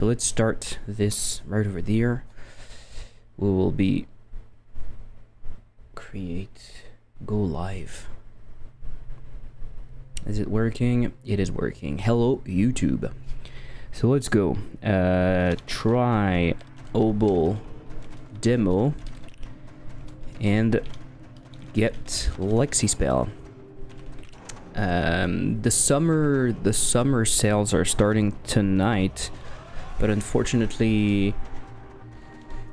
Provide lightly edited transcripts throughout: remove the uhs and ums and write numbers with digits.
So let's start this right over there. We will be go live. Is it working? It is working. Hello YouTube. So let's go. Try O.B.O.L demo and get Lexispell. The summer sales are starting tonight, but unfortunately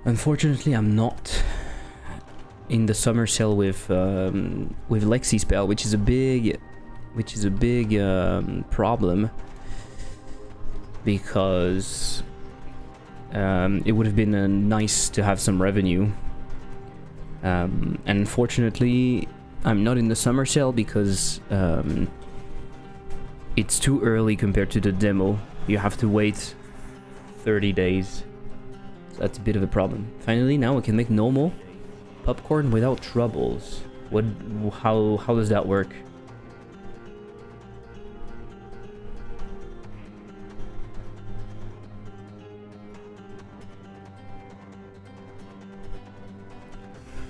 I'm not in the summer sale with Lexispell, which is a big problem, because it would have been nice to have some revenue. And unfortunately, I'm not in the summer sale because it's too early compared to the demo. You have to wait 30 days. So that's a bit of a problem. Finally, now we can make normal popcorn without troubles. How does that work?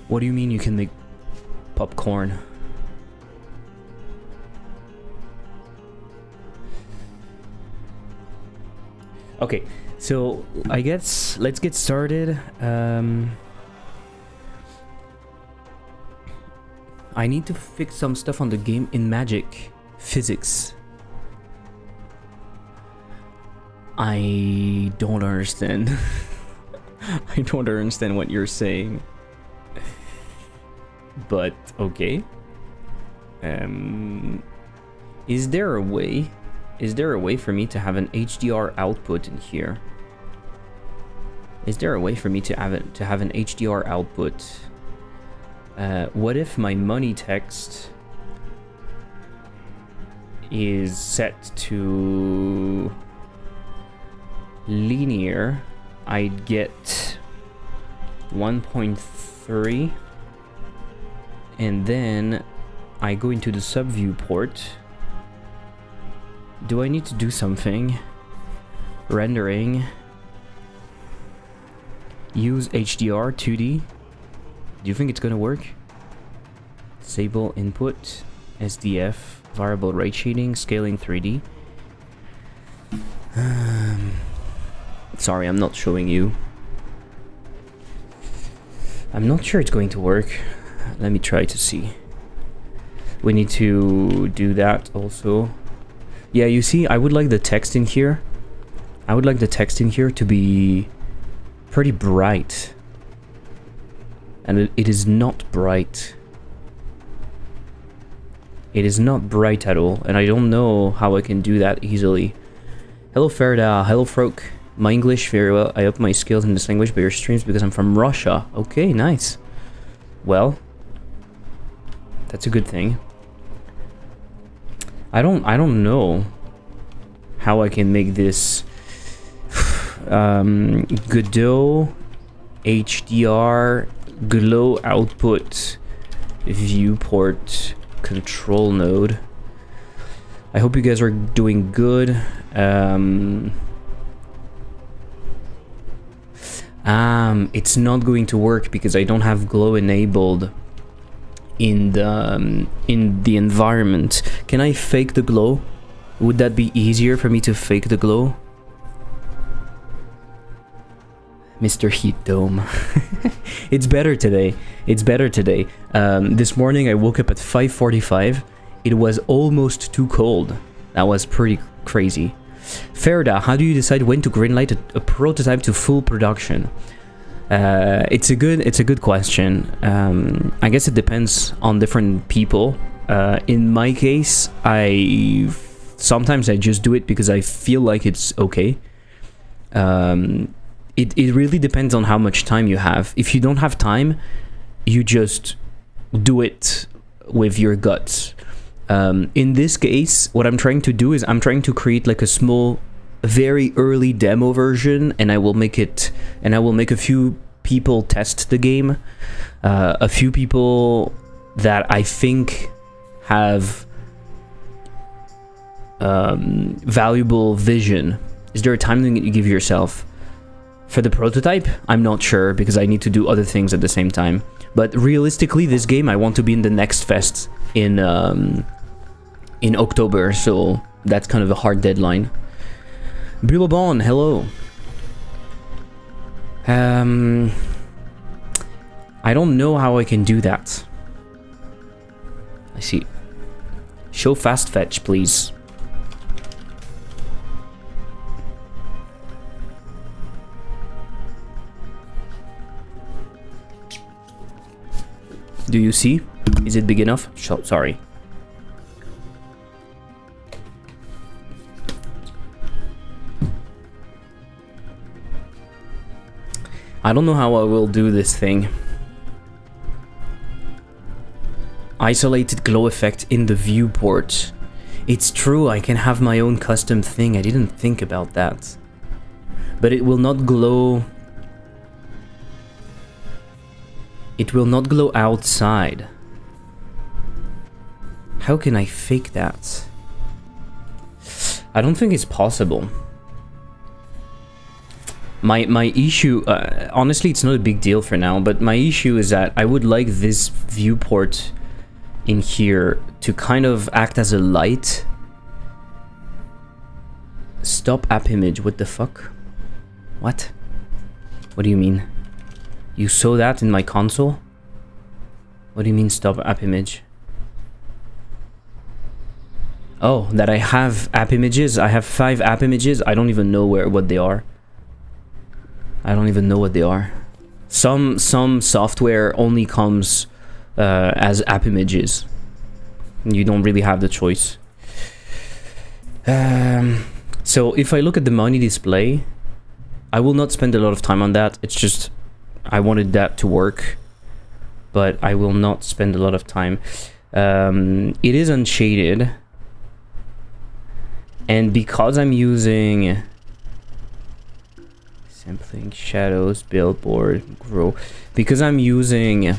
What do you mean you can make popcorn? Okay, so I guess let's get started. I need to fix some stuff on the game in Magic Physics. I don't understand. I don't understand what you're saying. But okay. Is there a way for me to have an HDR output in here? Is there a way for me to have an HDR output? What if my money text is set to linear? I'd get 1.3. And then I go into the sub viewport. Do I need to do something? Rendering. Use HDR 2D. Do you think it's gonna work? Disable input. SDF. Variable rate shading. Scaling 3D. Sorry, I'm not showing you. I'm not sure it's going to work. Let me try to see. We need to do that also. Yeah, you see, I would like the text in here. I would like the text in here to be pretty bright. And it is not bright. It is not bright at all. And I don't know how I can do that easily. Hello Ferda, hello Froke. My English very well. I up my skills in this language by your streams because I'm from Russia. Okay, nice. Well, that's a good thing. I don't know how I can make this Godot HDR glow output viewport control node. I hope you guys are doing good. It's not going to work because I don't have glow enabled in the environment. Can I fake the glow? Would that be easier for me to fake the glow? Mr. Heat Dome. It's better today. It's better today. This morning I woke up at 5:45. It was almost too cold. That was pretty crazy. Ferda, how do you decide when to greenlight a prototype to full production? It's a good question. I guess it depends on different people. In my case, sometimes I just do it because I feel like it's okay. It really depends on how much time you have. If you don't have time, you just do it with your guts. In this case, what I'm trying to do is I'm trying to create like a small, very early demo version, and I will make a few people test the game, a few people that I think have valuable vision. Is there a time limit you give yourself? For the prototype, I'm not sure because I need to do other things at the same time. But realistically, this game I want to be in the next fest in October, so that's kind of a hard deadline. Bulabon, hello. I don't know how I can do that. I see. Show fast fetch, please. Do you see? Is it big enough? Sorry. I don't know how I will do this thing. Isolated glow effect in the viewport. It's true, I can have my own custom thing. I didn't think about that. But it will not glow... It will not glow outside. How can I fake that? I don't think it's possible. My issue, honestly, it's not a big deal for now, but my issue is that I would like this viewport in here to kind of act as a light. Stop app image, what the fuck? What? What do you mean? You saw that in my console? What do you mean stop app image? Oh, that I have app images? I have 5 app images? I don't even know what they are. I don't even know what they are. Some software only comes as app images. You don't really have the choice. So if I look at the money display, I will not spend a lot of time on that. It's just I wanted that to work, but I will not spend a lot of time. It is unshaded, and because I'm using sampling, shadows, billboard, grow, because I'm using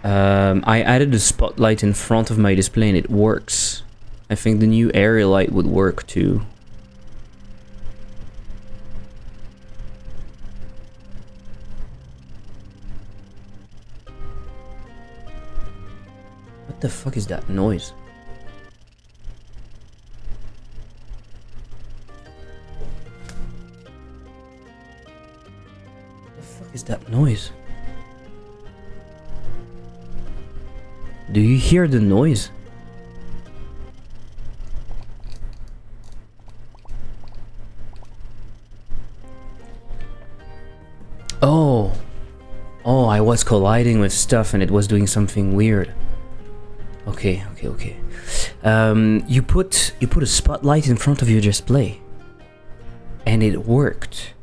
I added a spotlight in front of my display and it works. I think the new area light would work too. What the fuck is that noise? What the fuck is that noise? Do you hear the noise? Oh. Oh, I was colliding with stuff and it was doing something weird. Okay. You put a spotlight in front of your display. And it worked.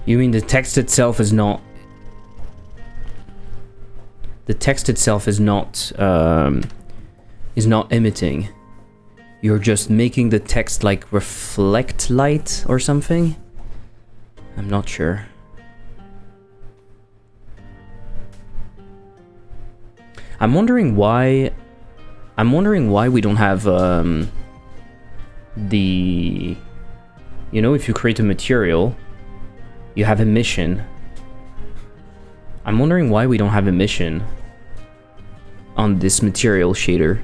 You mean the text itself is not... The text itself is not emitting. You're just making the text like reflect light or something? I'm not sure. I'm wondering why we don't have the... You know, if you create a material, you have emission. I'm wondering why we don't have emission on this material shader.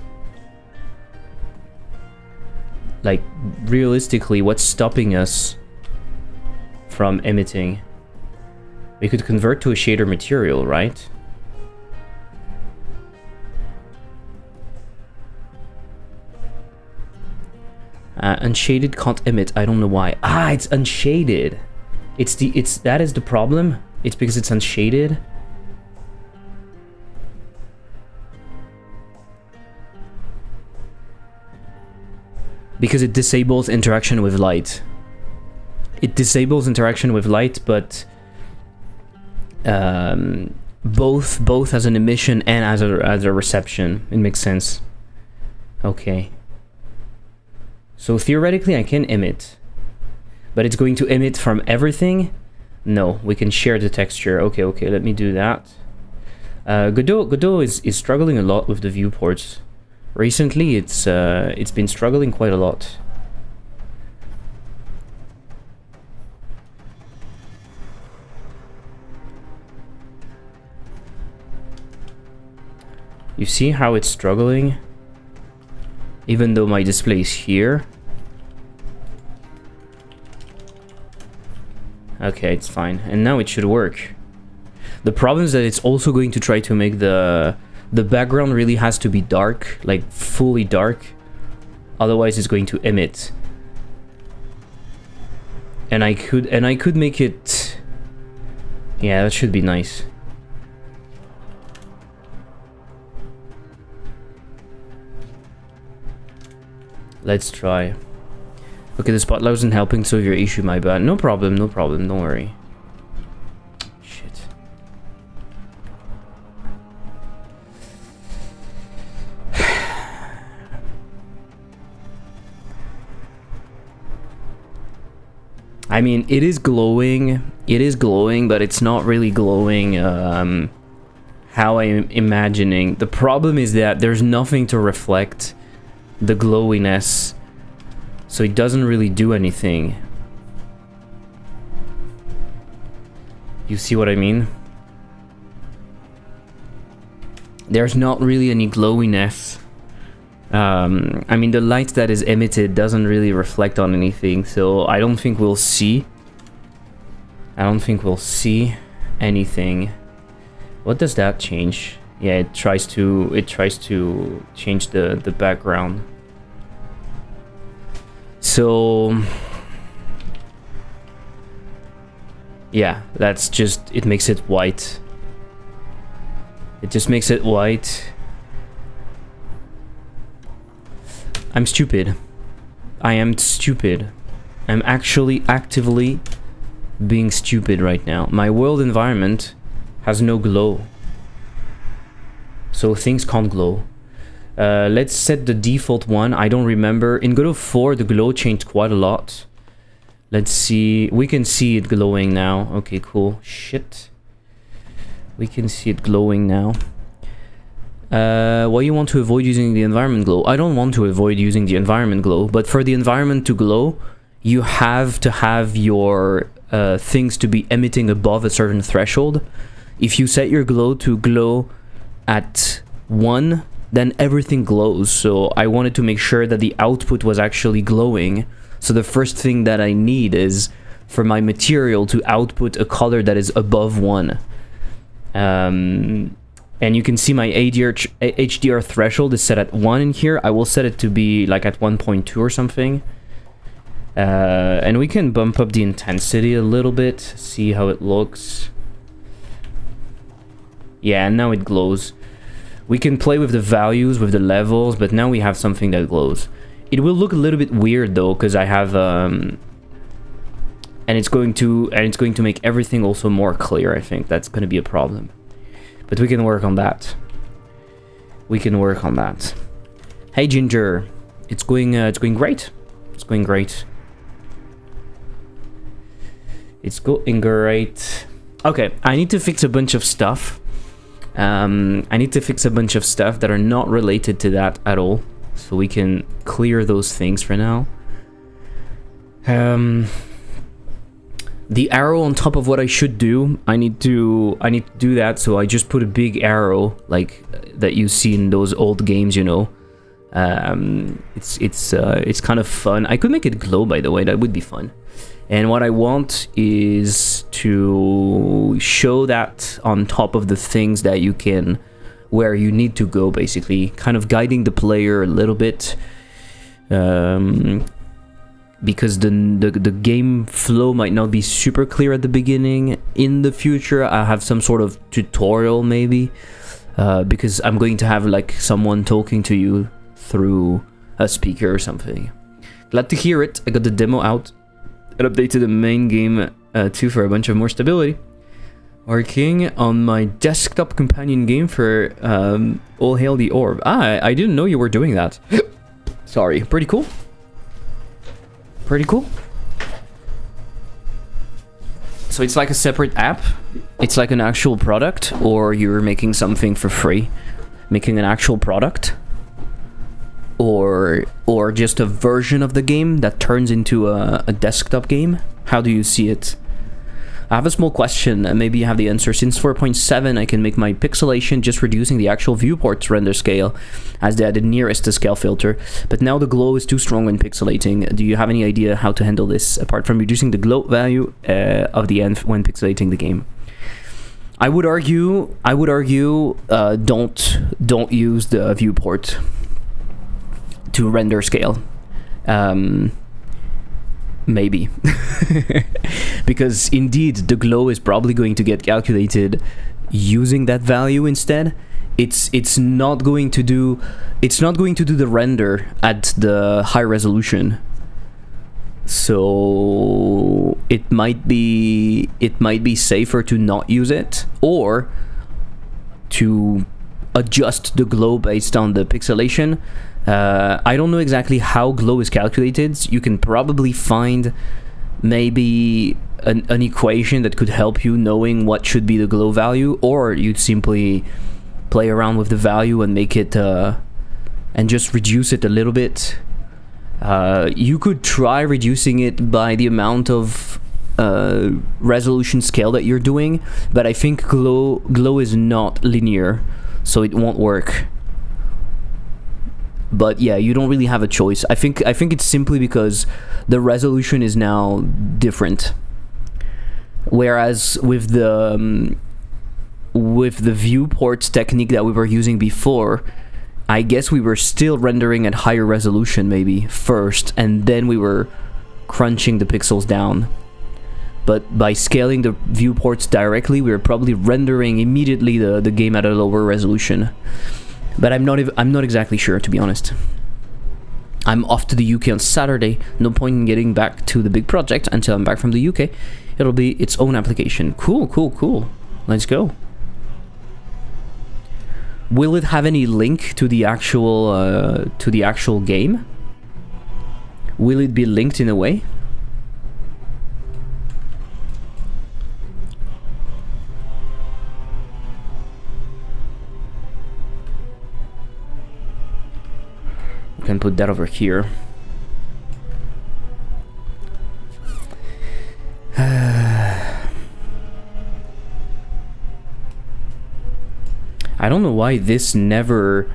Like, realistically, what's stopping us from emitting? We could convert to a shader material, right? Unshaded can't emit. I don't know why. Ah, it's unshaded. That is the problem. It's because it's unshaded. Because it disables interaction with light. It disables interaction with light, but both as an emission and as a reception. It makes sense. Okay. So theoretically I can emit. But it's going to emit from everything? No, we can share the texture. Okay, let me do that. Godot is struggling a lot with the viewports. Recently, it's been struggling quite a lot. You see how it's struggling? Even though my display is here. Okay, it's fine. And now it should work. The problem is that it's also going to try to make the background really has to be dark, like fully dark. Otherwise it's going to emit. And I could make it... Yeah, that should be nice. Let's try. Okay, the spotlight wasn't helping, so your issue, my bad. No problem, don't worry. Shit. I mean, it is glowing, but it's not really glowing how I'm imagining. The problem is that there's nothing to reflect the glowiness, so it doesn't really do anything. You see what I mean? There's not really any glowiness. I mean, the light that is emitted doesn't really reflect on anything, so I don't think we'll see. I don't think we'll see anything. What does that change? Yeah, it tries to change the background. So yeah, that's just, it makes it white. It just makes it white. I'm stupid. I am stupid. I'm actually actively being stupid right now. My world environment has no glow, so things can't glow. Let's set the default one. I don't remember. In God of 4, the glow changed quite a lot. Let's see. We can see it glowing now. Okay, cool. Shit. We can see it glowing now. Why you want to avoid using the environment glow? I don't want to avoid using the environment glow, but for the environment to glow, you have to have your things to be emitting above a certain threshold. If you set your glow to glow at 1, then everything glows. So I wanted to make sure that the output was actually glowing. So the first thing that I need is for my material to output a color that is above 1. And you can see my HDR threshold is set at 1 in here. I will set it to be like at 1.2 or something. And we can bump up the intensity a little bit, see how it looks. Yeah, and now it glows. We can play with the values, with the levels, but now we have something that glows. It will look a little bit weird though, because I have and it's going to make everything also more clear. I think that's going to be a problem. But we can work on that. We can work on that. Hey Ginger, it's going great. It's going great. It's going great. Okay, I need to fix a bunch of stuff. I need to fix a bunch of stuff that are not related to that at all, so we can clear those things for now. The arrow on top of what I should do, I need to do that, so I just put a big arrow like that you see in those old games, you know. It's kind of fun. I could make it glow, by the way, that would be fun. And what I want is to show that on top of the things that you can, where you need to go, basically, kind of guiding the player a little bit. Because the game flow might not be super clear at the beginning. In the future, I'll have some sort of tutorial maybe, because I'm going to have like someone talking to you through a speaker or something. Glad to hear it. I got the demo out and updated the main game too for a bunch of more stability. Working on my desktop companion game for O.B.O.L the Orb. I didn't know you were doing that. Sorry. Pretty cool. Pretty cool. So it's like a separate app? It's like an actual product? Or you're making something for free? Making an actual product? or just a version of the game that turns into a desktop game? How do you see it? I have a small question, and maybe you have the answer. Since 4.7, I can make my pixelation just reducing the actual viewport's render scale, as they added nearest to scale filter. But now the glow is too strong when pixelating. Do you have any idea how to handle this, apart from reducing the glow value of the end when pixelating the game? I would argue, don't use the viewport to render scale. Maybe. Because indeed the glow is probably going to get calculated using that value instead. It's not going to do the render at the high resolution. So it might be safer to not use it, or to adjust the glow based on the pixelation. I don't know exactly how glow is calculated. You can probably find maybe an equation that could help you knowing what should be the glow value, or you'd simply play around with the value and make it and just reduce it a little bit. You could try reducing it by the amount of resolution scale that you're doing, but I think glow is not linear, so it won't work. But yeah, you don't really have a choice. I think it's simply because the resolution is now different. Whereas with the viewports technique that we were using before, I guess we were still rendering at higher resolution maybe first, and then we were crunching the pixels down. But by scaling the viewports directly, we were probably rendering immediately the game at a lower resolution. But I'm not exactly sure, to be honest. I'm off to the UK on Saturday. No point in getting back to the big project until I'm back from the UK. It'll be its own application. Cool. Let's go. Will it have any link to the actual game? Will it be linked in a way? We can put that over here. I don't know why this never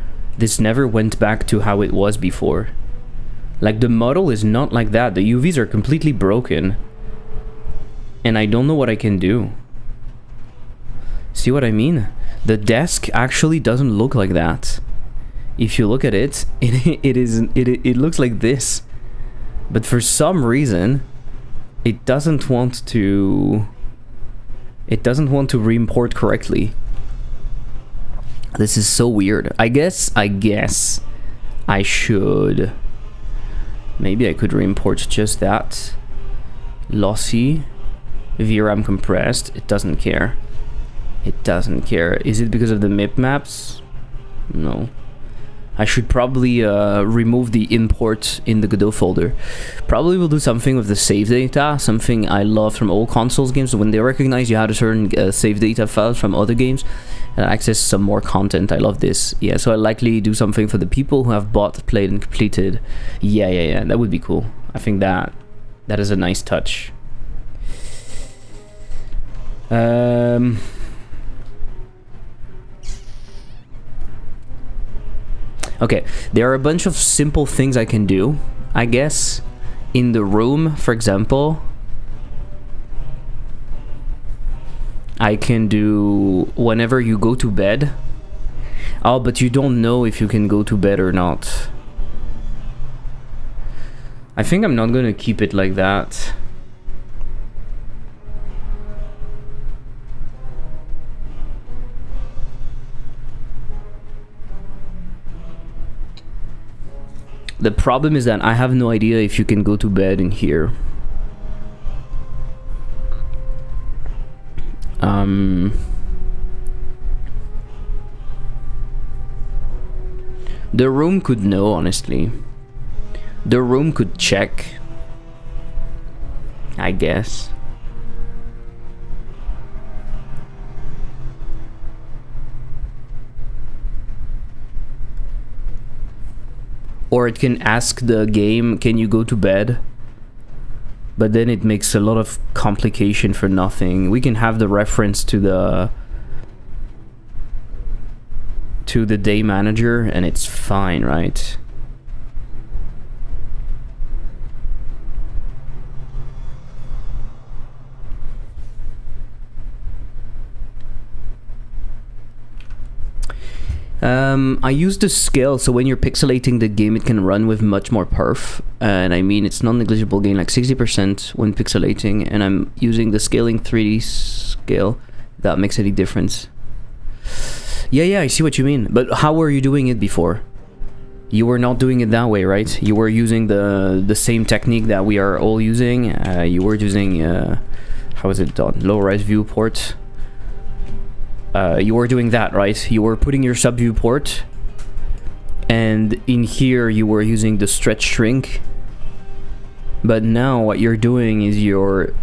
went back to how it was before. Like, the model is not like that. The UVs are completely broken. And I don't know what I can do. See what I mean? The desk actually doesn't look like that. If you look at it, it looks like this. But for some reason, it doesn't want to re-import correctly. This is so weird. I guess I should. Maybe I could re-import just that. Lossy. VRAM compressed. It doesn't care. It doesn't care. Is it because of the MIP maps? No. I should probably remove the import in the Godot folder. Probably will do something with the save data, something I love from old consoles games. When they recognize you have a certain save data files from other games, access some more content. I love this. Yeah, so I'll likely do something for the people who have bought, played, and completed. Yeah, that would be cool. I think that is a nice touch. Okay, there are a bunch of simple things I can do, I guess. In the room, for example, I can do whenever you go to bed. Oh, but you don't know if you can go to bed or not. I think I'm not gonna keep it like that. The problem is that I have no idea if you can go to bed in here. The room could know, honestly. The room could check, I guess. or it can ask the game, can you go to bed? But then it makes a lot of complication for nothing. We can have the reference to the day manager and it's fine, right? I use the scale, so when you're pixelating the game, it can run with much more perf. And I mean, it's non-negligible gain, like 60% when pixelating, and I'm using the scaling 3D scale. That makes any difference. Yeah, I see what you mean. But how were you doing it before? You were not doing it that way, right? You were using the same technique that we are all using. You were using, how is it done? Low-res viewport. You were doing that, right? You were putting your sub viewport, and in here you were using the stretch shrink. But now what you're doing is you're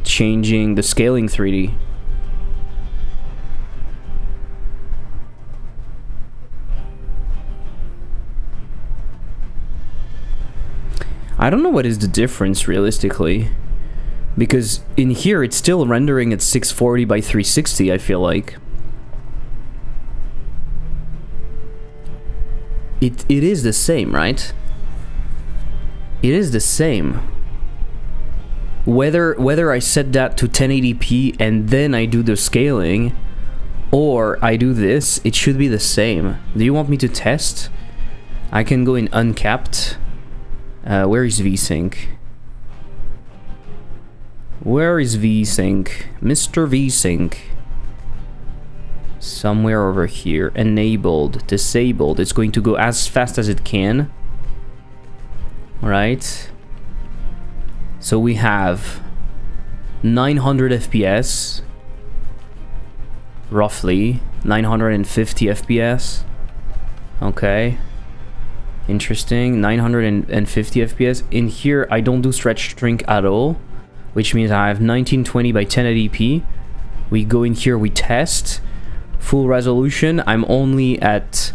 changing the scaling 3D. I don't know what is the difference realistically, because in here it's still rendering at 640 by 360, I feel like. It is the same, right? It is the same. Whether I set that to 1080p and then I do the scaling, or I do this, it should be the same. Do you want me to test? I can go in uncapped. Where is VSync? Where is VSync? Mr. VSync. Somewhere over here. Enabled. Disabled. It's going to go as fast as it can. Right? So we have 900 FPS. Roughly. 950 FPS. Okay. Interesting. 950 FPS. In here, I don't do stretch shrink at all, which means I have 1920 by 1080p. We go in here, we test. Full resolution, I'm only at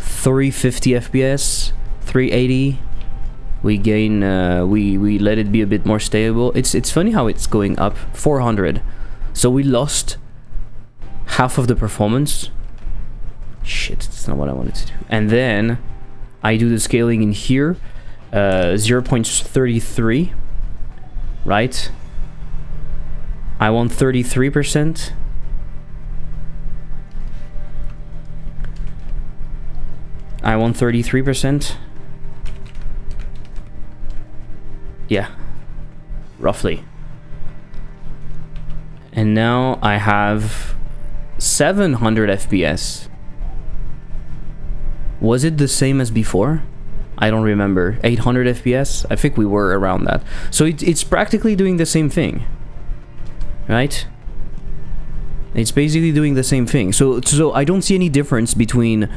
350 FPS, 380. We gain, we let it be a bit more stable. It's funny how it's going up. 400. So we lost half of the performance. Shit, that's not what I wanted to do. And then I do the scaling in here, 0.33, right? I want 33%. I want 33%. Yeah, roughly. And now I have 700 FPS. Was it the same as before? I don't remember. 800 FPS? I think we were around that. So it's practically doing the same thing. Right? It's basically doing the same thing. So I don't see any difference between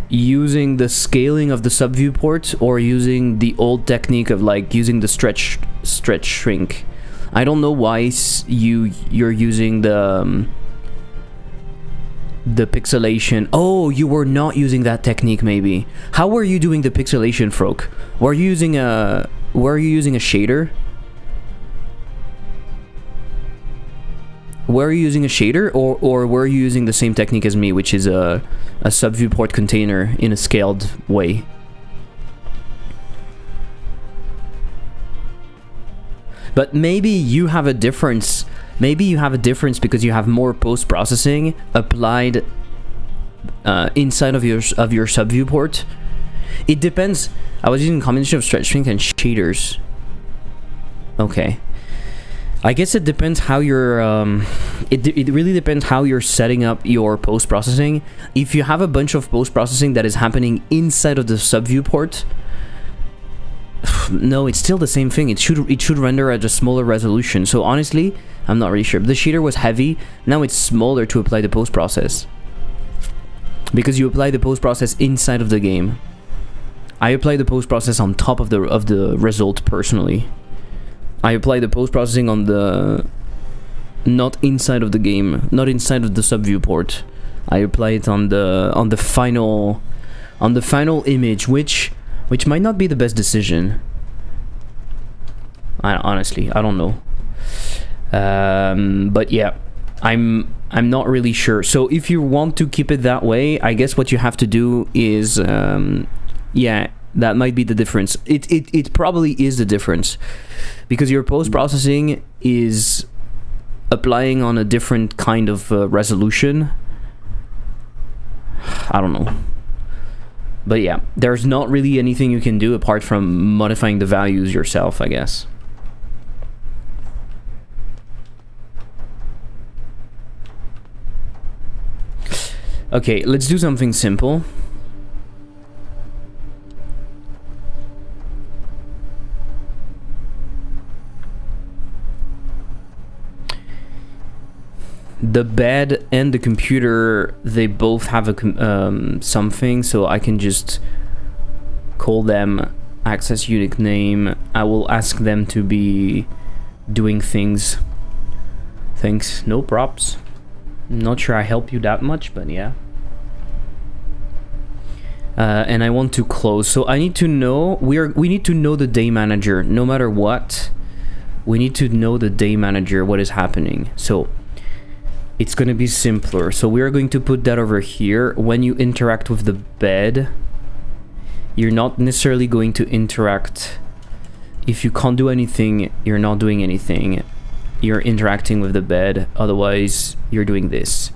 using the scaling of the sub viewport or using the old technique of like using the stretch shrink. I don't know why you're using the pixelation. Oh, you were not using that technique maybe. How were you doing the pixelation, Froke? Were you using a shader? Were you using a shader, or were you using the same technique as me, which is a sub viewport container in a scaled way? But maybe you have a difference. Maybe you have a difference because you have more post-processing applied inside of your sub viewport. It depends. I was using a combination of stretch shrink and shaders. Okay. I guess it depends how you're. It really depends how you're setting up your post-processing. If you have a bunch of post-processing that is happening inside of the sub viewport, no, it's still the same thing. It should render at a smaller resolution. So honestly, I'm not really sure. The shader was heavy. Now it's smaller to apply the post-process because you apply the post-process inside of the game. I apply the post-process on top of the result personally. I apply the post-processing on the not inside of the game, not inside of the sub viewport. I apply it on the final on the final image, which might not be the best decision. Honestly, I don't know. But yeah, I'm not really sure. So if you want to keep it that way, I guess what you have to do is, yeah, that might be the difference. It probably is the difference, because your post-processing is applying on a different kind of resolution. I don't know. But yeah, there's not really anything you can do apart from modifying the values yourself, I guess. Okay, let's do something simple. The bed and the computer, they both have a something, so I can just call them access unique name. I will ask them to be doing things. Thanks, no props. Not sure I help you that much, but yeah. And I want to close, so I need to know, we need to know the day manager no matter what. We need to know the day manager, what is happening. So it's going to be simpler. So we are going to put that over here. When you interact with the bed, you're not necessarily going to interact. If you can't do anything, you're not doing anything. You're interacting with the bed. Otherwise, you're doing this.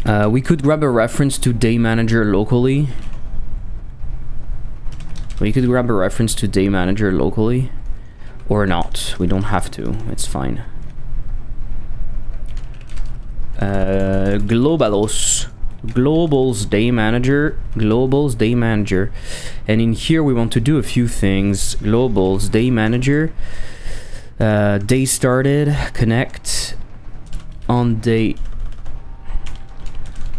We could grab a reference to day manager locally. We could grab a reference to day manager locally. Or not. We don't have to. It's fine. Global's day manager, and in here we want to do a few things. Global's day manager, day started, connect on day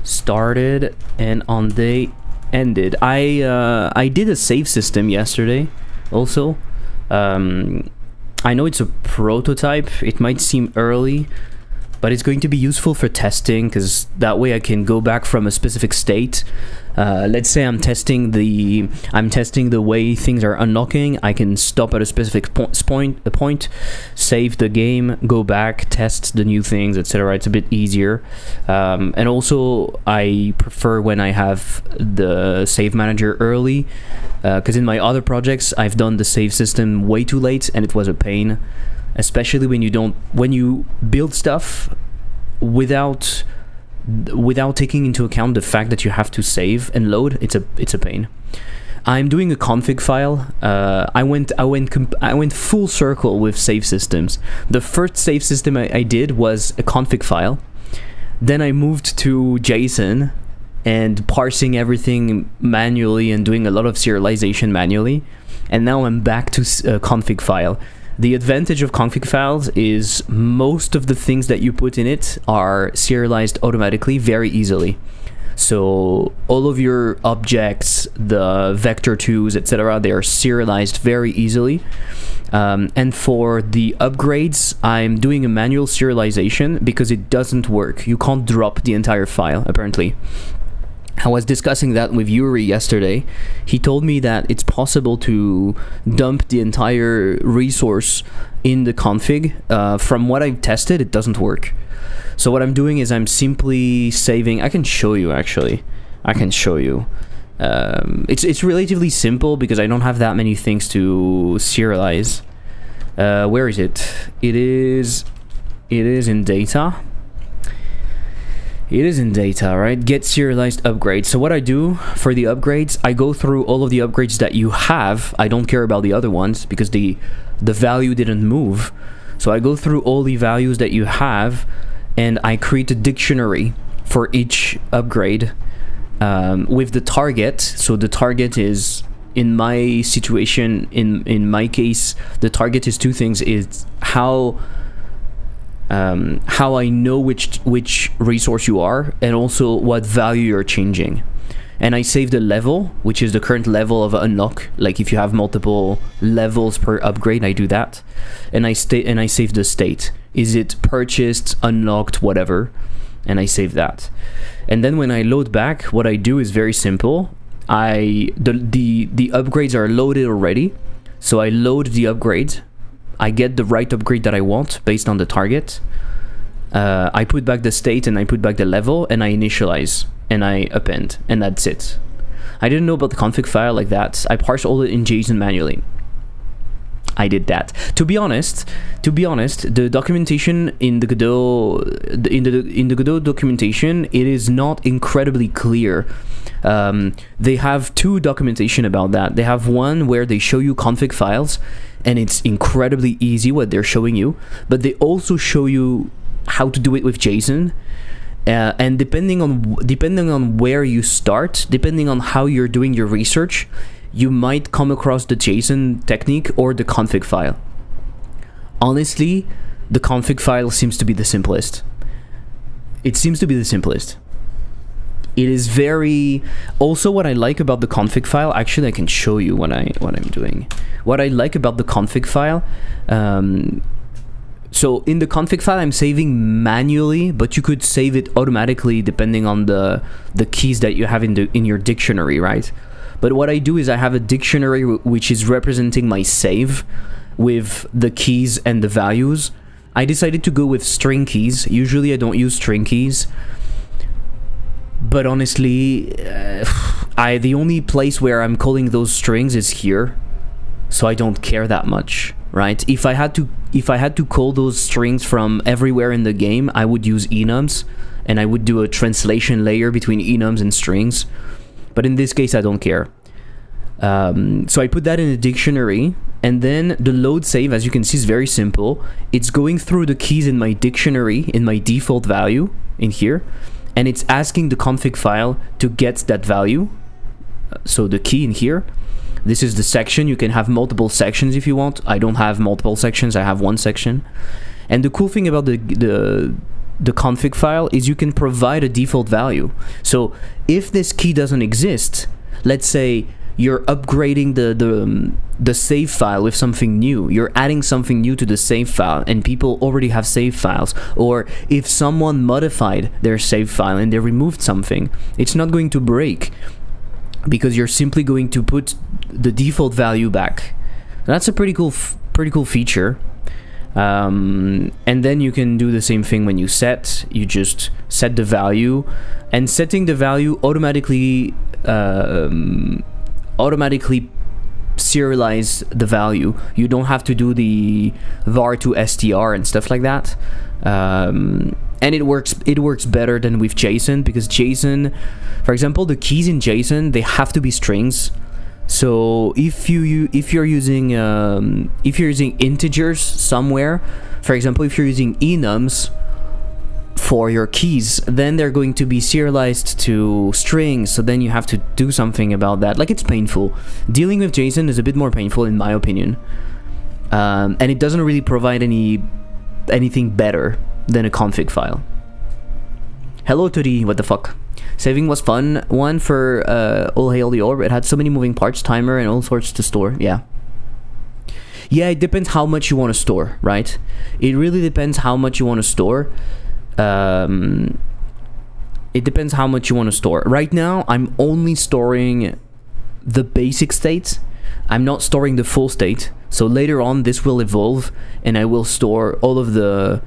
started and on day ended. I did a save system yesterday also. I know it's a prototype, it might seem early, but it's going to be useful for testing, because that way I can go back from a specific state. Let's say I'm testing the way things are unlocking. I can stop at a specific point, save the game, go back, test the new things, etc. It's a bit easier. And also, I prefer when I have the save manager early, because in my other projects I've done the save system way too late, and it was a pain. Especially when you build stuff without taking into account the fact that you have to save and load. It's a pain. I'm doing a config file. I went full circle with save systems. The first save system I did was a config file. Then I moved to JSON and parsing everything manually and doing a lot of serialization manually. And now I'm back to a config file. The advantage of config files is most of the things that you put in it are serialized automatically very easily. So all of your objects, the vector2s, etc., they are serialized very easily. And for the upgrades, I'm doing a manual serialization because it doesn't work. You can't drop the entire file, apparently. I was discussing that with Yuri yesterday. He told me that it's possible to dump the entire resource in the config. From what I've tested, it doesn't work. So what I'm doing is I'm simply saving. I can show you, actually. I can show you. It's relatively simple because I don't have that many things to serialize. Where is it? It is in data. It is in data, right? Get serialized upgrades. So what I do for the upgrades, I go through all of the upgrades that you have. I don't care about the other ones because the value didn't move. So I go through all the values that you have, and I create a dictionary for each upgrade with the target. So the target is, in my situation, in my case, the target is two things. It's how I know which resource you are, and also what value you're changing. And I save the level, which is the current level of unlock. Like if you have multiple levels per upgrade, I do that. And I save the state. Is it purchased, unlocked, whatever? and I save that. And then when I load back, what I do is very simple. The upgrades are loaded already, so I load the upgrade. I get the right upgrade that I want based on the target. I put back the state and I put back the level, and I initialize and I append, and that's it. I didn't know about the config file like that. I parsed all it in JSON manually. I did that. To be honest, the documentation in the Godot, in the Godot documentation, it is not incredibly clear. They have two documentation about that. They have one where they show you config files, and it's incredibly easy what they're showing you. But they also show you how to do it with JSON. And depending on where you start, depending on how you're doing your research, you might come across the JSON technique or the config file. Honestly, the config file seems to be the simplest. It seems to be the simplest. It is very... Also, what I like about the config file... Actually, I can show you what I'm doing. What I like about the config file... So in the config file, I'm saving manually, but you could save it automatically depending on the keys that you have in your dictionary, right? But what I do is I have a dictionary which is representing my save with the keys and the values. I decided to go with string keys. Usually I don't use string keys. But honestly, the only place where I'm calling those strings is here. So I don't care that much, right? If I had to call those strings from everywhere in the game, I would use enums, and I would do a translation layer between enums and strings. But in this case, I don't care. So I put that in a dictionary, and then the load save, as you can see, is very simple. It's going through the keys in my dictionary, in my default value in here, and it's asking the config file to get that value. So the key in here. This is the section. You can have multiple sections if you want. I don't have multiple sections. I have one section. And the cool thing about the config file is you can provide a default value. So if this key doesn't exist, let's say you're upgrading the save file with something new. You're adding something new to the save file, and people already have save files. Or if someone modified their save file and they removed something, it's not going to break, because you're simply going to put the default value back. That's a pretty cool feature. And then you can do the same thing when you set. You just set the value, and setting the value automatically serialize the value. You don't have to do the var to str and stuff like that. And it works better than with JSON, because JSON, for example, the keys in JSON, they have to be strings. So if you're using integers somewhere, for example, if you're using enums for your keys, then they're going to be serialized to strings. So then you have to do something about that. Like, it's painful. Dealing with JSON is a bit more painful, in my opinion, and it doesn't really provide anything better than a config file. Hello Turi, what the fuck? Saving was fun. One for All Hail the Orb. It had so many moving parts, timer, and all sorts to store. Yeah, it depends how much you want to store, right? It really depends how much you want to store. It depends how much you want to store. Right now, I'm only storing the basic state. I'm not storing the full state. So later on, this will evolve, and I will store all of the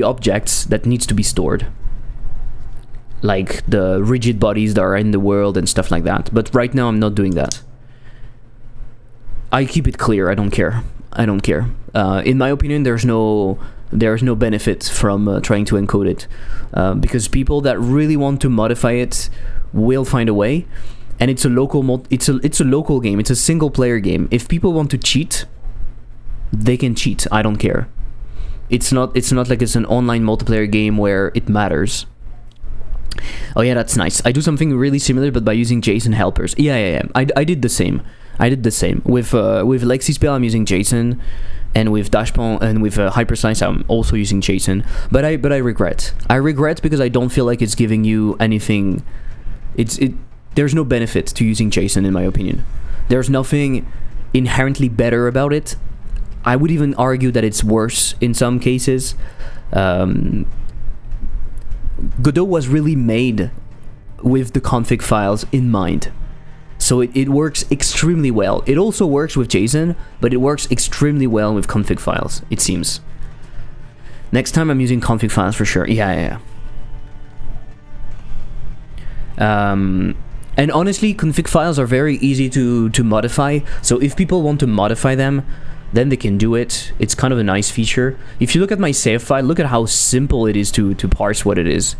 objects that needs to be stored, like the rigid bodies that are in the world and stuff like that. But right now, I'm not doing that. I keep it clear. I don't care. In my opinion, there's no benefit from trying to encode it, because people that really want to modify it will find a way. And it's a local it's a local game. It's a single player game. If people want to cheat, they can cheat. I don't care. It's not like it's an online multiplayer game where it matters. Oh yeah, that's nice. I do something really similar, but by using JSON helpers. Yeah. I did the same. With Lexispell, I'm using JSON, and with Dashpon and with Hyperslice, I'm also using JSON. But I regret. Because I don't feel like it's giving you anything. There's no benefit to using JSON, in my opinion. There's nothing inherently better about it. I would even argue that it's worse in some cases. Godot was really made with the config files in mind. So it works extremely well. It also works with JSON, but it works extremely well with config files, it seems. Next time I'm using config files for sure. Yeah. And honestly, config files are very easy to modify. So if people want to modify them, then they can do it. It's kind of a nice feature. If you look at my save file, look at how simple it is to parse what it is.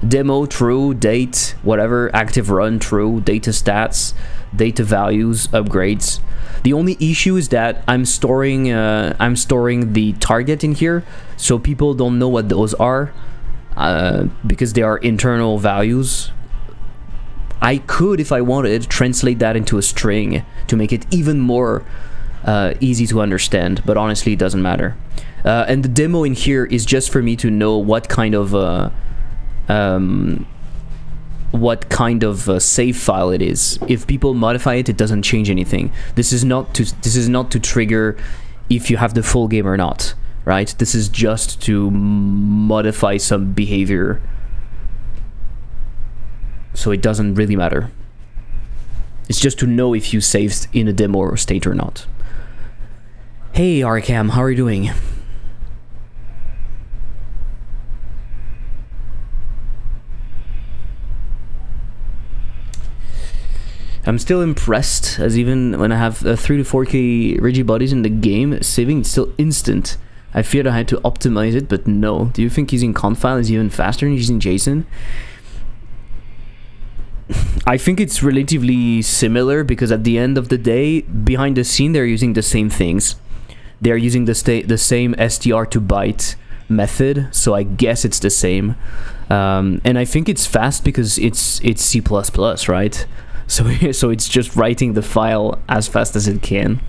Demo, true, date, whatever, active run, true, data stats, data values, upgrades. The only issue is that I'm storing the target in here, so people don't know what those are, because they are internal values. I could, if I wanted, translate that into a string to make it even more easy to understand, but honestly it doesn't matter. And the demo in here is just for me to know what kind of save file it is. If people modify it, it doesn't change anything. This is not to trigger if you have the full game or not, right? This is just to modify some behavior. So it doesn't really matter. It's just to know if you saved in a demo state or not. Hey Arkham, how are you doing? I'm still impressed, as even when I have 3 to 4K rigid bodies in the game, saving is still instant. I feared I had to optimize it, but no. Do you think using confile is even faster than using JSON? I think it's relatively similar, because at the end of the day, behind the scene, they're using the same things. They're using the same str to byte method, so I guess it's the same. And I think it's fast because it's C++, right? So it's just writing the file as fast as it can.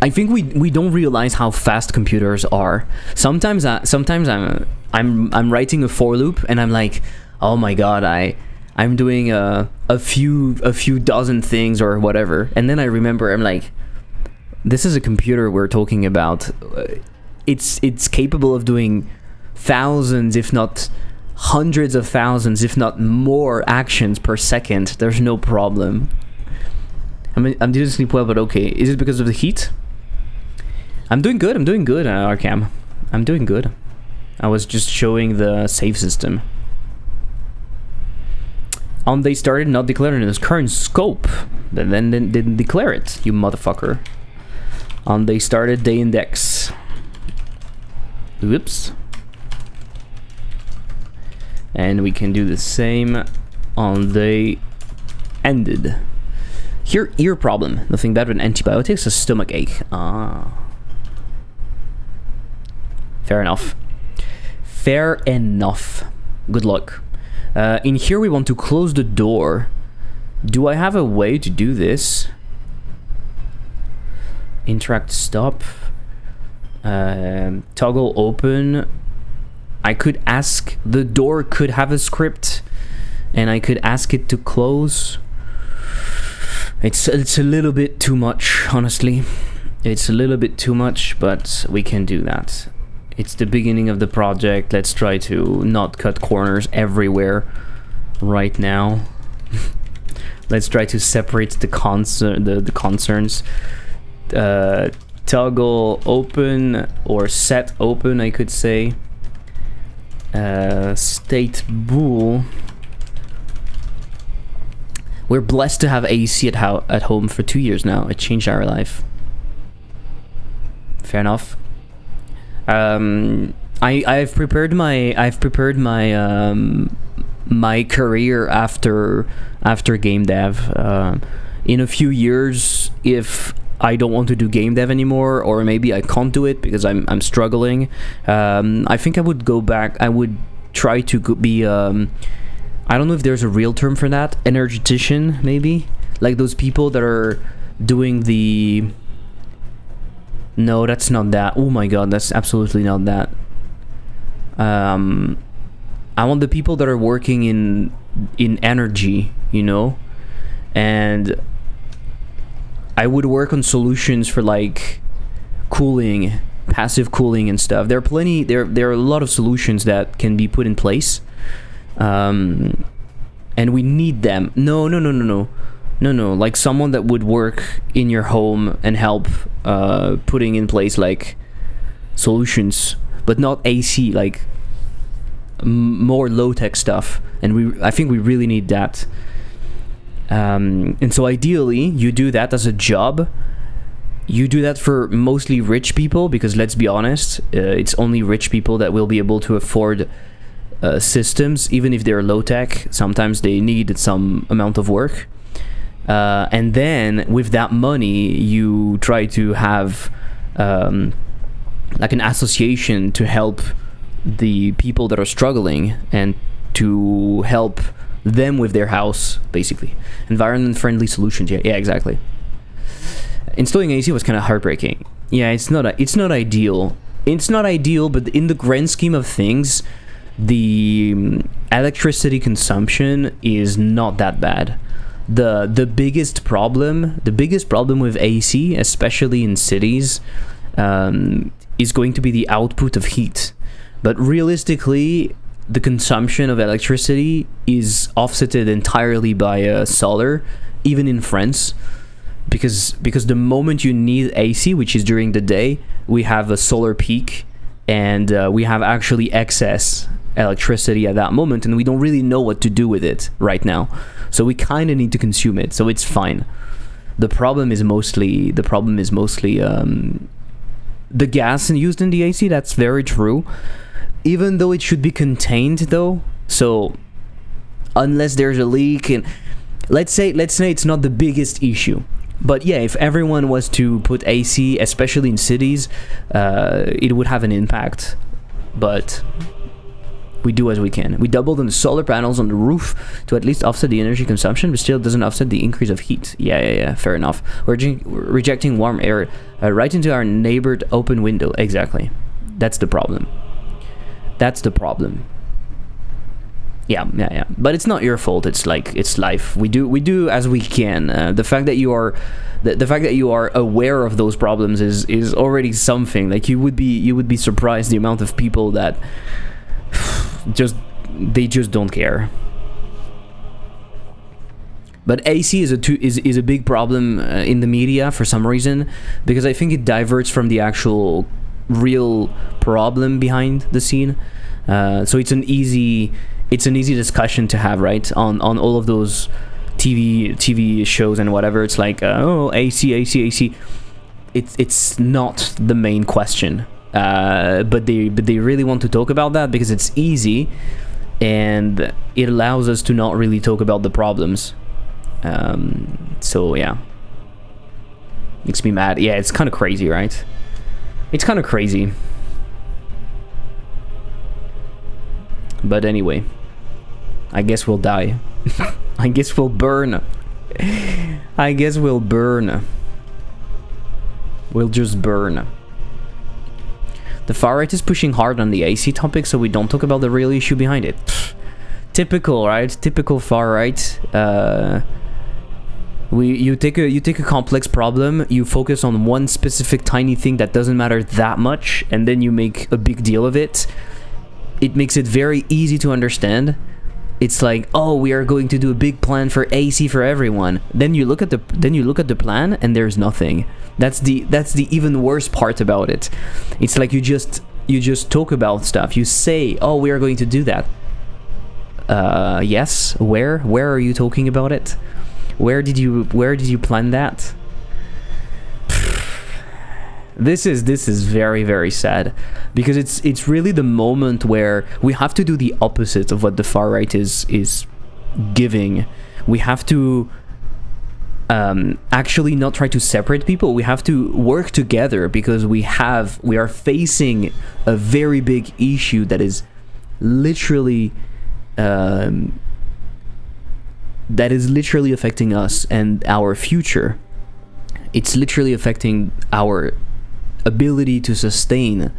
I think we don't realize how fast computers are. Sometimes I'm writing a for loop and I'm like, oh my god, I'm doing a few dozen things or whatever, and then I remember, I'm like, this is a computer we're talking about. It's capable of doing thousands, if not hundreds of thousands, if not more actions per second. There's no problem. I mean, I'm didn't sleep well, but okay. Is it because of the heat? I'm doing good, Arkham. I'm doing good. I was just showing the save system. They started not declaring its current scope, but then didn't declare it, you motherfucker. They started, they index. Whoops. And we can do the same on they ended. Here, ear problem. Nothing better than antibiotics, a stomach ache. Fair enough. Fair enough. Good luck. In here we want to close the door. Do I have a way to do this? Interact stop. Toggle open. I could ask, the door could have a script and I could ask it to close. It's a little bit too much, honestly. It's a little bit too much, but we can do that. It's the beginning of the project. Let's try to not cut corners everywhere right now. Let's try to separate the concerns. Toggle open, or set open, I could say. State bool. We're blessed to have AC at home for 2 years now. It changed our life. Fair enough. I've prepared my my career after game dev. In a few years, if I don't want to do game dev anymore, or maybe I can't do it because I'm struggling, I think I would go back. I would try to be I don't know if there's a real term for that, energetician, maybe, like those people that are doing the... No, that's not that. Oh my god, that's absolutely not that. I want the people that are working in energy, you know, and I would work on solutions for like cooling passive cooling and stuff. There are a lot of solutions that can be put in place, and we need them. No, like someone that would work in your home and help putting in place like solutions, but not AC, like more low-tech stuff. And I think we really need that. And so ideally you do that as a job. You do that for mostly rich people, because let's be honest, it's only rich people that will be able to afford systems, even if they're low-tech. Sometimes they need some amount of work. And then with that money, you try to have like an association to help the people that are struggling and to help them with their house, basically. Environment-friendly solutions. Yeah, exactly. Installing AC was kind of heartbreaking. Yeah, it's not ideal. It's not ideal, but in the grand scheme of things, the electricity consumption is not that bad. The biggest problem with AC, especially in cities, is going to be the output of heat. But realistically, the consumption of electricity is offsetted entirely by solar, even in France, because the moment you need AC, which is during the day, we have a solar peak, and we have actually excess electricity at that moment, and we don't really know what to do with it right now. So we kind of need to consume it, so it's fine. The problem is mostly the gas used in the AC. That's very true. Even though it should be contained, though. So unless there's a leak, and let's say it's not the biggest issue. But yeah, if everyone was to put AC, especially in cities, it would have an impact. But we do as we can. We doubled on the solar panels on the roof to at least offset the energy consumption, but still doesn't offset the increase of heat. Yeah, fair enough. We're rejecting warm air right into our neighbored open window. Exactly. That's the problem. Yeah. But it's not your fault. It's life. We do as we can. The fact that you are aware of those problems is already something. Like you would be surprised the amount of people that they just don't care. But AC is a big problem in the media for some reason, because I think it diverts from the actual real problem behind the scene. So it's an easy discussion to have, right? On all of those TV shows and whatever. It's like AC. It's not the main question. But they really want to talk about that because it's easy, and it allows us to not really talk about the problems. So yeah, makes me mad. Yeah, it's kind of crazy, right? It's kind of crazy. But anyway, I guess we'll die. I guess we'll burn. We'll just burn. The far right is pushing hard on the AC topic, so we don't talk about the real issue behind it. Pfft. Typical, right? Typical far right. You take a complex problem, you focus on one specific tiny thing that doesn't matter that much, and then you make a big deal of it. It makes it very easy to understand. It's like, oh, we are going to do a big plan for AC for everyone. Then you look at the plan, and there's nothing. That's the even worse part about it. It's like you just talk about stuff. You say, oh, we are going to do that. Yes. Where are you talking about it? Where did you plan that? This is very, very sad, because it's really the moment where we have to do the opposite of what the far right is giving. We have to actually not try to separate people. We have to work together, because we are facing a very big issue that is literally affecting us and our future. It's literally affecting our ability to sustain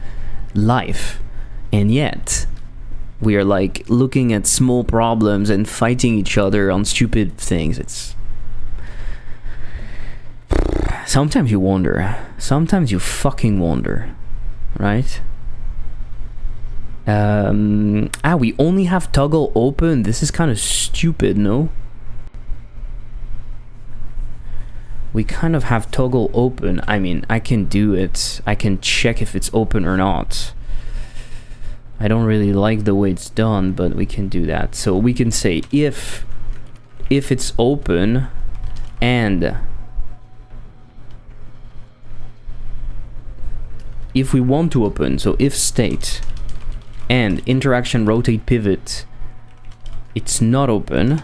life, and yet we are like looking at small problems and fighting each other on stupid things. It's sometimes you fucking wonder. right? We only have toggle open. This is kind of stupid, no? We kind of have toggle open. I mean, I can do it. I can check if it's open or not. I don't really like the way it's done, but we can do that. So we can say if it's open and if we want to open, so if state and interaction rotate pivot, it's not open,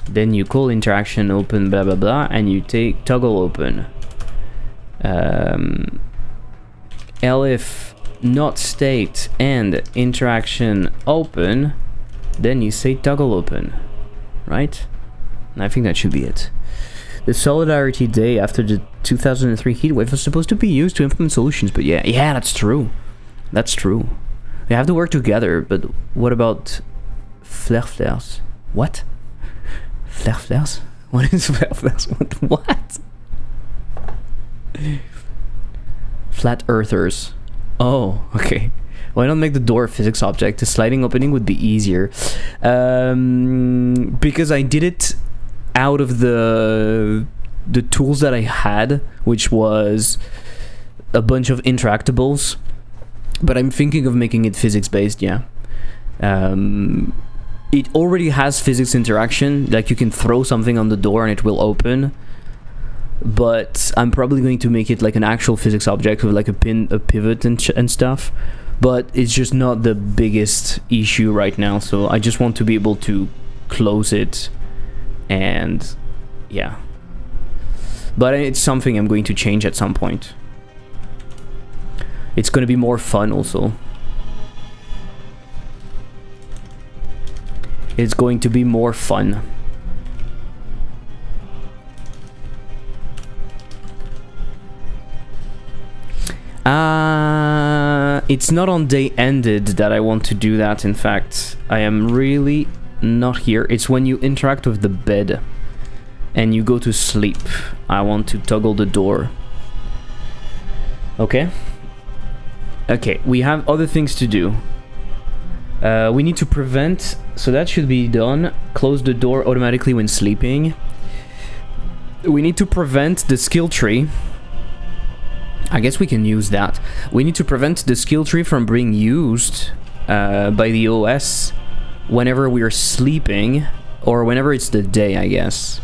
then you call interaction open blah blah blah and you take toggle open. Elif not state and interaction open, then you say toggle open, right? And I think that should be it. The Solidarity Day after the 2003 heatwave was supposed to be used to implement solutions, but yeah, that's true. That's true. We have to work together, but what about flare flares? What? Flare flares? What is flare flares? What? Flat earthers. Oh, okay. Why not make the door a physics object? The sliding opening would be easier. Because I did it out of the tools that I had, which was a bunch of interactables. But I'm thinking of making it physics-based, yeah. It already has physics interaction, like you can throw something on the door and it will open. But I'm probably going to make it like an actual physics object with like a pivot and stuff. But it's just not the biggest issue right now, so I just want to be able to close it and yeah. But it's something I'm going to change at some point. It's going to be more fun also. It's going to be more fun. It's not on day ended that I want to do that, in fact. I am really not here. It's when you interact with the bed and you go to sleep. I want to toggle the door. Okay? Okay, we have other things to do. We need to prevent, so that should be done. Close the door automatically when sleeping. We need to prevent the skill tree. I guess we can use that. We need to prevent the skill tree from being used by the OS whenever we are sleeping, or whenever it's the day, I guess.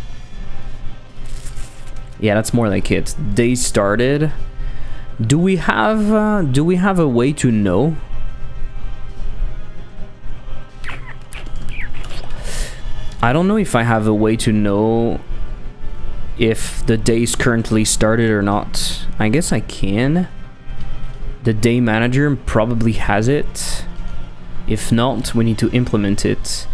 Yeah, that's more like it. Day started. Do we have a way to know? I don't know if I have a way to know if the day's currently started or not. I guess I can. The day manager probably has it. If not, we need to implement it.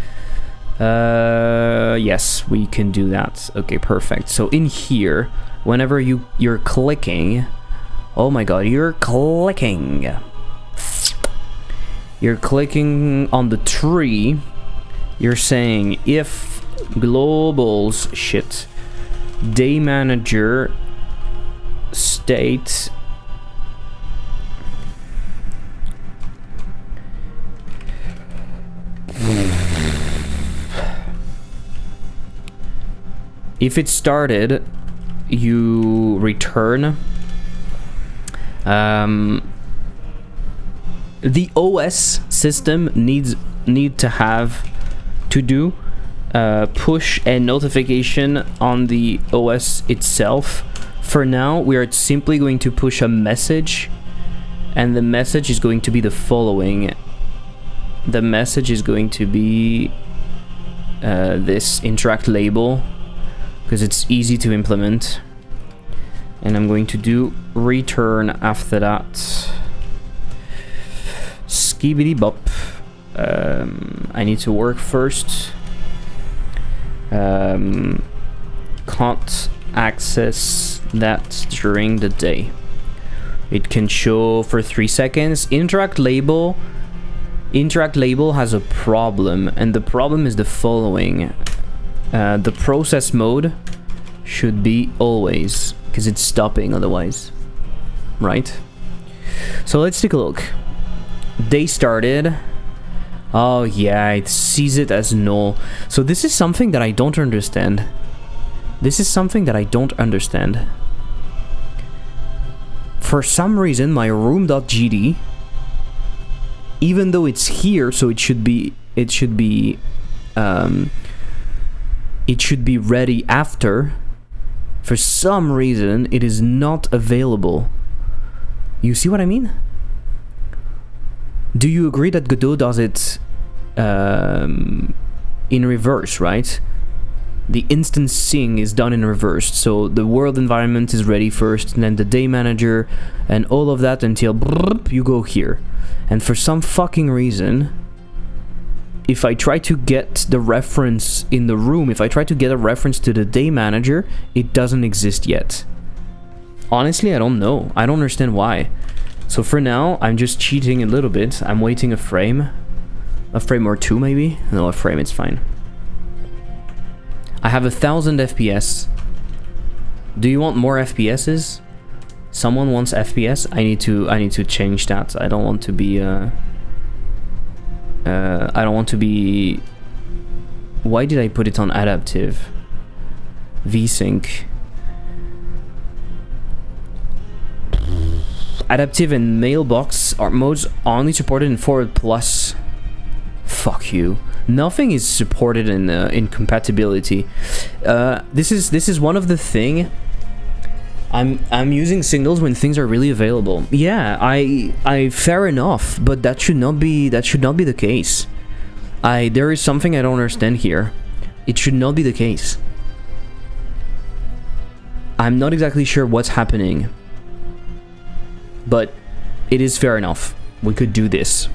Yes, we can do that. Okay, perfect. So in here, whenever you're clicking, oh my god, you're clicking on the tree, you're saying if globals shit day manager state if it started, you return. The OS system need to have to do push and notification on the OS itself. For now, we are simply going to push a message, and the message is going to be the following. The message is going to be this interact label, because it's easy to implement. And I'm going to do return after that. Skibidi bop. I need to work first. Can't access that during the day. It can show for 3 seconds. Interact label has a problem, and the problem is the following. The process mode should be always, because it's stopping otherwise, right? So let's take a look. Day started. Oh yeah, it sees it as null. So this is something that I don't understand. This is something that I don't understand. For some reason, my room.gd, even though it's here, so it should be ready after. For some reason, it is not available. You see what I mean? Do you agree that Godot does it in reverse, right? The instancing is done in reverse. So the world environment is ready first, and then the day manager, and all of that until you go here. And for some fucking reason, if I try to get the reference in the room, if I try to get a reference to the day manager, it doesn't exist yet. Honestly, I don't know. I don't understand why. So for now, I'm just cheating a little bit. I'm waiting a frame or two maybe. No, a frame, it's fine. I have 1,000 FPS. Do you want more FPSs? Someone wants FPS. I need to change that. I don't want to be why did I put it on adaptive? VSync. Adaptive and mailbox are modes only supported in forward plus. Fuck you. Nothing is supported in compatibility. This is one of the thing. I'm using signals when things are really available. Yeah, I fair enough, but that should not be the case. There is something I don't understand here. It should not be the case. I'm not exactly sure what's happening, but it is fair enough. We could do this.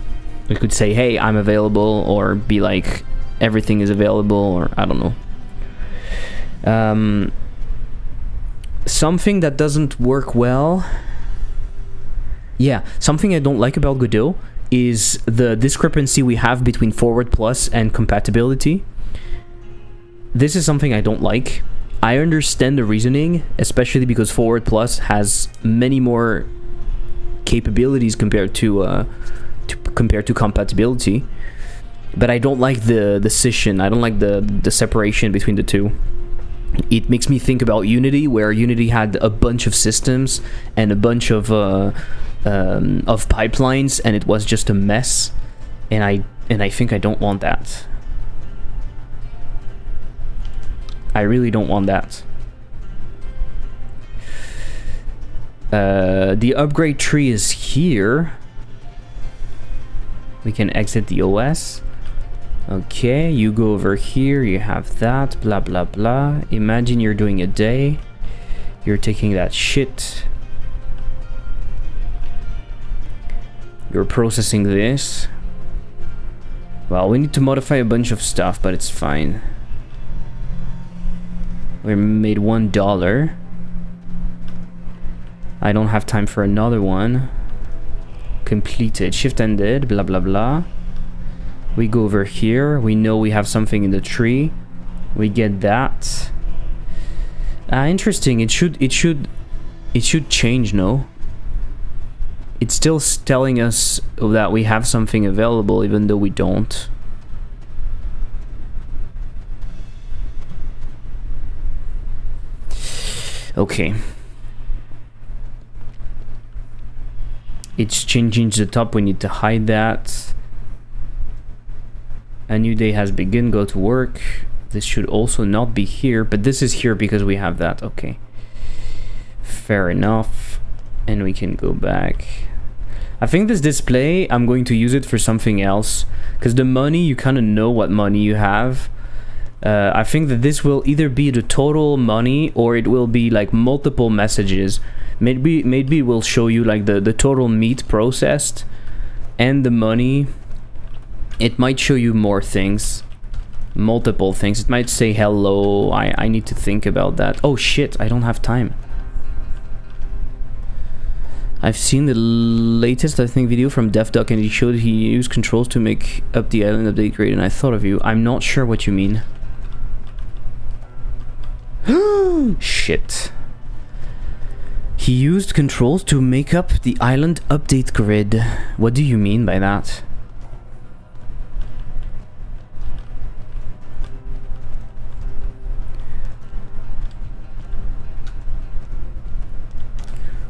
We could say, hey, I'm available, or be like, everything is available, or I don't know. Something that doesn't work well. Yeah, something I don't like about Godot is the discrepancy we have between forward plus and compatibility. This is something I don't like. I understand the reasoning, especially because forward plus has many more capabilities compared to compatibility, but I don't like the scission. I don't like the separation between the two. It makes me think about Unity, where Unity had a bunch of systems and a bunch of pipelines, and it was just a mess. And I think I don't want that. I really don't want that. The upgrade tree is here. We can exit the OS. Okay, you go over here, you have that, blah blah blah. Imagine you're doing a day. You're taking that shit. You're processing this. Well, we need to modify a bunch of stuff, but it's fine. We made $1. I don't have time for another one. Completed, shift ended, blah blah blah. We go over here. We know we have something in the tree. We get that. Interesting. It should change. No. It's still telling us that we have something available, even though we don't. Okay. It's changing to the top. We need to hide that. A new day has begun. Go to work. This should also not be here, but this is here because we have that. Okay. Fair enough. And we can go back. I think this display, I'm going to use it for something else. Because the money, you kind of know what money you have. I think that this will either be the total money, or it will be like multiple messages. Maybe it will show you like the total meat processed and the money. It might show you more things, multiple things. It might say hello. I need to think about that. Oh shit, I don't have time. I've seen the latest, I think, video from DevDuck, and he showed he used controls to make up the island update grade, and I thought of you. I'm not sure what you mean. Shit. He used controls to make up the island update grid. What do you mean by that?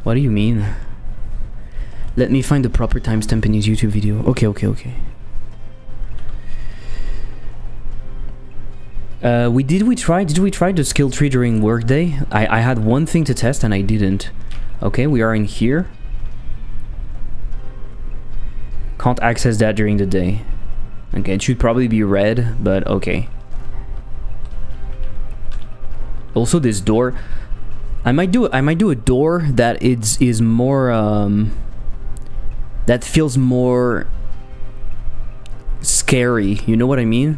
What do you mean? Let me find the proper timestamp in his YouTube video. Okay. Did we try the skill tree during workday? I had one thing to test and I didn't. Okay, we are in here. Can't access that during the day. Okay, it should probably be red, but okay. Also, this door, I might do a door that is more that feels more scary. You know what I mean?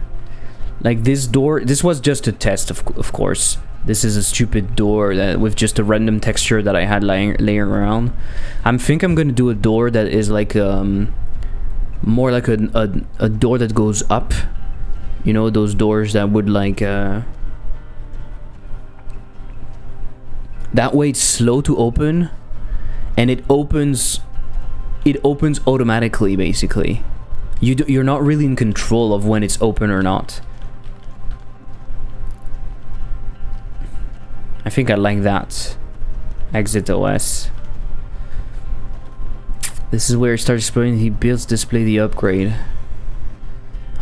Like this door, this was just a test, of course. This is a stupid door that with just a random texture that I had laying around. I think I'm gonna do a door that is like more like a door that goes up. You know, those doors that would like that way it's slow to open, and it opens automatically. Basically, you're not really in control of when it's open or not. I think I like that. Exit OS. This is where it starts explaining he builds display the upgrade.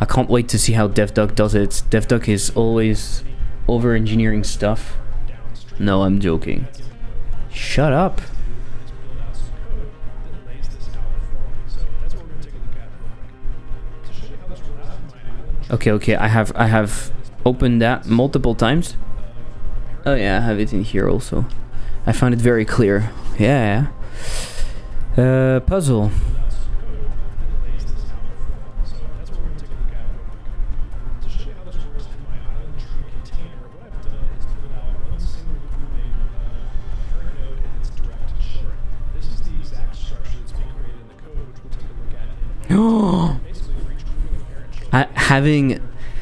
I can't wait to see how DevDuck does it. DevDuck is always over engineering stuff. No, I'm joking. Shut up. Okay, I have opened that multiple times. Oh yeah, I have it in here also. I found it very clear. Yeah. Puzzle.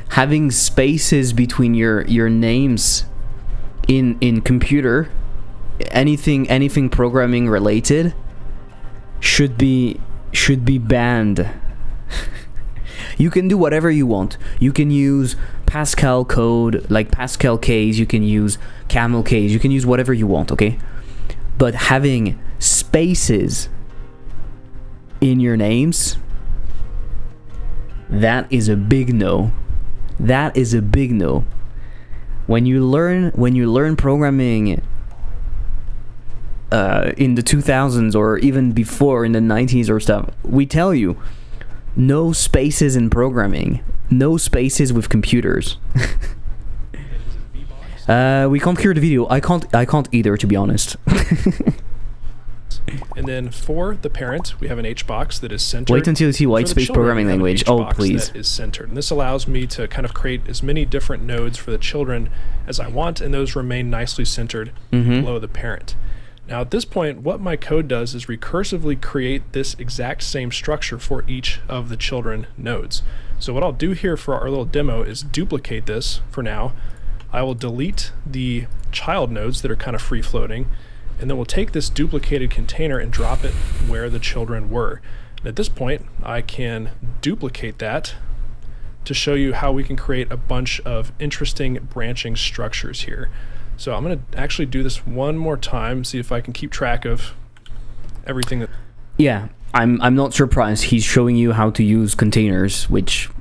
Having spaces between your names in computer, anything programming related should be banned. You can do whatever you want. You can use Pascal code, like Pascal case, you can use camel case, you can use whatever you want, okay? But having spaces in your names, that is a big no. That is a big no. When you learn programming in the 2000s or even before in the 90s or stuff, we tell you no spaces in programming, no spaces with computers. We can't hear the video. I can't either, to be honest. And then for the parent, we have an HBox that is centered. Wait until you see white space programming language. Oh, please. That is centered. And this allows me to kind of create as many different nodes for the children as I want, and those remain nicely centered below the parent. Now at this point, what my code does is recursively create this exact same structure for each of the children nodes. So what I'll do here for our little demo is duplicate this for now. I will delete the child nodes that are kind of free floating, and then we'll take this duplicated container and drop it where the children were. And at this point, I can duplicate that to show you how we can create a bunch of interesting branching structures here. So I'm going to actually do this one more time, see if I can keep track of everything that... Yeah, I'm not surprised he's showing you how to use containers, which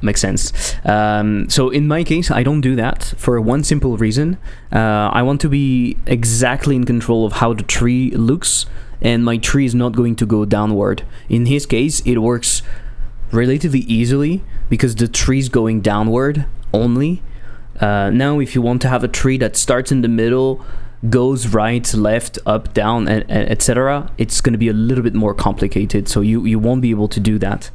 makes sense. So in my case, I don't do that for one simple reason. I want to be exactly in control of how the tree looks, and my tree is not going to go downward. In his case, it works relatively easily because the tree is going downward only. Now, if you want to have a tree that starts in the middle, goes right, left, up, down, and etc., it's going to be a little bit more complicated, so you won't be able to do that.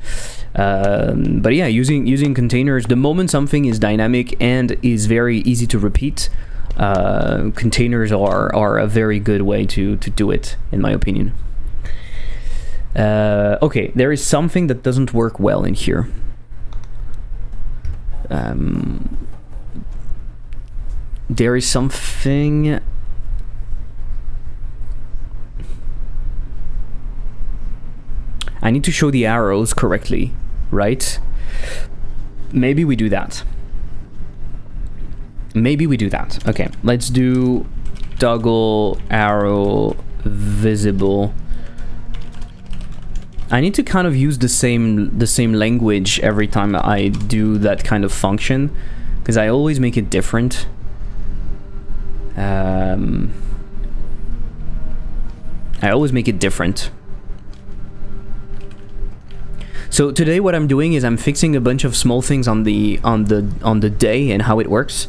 But yeah, using containers, the moment something is dynamic and is very easy to repeat, containers are a very good way to do it, in my opinion. Okay, there is something that doesn't work well in here. There is something... I need to show the arrows correctly, right? Maybe we do that. Okay, let's do toggle arrow visible. I need to kind of use the same language every time I do that kind of function, because I always make it different. I always make it different. So today what I'm doing is I'm fixing a bunch of small things on the day and how it works,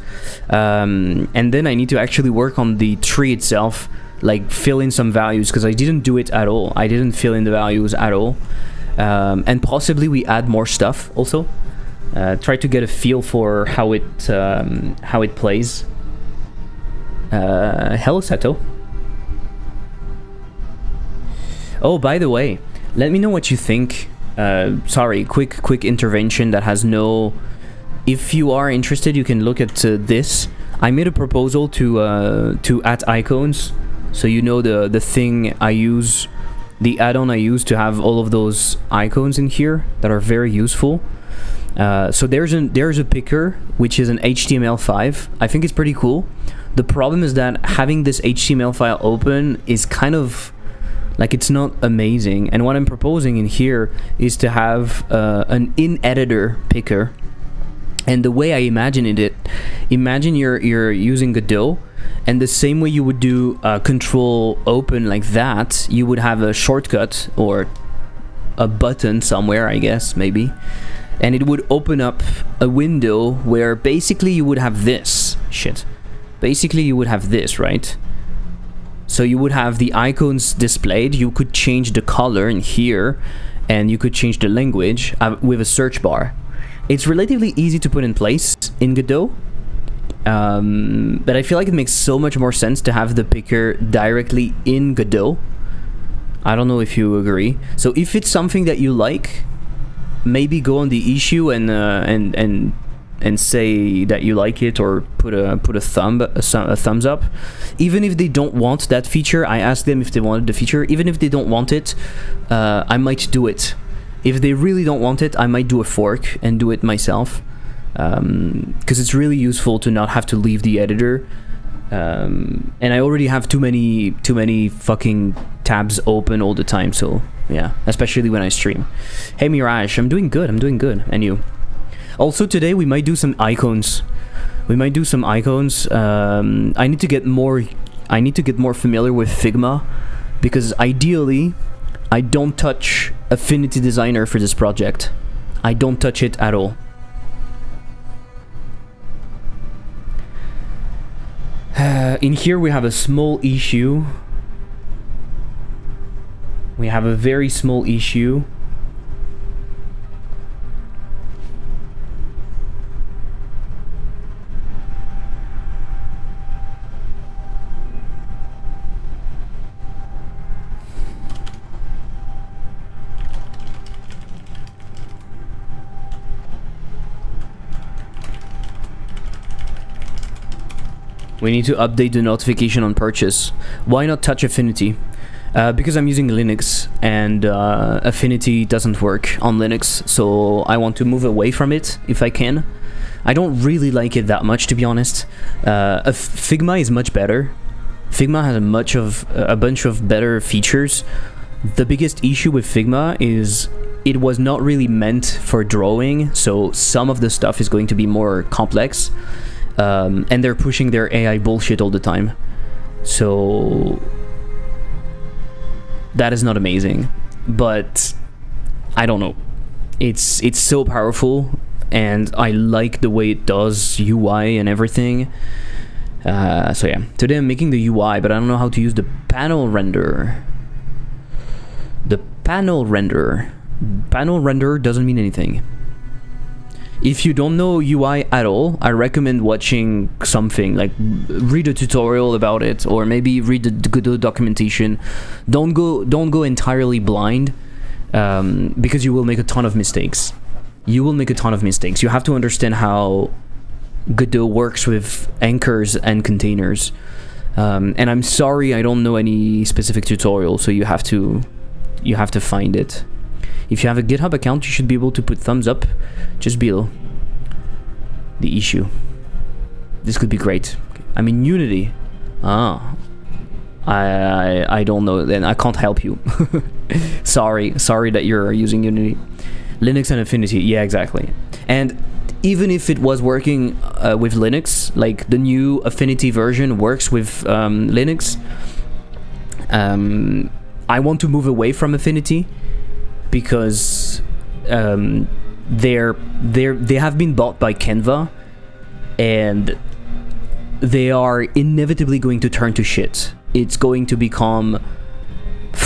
and then I need to actually work on the tree itself, like fill in some values, because I didn't do it at all. I didn't fill in the values at all, and possibly we add more stuff also. Try to get a feel for how it plays. Hello Sato. Oh, by the way, let me know what you think. Sorry, quick intervention that has no... If you are interested, you can look at this. I made a proposal to add icons, so you know the thing I use, the add-on I use to have all of those icons in here that are very useful. So there's a picker which is an HTML5. I think it's pretty cool. The problem is that having this HTML file open is kind of like, it's not amazing, and what I'm proposing in here is to have an in-editor picker. And the way I imagine it, imagine you're using Godot, and the same way you would do control open like that, you would have a shortcut or a button somewhere, I guess, maybe, and it would open up a window where basically you would have this basically you would have this, right? So you would have the icons displayed, you could change the color in here, and you could change the language with a search bar. It's relatively easy to put in place in Godot, but I feel like it makes so much more sense to have the picker directly in Godot. I don't know if you agree. So if it's something that you like, maybe go on the issue and say that you like it, or put a thumbs up. Even if they don't want that feature, I asked them if they wanted the feature. Even if they don't want it, I might do it. If they really don't want it, I might do a fork and do it myself, because it's really useful to not have to leave the editor. And I already have too many fucking tabs open all the time, so yeah, especially when I stream. Hey Mirage, I'm doing good, and you? Also today we might do some icons. I need to get more familiar with Figma, because ideally I don't touch Affinity Designer for this project. I don't touch it at all. In here we have a small issue. We have a very small issue. We need to update the notification on purchase. Why not touch Affinity? Because I'm using Linux, and Affinity doesn't work on Linux, so I want to move away from it if I can. I don't really like it that much, to be honest. Figma is much better. Figma has a bunch of better features. The biggest issue with Figma is it was not really meant for drawing, so some of the stuff is going to be more complex. And they're pushing their AI bullshit all the time, so that is not amazing. But I don't know, it's so powerful, and I like the way it does UI and everything. So yeah, today I'm making the UI, but I don't know how to use the panel render. Panel render doesn't mean anything. If you don't know UI at all, I recommend watching something, like read a tutorial about it, or maybe read the Godot documentation. Don't go entirely blind, because you will make a ton of mistakes. You have to understand how Godot works with anchors and containers. And I'm sorry, I don't know any specific tutorial, so you have to find it. If you have a GitHub account, you should be able to put thumbs up just below the issue. This could be great. I mean, Unity. I don't know, then I can't help you. sorry that you're using Unity. Linux and Affinity, yeah, exactly. And even if it was working with Linux, like the new Affinity version works with Linux, I want to move away from Affinity because they have been bought by Canva, and they are inevitably going to turn to shit. It's going to become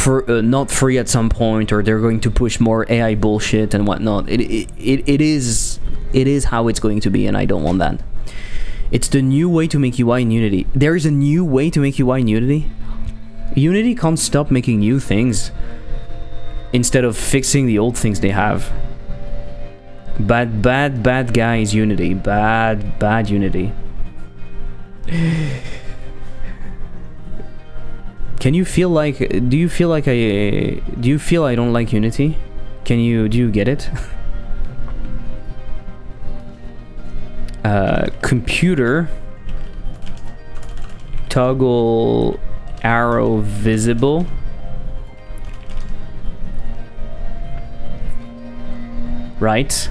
not free at some point, or they're going to push more AI bullshit and whatnot. It is how it's going to be, and I don't want that. It's the new way to make UI in Unity. There is a new way to make UI in Unity. Unity can't stop making new things instead of fixing the old things they have. Bad guys, Unity. Bad Unity. Do you feel I don't like Unity? Do you get it? Computer toggle arrow visible. Right?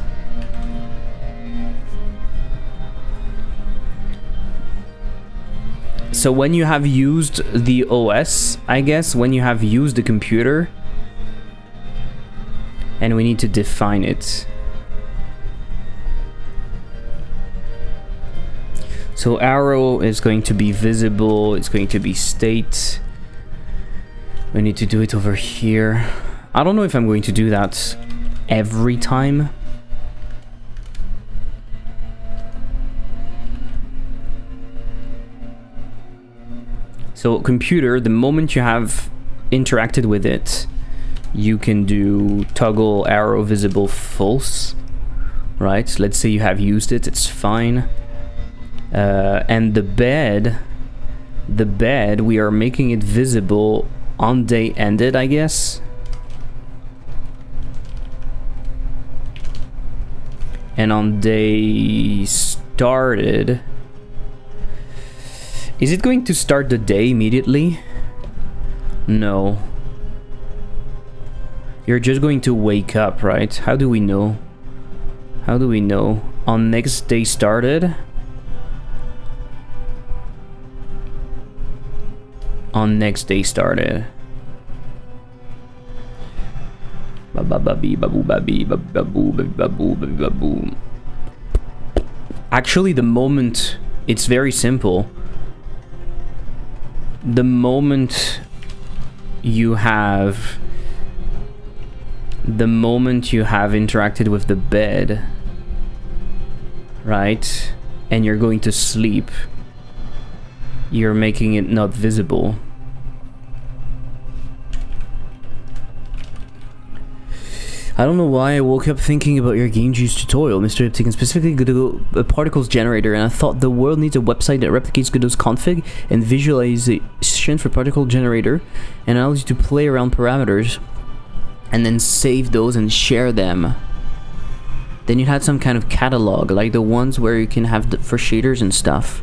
So when you have used the OS, I guess, when you have used the computer, and we need to define it. So arrow is going to be visible, it's going to be state. We need to do it over here. I don't know if I'm going to do that every time. So computer, the moment you have interacted with it, you can do toggle arrow visible false, right? Let's say you have used it, it's fine. And the bed, we are making it visible on day ended, I guess. And on day started, is it going to start the day immediately? No. You're just going to wake up, right? How do we know? How do we know? On next day started? On next day started. Actually, the moment, it's very simple. The moment you have interacted with the bed, right, and you're going to sleep, you're making it not visible. I don't know why I woke up thinking about your game juice tutorial, Mr. Iptic, and specifically Godot particles generator, and I thought the world needs a website that replicates Godot's config and visualization for particle generator and allows you to play around parameters and then save those and share them. Then you had some kind of catalog, like the ones where you can have for shaders and stuff.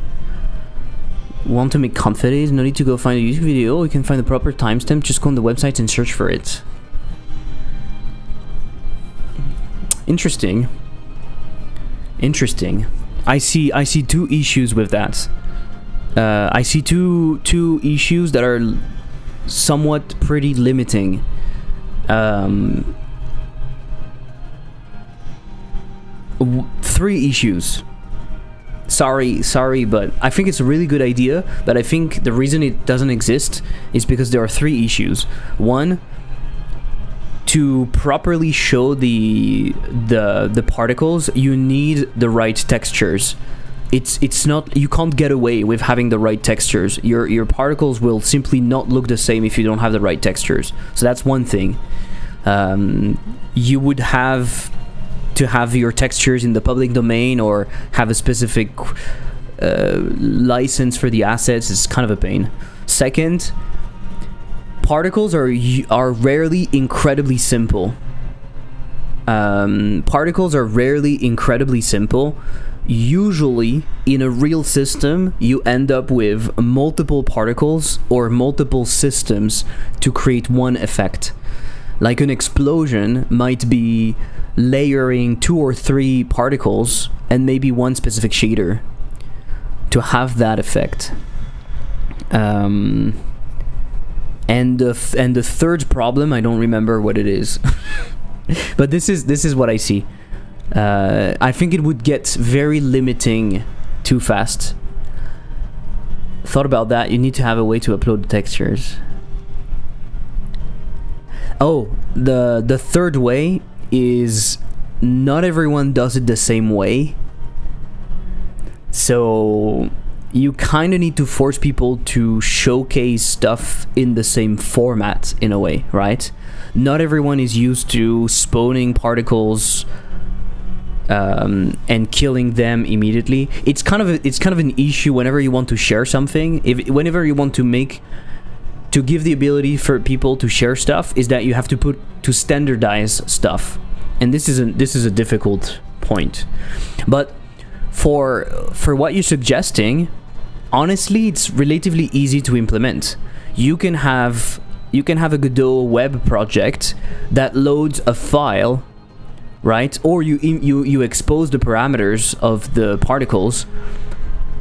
Want to make config? No need to go find a YouTube video. You can find the proper timestamp. Just go on the website and search for it. Interesting. I see two issues with that. I see two issues that are somewhat pretty limiting. Three issues. Sorry, but I think it's a really good idea, but I think the reason it doesn't exist is because there are three issues. One, to properly show the particles, you need the right textures. It's not, you can't get away with having the right textures. Your particles will simply not look the same if you don't have the right textures. So that's one thing. You would have to have your textures in the public domain or have a specific license for the assets. It's kind of a pain. Second, particles are rarely incredibly simple. particles are rarely incredibly simple. Usually, in a real system, you end up with multiple particles or multiple systems to create one effect. Like an explosion might be layering 2 or 3 particles and maybe one specific shader to have that effect. And the third problem, I don't remember what it is. But this is what I see. I think it would get very limiting too fast. Thought about that. You need to have a way to upload the textures. Oh, the third way is not everyone does it the same way. So you kind of need to force people to showcase stuff in the same format in a way, right? Not everyone is used to spawning particles and killing them immediately. It's kind of an issue whenever you want to share something. Whenever you want to give the ability for people to share stuff, is that you have to standardize stuff, and this is a difficult point. But for what you're suggesting, honestly, it's relatively easy to implement. You can have a Godot web project that loads a file, right? Or you expose the parameters of the particles.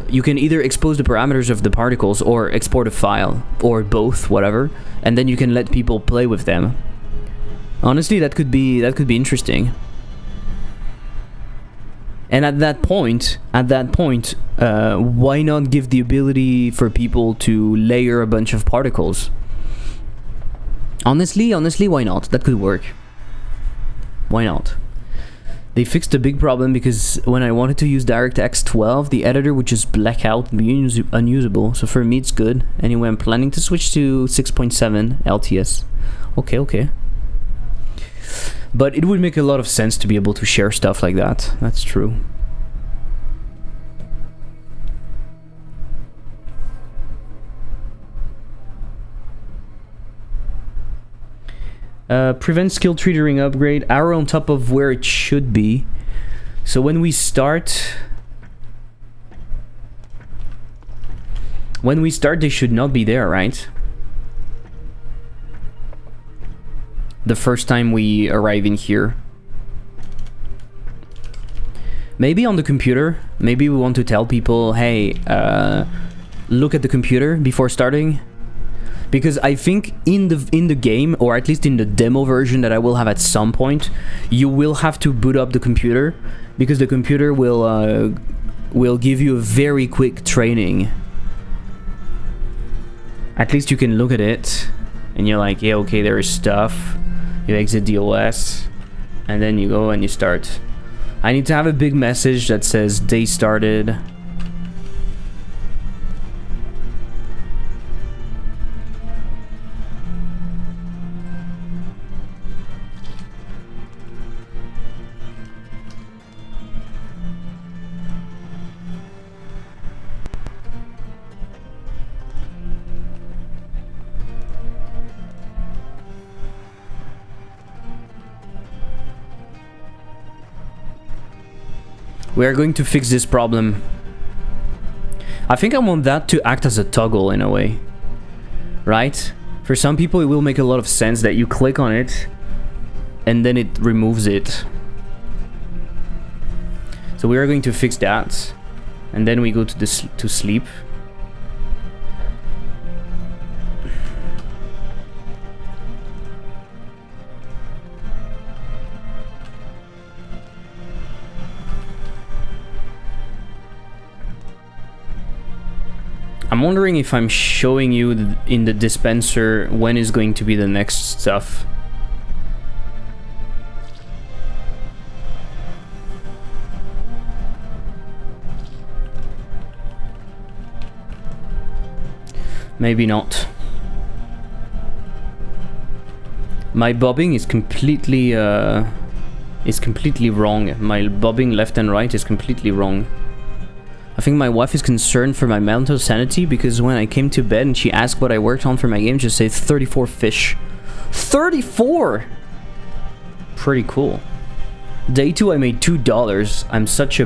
You can either expose the parameters of the particles or export a file, or both, whatever, and then you can let people play with them. Honestly, that could be interesting. And at that point, why not give the ability for people to layer a bunch of particles? Honestly, why not? That could work. Why not? They fixed a big problem because when I wanted to use DirectX 12, the editor would just black out and be unusable. So for me, it's good. Anyway, I'm planning to switch to 6.7 LTS. Okay. But it would make a lot of sense to be able to share stuff like that. That's true. Prevent skill tree during upgrade. Arrow on top of where it should be. So when we start, they should not be there, right? The first time we arrive in here. Maybe on the computer. Maybe we want to tell people, hey, look at the computer before starting. Because I think in the game, or at least in the demo version that I will have at some point, you will have to boot up the computer, because the computer will give you a very quick training. At least you can look at it, and you're like, yeah, okay, there is stuff. You exit the OS, and then you go and you start. I need to have a big message that says day started. We are going to fix this problem. I think I want that to act as a toggle in a way, right? For some people it will make a lot of sense that you click on it and then it removes it. So we are going to fix that, and then we go to sleep. I'm wondering if I'm showing you in the dispenser when is going to be the next stuff. Maybe not. My bobbing is completely wrong. My bobbing left and right is completely wrong. I think my wife is concerned for my mental sanity, because when I came to bed and she asked what I worked on for my game, just say 34 fish. 34! Pretty cool. Day 2 I made $2. I'm such a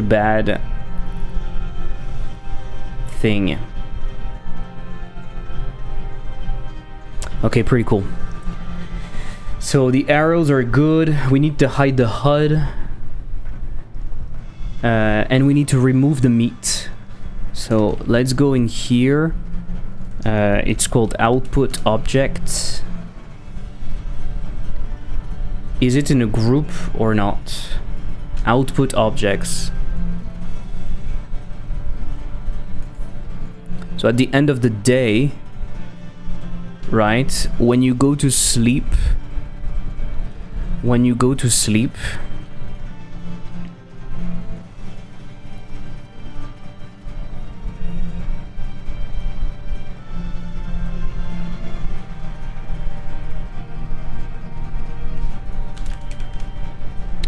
bad thing. Okay, pretty cool. So the arrows are good. We need to hide the HUD. And we need to remove the meat. So let's go in here. It's called output object. Is it in a group or not? Output objects. So at the end of the day, right, when you go to sleep,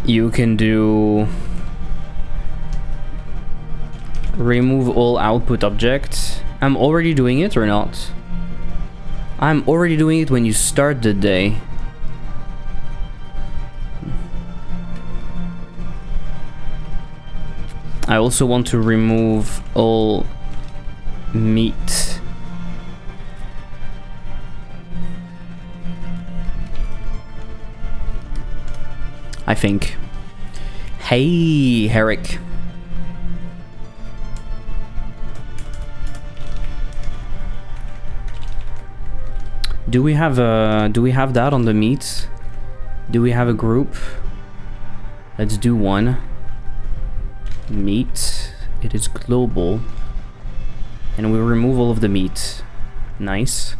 you can do remove all output objects. I'm already doing it or not? I'm already doing it when you start the day. I also want to remove all meat. I think. Hey, Herrick. Do we have that on the meat? Do we have a group? Let's do one. Meat. It is global. And we remove all of the meat. Nice.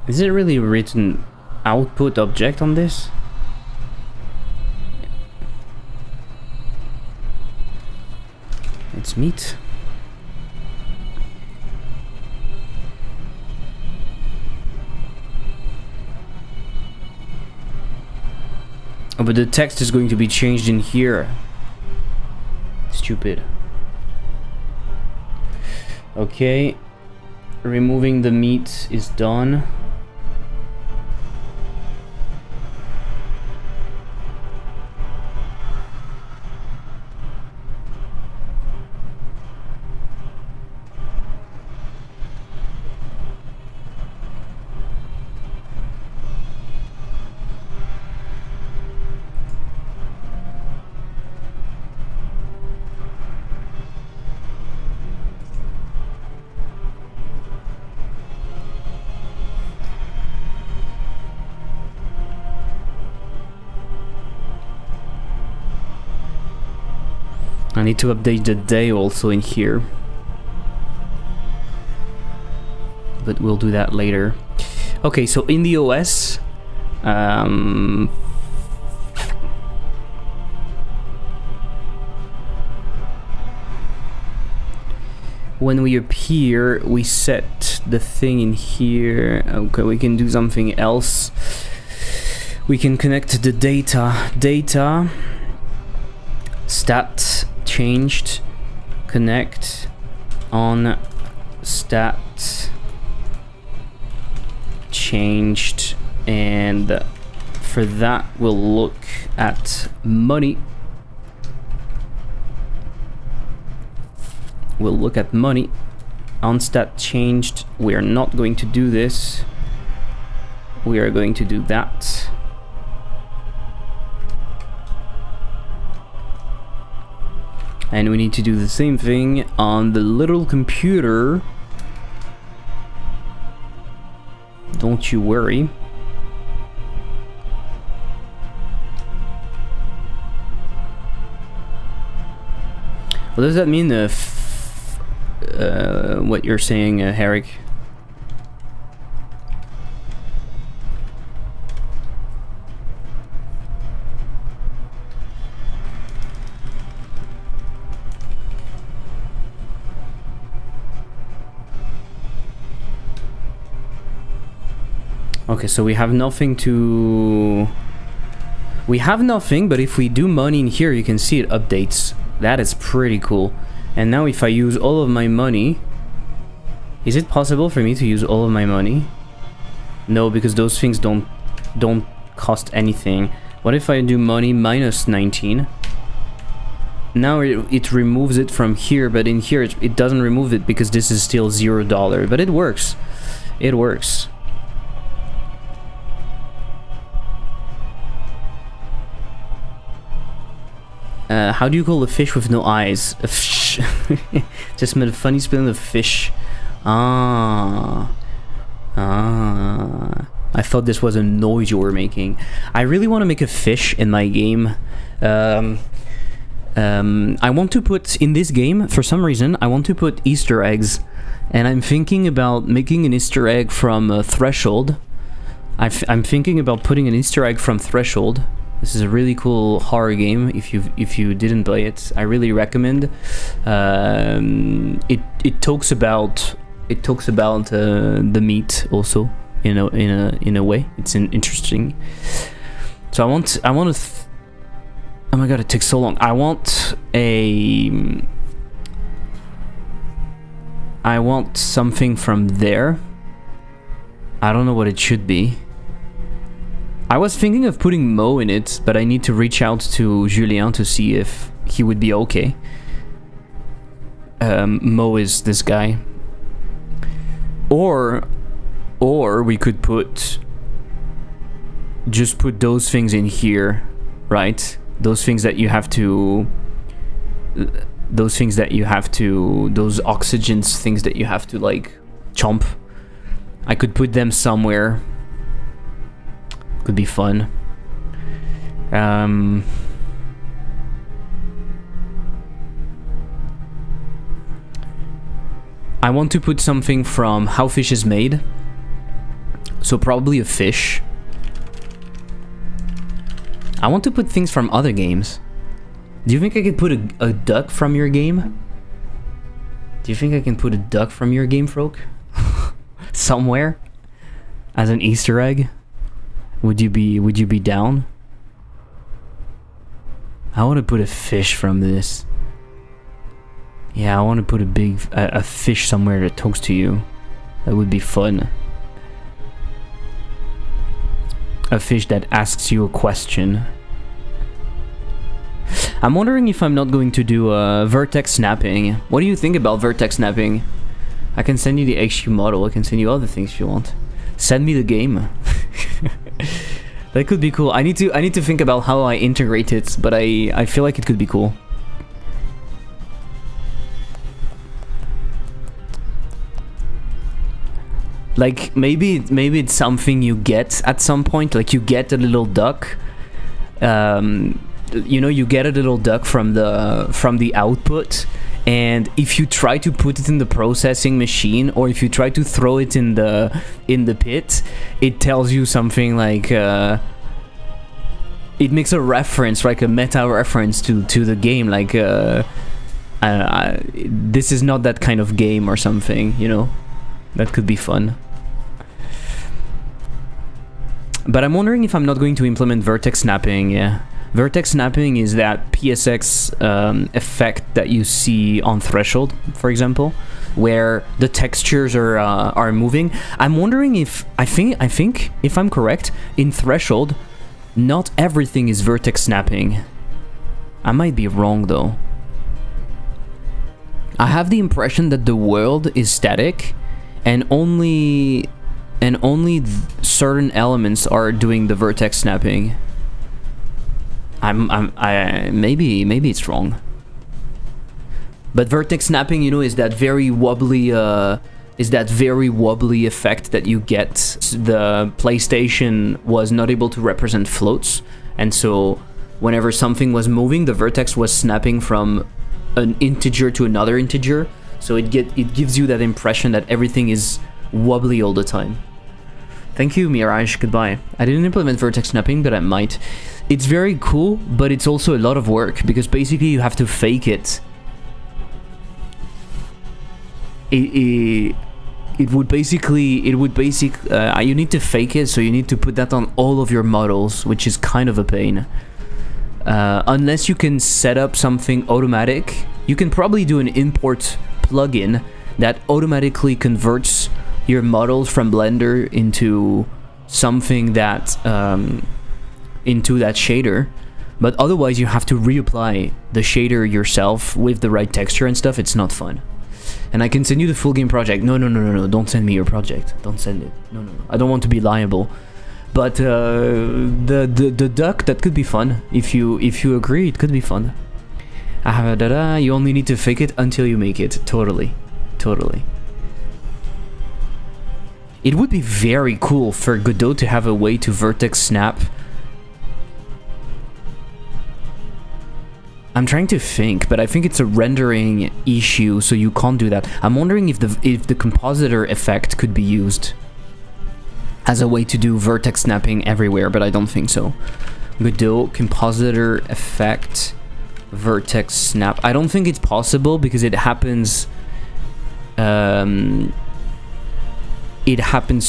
Is it really written output object on this? It's meat. Oh, but the text is going to be changed in here. Stupid. Okay. Removing the meat is done. I need to update the day also in here. But we'll do that later. Okay, so in the OS, when we appear, we set the thing in here. Okay, we can do something else. We can connect the data, stat changed, connect on stat changed, and for that we'll look at money. We'll look at money on stat changed. We are not going to do this. We are going to do that. And we need to do the same thing on the little computer. Don't you worry. What does that mean, what you're saying, Herrick? Okay, so we have nothing to... We have nothing, but if we do money in here, you can see it updates. That is pretty cool. And now if I use all of my money, is it possible for me to use all of my money? No, because those things don't cost anything. What if I do money minus 19? Now it removes it from here, but in here it doesn't remove it because this is still $0. But it works. It works. How do you call a fish with no eyes? A fish. Just made a funny spelling of fish. I thought this was a noise you were making. I really want to make a fish in my game. I want to put in this game, for some reason, I want to put Easter eggs. And I'm thinking about making an Easter egg from Threshold. I'm thinking about putting an Easter egg from Threshold. This is a really cool horror game. If you didn't play it, I really recommend. It talks about the meat also in a way. It's interesting. So I want to. Oh my god, it takes so long. I want something from there. I don't know what it should be. I was thinking of putting Mo in it, but I need to reach out to Julien to see if he would be okay. Mo is this guy. Or we could just put those things in here, right? Those oxygens things that you have to like chomp. I could put them somewhere. Could be fun. I want to put something from How Fish is Made. So probably a fish. I want to put things from other games. Do you think I could put a duck from your game? Do you think I can put a duck from your game, Froke? Somewhere? As an Easter egg? Would you be down? I want to put a fish from this. Yeah, I want to put a fish somewhere that talks to you. That would be fun. A fish that asks you a question. I'm wondering if I'm not going to do vertex snapping. What do you think about vertex snapping? I can send you the HQ model. I can send you other things if you want. Send me the game. That could be cool. I need to think about how I integrate it, but I feel like it could be cool. Like maybe it's something you get at some point. Like you get a little duck. You know, you get a little duck from the output, and if you try to put it in the processing machine, or if you try to throw it in the pit, it tells you something like it makes a reference, like a meta reference to the game, like this is not that kind of game or something, you know. That could be fun. But I'm wondering if I'm not going to implement vertex snapping. Yeah, vertex snapping is that PSX effect that you see on Threshold, for example, where the textures are moving. I'm wondering if I think if I'm correct, in Threshold, not everything is vertex snapping. I might be wrong though. I have the impression that the world is static, and only certain elements are doing the vertex snapping. Maybe it's wrong. But vertex snapping, you know, is that very wobbly effect that you get. The PlayStation was not able to represent floats, and so whenever something was moving, the vertex was snapping from an integer to another integer. So it gives you that impression that everything is wobbly all the time. Thank you, Mirage. Goodbye. I didn't implement vertex snapping, but I might. It's very cool, but it's also a lot of work, because basically you have to fake it. You need to fake it, so you need to put that on all of your models, which is kind of a pain. Unless you can set up something automatic You can probably do an import plugin that automatically converts your models from Blender into something that into that shader, but otherwise you have to reapply the shader yourself with the right texture and stuff. It's not fun. And I can send you the full game project. No, don't send me your project. Don't send it. No. I don't want to be liable. But the duck, that could be fun. If you agree, it could be fun. You only need to fake it until you make it. Totally. It would be very cool for Godot to have a way to vertex snap. I'm trying to think, but I think it's a rendering issue, so you can't do that. I'm wondering if the compositor effect could be used as a way to do vertex snapping everywhere, but I don't think so. Godot compositor effect vertex snap. I don't think it's possible because it happens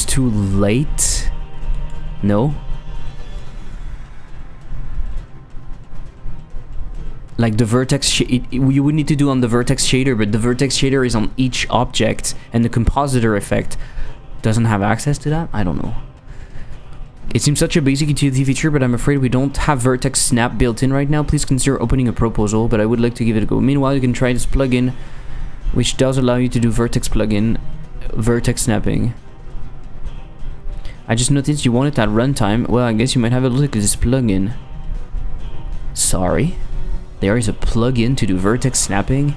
too late. No? Like the vertex, you would need to do on the vertex shader, but the vertex shader is on each object, and the compositor effect doesn't have access to that? I don't know. It seems such a basic utility feature, but I'm afraid we don't have vertex snap built in right now. Please consider opening a proposal, but I would like to give it a go. Meanwhile, you can try this plugin, which does allow you to do vertex snapping. I just noticed you want it at runtime. Well, I guess you might have a look at this plugin. Sorry. There is a plugin to do vertex snapping.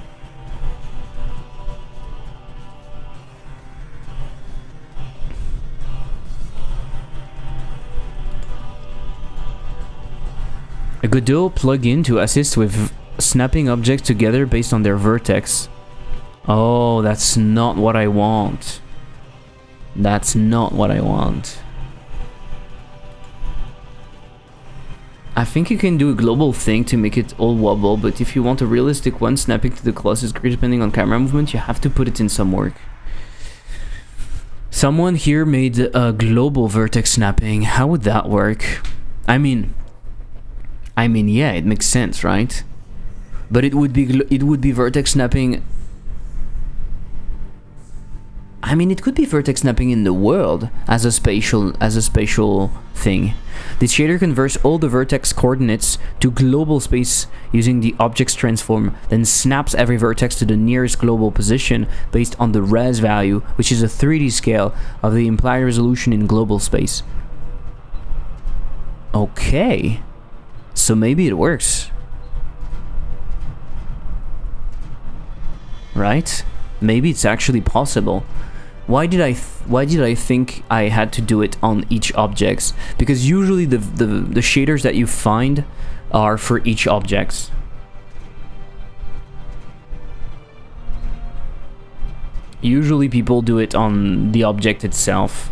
A Godot plugin to assist with snapping objects together based on their vertex. Oh, that's not what I want. That's not what I want. I think you can do a global thing to make it all wobble, but if you want a realistic one, snapping to the closest grid depending on camera movement, you have to put it in some work. Someone here made a global vertex snapping. How would that work? I mean, yeah, it makes sense, right? But it would be vertex snapping. I mean, it could be vertex snapping in the world as a spatial thing. This shader converts all the vertex coordinates to global space using the object's transform, then snaps every vertex to the nearest global position based on the res value, which is a 3D scale of the implied resolution in global space. Okay. So maybe it works. Right? Maybe it's actually possible. Why did I think I had to do it on each object? Because usually the shaders that you find are for each object. Usually people do it on the object itself.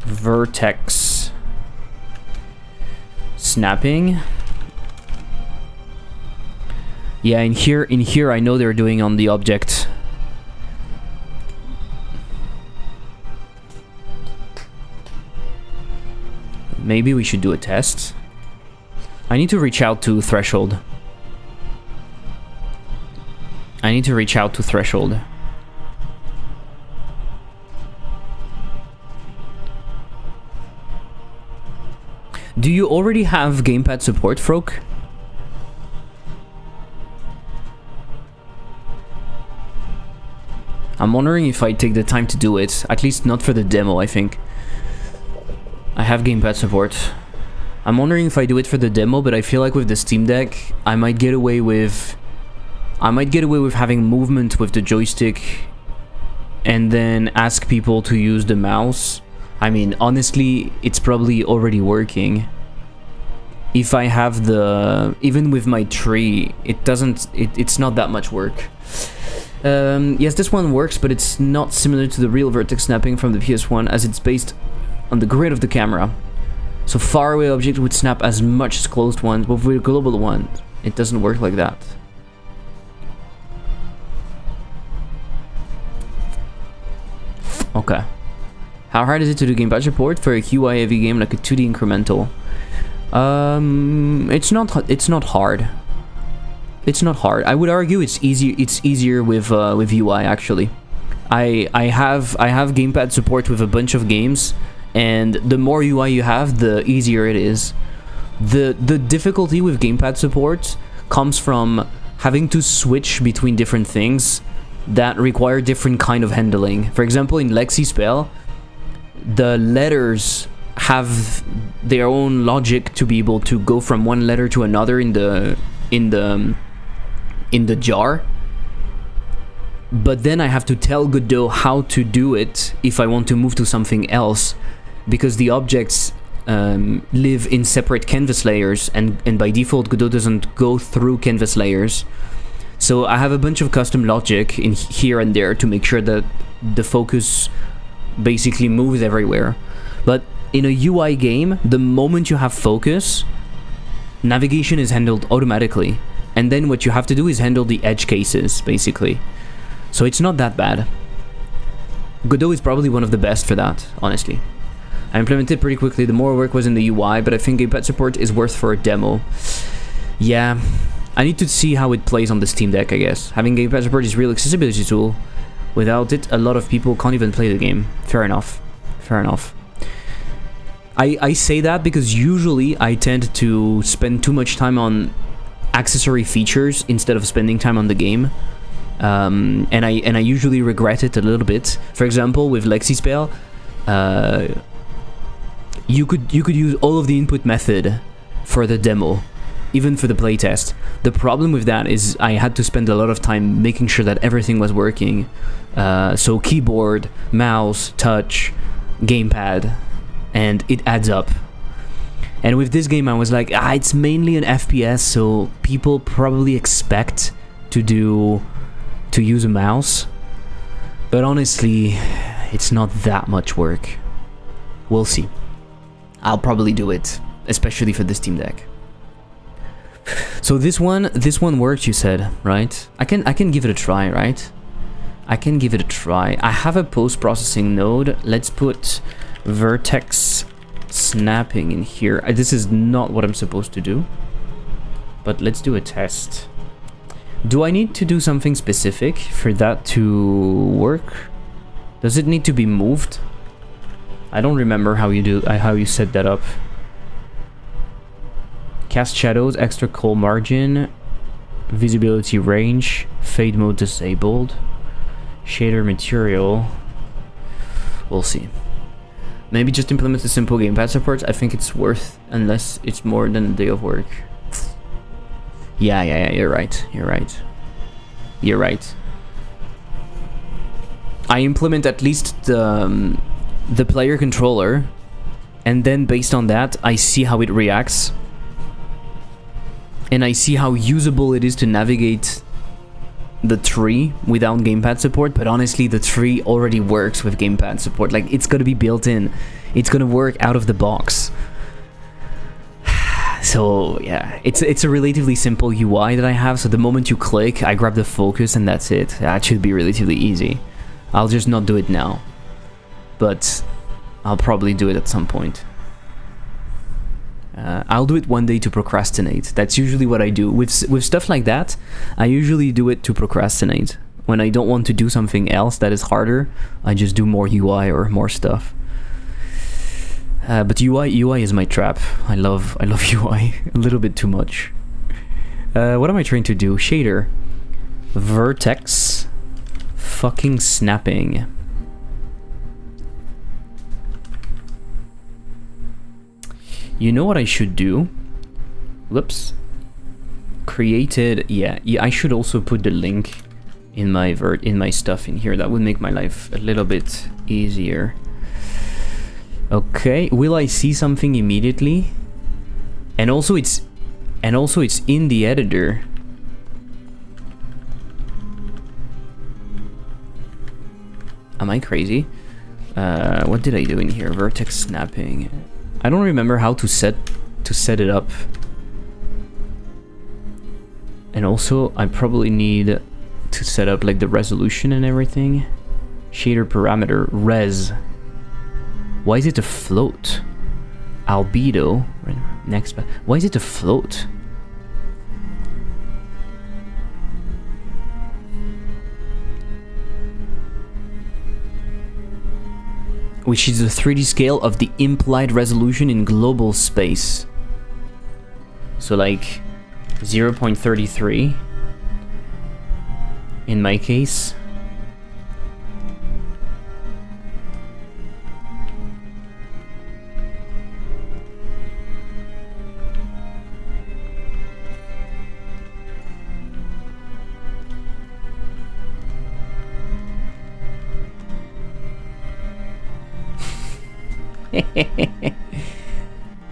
Vertex snapping. Yeah, in here I know they're doing on the object. Maybe we should do a test. I need to reach out to Threshold. Do you already have gamepad support, Froke? I'm wondering if I take the time to do it. At least not for the demo, I think. I have gamepad support. I'm wondering if I do it for the demo, but I feel like with the Steam Deck, I might get away with having movement with the joystick and then ask people to use the mouse. I mean, honestly, it's probably already working. If I have even with my tree, it's not that much work. Yes, this one works, but it's not similar to the real vertex snapping from the PS1 as it's based on the grid of the camera. So far away objects would snap as much as closed ones, but with a global one, it doesn't work like that. Okay. How hard is it to do gamepad support for a UI heavy game like a 2D incremental? It's not hard. It's not hard. I would argue it's easy. It's easier with UI actually. I have gamepad support with a bunch of games, and the more UI you have, the easier it is. The difficulty with gamepad support comes from having to switch between different things that require different kind of handling. For example, in Lexispell, the letters have their own logic to be able to go from one letter to another in the jar. But then I have to tell Godot how to do it if I want to move to something else, because the objects live in separate canvas layers, and by default Godot doesn't go through canvas layers. So I have a bunch of custom logic in here and there to make sure that the focus basically moves everywhere. But in a UI game, the moment you have focus, navigation is handled automatically, and then what you have to do is handle the edge cases, basically. So it's not that bad. Godot is probably one of the best for that, honestly. I implemented pretty quickly. The more work was in the UI, but I think gamepad support is worth for a demo. Yeah, I need to see how it plays on the Steam Deck, I guess. Having gamepad support is a real accessibility tool. Without it, a lot of people can't even play the game. Fair enough. Fair enough. I say that because usually I tend to spend too much time on accessory features instead of spending time on the game. And I usually regret it a little bit. For example, with Lexispell, you could use all of the input method for the demo, even for the playtest. The problem with that is I had to spend a lot of time making sure that everything was working. So keyboard, mouse, touch, gamepad, and it adds up. And with this game I was like, it's mainly an FPS, so people probably expect to use a mouse. But honestly, it's not that much work. We'll see. I'll probably do it, especially for the Steam Deck. So this one works, you said, right? I can give it a try, right? I can give it a try. I have a post-processing node. Let's put vertex snapping in here. This is not what I'm supposed to do, but let's do a test. Do I need to do something specific for that to work? Does it need to be moved? I don't remember how you set that up. Cast shadows, extra coal margin, visibility range, fade mode disabled, shader material. We'll see. Maybe just implement a simple gamepad support. I think it's worth, unless it's more than a day of work. Yeah, you're right. You're right. I implement at least the player controller, and then based on that, I see how it reacts. And I see how usable it is to navigate the tree without gamepad support, but honestly the tree already works with gamepad support. Like, it's gonna be built in. It's gonna work out of the box. So yeah, it's a relatively simple UI that I have, so the moment you click, I grab the focus and that's it. That should be relatively easy. I'll just not do it now, but I'll probably do it at some point. I'll do it one day to procrastinate. That's usually what I do. With stuff like that, I usually do it to procrastinate. When I don't want to do something else that is harder, I just do more UI or more stuff. But UI is my trap. I love UI a little bit too much. What am I trying to do? Shader. Vertex. Fucking snapping. You know what I should do? Whoops. Created. Yeah. I should also put the link in my stuff in here. That would make my life a little bit easier. Okay. Will I see something immediately? And also it's in the editor. Am I crazy? What did I do in here? Vertex snapping. I don't remember how to set it up. And also, I probably need to set up like the resolution and everything. Shader parameter, res. Why is it a float? Albedo, next. Why is it a float? which is the 3D scale of the implied resolution in global space. So like 0.33 in my case.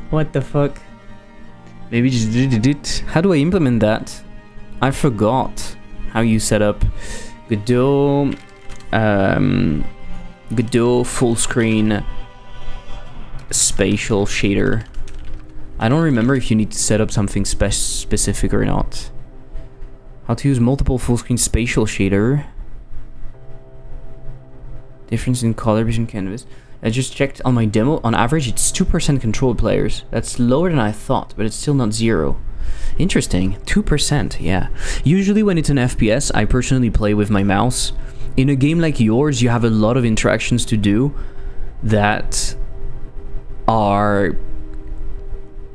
What the fuck? Maybe just did it. How do I implement that? I forgot how you set up Godot, Godot full screen spatial shader. I don't remember if you need to set up something specific or not. How to use multiple full screen spatial shader. Difference in color vision canvas. I just checked on my demo. On average, it's 2% controlled players. That's lower than I thought, but it's still not 0. Interesting. 2%, yeah. Usually when it's an FPS, I personally play with my mouse. In a game like yours, you have a lot of interactions to do that are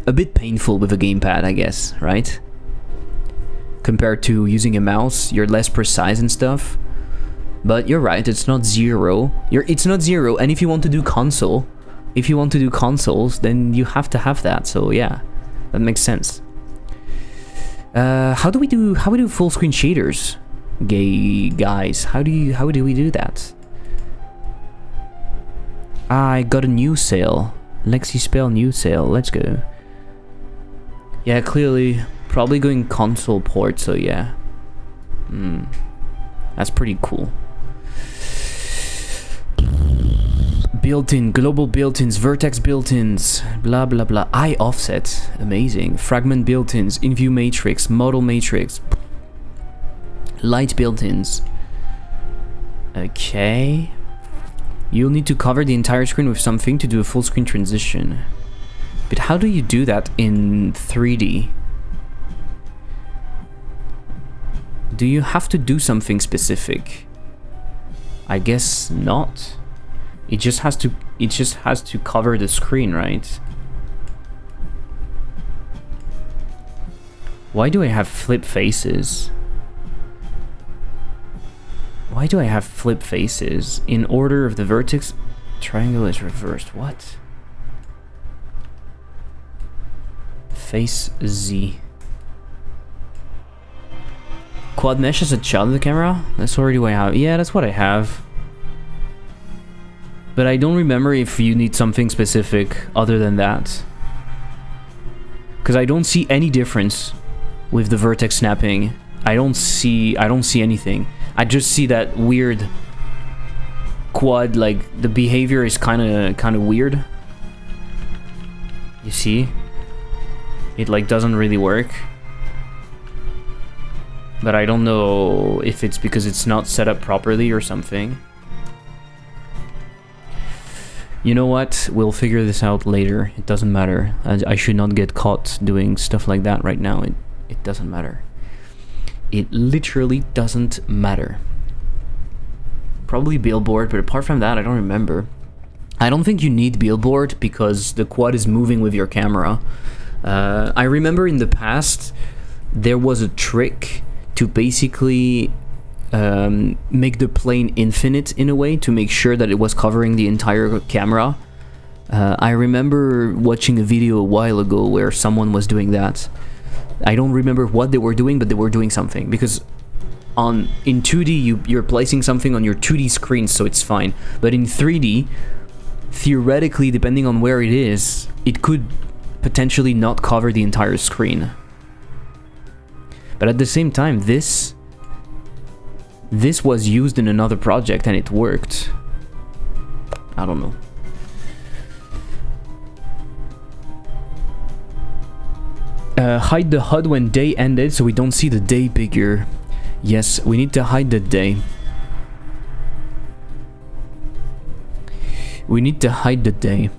a bit painful with a gamepad, I guess, right? Compared to using a mouse, you're less precise and stuff. But you're right, it's not 0. It's not 0, and if you want to do console, if you want to do consoles, then you have to have that. So yeah, that makes sense. How do we do full screen shaders, guys? How do we do that? I got a new sale, Lexispell new sale. Let's go. Yeah, clearly, probably going console port. So yeah, that's pretty cool. Built-in, global built-ins, vertex built-ins, blah blah blah. Eye offset, amazing. Fragment built-ins, in-view matrix, model matrix, light built-ins. Okay. You'll need to cover the entire screen with something to do a full screen transition. But how do you do that in 3D? Do you have to do something specific? I guess not. It just has to cover the screen, right? Why do I have flip faces? Why do I have flip faces? In order of the vertex, triangle is reversed. What? Face Z. Quad mesh as a child of the camera? That's already what I have. Yeah, that's what I have. But I don't remember if you need something specific other than that. Because I don't see any difference with the vertex snapping. I don't see anything. I just see that weird quad, like the behavior is kind of weird. You see? It like doesn't really work. But I don't know if it's because it's not set up properly or something. You know what? We'll figure this out later. It doesn't matter. I should not get caught doing stuff like that right now. It doesn't matter. It literally doesn't matter. Probably billboard, but apart from that, I don't remember. I don't think you need billboard because the quad is moving with your camera. I remember in the past, there was a trick to basically make the plane infinite in a way to make sure that it was covering the entire camera. I remember watching a video a while ago where someone was doing that. I don't remember what they were doing, but they were doing something because in 2D you're placing something on your 2D screen, so it's fine. But in 3D, theoretically, depending on where it is, it could potentially not cover the entire screen. But at the same time, this was used in another project and it worked. I don't know. Hide the HUD when day ended so we don't see the day bigger. Yes, we need to hide the day. We need to hide the day.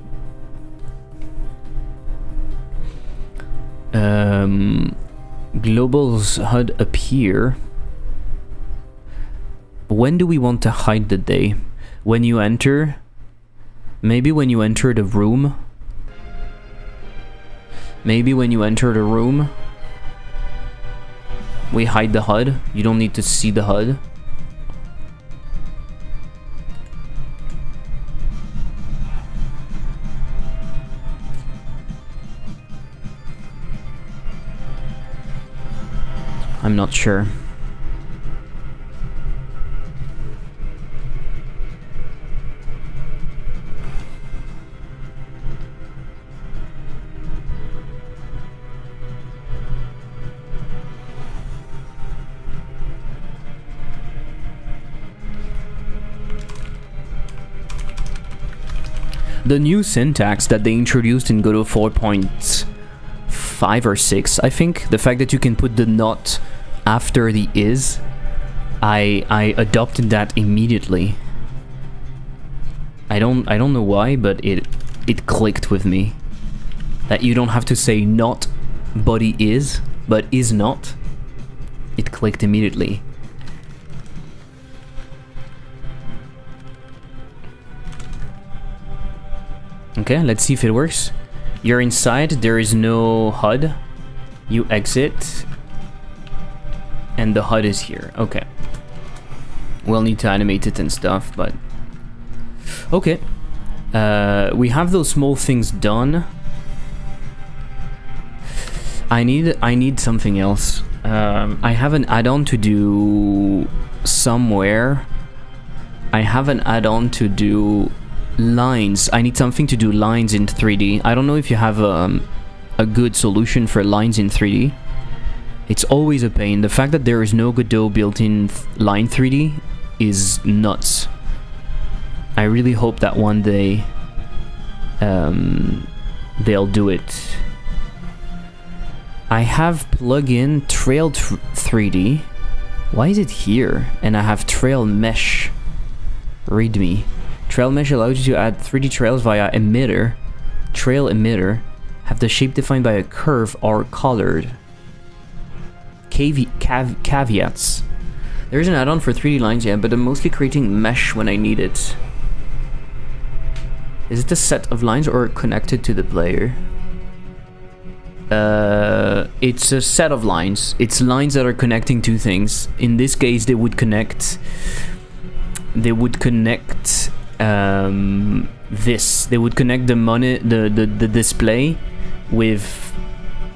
Global's HUD appear. When do we want to hide the day? When you enter Maybe when you enter the room. Maybe when you enter the room, we hide the HUD. You don't need to see the HUD. I'm not sure. The new syntax that they introduced in Godot 4.5 or 6, I think, the fact that you can put the not after the is, I adopted that immediately. I don't know why, but it clicked with me. That you don't have to say not body is, but is not. It clicked immediately. Okay, let's see if it works. You're inside, there is no HUD. You exit. And the HUD is here. Okay. We'll need to animate it and stuff, but... Okay. We have those small things done. I need something else. I have an add-on to do somewhere. I have an add-on to do lines. I need something to do lines in 3D. I don't know if you have a good solution for lines in 3D. It's always a pain. The fact that there is no Godot built-in line 3D is nuts. I really hope that one day they'll do it. I have plugin Trail 3D. Why is it here? And I have Trail Mesh. Readme. Trail Mesh allows you to add 3D trails via emitter. Trail emitter. Have the shape defined by a curve or colored. Caveats. There is an add-on for 3D lines, yeah, but I'm mostly creating mesh when I need it. Is it a set of lines or connected to the player? It's a set of lines. It's lines that are connecting two things. In this case, they would connect... They would connect... this. They would connect the display with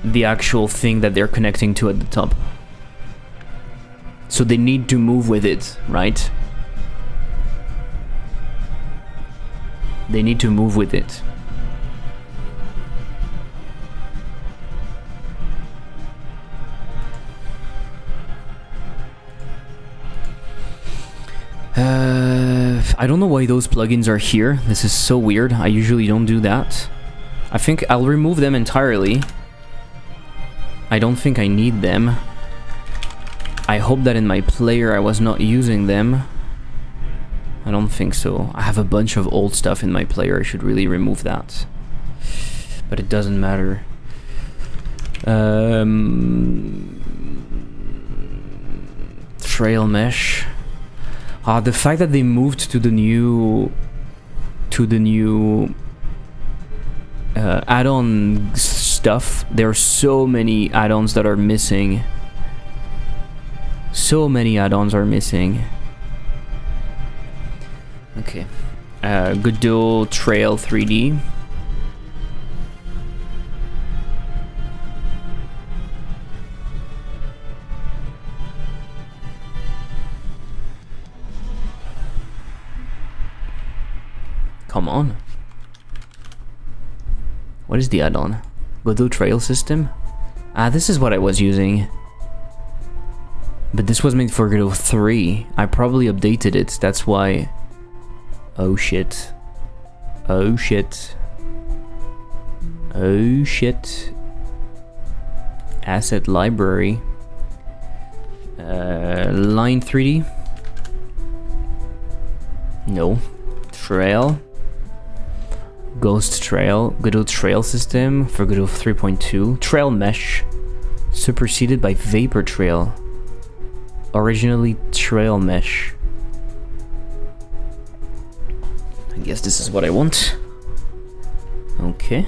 the actual thing that they're connecting to at the top. So they need to move with it, right? They need to move with it. I don't know why those plugins are here. This is so weird. I usually don't do that. I think I'll remove them entirely. I don't think I need them. I hope that in my player I was not using them. I don't think so. I have a bunch of old stuff in my player. I should really remove that. But it doesn't matter. Trail mesh. The fact that they moved to the new add-on stuff. There are so many add-ons that are missing. So many add-ons are missing. Okay. Godot Trail 3D. Come on. What is the add-on? Godot Trail System? This is what I was using. But this was made for Godot 3. I probably updated it, that's why... Oh shit. Oh shit. Oh shit. Asset library. Line 3D? No. Trail. Ghost Trail. Godot Trail System for Godot 3.2. Trail Mesh. Superseded by Vapor Trail. Originally Trail Mesh. I guess this is what I want. Okay.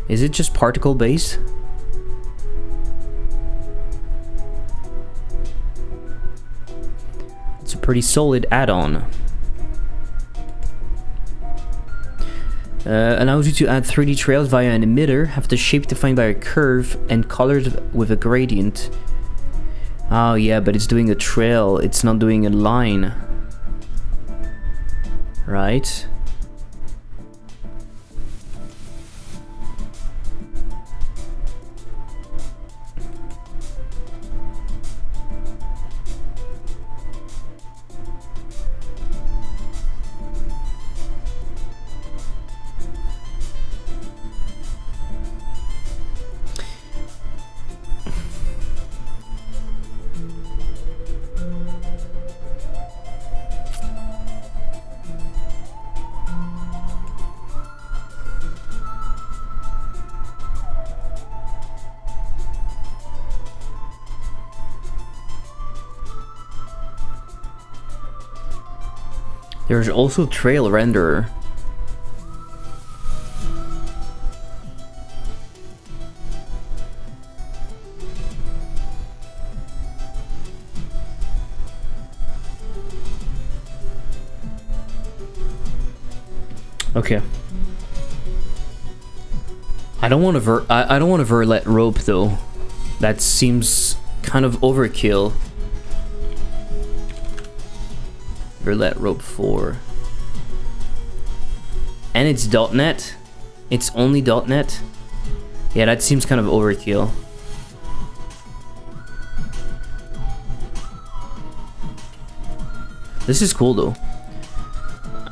Is it just particle based? It's a pretty solid add-on. Allows you to add 3D trails via an emitter, have the shape defined by a curve, and colored with a gradient. Oh yeah, but it's doing a trail, it's not doing a line. Right? There's also trail renderer. Okay. I don't want to I don't want to verlet rope though. That seems kind of overkill. Verlet rope 4. And it's .NET. It's only .NET. Yeah, that seems kind of overkill. This is cool though.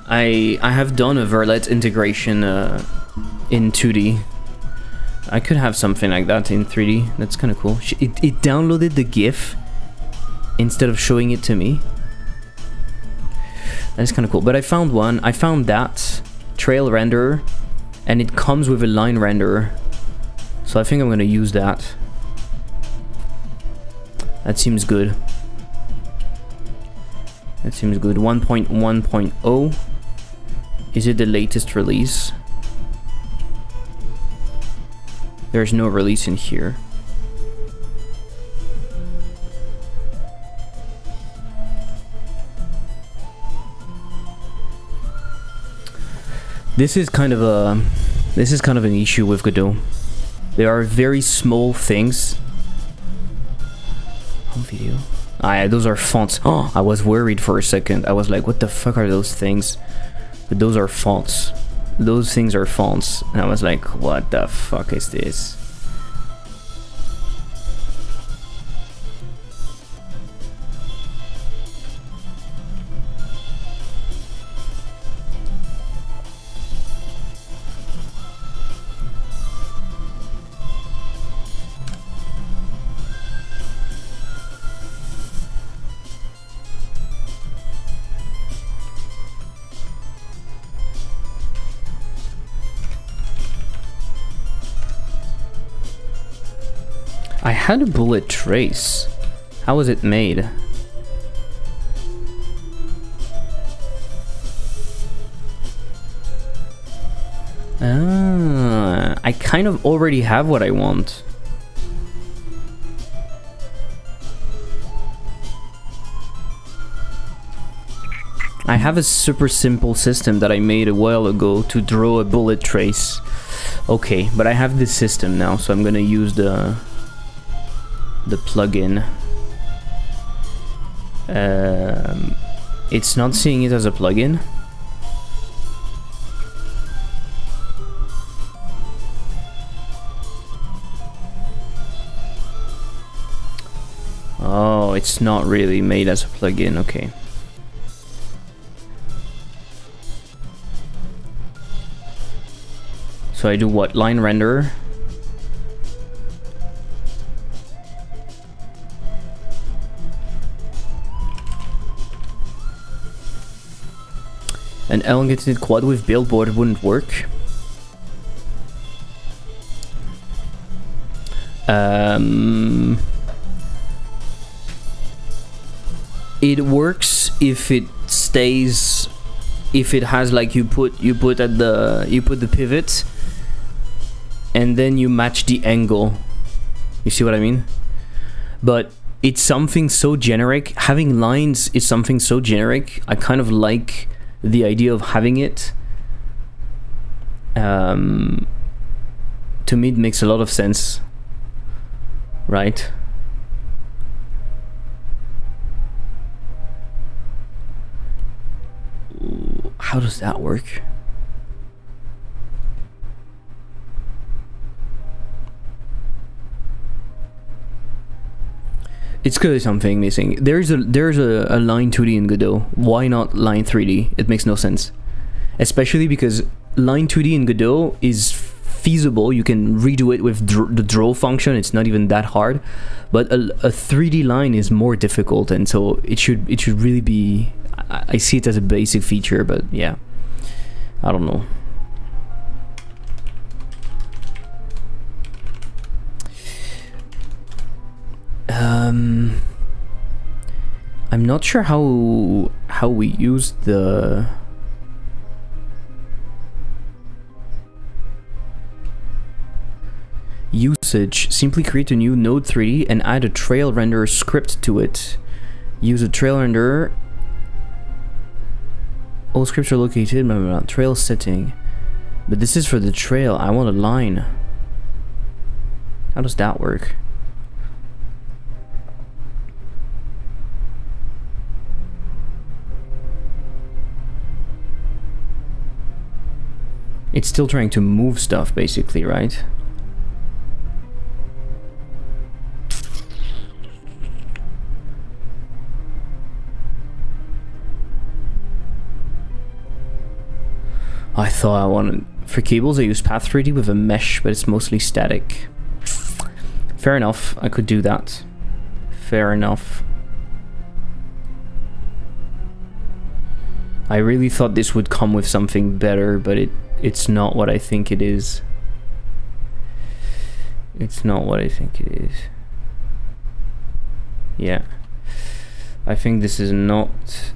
I have done a verlet integration in 2D. I could have something like that in 3D. That's kind of cool. It downloaded the GIF instead of showing it to me. That's kind of cool. But I found one. I found that trail renderer, and it comes with a line renderer. So I think I'm going to use that. That seems good. That seems good. 1.1.0. Is it the latest release? There's no release in here. This is kind of an issue with Godot. There are very small things. Home video. Ah, yeah, those are fonts. Oh, I was worried for a second. I was like, what the fuck are those things? But those are fonts. Those things are fonts. And I was like, what the fuck is this? I had a bullet trace. How was it made? Ah, I kind of already have what I want. I have a super simple system that I made a while ago to draw a bullet trace. Okay, but I have this system now, so I'm gonna use the plugin. It's not seeing it as a plugin. Oh, it's not really made as a plugin. Okay. So I do what? Line renderer. An elongated quad with billboard wouldn't work. It works if it stays if it has like you put the pivot and then you match the angle. You see what I mean? But it's something so generic. Having lines is something so generic. I kind of like the idea of having it. To me, it makes a lot of sense, right? How does that work? It's clearly something missing. There's a line 2D in Godot. Why not line 3D? It makes no sense. Especially because line 2D in Godot is feasible. You can redo it with the draw function. It's not even that hard. But a 3D line is more difficult, and so it should really be. I see it as a basic feature, but yeah, I don't know. I'm not sure how we use the usage. Simply create a new node 3D and add a trail renderer script to it. Use a trail renderer. All scripts are located, blah, blah, blah. Trail setting. But this is for the trail. I want a line. How does that work? It's still trying to move stuff, basically, right? I thought I wanted... For cables, I use Path 3D with a mesh, but it's mostly static. Fair enough, I could do that. Fair enough. I really thought this would come with something better, but it's not what I think it is. It's not what I think it is. Yeah. I think this is not...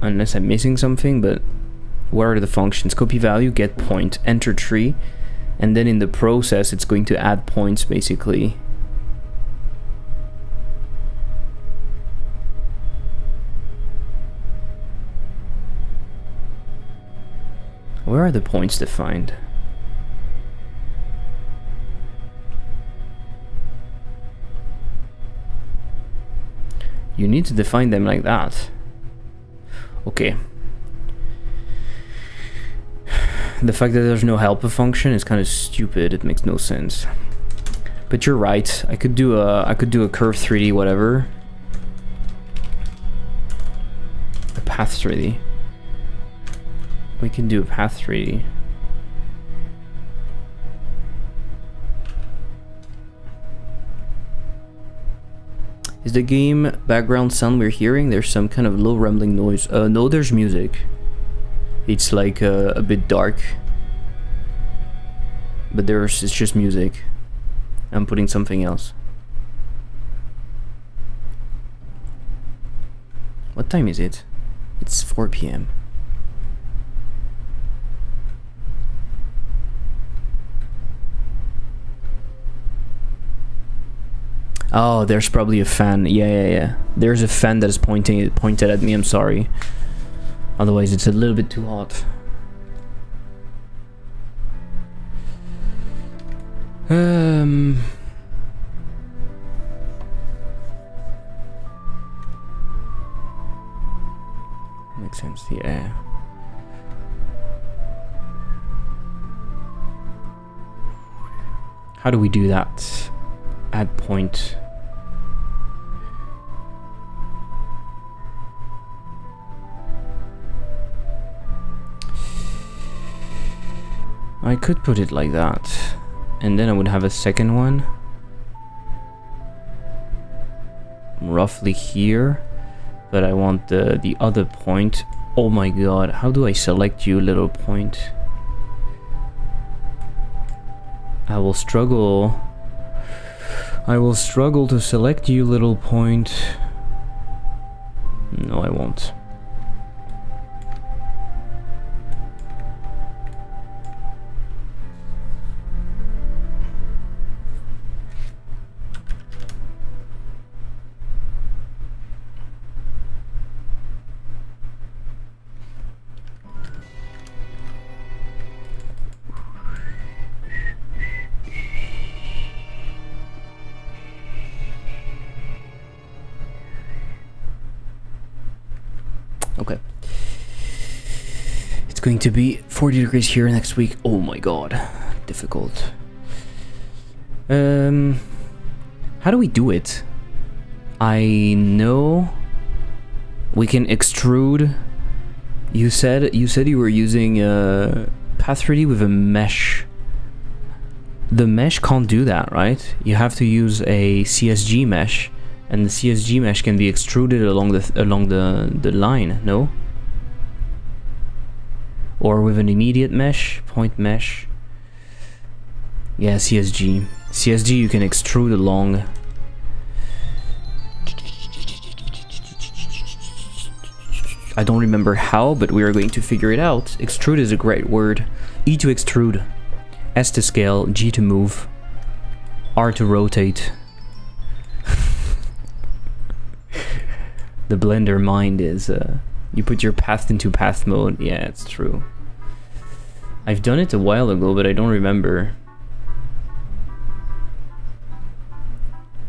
Unless I'm missing something, but... What are the functions? Copy value, get point, enter tree, and then in the process it's going to add points, basically. Where are the points defined? You need to define them like that. Okay. The fact that there's no helper function is kind of stupid. It makes no sense. But you're right. I could do a curve 3D whatever. A path 3D. We can do a path 3D. Is the game background sound we're hearing? There's some kind of low rumbling noise. No, there's music. It's like a bit dark. But it's just music. I'm putting something else. What time is it? It's 4 p.m. Oh, there's probably a fan. Yeah. There's a fan that is pointed at me. I'm sorry. Otherwise, it's a little bit too hot. Makes sense. Yeah. How do we do that? Add point. I could put it like that, and then I would have a second one roughly here, but I want the other point. Oh my god, how do I select you, little point? I will struggle to select you, little point. No, I won't. going to be 40 degrees here next week. Oh my god, difficult. How do we do it? I know we can extrude. You said you were using Path 3D with a mesh. The mesh can't do that, right? You have to use a CSG mesh, and the CSG mesh can be extruded along the line, no? Or with an immediate mesh, point mesh. Yeah, CSG. CSG you can extrude along. I don't remember how, but we are going to figure it out. Extrude is a great word. E to extrude. S to scale, G to move, R to rotate. The Blender mind is, you put your path into path mode. Yeah, it's true. I've done it a while ago, but I don't remember.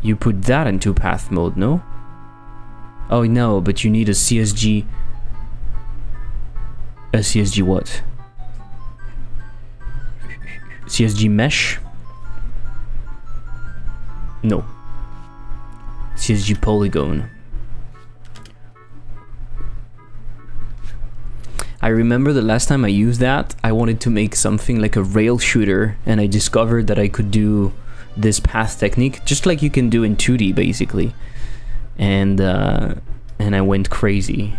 You put that into path mode, no? Oh no, but you need a CSG. A CSG what? CSG mesh? No. CSG polygon. I remember the last time I used that, I wanted to make something like a rail shooter, and I discovered that I could do this path technique, just like you can do in 2D basically. And I went crazy.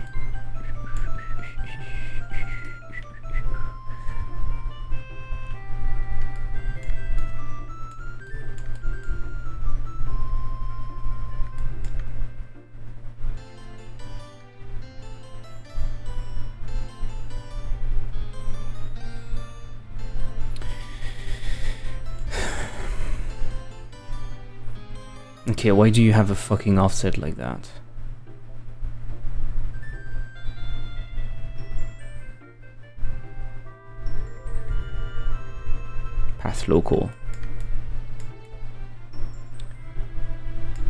Okay, why do you have a fucking offset like that? Path local.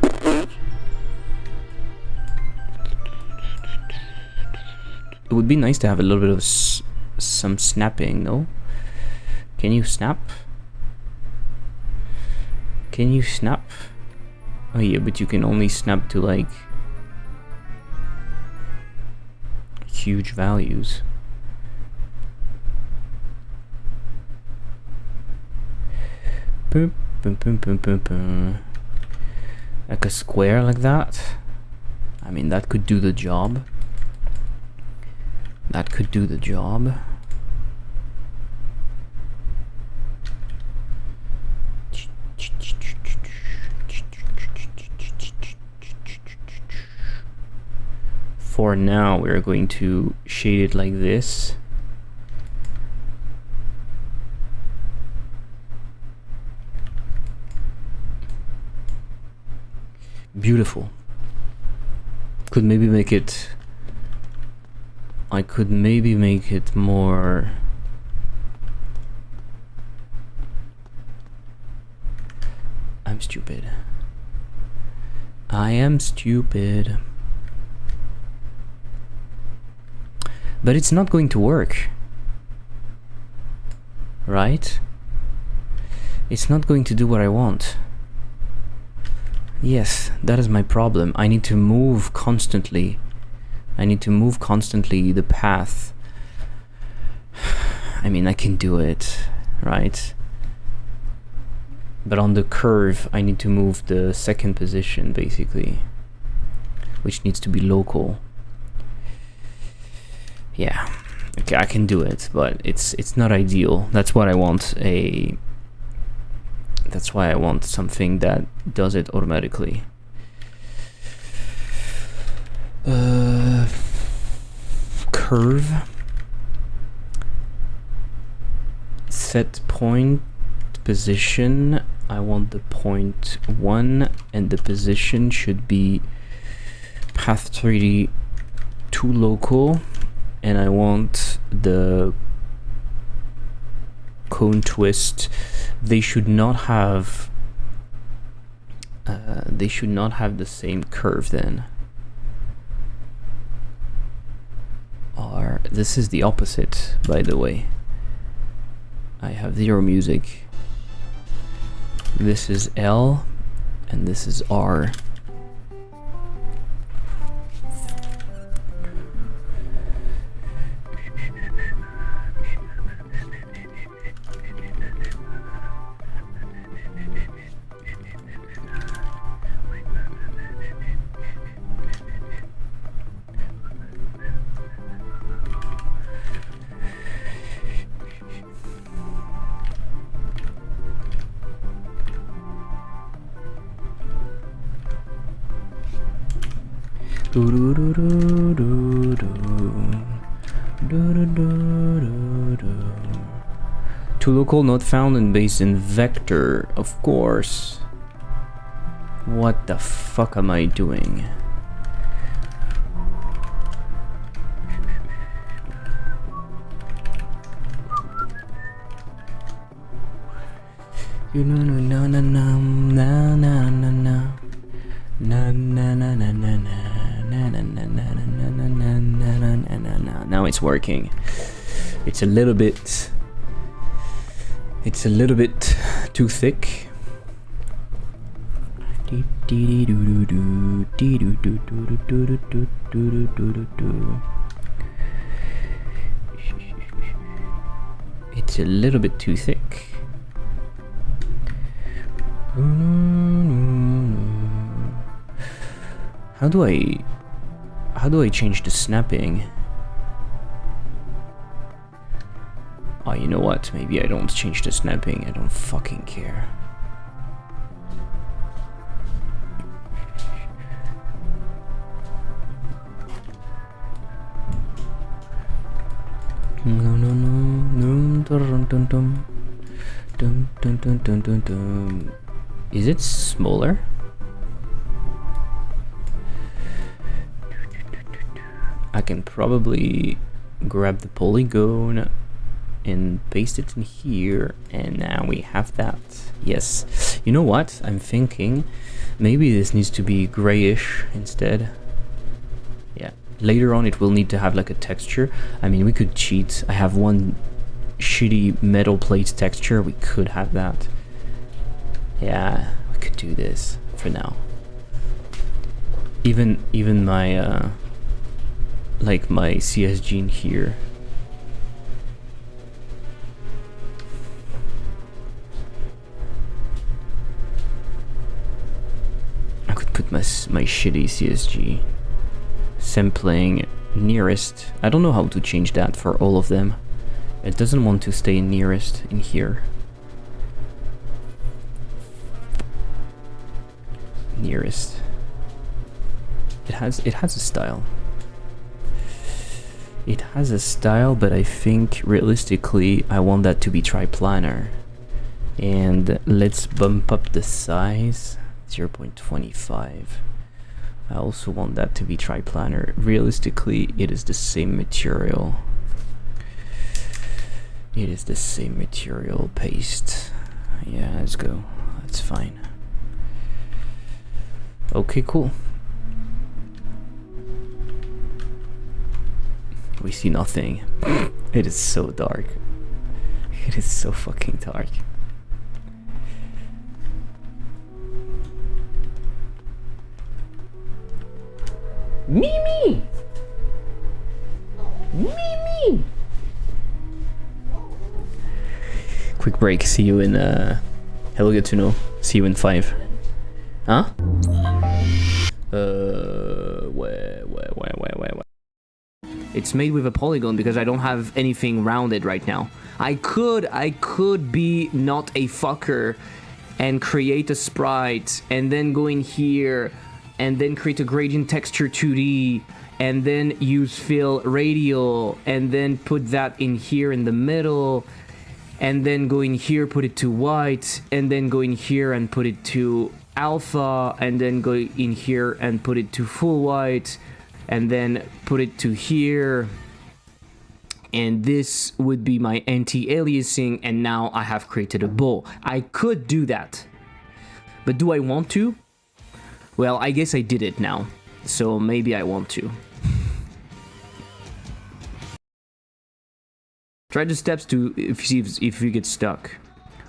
It would be nice to have a little bit of some snapping, no? Can you snap? Can you snap? Oh yeah, but you can only snap to like huge values. Boom, boom, boom, boom, boom, boom. Like a square like that. I mean, that could do the job. That could do the job. For now, we're going to shade it like this. Beautiful. Could maybe make it... I could maybe make it more... I'm stupid. I am stupid. But it's not going to work. Right? It's not going to do what I want. Yes, that is my problem. I need to move constantly. I need to move constantly the path. I mean, I can do it, right? But on the curve, I need to move the second position, basically. Which needs to be local. Yeah, okay, I can do it, but it's not ideal. That's what I want. That's why I want something that does it automatically. Curve. Set point position. I want the point 1, and the position should be Path 3D to local. And I want the cone twist. They should not have the same curve then. Or This is the opposite, by the way. I have 0 music. This is L, and this is R. To local, not found and based in vector, of course. What the fuck am I doing? You know, no, no, no, no, no, no, no. Na na na na na na na na na na na na na na. Now it's working. It's a little bit too thick. It's a little bit too thick. How do I change the snapping? Oh, you know what? Maybe I don't change the snapping. I don't fucking care. Is it smaller? I can probably grab the polygon and paste it in here, and now we have that. Yes. You know what? I'm thinking maybe this needs to be grayish instead. Yeah. Later on it will need to have like a texture. I mean, we could cheat. I have one shitty metal plate texture. We could have that. Yeah, we could do this for now. Even my like my CSG in here. I could put my shitty CSG. Sampling nearest. I don't know how to change that for all of them. It doesn't want to stay nearest in here. Nearest. It has a style. It has a style, but I think realistically I want that to be triplanar. And let's bump up the size 0.25. I also want that to be triplanar. Realistically, it is the same material. It is the same material. Paste. Yeah, let's go. That's fine. Okay, cool. We see nothing. It is so dark. It is so fucking dark. Mimi! Mimi! Quick break. See you in hello, good to know. See you in 5. Huh? Where? It's made with a polygon because I don't have anything rounded right now. I could be not a fucker and create a sprite and then go in here and then create a gradient texture 2D and then use fill radial and then put that in here in the middle and then go in here, put it to white, and then go in here and put it to alpha, and then go in here and put it to full white, and then put it to here, and this would be my anti-aliasing, and now I have created a bowl. I could do that, but do I want to? Well, I guess I did it now, so maybe I want to. Try the steps to see if you get stuck.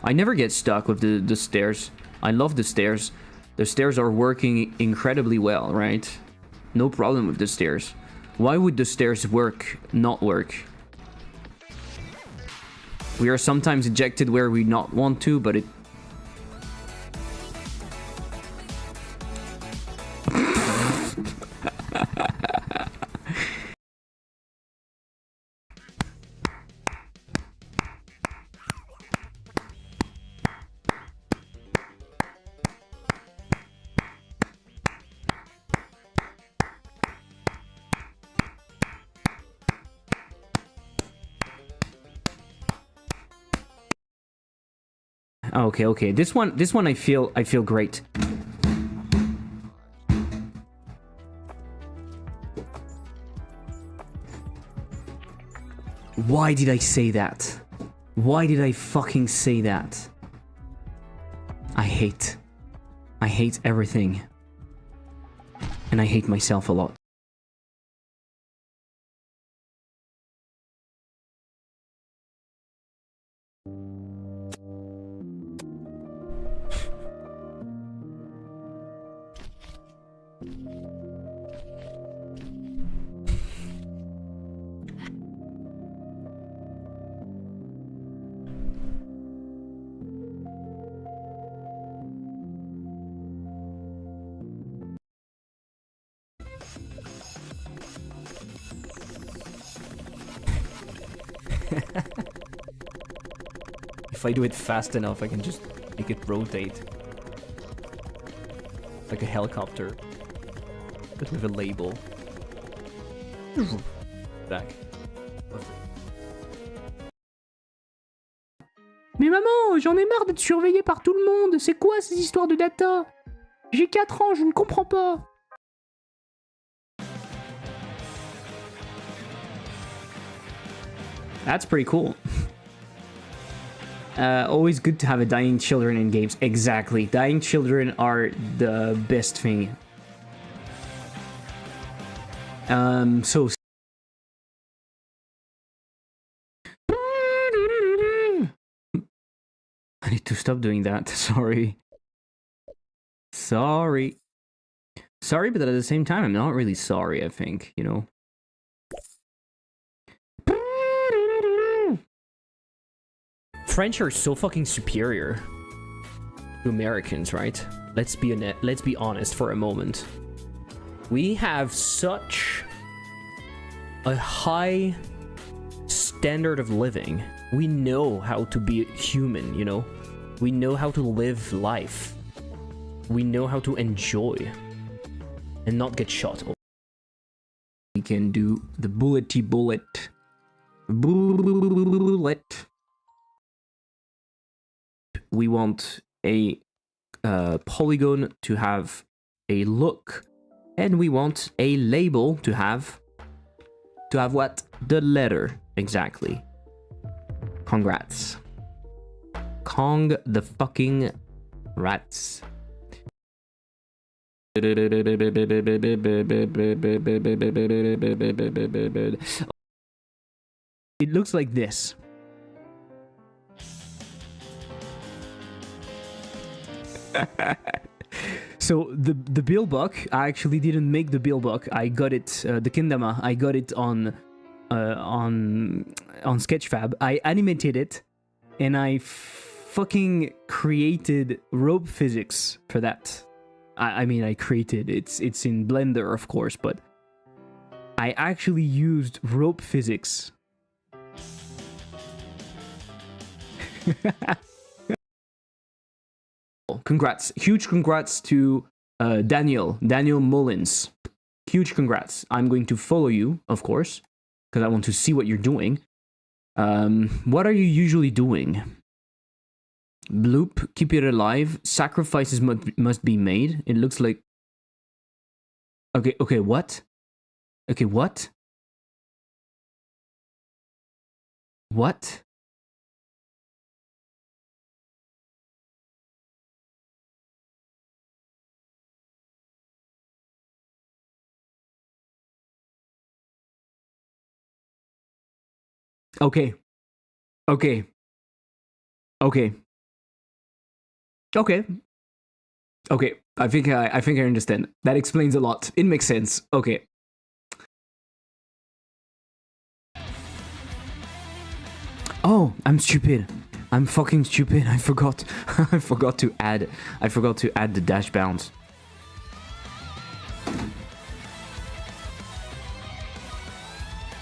I never get stuck with the stairs. I love the stairs. The stairs are working incredibly well, right? No problem with the stairs. Why would the stairs not work? We are sometimes ejected where we not want to, but it... Okay. This one I feel great. Why did I say that? Why did I fucking say that? I hate everything. And I hate myself a lot. If I do it fast enough, I can just make it rotate. Like a helicopter. But with a label. Back. Mais maman, j'en ai marre d'être surveillé par tout le monde. C'est quoi ces histoires de data? J'ai 4 ans, je ne comprends pas. That's pretty cool. Always good to have a dying children in games. Exactly. Dying children are the best thing. So... I need to stop doing that. Sorry. Sorry, but at the same time, I'm not really sorry, I think, you know? French are so fucking superior to Americans, right? Let's be honest for a moment. We have such a high standard of living. We know how to be human, you know? We know how to live life. We know how to enjoy and not get shot. We can do the bullety bullet. Bullet. We want a polygon to have a look, and we want a label to have what? The letter, exactly. Congrats. Kong the fucking rats. It looks like this. So the bill book, I actually didn't make the bill book. I got it, the kendama. I got it on Sketchfab. I animated it, and I fucking created rope physics for that. I mean, I created it's in Blender, of course, but I actually used rope physics. Congrats. Huge congrats to Daniel Mullins. Huge congrats. I'm going to follow you, of course, because I want to see what you're doing. What are you usually doing? Bloop, keep it alive. Sacrifices must be made. It looks like... Okay, what? Okay, what? What? Okay, Okay. Okay. Okay. Okay. I think I understand. That explains a lot. It makes sense. Okay. Oh, I'm stupid. I'm fucking stupid. I forgot. I forgot to add the dash bounce.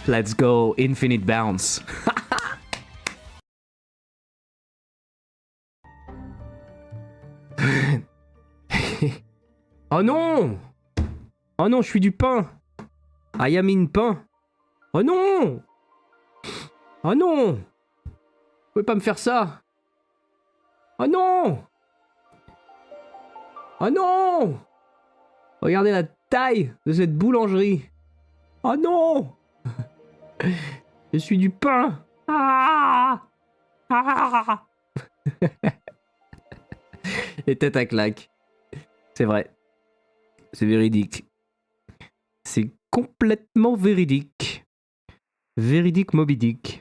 Let's go, infinite bounce. Oh non! Oh non, je suis du pain! I am in pain! Oh non! Oh non! Vous pouvez pas me faire ça! Oh non! Oh non! Regardez la taille de cette boulangerie! Oh non! Je suis du pain! Ah! Ah! Les têtes à claque. C'est vrai. C'est véridique. C'est complètement véridique. Véridique Moby Dick.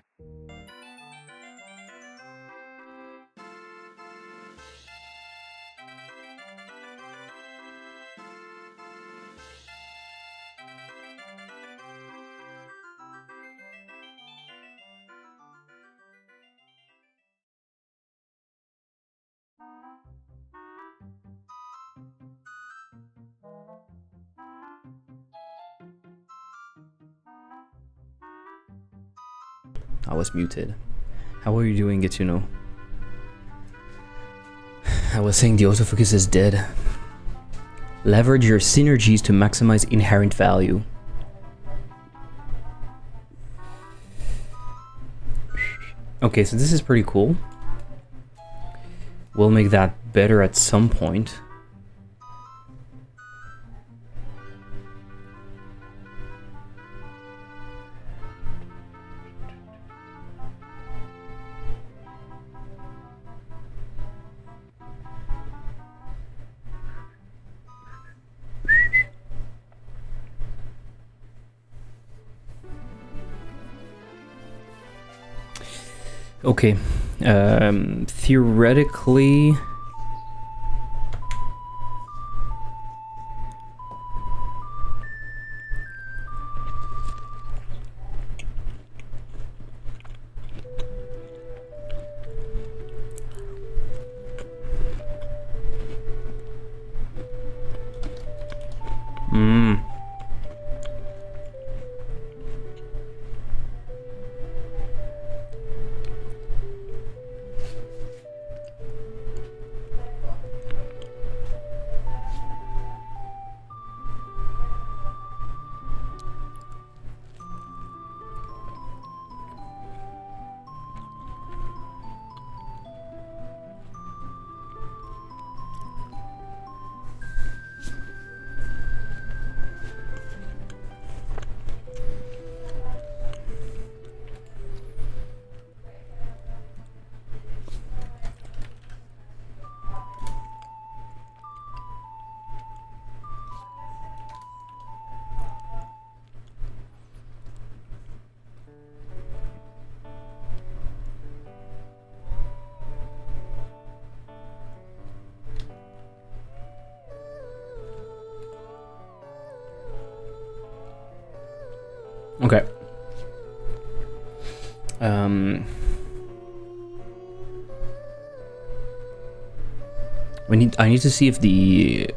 I was muted. How are you doing, Getsuno? I was saying the autofocus is dead. Leverage your synergies to maximize inherent value. Okay, so this is pretty cool. We'll make that better at some point. Okay, theoretically... Okay. I need to see if the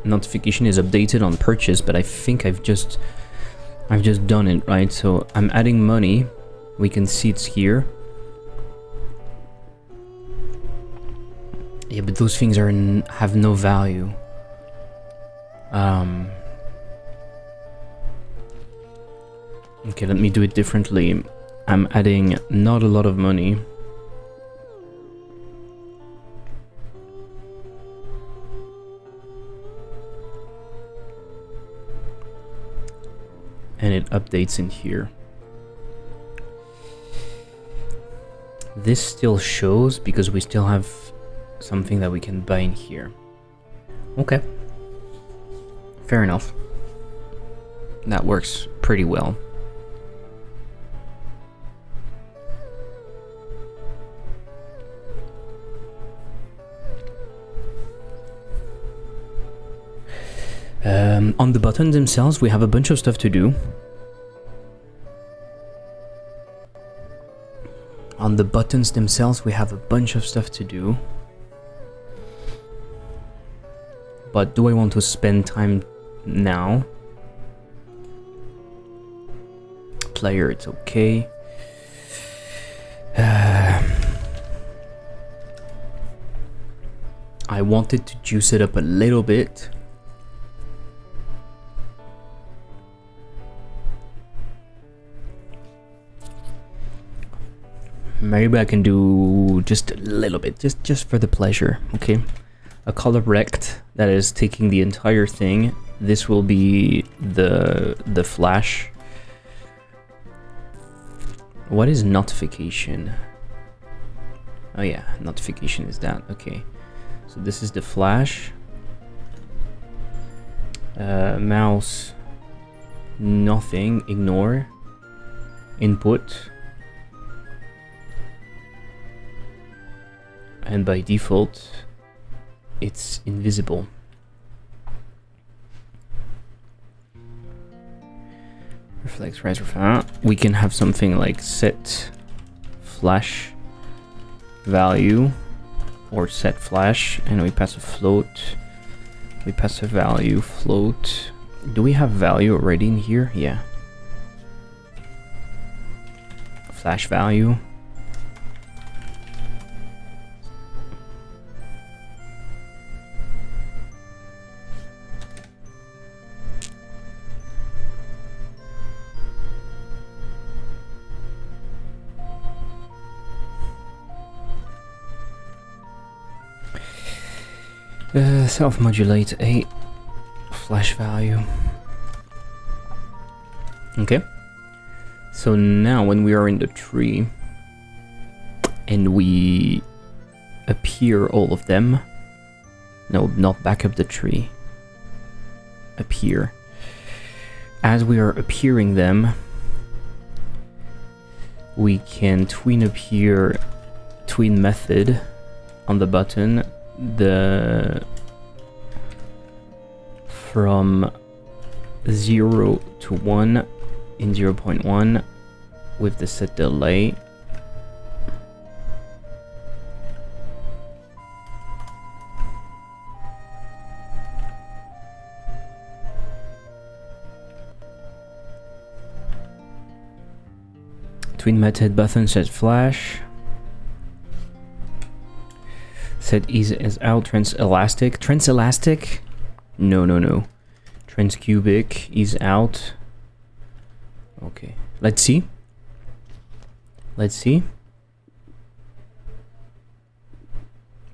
notification is updated on purchase, but I think I've just done it, right? So I'm adding money. We can see it's here. Yeah, but those things have no value. Okay, let me do it differently. I'm adding not a lot of money. And it updates in here. This still shows because we still have something that we can buy in here. Okay. Fair enough. That works pretty well. On the buttons themselves, we have a bunch of stuff to do. On the buttons themselves, we have a bunch of stuff to do. But do I want to spend time now? Player, it's okay. I wanted to juice it up a little bit. Maybe I can do just a little bit, just for the pleasure, okay? A color rect that is taking the entire thing. This will be the flash. What is notification? Oh yeah, notification is that, okay. So this is the flash. Mouse, nothing, ignore. Input. And by default, it's invisible. Reflex, rise, refine. We can have something like set flash value or set flash, and we pass a float. We pass a value float. Do we have value already in here? Yeah. Flash value. Self-modulate 8 flash value. Okay. So now when we are in the tree and we appear all of them. No, not back up the tree. Appear. As we are appearing them, we can tween appear tween method on the button. From 0 to 1 in 0.1 with the set delay. Tween method button set flash. Set ease as out, trans elastic. Trans elastic? No. Trans cubic is out. Okay. Let's see.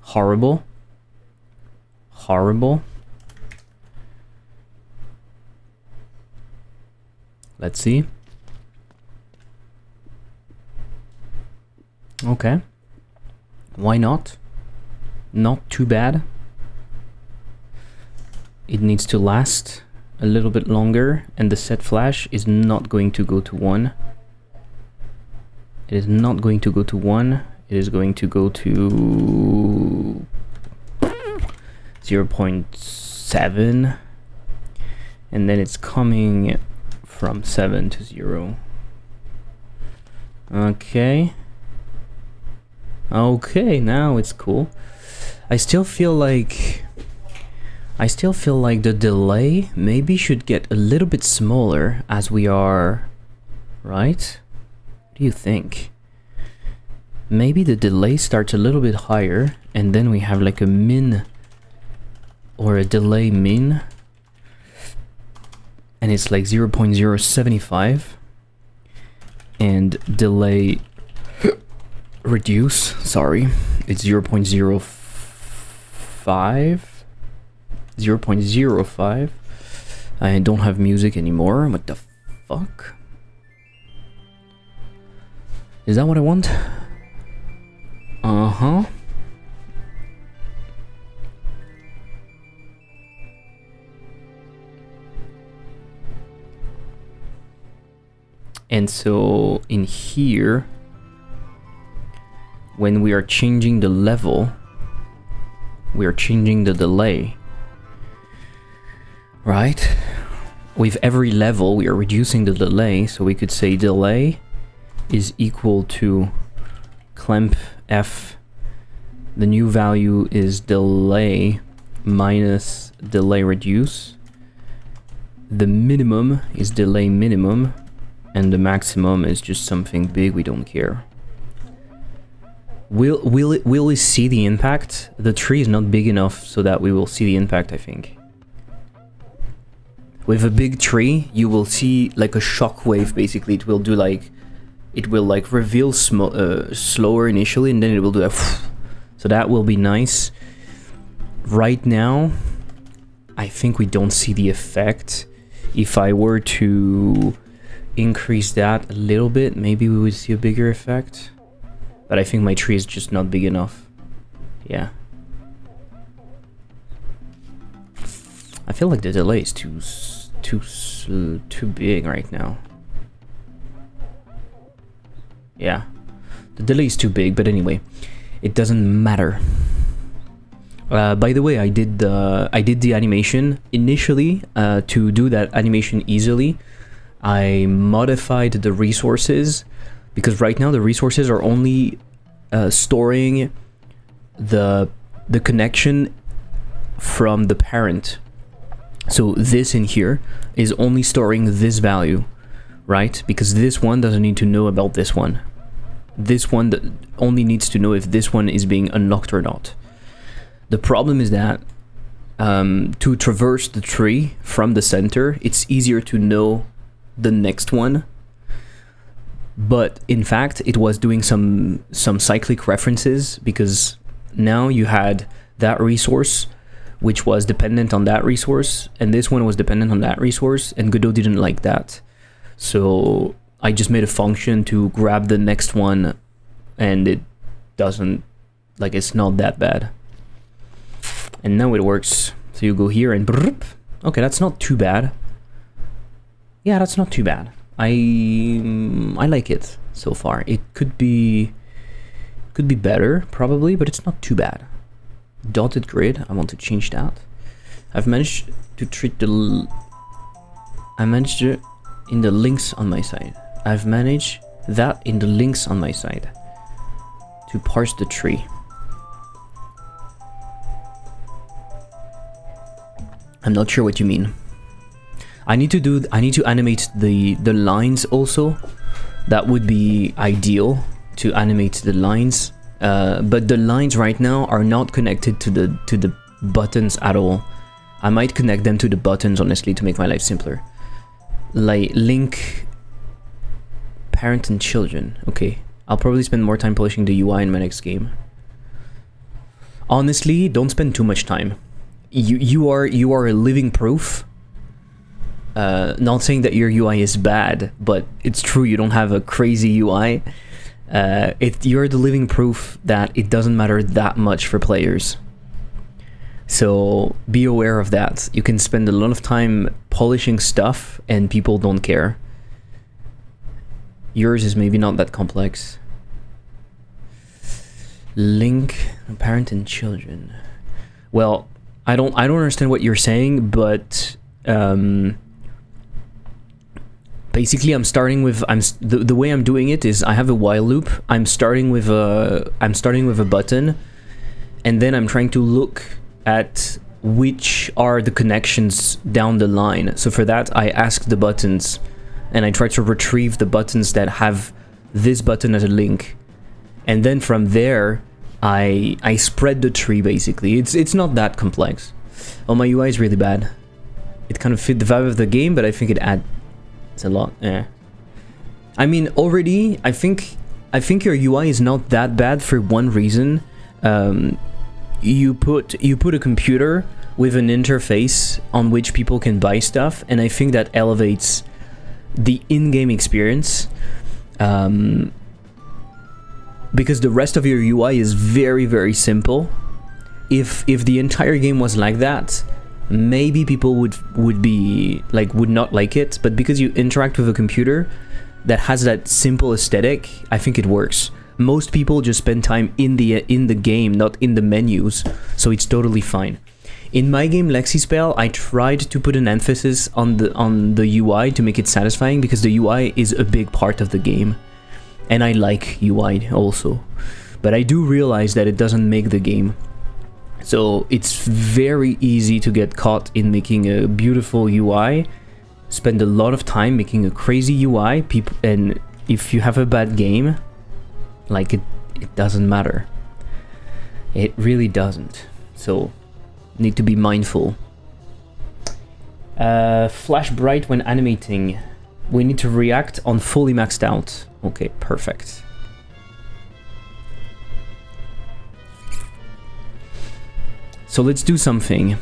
Horrible. Let's see. Okay. Why not? Not too bad. It needs to last a little bit longer, and the set flash is not going to go to 1. It is not going to go to 1. It is going to go to 0.7, and then it's coming from 7 to 0. Okay, now it's cool. I still feel like the delay maybe should get a little bit smaller as we are, right? What do you think? Maybe the delay starts a little bit higher, and then we have like a min or a delay min, and it's like 0.075, and delay reduce, sorry, it's 0.05. I don't have music anymore. What the fuck? Is that what I want? Uh-huh. And so in here, when we are changing the level, we are changing the delay. Right? With every level, we are reducing the delay, so we could say delay is equal to clamp f. The new value is delay minus delay reduce. The minimum is delay minimum, and the maximum is just something big, we don't care. Will we see the impact? The tree is not big enough so that we will see the impact, I think. With a big tree, you will see like a shock wave, basically. It will do like, it will like reveal slower initially, and then it will do a so that will be nice. Right now, I think we don't see the effect. If I were to increase that a little bit, maybe we would see a bigger effect. But I think my tree is just not big enough. Yeah. I feel like the delay is too big right now. Yeah, the delay is too big, but anyway, it doesn't matter. By the way, I did the animation initially to do that animation easily. I modified the resources because right now the resources are only storing the connection from the parent. So this in here is only storing this value, right? Because this one doesn't need to know about this one. This one only needs to know if this one is being unlocked or not. The problem is that to traverse the tree from the center, it's easier to know the next one. But in fact, it was doing some cyclic references because now you had that resource which was dependent on that resource, and this one was dependent on that resource, and Godot didn't like that. So I just made a function to grab the next one, and it doesn't, like, it's not that bad. And now it works. So you go here and brrrp. Okay, that's not too bad. Yeah, that's not too bad. I like it so far. It could be better probably, but it's not too bad. Dotted grid, I want to change that. I've managed to treat I managed it in the links on my side. I've managed that in the links on my side to parse the tree. I'm not sure what you mean. I need to animate the lines also. That would be ideal to animate the lines. But the lines right now are not connected to the buttons at all. I might connect them to the buttons, honestly, to make my life simpler. Like link parent and children. Okay, I'll probably spend more time polishing the UI in my next game. Honestly, don't spend too much time. You are a living proof. Not saying that your UI is bad, but it's true. You don't have a crazy UI. You're the living proof that it doesn't matter that much for players. So be aware of that. You can spend a lot of time polishing stuff and people don't care. Yours is maybe not that complex. Link parent and children. Well, I don't understand what you're saying, but basically I'm starting with the way I'm doing it is I have a while loop. I'm starting with a button, and then I'm trying to look at which are the connections down the line. So for that I ask the buttons and I try to retrieve the buttons that have this button as a link, and then from there I spread the tree. Basically it's not that complex. Oh, my UI is really bad. It kind of fit the vibe of the game, but I think it adds a lot. I mean, already I think your UI is not that bad for one reason. You put a computer with an interface on which people can buy stuff, and I think that elevates the in-game experience, because the rest of your UI is very, very simple. If the entire game was like that, maybe people would not like it, but because you interact with a computer that has that simple aesthetic, I think it works. Most people just spend time in the game, not in the menus, so it's totally fine. In my game Lexispell, I tried to put an emphasis on the UI to make it satisfying, because the UI is a big part of the game, and I like UI also. But I do realize that it doesn't make the game. So it's very easy to get caught in making a beautiful UI, spend a lot of time making a crazy UI, and if you have a bad game, like it doesn't matter. It really doesn't. So need to be mindful. Flash bright when animating. We need to react on fully maxed out. Okay, perfect. So let's do something.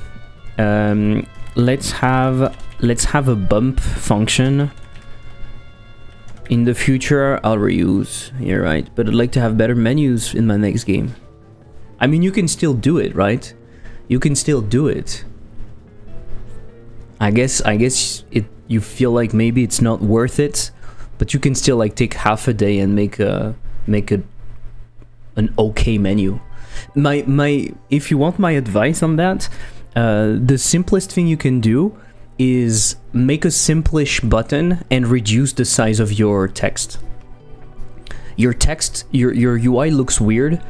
Let's have a bump function. In the future, I'll reuse. You're right, but I'd like to have better menus in my next game. I mean, you can still do it, right? You can still do it. I guess you feel like maybe it's not worth it, but you can still like take half a day and make an okay menu. If you want my advice on that, the simplest thing you can do is make a simplish button and reduce the size of your text. Your UI looks weird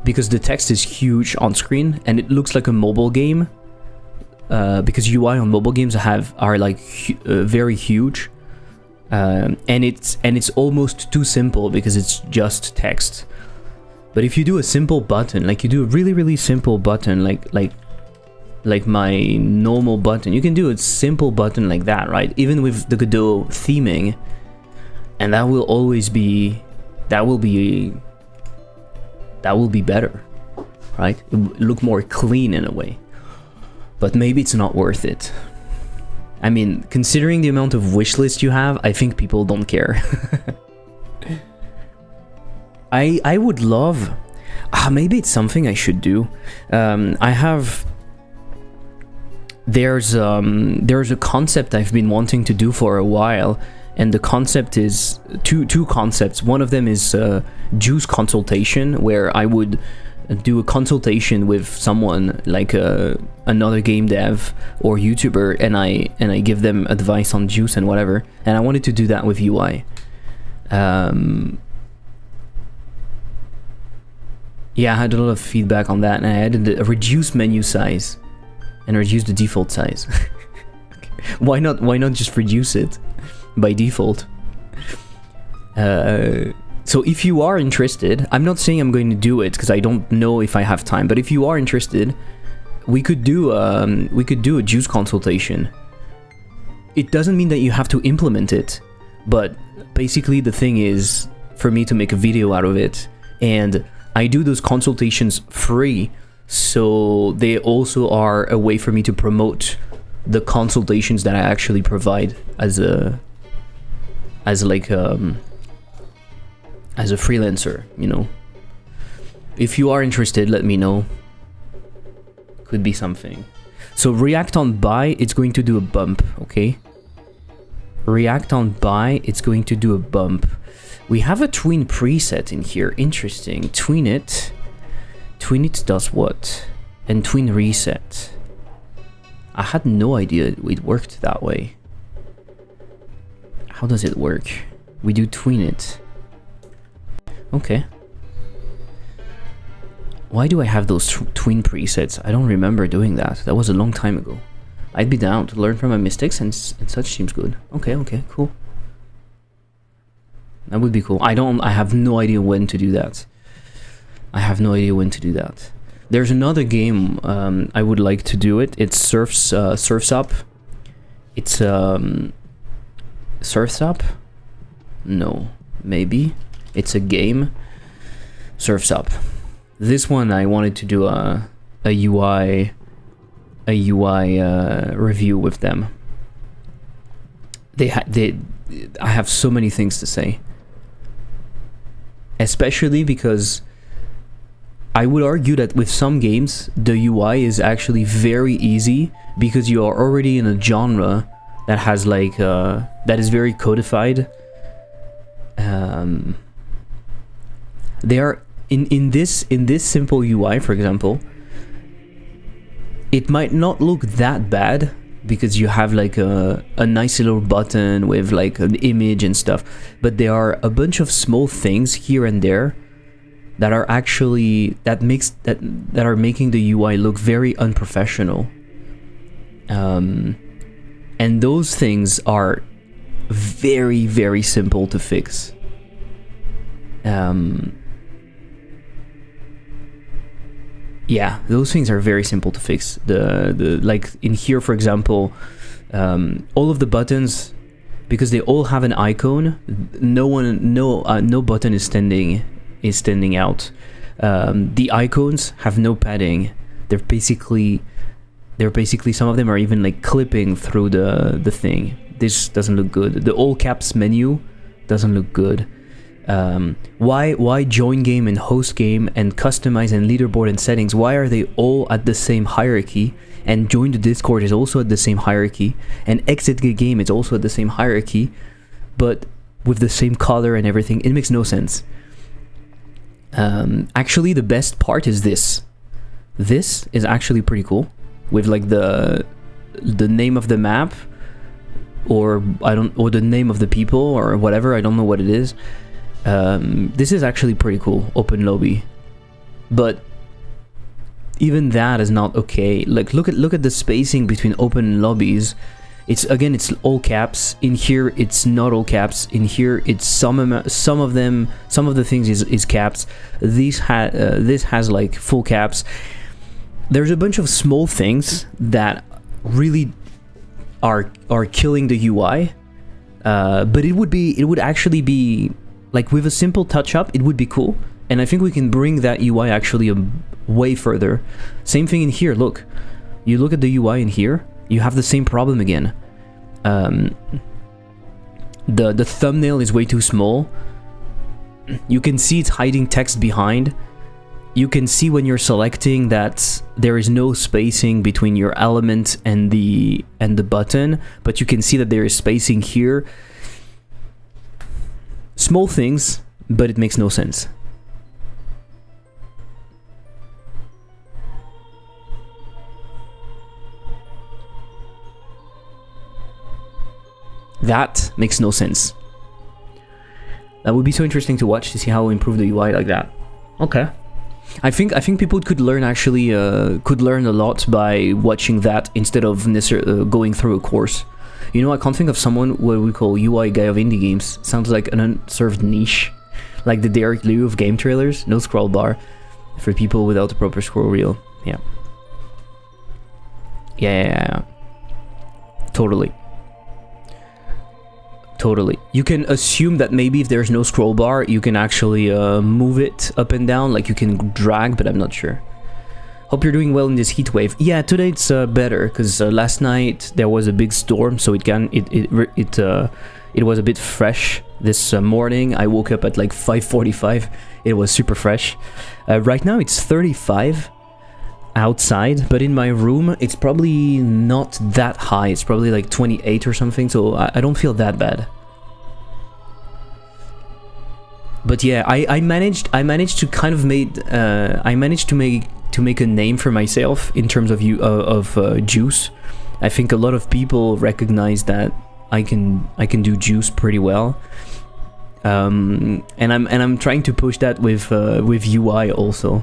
because the text is huge on screen and it looks like a mobile game, because UI on mobile games are like very huge, and it's almost too simple because it's just text. But if you do a simple button, like you do a really simple button, like my normal button, you can do a simple button like that, right? Even with the Godot theming, and that will be better, right? It will look more clean in a way. But maybe it's not worth it. I mean, considering the amount of wish list you have, I think people don't care. I would love... maybe it's something I should do. There's a concept I've been wanting to do for a while, and the concept is two concepts. One of them is juice consultation, where I would do a consultation with someone like another game dev or YouTuber, and I give them advice on juice and whatever. And I wanted to do that with UI. Yeah, I had a lot of feedback on that, and I added a reduced menu size and reduce the default size. Why not just reduce it by default? So if you are interested, I'm not saying I'm going to do it because I don't know if I have time, but if you are interested, we could do a juice consultation. It doesn't mean that you have to implement it, but basically the thing is for me to make a video out of it, and I do those consultations free, so they also are a way for me to promote the consultations that I actually provide as a freelancer, you know. If you are interested, let me know. Could be something. So react on buy, it's going to do a bump, okay? React on buy, it's going to do a bump. We have a tween preset in here. Interesting. Tween it does what? And tween reset. I had no idea it worked that way. How does it work? We do tween it. Okay. Why do I have those tween presets? I don't remember doing that. That was a long time ago. I'd be down to learn from my mistakes, and such seems good. Okay, cool. That would be cool. I have no idea when to do that. There's another game I would like to do it. It's Surf's Up. It's Surf's Up? No, maybe. It's a game. Surf's Up. This one I wanted to do a UI review with them. I have so many things to say. Especially because I would argue that with some games, the UI is actually very easy because you are already in a genre that has like that is very codified. They are in this simple UI, for example. it might not look that bad because you have like a nice little button with like an image and stuff, but there are a bunch of small things here and there that are actually that are making the UI look very unprofessional. And those things are very, very simple to fix. Yeah, those things are very simple to fix. The like in here, for example, all of the buttons, because they all have an icon, no button is standing out. The icons have no padding. They're basically some of them are even like clipping through the thing. This doesn't look good. The all caps menu doesn't look good. Why join game and host game and customize and leaderboard and settings? Why are they all at the same hierarchy? And join the Discord is also at the same hierarchy, and exit the game is also at the same hierarchy, but with the same color and everything. It makes no sense. Actually, the best part is this. This is actually pretty cool, with like the name of the map, or the name of the people or whatever. I don't know what it is. This is actually pretty cool, open lobby, but even that is not okay. Like look at the spacing between open lobbies. It's all caps. In here it's not all caps. In here it's some of the things is caps. This has like full caps. There's a bunch of small things that really are killing the UI, but it would actually be like, with a simple touch up, it would be cool, and I think we can bring that UI actually way further. Same thing in here. Look, you look at the UI in here, you have the same problem again. The thumbnail is way too small. You can see it's hiding text behind. You can see when you're selecting that there is no spacing between your element and the button, but you can see that there is spacing here. Small things, but it makes no sense. That makes no sense. That would be so interesting to watch, to see how we improve the UI like that. Okay. I think people could learn a lot by watching that instead of necessarily going through a course. You know, I can't think of someone what we call UI guy of indie games. Sounds like an unserved niche, like the Derek Liu of game trailers. No scroll bar for people without a proper scroll wheel. Yeah. Totally. You can assume that maybe if there's no scroll bar, you can actually move it up and down, like you can drag, but I'm not sure. Hope you're doing well in this heat wave. Yeah, today it's better, because last night there was a big storm, so it was a bit fresh. This morning I woke up at like 5:45. It was super fresh. Right now it's 35 outside, but in my room it's probably not that high. It's probably like 28 or something, so I don't feel that bad. But yeah, I managed to kind of make a name for myself in terms of juice. I think a lot of people recognize that I can do juice pretty well, and I'm trying to push that with UI also,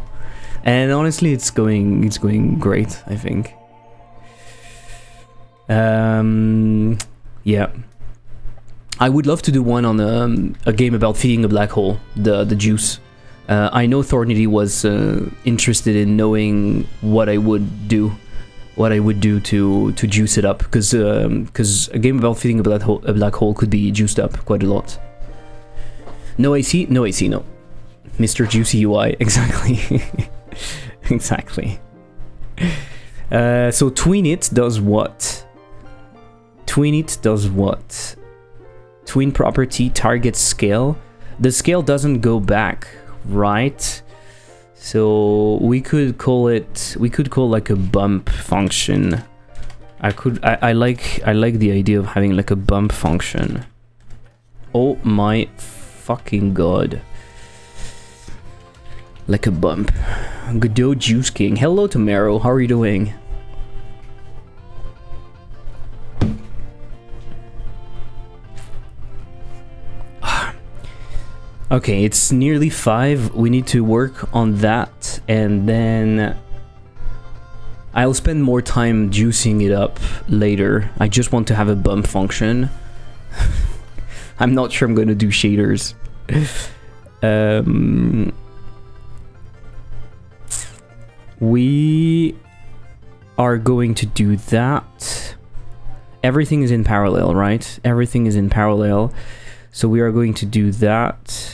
and honestly it's going great, I think. Yeah, I would love to do one on a game about feeding a black hole, the juice. I know Thornity was interested in knowing what I would do to juice it up, because a game about feeding a black hole could be juiced up quite a lot. No AC, no. Mr. Juicy UI, exactly. Exactly. So Tweenit does what? Tween property target scale. The scale doesn't go back, right? So we could call like a bump function. I like the idea of having like a bump function. Oh my fucking god. Like a bump. Godot Juice King. Hello Tomero, how are you doing? Okay, it's nearly 5. We need to work on that, and then I'll spend more time juicing it up later. I just want to have a bump function. I'm not sure I'm going to do shaders. We are going to do that. Everything is in parallel, right? Everything is in parallel. So we are going to do that.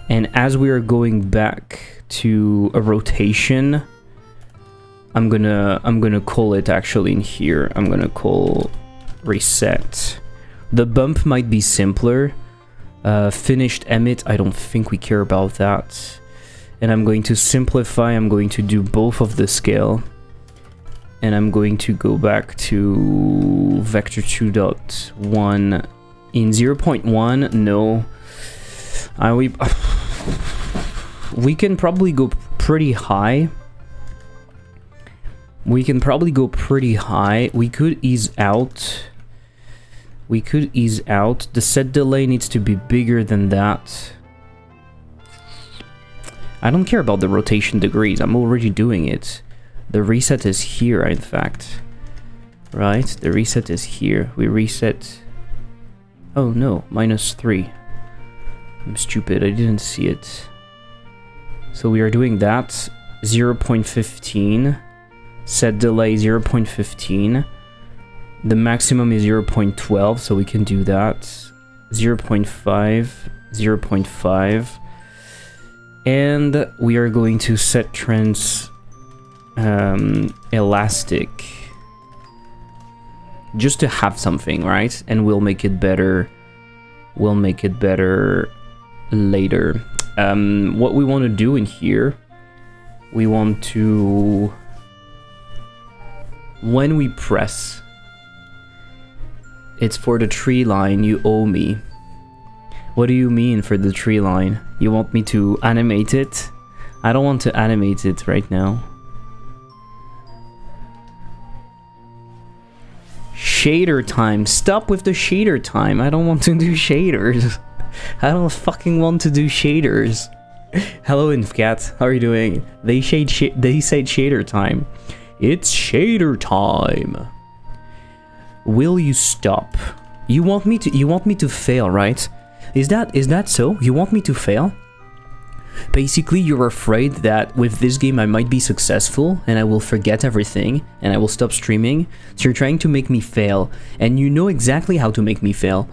And as we are going back to a rotation, I'm gonna call it actually in here. I'm gonna call reset. The bump might be simpler. Finished emit, I don't think we care about that. And I'm going to simplify. I'm going to do both of the scale. And I'm going to go back to vector 2.1 in 0.1. No, we can probably go pretty high. We can probably go pretty high. We could ease out. We could ease out. The set delay needs to be bigger than that. I don't care about the rotation degrees. I'm already doing it. The reset is here, in fact. Right? The reset is here. We reset. Oh no, -3. I'm stupid. I didn't see it. So we are doing that. 0.15. Set delay 0.15. The maximum is 0.12, so we can do that. 0.5. 0.5. And we are going to set trans elastic just to have something, right? And we'll make it better. We'll make it better later. What we want to do in here, we want to, when we press, it's for the tree line. You owe me. What do you mean for the tree line? You want me to animate it? I don't want to animate it right now. Shader time. Stop with the shader time. I don't want to do shaders. I don't fucking want to do shaders. Hello, Infcat. How are you doing? They said shader time. It's shader time. Will you stop? You want me to fail, right? Is that so? You want me to fail? Basically, you're afraid that with this game I might be successful and I will forget everything and I will stop streaming. So you're trying to make me fail, and you know exactly how to make me fail.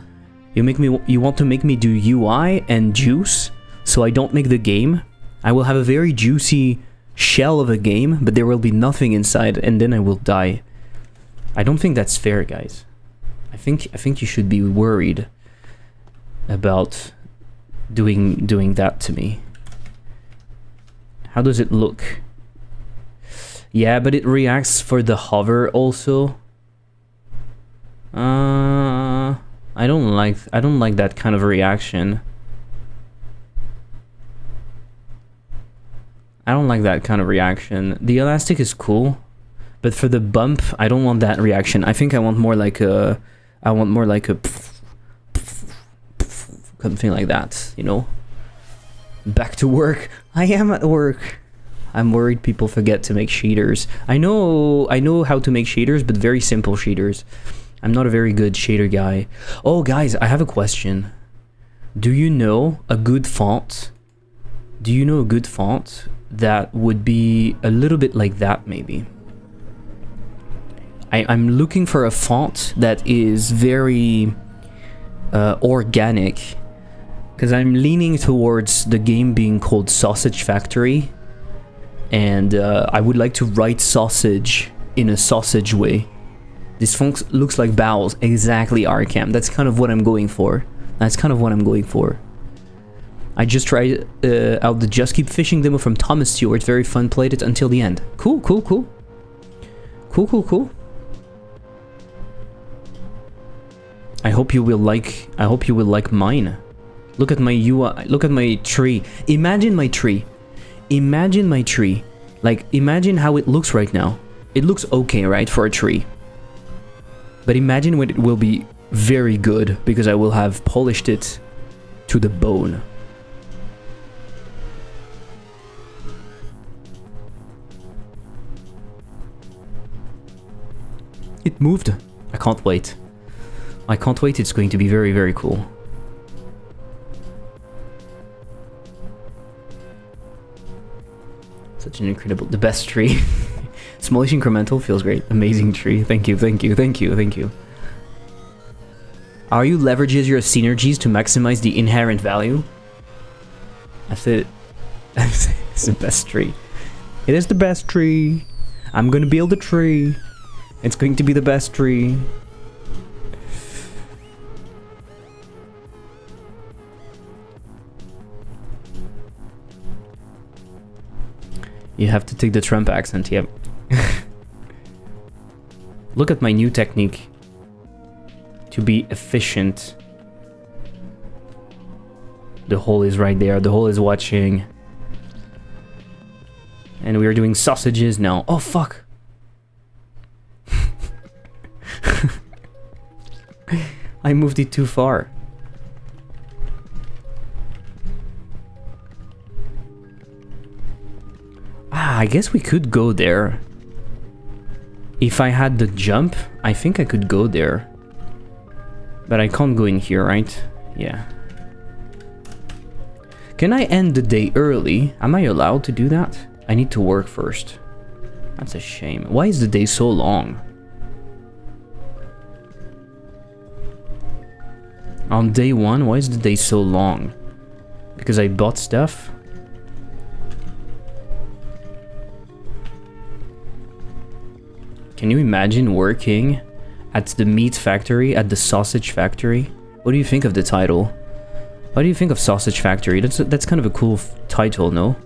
You want to make me do UI and juice so I don't make the game. I will have a very juicy shell of a game, but there will be nothing inside, and then I will die. I don't think that's fair, guys. I think you should be worried about doing that to me. How does it look? Yeah, but it reacts for the hover also. I don't like that kind of reaction. I don't like that kind of reaction. The elastic is cool, but for the bump, I don't want that reaction. I think I want more like a something like that, you know? Back to work. I am at work. I'm worried people forget to make shaders. I know how to make shaders, but very simple shaders. I'm not a very good shader guy. Oh, guys, I have a question. Do you know a good font? Do you know a good font that would be a little bit like that, maybe? I'm looking for a font that is very organic, because I'm leaning towards the game being called Sausage Factory, and I would like to write sausage in a sausage way. This font looks like bowels, exactly, Arkham. That's kind of what I'm going for. I just tried out the Just Keep Fishing demo from Thomas Stewart. Very fun, played it until the end. Cool. I hope you will like mine. Look at my UI, look at my tree. Imagine my tree. Like, imagine how it looks right now. It looks okay, right, for a tree. But imagine when it will be very good, because I will have polished it to the bone. It moved. I can't wait. I can't wait. It's going to be very, very cool. Such an incredible... The best tree. Smallish incremental feels great. Amazing tree. Thank you, thank you, thank you, thank you. Are you leverages your synergies to maximize the inherent value? That's it. It's the best tree. It is the best tree. I'm gonna build a tree. It's going to be the best tree. You have to take the Trump accent, yep. Look at my new technique. To be efficient. The hole is right there. The hole is watching. And we are doing sausages now. Oh, fuck. I moved it too far. Ah, I guess we could go there. If I had the jump, I think I could go there. But I can't go in here, right? Yeah. Can I end the day early? Am I allowed to do that? I need to work first. That's a shame. Why is the day so long? On day one, why is the day so long? Because I bought stuff? Can you imagine working at the meat factory, at the sausage factory? What do you think of the title? What do you think of Sausage Factory? That's kind of a cool title, no?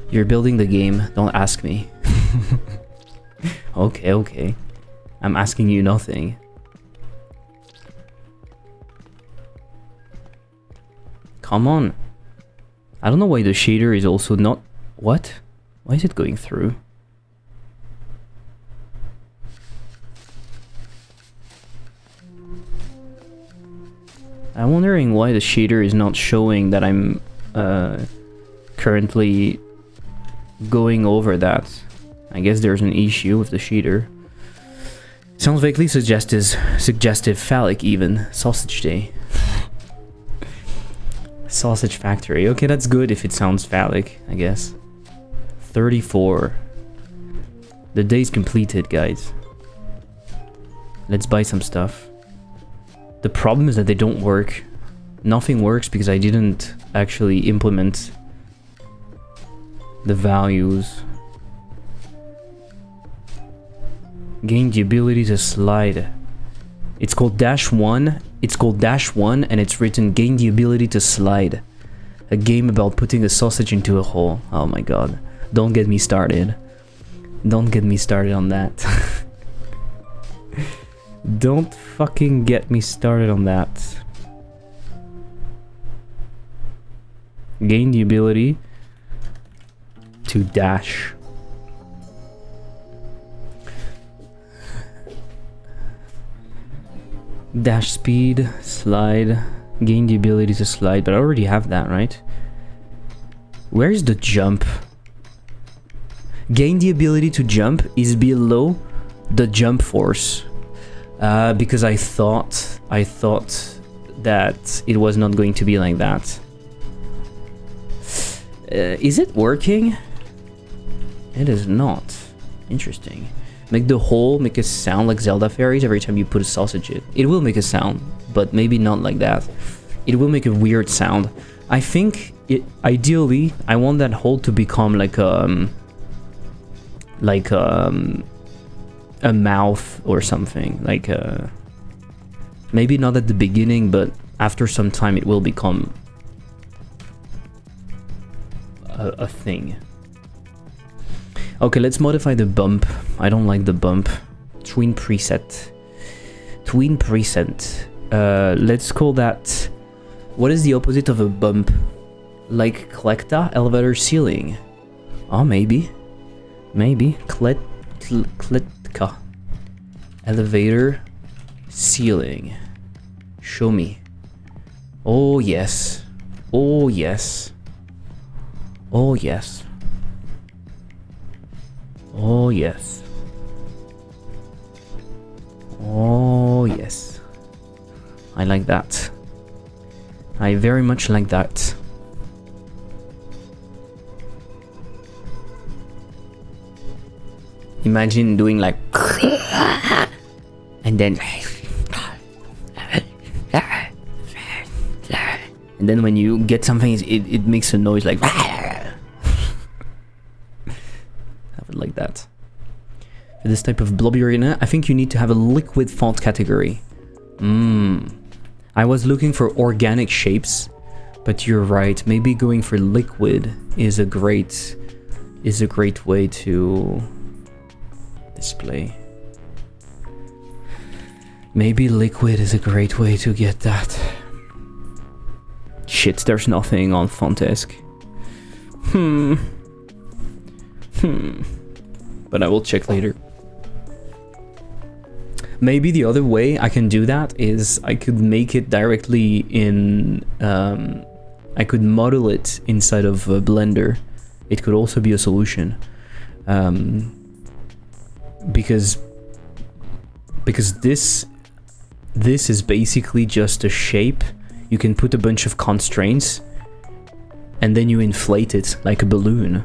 You're building the game, don't ask me. Okay, okay. I'm asking you nothing. Come on. I don't know why the shader is also not... What? Why is it going through? I'm wondering why the shader is not showing that I'm currently going over that. I guess there's an issue with the shader. Sounds vaguely suggestive phallic even. Sausage day. Sausage factory. Okay, that's good if it sounds phallic, I guess. 34. The day's completed, guys. Let's buy some stuff. The problem is that they don't work. Nothing works because I didn't actually implement the values. Gain the ability to slide. It's called -1. It's called -1 and it's written gain the ability to slide. A game about putting a sausage into a hole. Oh my god. Don't get me started. Don't get me started on that. Don't fucking get me started on that. Gain the ability to dash. Dash speed, slide, gain the ability to slide, but I already have that, right? Where's the jump? Gain the ability to jump is below the jump force. Because I thought that it was not going to be like that. Is it working? It is not. Interesting. Make the hole make a sound like Zelda fairies every time you put a sausage in. It will make a sound, but maybe not like that. It will make a weird sound. I think ideally I want that hole to become like a mouth or something, like maybe not at the beginning, but after some time it will become a thing. Okay, let's modify the bump. I don't like the bump. Tween preset. Tween preset. Let's call that... What is the opposite of a bump? Like Klecta? Elevator ceiling. Oh, maybe. Maybe. Kletka. Elevator ceiling. Show me. Oh yes. Oh yes. Oh yes. Oh yes. Oh yes. I like that. I very much like that. Imagine doing like and then and then when you get something, it makes a noise like I would like that. For this type of blobby arena, I think you need to have a liquid font category. I was looking for organic shapes, but you're right. Maybe going for liquid is a great way to display. Maybe liquid is a great way to get that. Shit, there's nothing on Fontesk. But I will check later. Maybe the other way I can do that is I could make it directly in... I could model it inside of Blender. It could also be a solution. Because this is basically just a shape. You can put a bunch of constraints and then you inflate it like a balloon.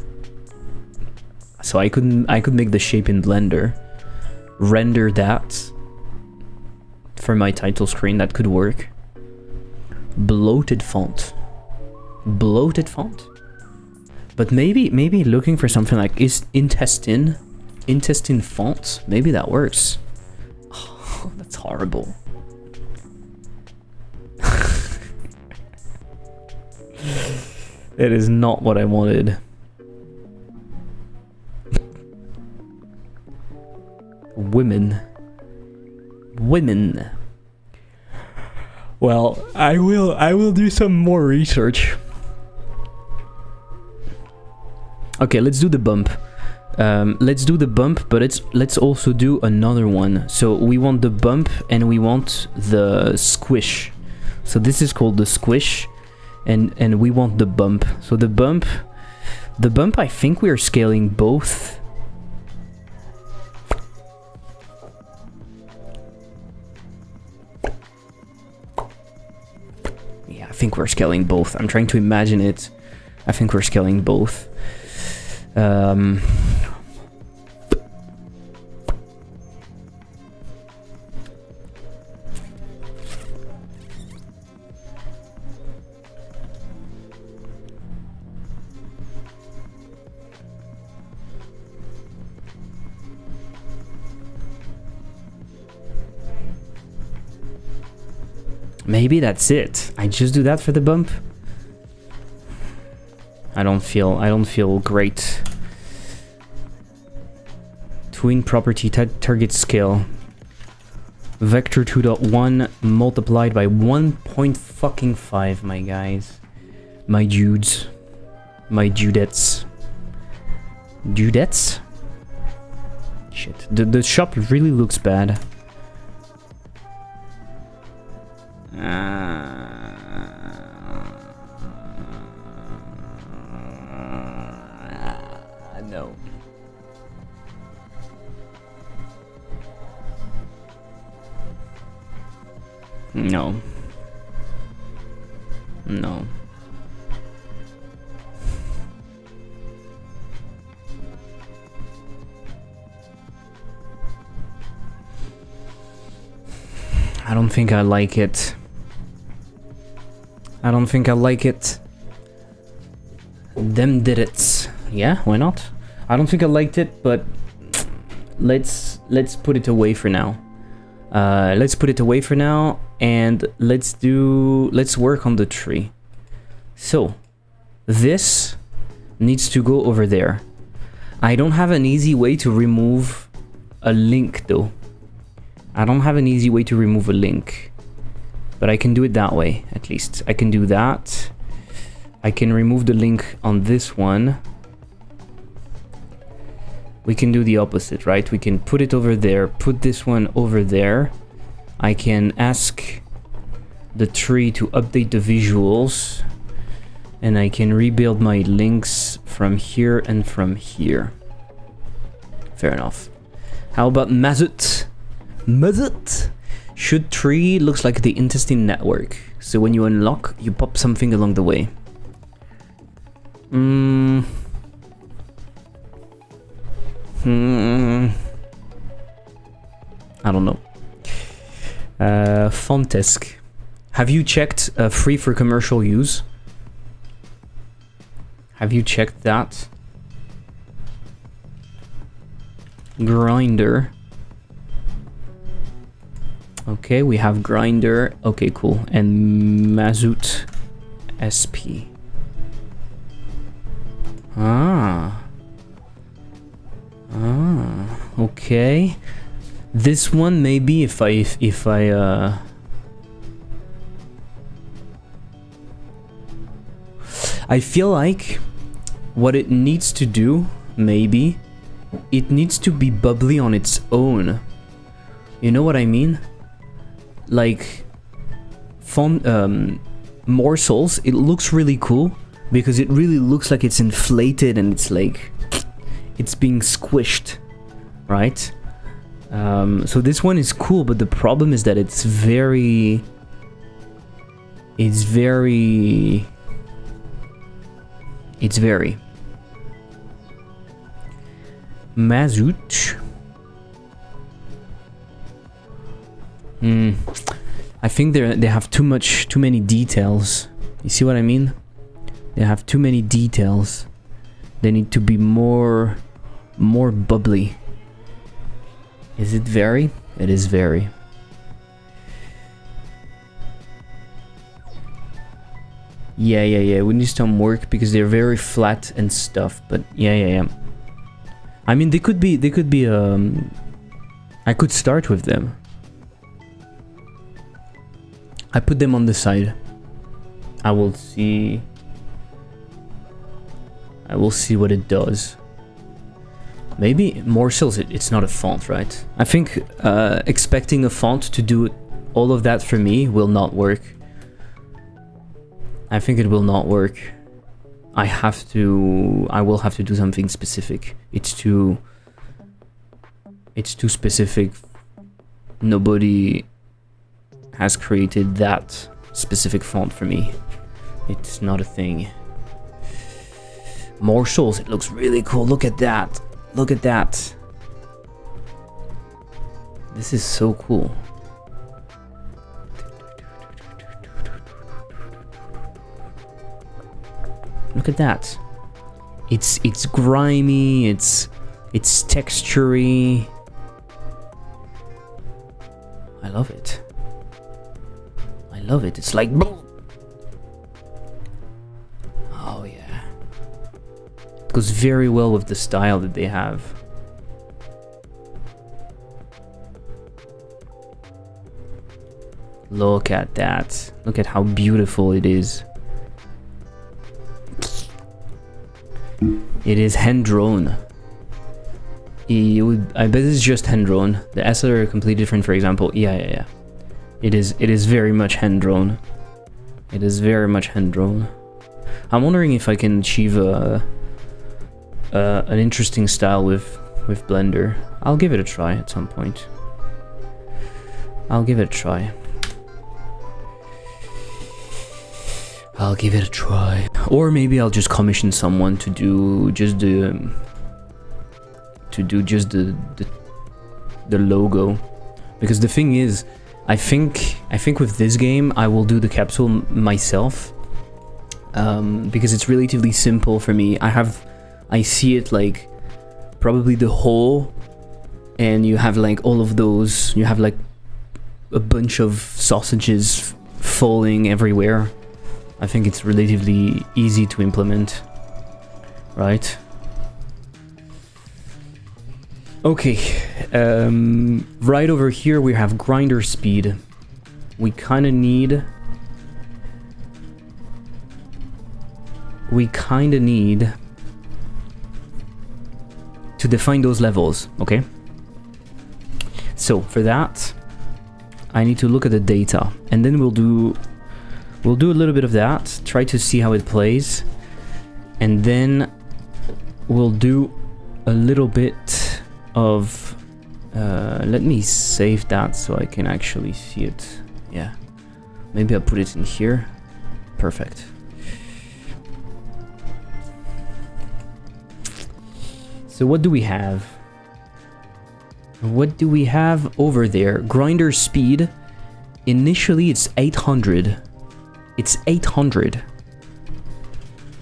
So I could make the shape in Blender, render that for my title screen. That could work. Bloated font. But maybe looking for something like is intestine font. Maybe that works. Oh, that's horrible. It is not what I wanted. Women. Well, I will do some more research. Okay, let's do the bump. Let's do the bump, but let's also do another one. So we want the bump and we want the squish. So this is called the squish, and we want the bump. So the bump, I think we are scaling both. Yeah, I think we're scaling both. I'm trying to imagine it. I think we're scaling both. Maybe that's it. I just do that for the bump. I don't feel great. Twin property target scale. Vector 2.1 multiplied by 1.5, my guys. My dudes. My dudettes. Dudettes? Shit. The shop really looks bad. No. No. No. I don't think I like it. I don't think I like it. Them did it. Yeah, why not? I don't think I liked it, but let's put it away for now. Let's put it away for now, and let's work on the tree. So this needs to go over there. I don't have an easy way to remove a link though. I don't have an easy way to remove a link, but I can do it that way. At least I can do that. I can remove the link on this one. We can do the opposite, right? We can put it over there, put this one over there. I can ask the tree to update the visuals, and I can rebuild my links from here and from here. Fair enough. How about Mazut? Mazut! Should tree looks like the intestine network. So when you unlock, you pop something along the way. I don't know. Fontesk. Have you checked free for commercial use? Have you checked that? Grinder. Okay, we have Grinder. Okay, cool. And Mazut SP. Okay. This one maybe if I feel like what it needs to do, maybe it needs to be bubbly on its own. You know what I mean? Like morsels, it looks really cool because it really looks like it's inflated and it's like it's being squished, right? So this one is cool, but the problem is that it's very Mazut. I think they have too many details. You see what I mean? They have too many details. They need to be more bubbly. Is it very? It is very. Yeah. We need some work because they're very flat and stuff. But yeah. I mean, they could be. I could start with them. I put them on the side. I will see what it does. Maybe morsels, it's not a font, right? I think expecting a font to do all of that for me will not work. I think it will not work. I will have to do something specific. It's too specific. Nobody has created that specific font for me. It's not a thing. Morsels, it looks really cool. Look at that. Look at that. This is so cool. Look at that. It's grimy, it's textury. I love it. I love it. It's like boom. Oh yeah. It goes very well with the style that they have. Look at that. Look at how beautiful it is. It is hand-drawn. I bet it's just hand-drawn. The assets are completely different, for example. Yeah. It is very much hand-drawn. It is very much hand-drawn. I'm wondering if I can achieve an interesting style with Blender. I'll give it a try at some point. I'll give it a try. Or maybe I'll just commission someone to do just the logo, because the thing is, I think with this game I will do the capsule myself, because it's relatively simple for me. I see it like probably the whole, and you have like all of those. You have like a bunch of sausages falling everywhere. I think it's relatively easy to implement, right? Okay, right over here we have grinder speed. We kind of need to define those levels, okay? So for that, I need to look at the data, and then we'll do We'll do a little bit of that, try to see how it plays, and then we'll do a little bit of... let me save that so I can actually see it. Yeah. Maybe I'll put it in here. Perfect. So what do we have? What do we have over there? Grinder speed. Initially it's 800. It's 800.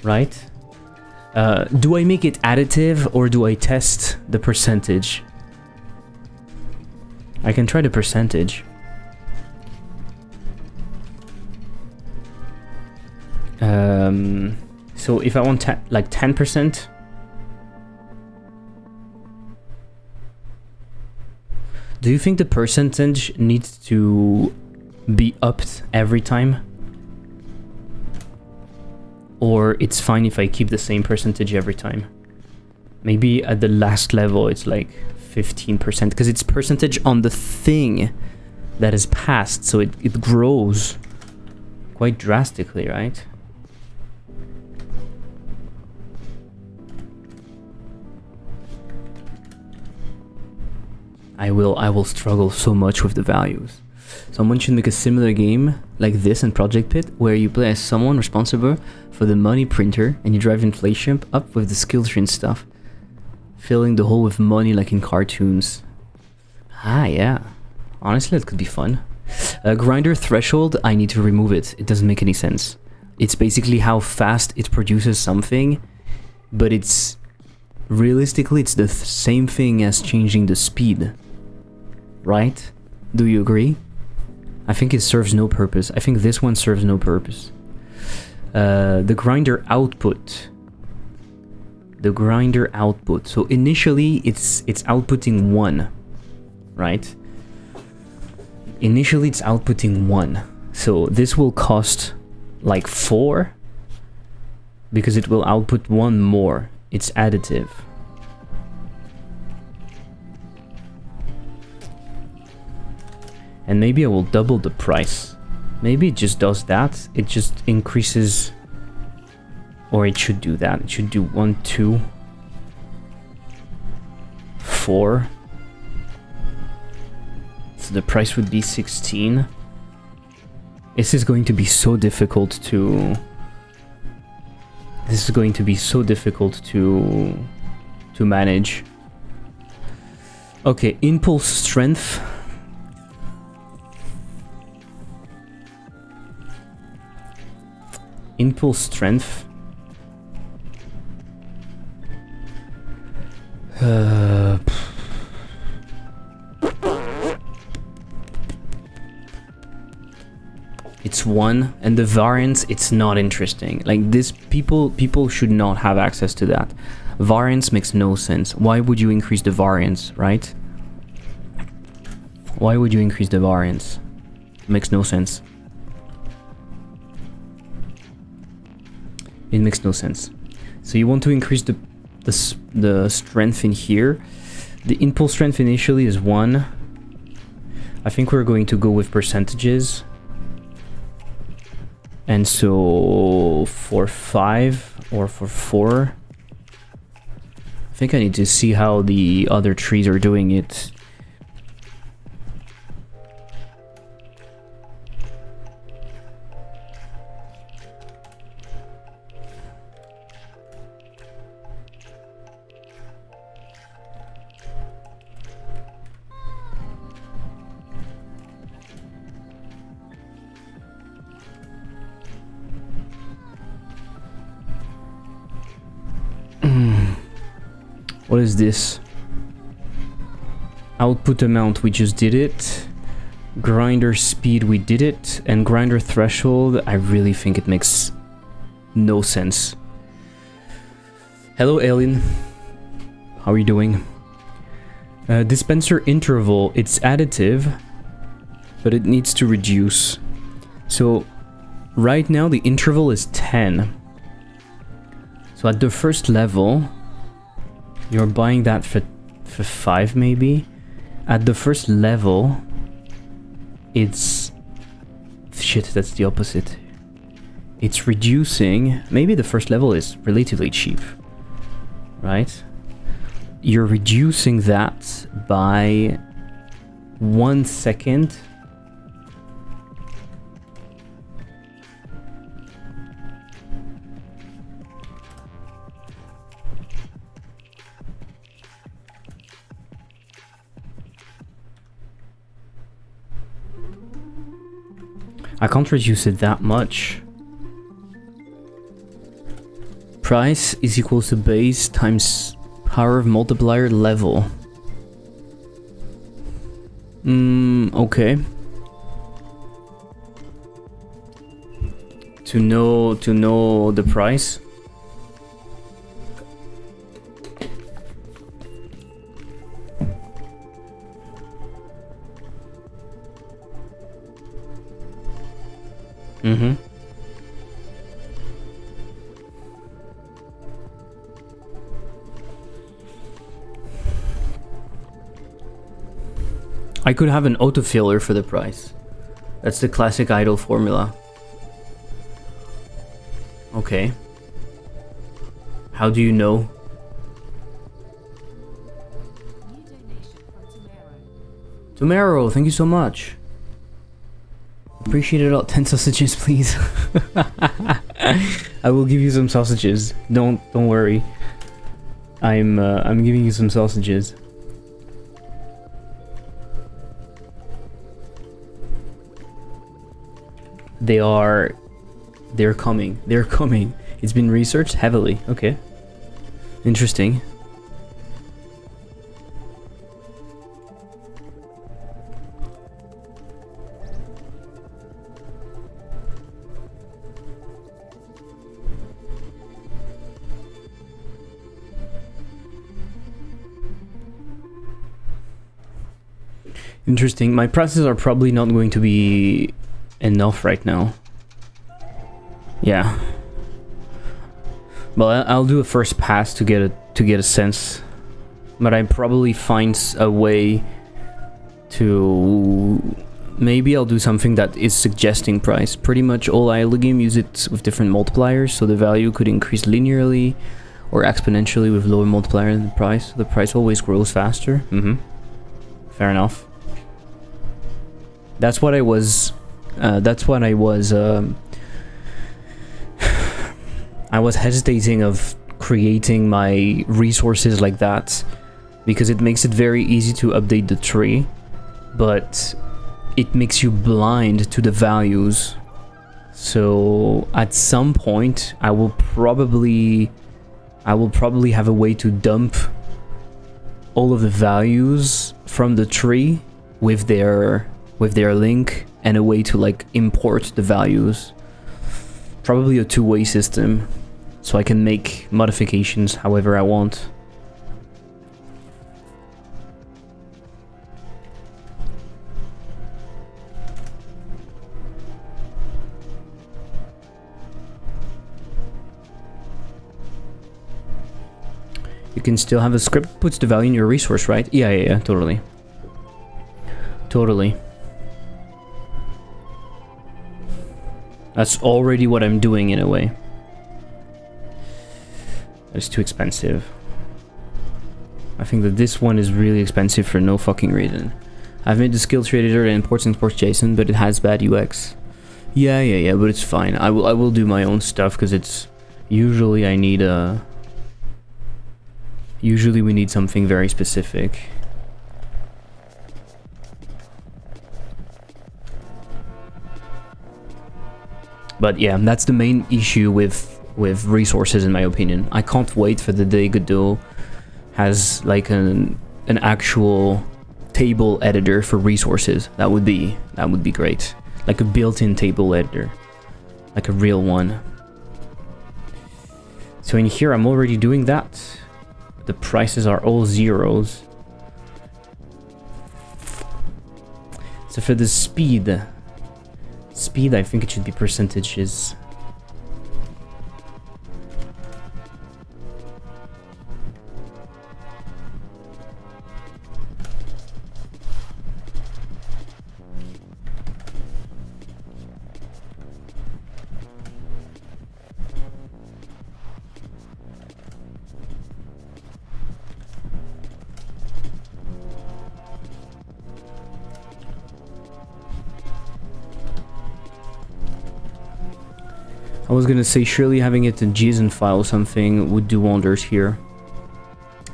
Right? Do I make it additive or do I test the percentage? I can try the percentage. So if I want like 10%, do you think the percentage needs to be upped every time? Or it's fine if I keep the same percentage every time? Maybe at the last level it's like 15%, because it's percentage on the thing that is passed, so it grows quite drastically, right? I will struggle so much with the values. Someone should make a similar game like this in Project Pit, where you play as someone responsible for the money printer and you drive inflation up with the skill tree and stuff, filling the hole with money like in cartoons. Ah, yeah. Honestly, that could be fun. Grinder threshold, I need to remove it. It doesn't make any sense. It's basically how fast it produces something, but it's... realistically, it's the same thing as changing the speed. Right? Do you agree? I think it serves no purpose. I think this one serves no purpose. The grinder output. The grinder output. So initially, it's outputting 1. Right? Initially, it's outputting 1. So this will cost like 4. Because it will output 1 more. It's additive. And maybe I will double the price. Maybe it just does that. It just increases... or it should do that. It should do 1, 2, 4. So the price would be 16. This is going to be so difficult to... this is going to be so difficult to manage. Okay, impulse strength. Impulse strength. It's 1, and the variance, it's not interesting. Like this, people should not have access to that. Variance makes no sense. Why would you increase the variance, right? Why would you increase the variance? Makes no sense. It makes no sense. So you want to increase the strength in here. The impulse strength initially is 1. I think we're going to go with percentages. And so for 5 or for 4, I think I need to see how the other trees are doing it. What is this? Output amount, we just did it. Grinder speed, we did it. And grinder threshold, I really think it makes no sense. Hello, Alien. How are you doing? Dispenser interval, it's additive, but it needs to reduce. So, right now the interval is 10. So at the first level, you're buying that for 5 maybe. At the first level, it's... shit, that's the opposite. it's reducing. Maybe the first level is relatively cheap, right? You're reducing that by 1 second. I can't reduce it that much. Price is equals to base times power of multiplier level. Okay. To know the price. I could have an autofiller for the price. That's the classic idle formula. Okay. How do you know? Tomorrow, thank you so much. Appreciate it all. 10 sausages, please. I will give you some sausages. Don't worry. I'm giving you some sausages. They're coming. They're coming. It's been researched heavily. Okay. Interesting. Interesting. My prices are probably not going to be enough right now. Yeah. Well, I'll do a first pass to get a sense, but I probably find a way to. Maybe I'll do something that is suggesting price. Pretty much all iLegum use it with different multipliers, so the value could increase linearly or exponentially with lower multiplier than the price. The price always grows faster. Fair enough. That's what I was. I was hesitating of creating my resources like that because it makes it very easy to update the tree, but it makes you blind to the values. So at some point, I will probably have a way to dump all of the values from the tree with their link and a way to like import the values. Probably a two-way system, so I can make modifications however I want. You can still have a script puts the value in your resource, right? Yeah, totally. Totally. That's already what I'm doing in a way. It's too expensive. I think that this one is really expensive for no fucking reason. I've made the skill tree editor that imports JSON, but it has bad UX. Yeah, but it's fine. I will do my own stuff because it's usually I need a. Usually we need something very specific. But yeah, that's the main issue with resources in my opinion. I can't wait for the day Godot has like an actual table editor for resources. That would be great. Like a built-in table editor. Like a real one. So in here I'm already doing that. The prices are all zeros. So for the speed, I think it should be percentages. I was gonna say surely having it in JSON file or something would do wonders here.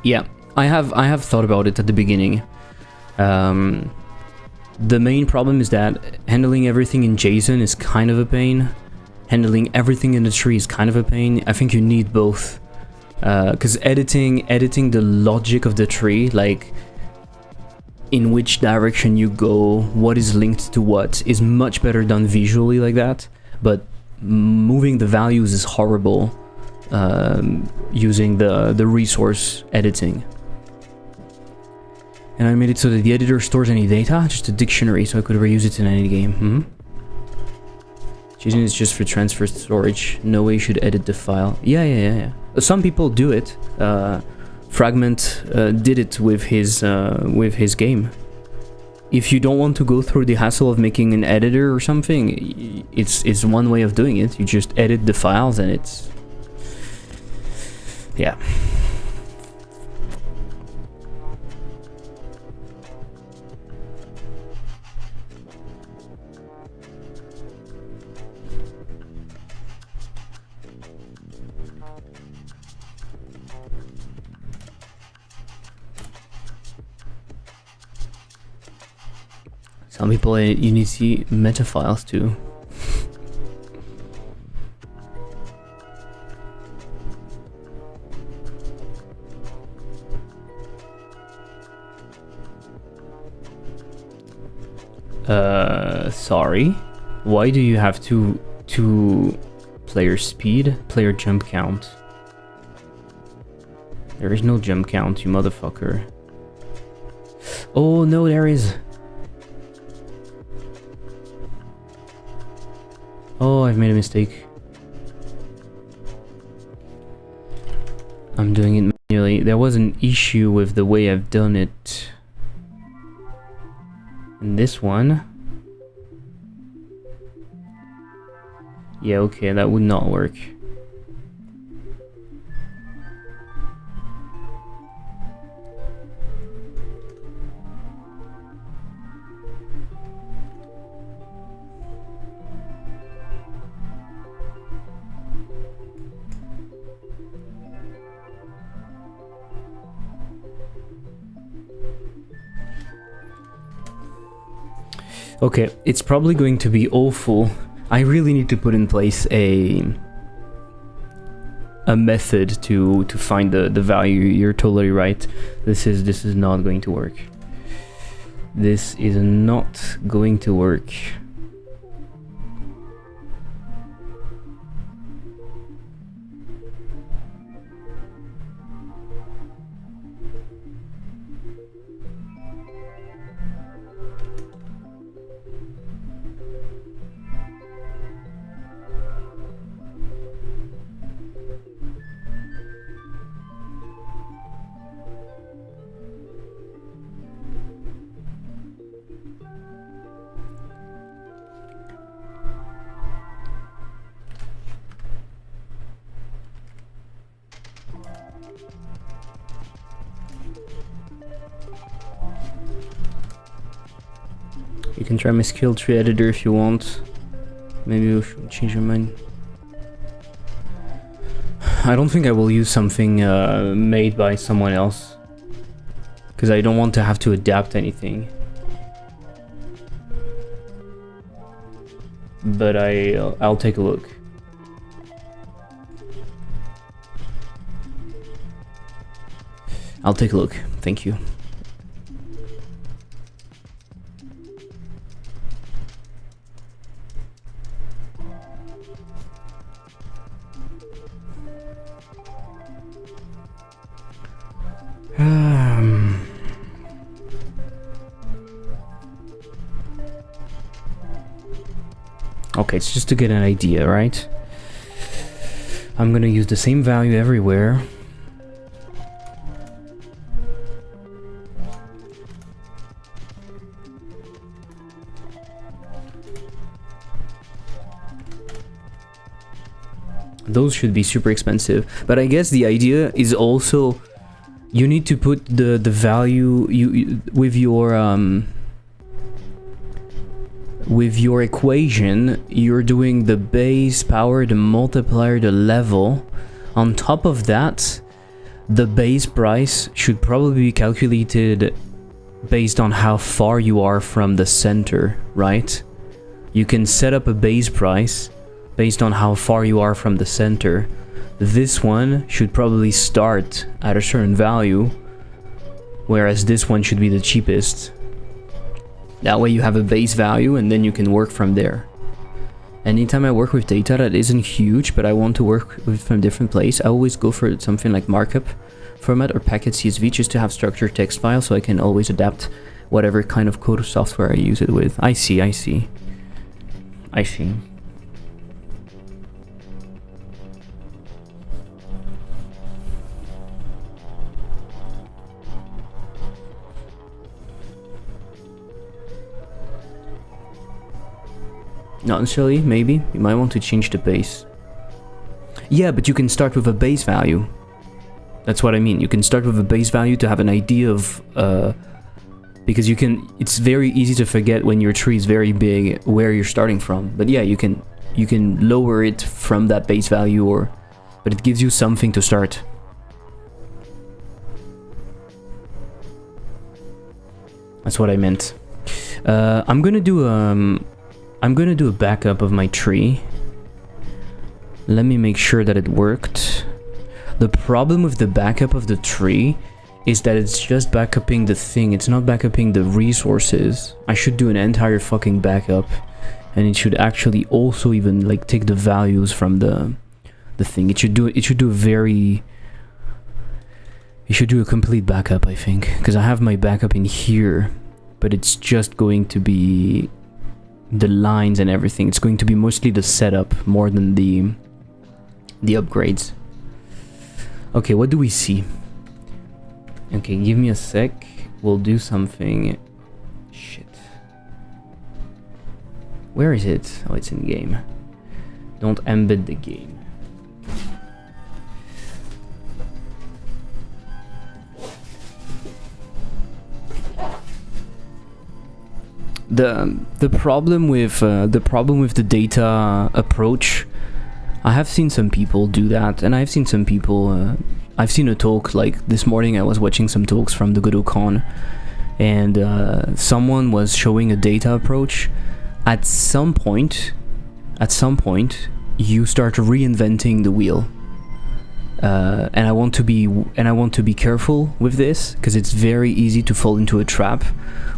Yeah, I have thought about it at the beginning. The main problem is that handling everything in JSON is kind of a pain. Handling everything in the tree is kind of a pain. I think you need both. Because editing the logic of the tree, like in which direction you go, what is linked to what, is much better done visually like that. But moving the values is horrible using the resource editing. And I made it so that the editor stores any data, just a dictionary, so I could reuse it in any game. JSON is just for transfer storage. No way you should edit the file. Yeah. Some people do it. Fragment did it with his game. If you don't want to go through the hassle of making an editor or something, it's one way of doing it. You just edit the files and it's... yeah. Some people you need to see meta files too. Sorry. Why do you have two player speed, player jump count? There is no jump count, you motherfucker. Oh no, there is. Oh, I've made a mistake. I'm doing it manually. There was an issue with the way I've done it. In this one. Yeah, okay, that would not work. Okay, it's probably going to be awful. I really need to put in place a method to find the value. You're totally right. This is not going to work. This is not going to work. You can try my skill tree editor if you want. Maybe you should change your mind. I don't think I will use something made by someone else, because I don't want to have to adapt anything. But I'll take a look. I'll take a look. Thank you. Okay, it's just to get an idea, right? I'm gonna use the same value everywhere. Those should be super expensive, but I guess the idea is also you need to put the value you with with your equation, you're doing the base power, the multiplier, the level. On top of that, the base price should probably be calculated based on how far you are from the center, right? You can set up a base price based on how far you are from the center. This one should probably start at a certain value, whereas this one should be the cheapest. That way you have a base value and then you can work from there. Anytime I work with data that isn't huge, but I want to work with from different place, I always go for something like markup format or packet CSV, just to have structured text file so I can always adapt whatever kind of code or software I use it with. I see. Not necessarily, maybe. You might want to change the base. Yeah, but you can start with a base value. That's what I mean. You can start with a base value to have an idea of... because you can... It's very easy to forget when your tree is very big where you're starting from. But yeah, you can lower it from that base value, or... But it gives you something to start. That's what I meant. I'm gonna do a backup of my tree. Let me make sure that it worked. The problem with the backup of the tree is that it's just backupping the thing. It's not backupping the resources. I should do an entire fucking backup, and it should actually also even like take the values from the thing. It should do a complete backup, I think, because I have my backup in here, but it's just going to be the lines and everything. It's going to be mostly the setup more than the upgrades. Okay, what do we see? Okay, give me a sec. We'll do something. Shit. Where is it? Oh, it's in game. Don't embed the game. The problem with the data approach, I have seen some people do that, and I've seen some people. I've seen a talk like this morning. I was watching some talks from the O.B.O.L, and someone was showing a data approach. At some point, you start reinventing the wheel. And I want to be careful with this, because it's very easy to fall into a trap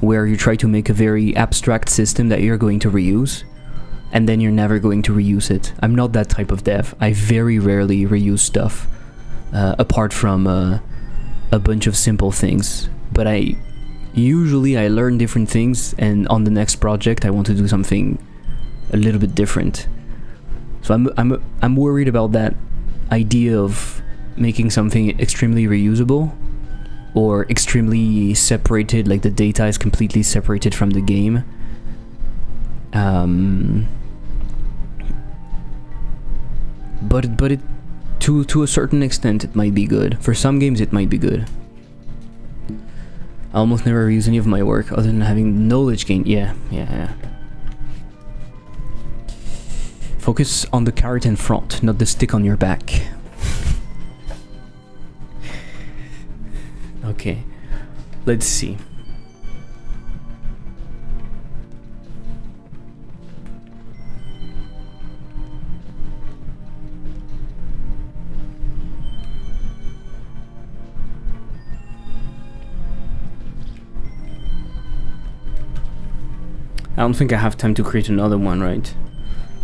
where you try to make a very abstract system that you're going to reuse, and then you're never going to reuse it. I'm not that type of dev. I very rarely reuse stuff, apart from a bunch of simple things. But I learn different things, and on the next project I want to do something a little bit different. So I'm worried about that idea of making something extremely reusable or extremely separated, like the data is completely separated from the game. But it to a certain extent it might be good. For some games it might be good. I almost never reuse any of my work other than having knowledge gain. Yeah. Focus on the carrot in front, not the stick on your back. Okay, let's see. I don't think I have time to create another one, right?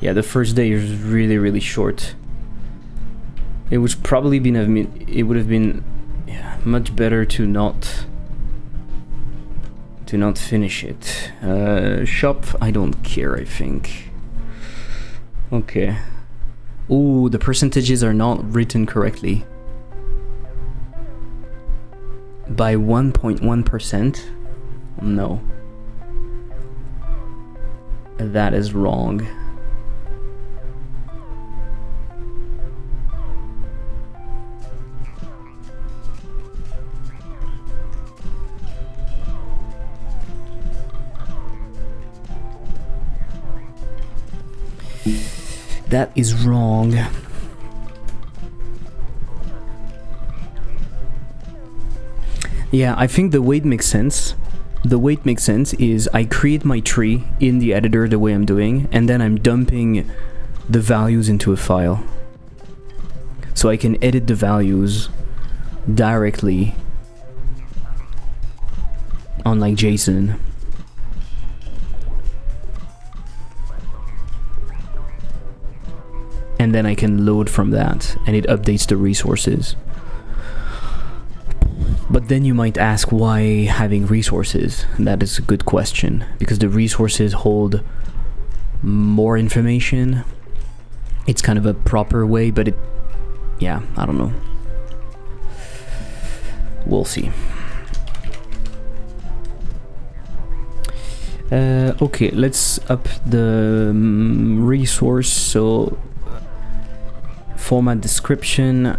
Yeah, the first day is really, really short. It would have been much better to not finish it. Shop, I don't care, I think. Okay. Ooh, the percentages are not written correctly. By 1.1%? No. That is wrong. That is wrong. Yeah, I think the way it makes sense. The way it makes sense is I create my tree in the editor the way I'm doing, and then I'm dumping the values into a file. So I can edit the values directly on like JSON. And then I can load from that, and it updates the resources. But then you might ask, why having resources? And that is a good question, because the resources hold more information. It's kind of a proper way, but yeah, I don't know. We'll see. Okay, let's up the resource. So format description.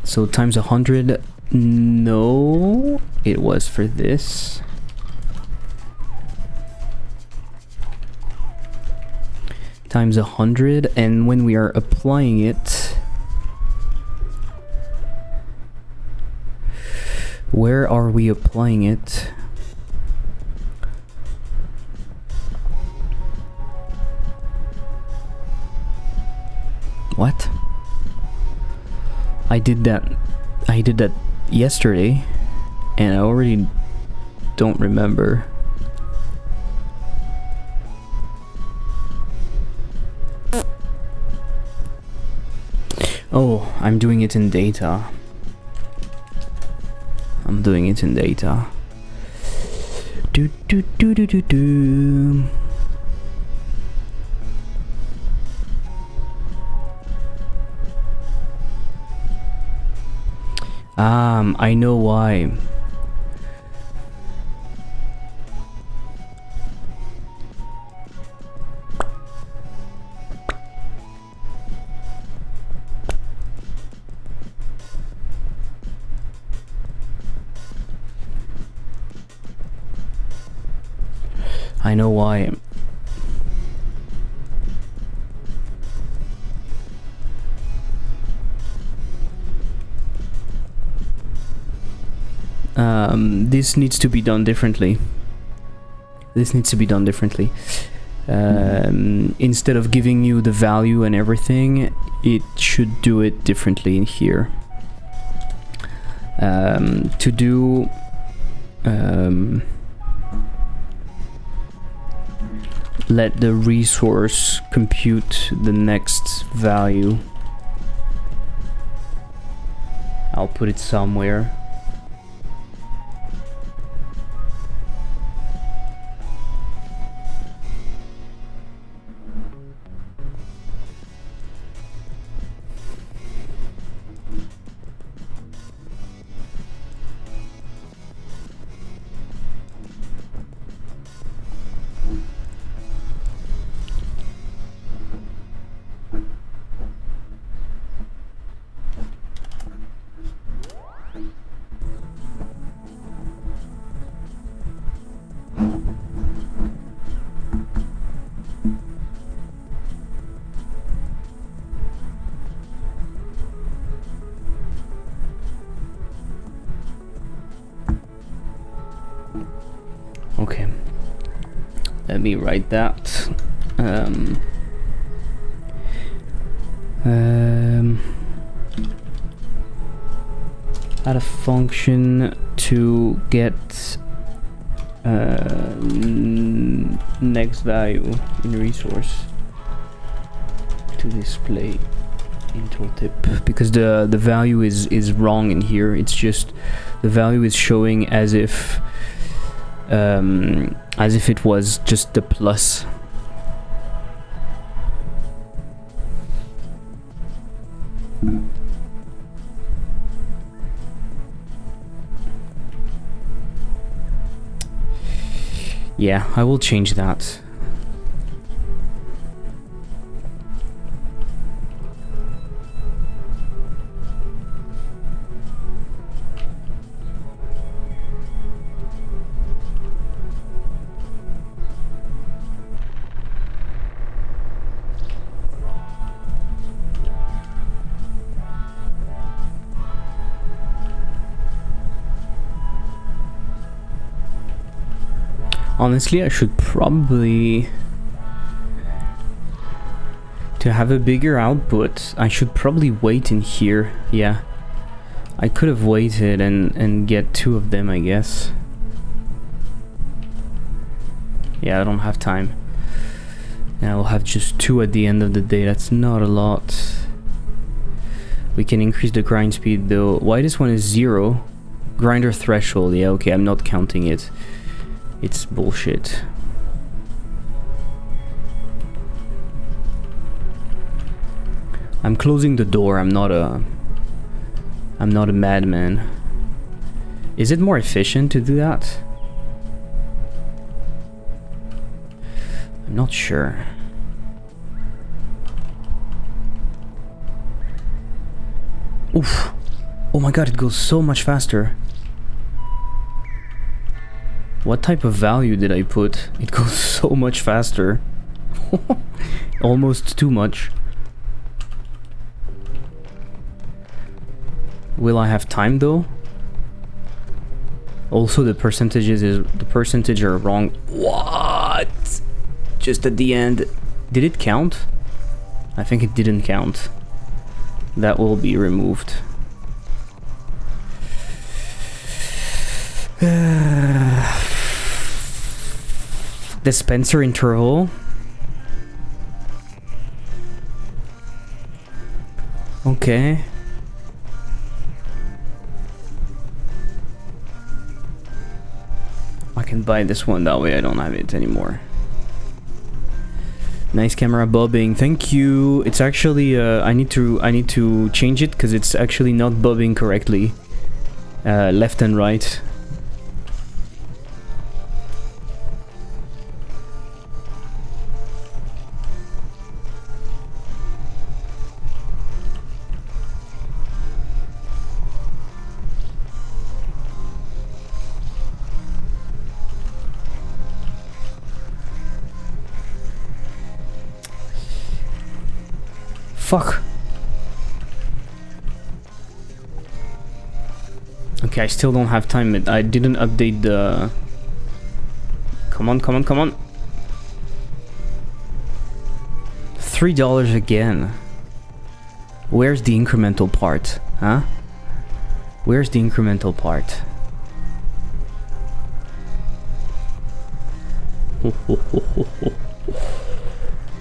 So times 100. No, it was for this. Times 100, and when we are applying it, where are we applying it? What? I did that yesterday, and I already don't remember. Oh, I'm doing it in data. I'm doing it in data. Do do do do do do. I know why. I know why. This needs to be done differently. This needs to be done differently. Instead of giving you the value and everything, it should do it differently in here. To do let the resource compute the next value. I'll put it somewhere. Okay, let me write that. Add a function to get next value in resource to display in tooltip, because the value is wrong in here. It's just the value is showing as if it was just the plus. Yeah, I will change that. Honestly, I should probably... To have a bigger output, I should probably wait in here. Yeah. I could have waited and get 2 of them, I guess. Yeah, I don't have time. And I'll have just 2 at the end of the day. That's not a lot. We can increase the grind speed though. Why this one is 0? Grinder threshold. Yeah, okay, I'm not counting it. It's bullshit. I'm closing the door. I'm not a madman. Is it more efficient to do that? I'm not sure. Oof. Oh my god, it goes so much faster. What type of value did I put? It goes so much faster. Almost too much. Will I have time though? Also the percentages are wrong. What? Just at the end. Did it count? I think it didn't count. That will be removed. Dispenser interval. Okay. I can buy this one, that way I don't have it anymore. Nice camera bobbing, thank you. It's actually I need to change it because it's actually not bobbing correctly. Left and right. Fuck. Okay, I still don't have time. I didn't update the... Come on, come on, come on. $3 again. Where's the incremental part? Huh? Where's the incremental part?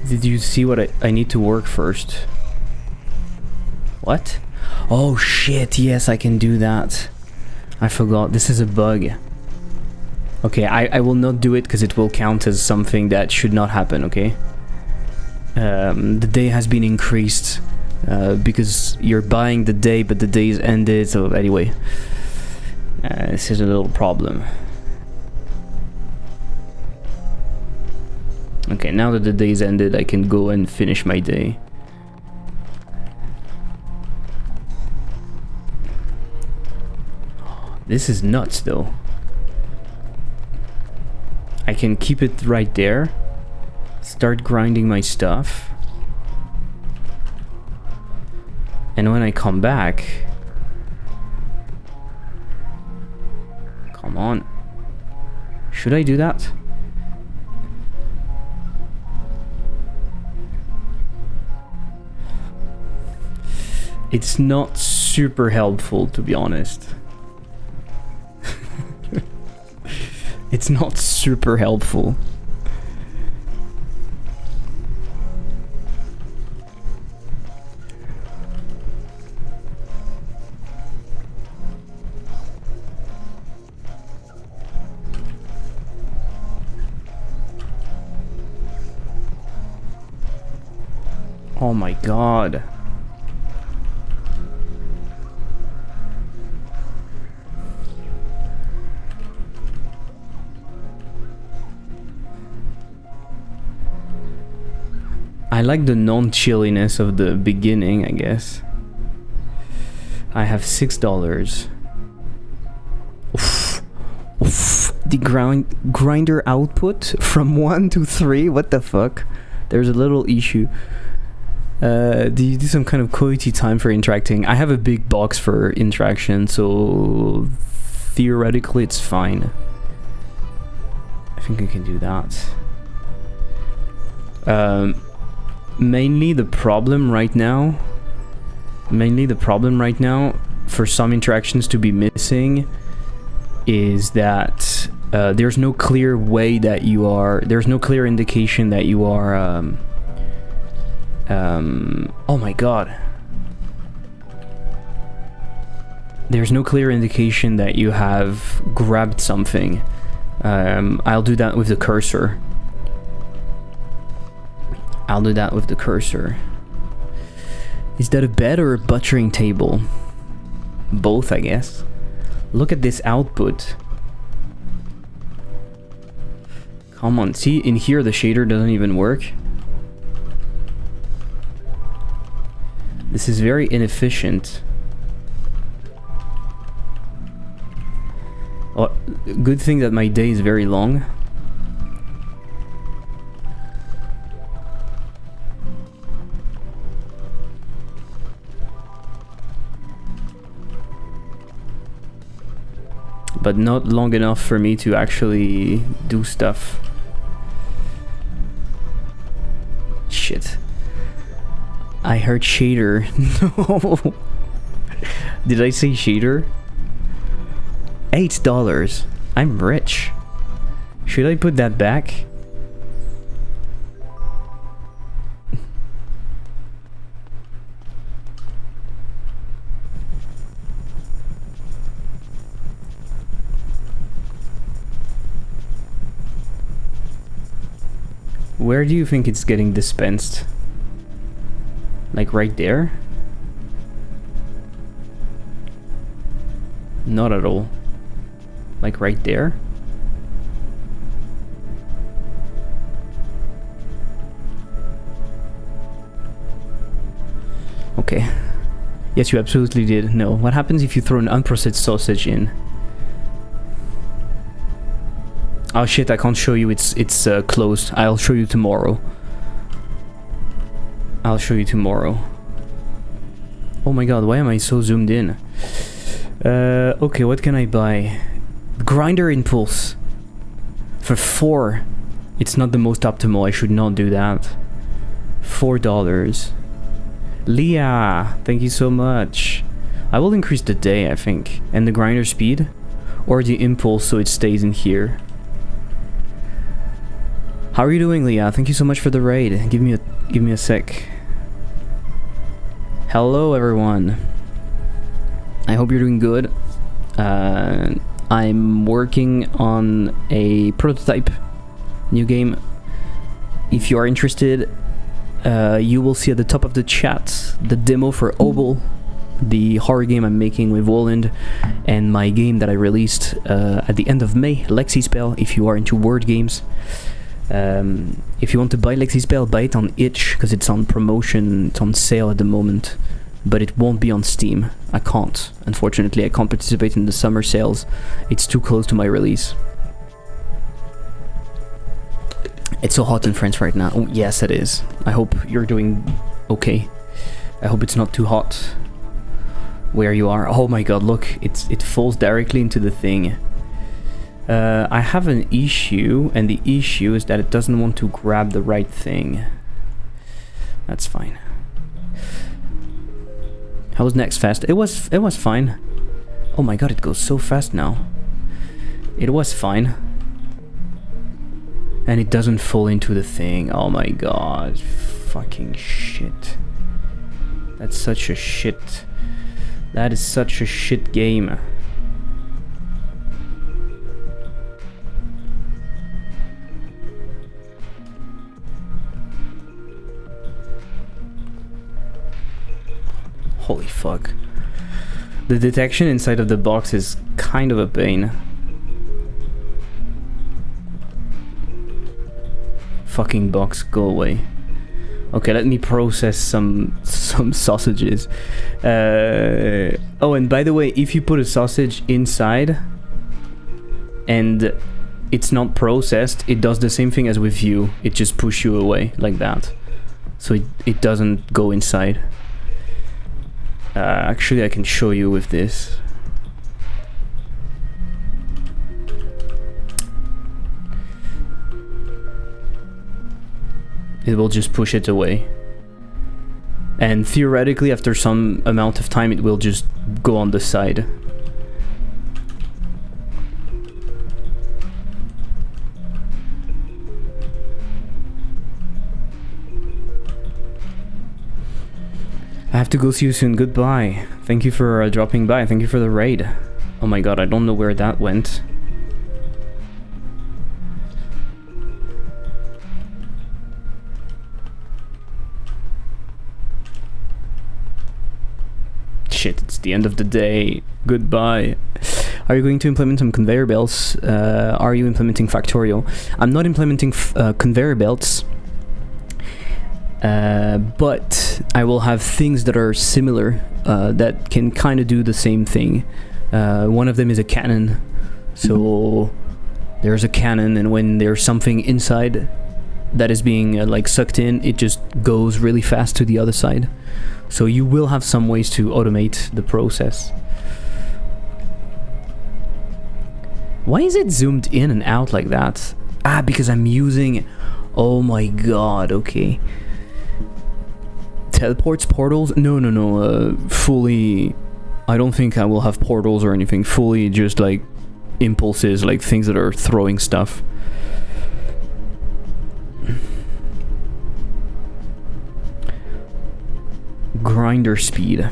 Did you see what I need to work first? What? Oh shit, yes, I can do that. I forgot, this is a bug. Okay, I will not do it because it will count as something that should not happen, okay? The day has been increased because you're buying the day, but the day is ended, so anyway. This is a little problem. Okay, now that the day's ended, I can go and finish my day. This is nuts, though. I can keep it right there. Start grinding my stuff. And when I come back... Come on. Should I do that? It's not super helpful, to be honest. It's not super helpful. Oh my god. I like the non-chilliness of the beginning, I guess. I have $6. Oof. Oof. The grinder output from 1 to 3? What the fuck? There's a little issue. Do you do some kind of quality time for interacting? I have a big box for interaction, so theoretically it's fine. I think I can do that. Mainly the problem right now for some interactions to be missing is that there's no clear way that you are, there's no clear indication that you are oh my god, there's no clear indication that you have grabbed something. I'll do that with the cursor. Is that a bed or a butchering table? Both, I guess. Look at this output. Come on, see, in here the shader doesn't even work. This is very inefficient. Oh, good thing that my day is very long. But not long enough for me to actually do stuff. Shit. I heard shader. No. Did I say shader? $8. I'm rich. Should I put that back? Where do you think it's getting dispensed? Like right there? Not at all. Like right there? Okay. Yes, you absolutely did. No. What happens if you throw an unprocessed sausage in? Oh shit, I can't show you, it's closed. I'll show you tomorrow. Oh my god, why am I so zoomed in? Okay, what can I buy? Grinder impulse. For 4. It's not the most optimal, I should not do that. $4. Leah, thank you so much. I will increase the day, I think. And the grinder speed. Or the impulse so it stays in here. How are you doing, Leah? Thank you so much for the raid. Give me a sec. Hello, everyone. I hope you're doing good. I'm working on a prototype new game. If you are interested, you will see at the top of the chat the demo for O.B.O.L, the horror game I'm making with Roland, and my game that I released at the end of May, Lexispell, if you are into word games. If you want to buy Lexispell, buy it on itch, because it's on promotion, it's on sale at the moment, but it won't be on Steam. I can't, unfortunately, I can't participate in the summer sales. It's too close to my release. It's so hot in France right now. Oh, yes, it is. I hope you're doing okay. I hope it's not too hot where you are. Oh my god, look, it falls directly into the thing. I have an issue, and the issue is that it doesn't want to grab the right thing. That's fine. How was next fast? It was fine. Oh my god, it goes so fast now. It was fine. And it doesn't fall into the thing. Oh my god. Fucking shit. That's such a shit. That is such a shit game. Holy fuck. The detection inside of the box is kind of a pain. Fucking box, go away. Okay, let me process some sausages. Oh, and by the way, if you put a sausage inside and it's not processed, it does the same thing as with you. It just pushes you away like that. So it doesn't go inside. Actually, I can show you with this. it will just push it away. And theoretically, after some amount of time, it will just go on the side. I have to go, see you soon. Goodbye. Thank you for dropping by. Thank you for the raid. Oh my god, I don't know where that went. Shit, it's the end of the day. Goodbye. Are you going to implement some conveyor belts? Are you implementing Factorio? I'm not implementing conveyor belts. But I will have things that are similar, that can kind of do the same thing. One of them is a cannon. So there's a cannon, and when there's something inside that is being like sucked in, it just goes really fast to the other side. So you will have some ways to automate the process. Why is it zoomed in and out like that? Ah, because I'm using... Oh my god, okay. Teleports, portals? No, fully... I don't think I will have portals or anything. Fully just like impulses, like things that are throwing stuff. Grinder speed.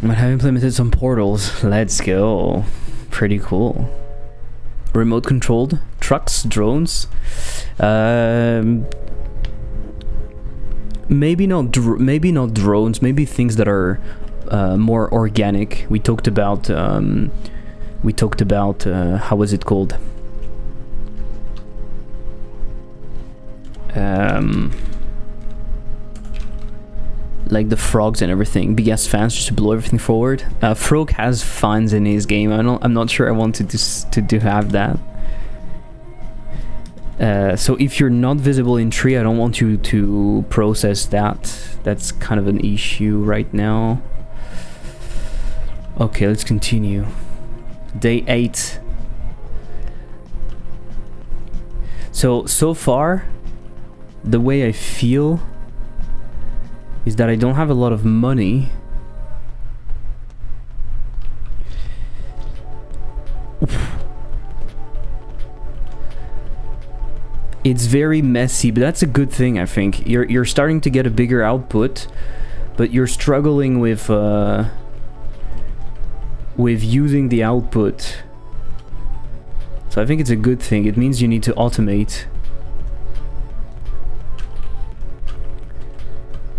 I might have implemented some portals. Let's go. Pretty cool. Remote controlled trucks, drones. Maybe not drones. Maybe things that are more organic. We talked about how was it called? Like the frogs and everything. Big ass fans just to blow everything forward. Frog has fans in his game. I'm not sure I wanted to have that. So if you're not visible in tree, I don't want you to process that. That's kind of an issue right now. Okay, let's continue. Day 8. So far, the way I feel is that I don't have a lot of money. It's very messy, but that's a good thing, I think. You're starting to get a bigger output, but you're struggling with using the output. So I think it's a good thing. It means you need to automate.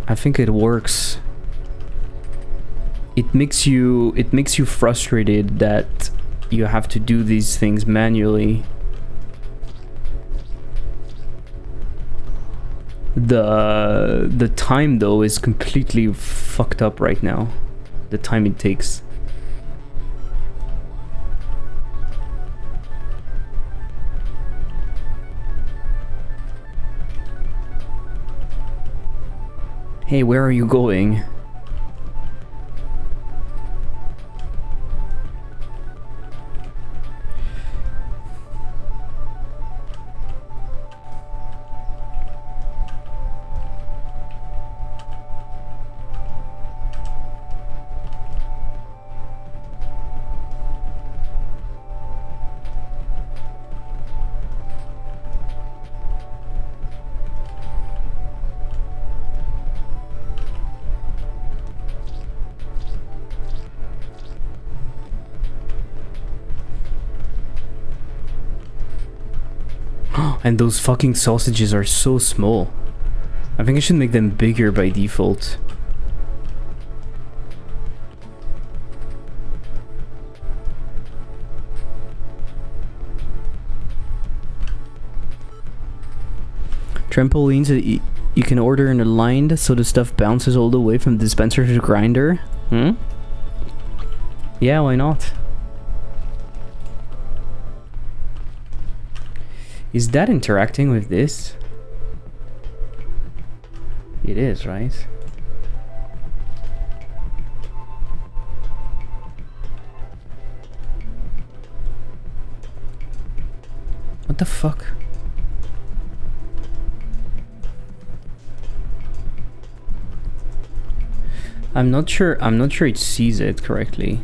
I think it works. It makes you frustrated that you have to do these things manually. The time though is completely fucked up right now. The time it takes. Hey, where are you going? And those fucking sausages are so small. I think I should make them bigger by default. Trampolines you can order in a line so the stuff bounces all the way from the dispenser to the grinder. Yeah, why not? Is that interacting with this? It is, right? What the fuck? I'm not sure it sees it correctly.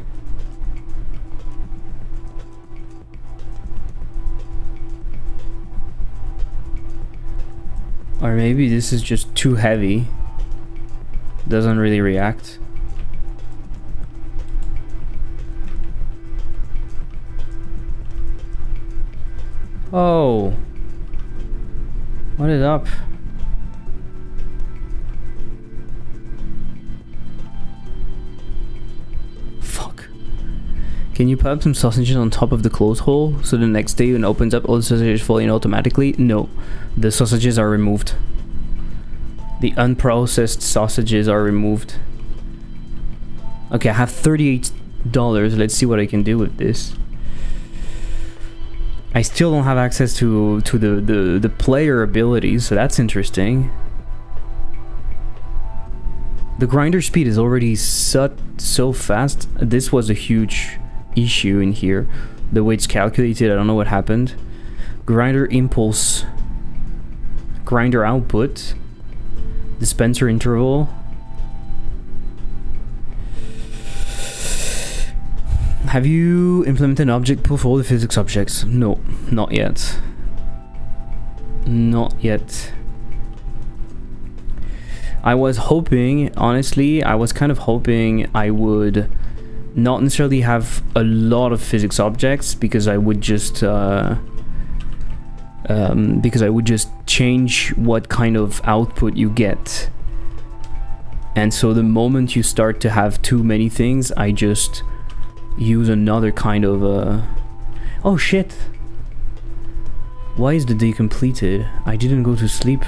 Or maybe this is just too heavy. Doesn't really react. Oh. What is up? Fuck. Can you put some sausages on top of the closed hole so the next day when it opens up all the sausages fall in automatically? No. The sausages are removed. The unprocessed sausages are removed. Okay, I have $38. Let's see what I can do with this. I still don't have access to the player abilities, so that's interesting. The grinder speed is already so fast. This was a huge issue in here. The way it's calculated, I don't know what happened. Grinder impulse. Grinder output. Dispenser interval. Have you implemented an object pool for all the physics objects? No, not yet. Not yet. I was hoping, honestly, I was kind of hoping I would not necessarily have a lot of physics objects because I would just change what kind of output you get. And so the moment you start to have too many things, I just use another kind of oh shit. Why is the day completed? I didn't go to sleep.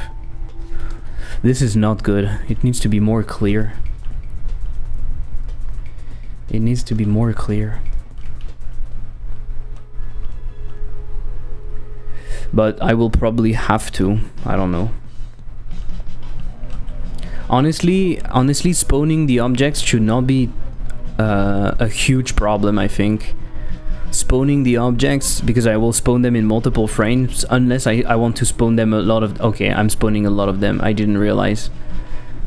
This is not good. It needs to be more clear. It needs to be more clear. But I will probably have to. I don't know. Honestly, spawning the objects should not be a huge problem, I think. Spawning the objects, because I will spawn them in multiple frames, unless I want to spawn them a lot of... Okay, I'm spawning a lot of them. I didn't realize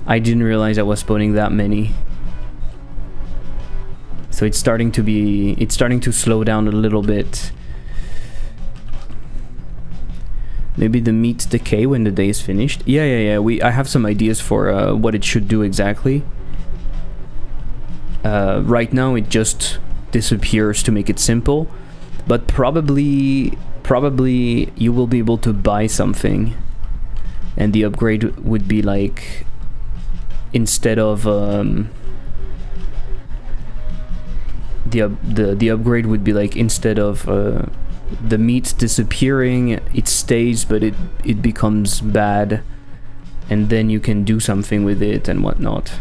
I was spawning that many. So it's starting to slow down a little bit. Maybe the meat decay when the day is finished. Yeah. I have some ideas for what it should do exactly. Right now it just disappears to make it simple, but probably you will be able to buy something, and the upgrade would be like, instead of the upgrade would be like, instead of the meat disappearing, it stays, but it becomes bad, and then you can do something with it and whatnot.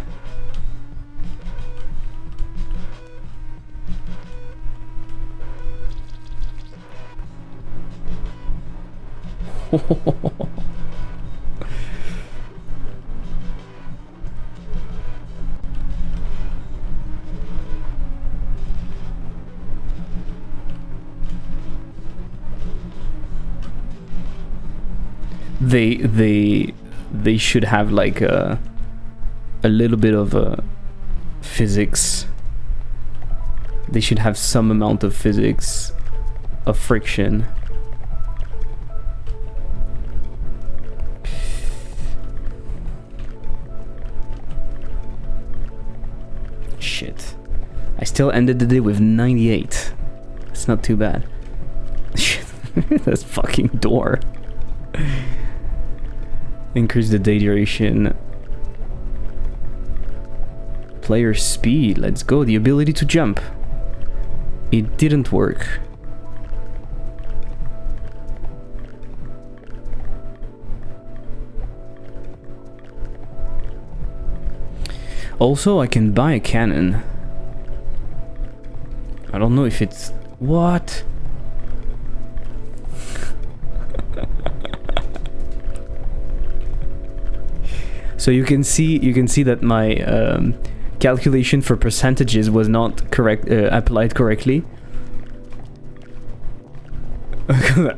They should have like a little bit of physics. They should have some amount of physics of friction. Shit. I still ended the day with 98. It's not too bad. Shit. This fucking door. Increase the day duration. Player speed. Let's go. The ability to jump. It didn't work. Also, I can buy a cannon. I don't know if it's... What? So you can see that my calculation for percentages was not correct, applied correctly.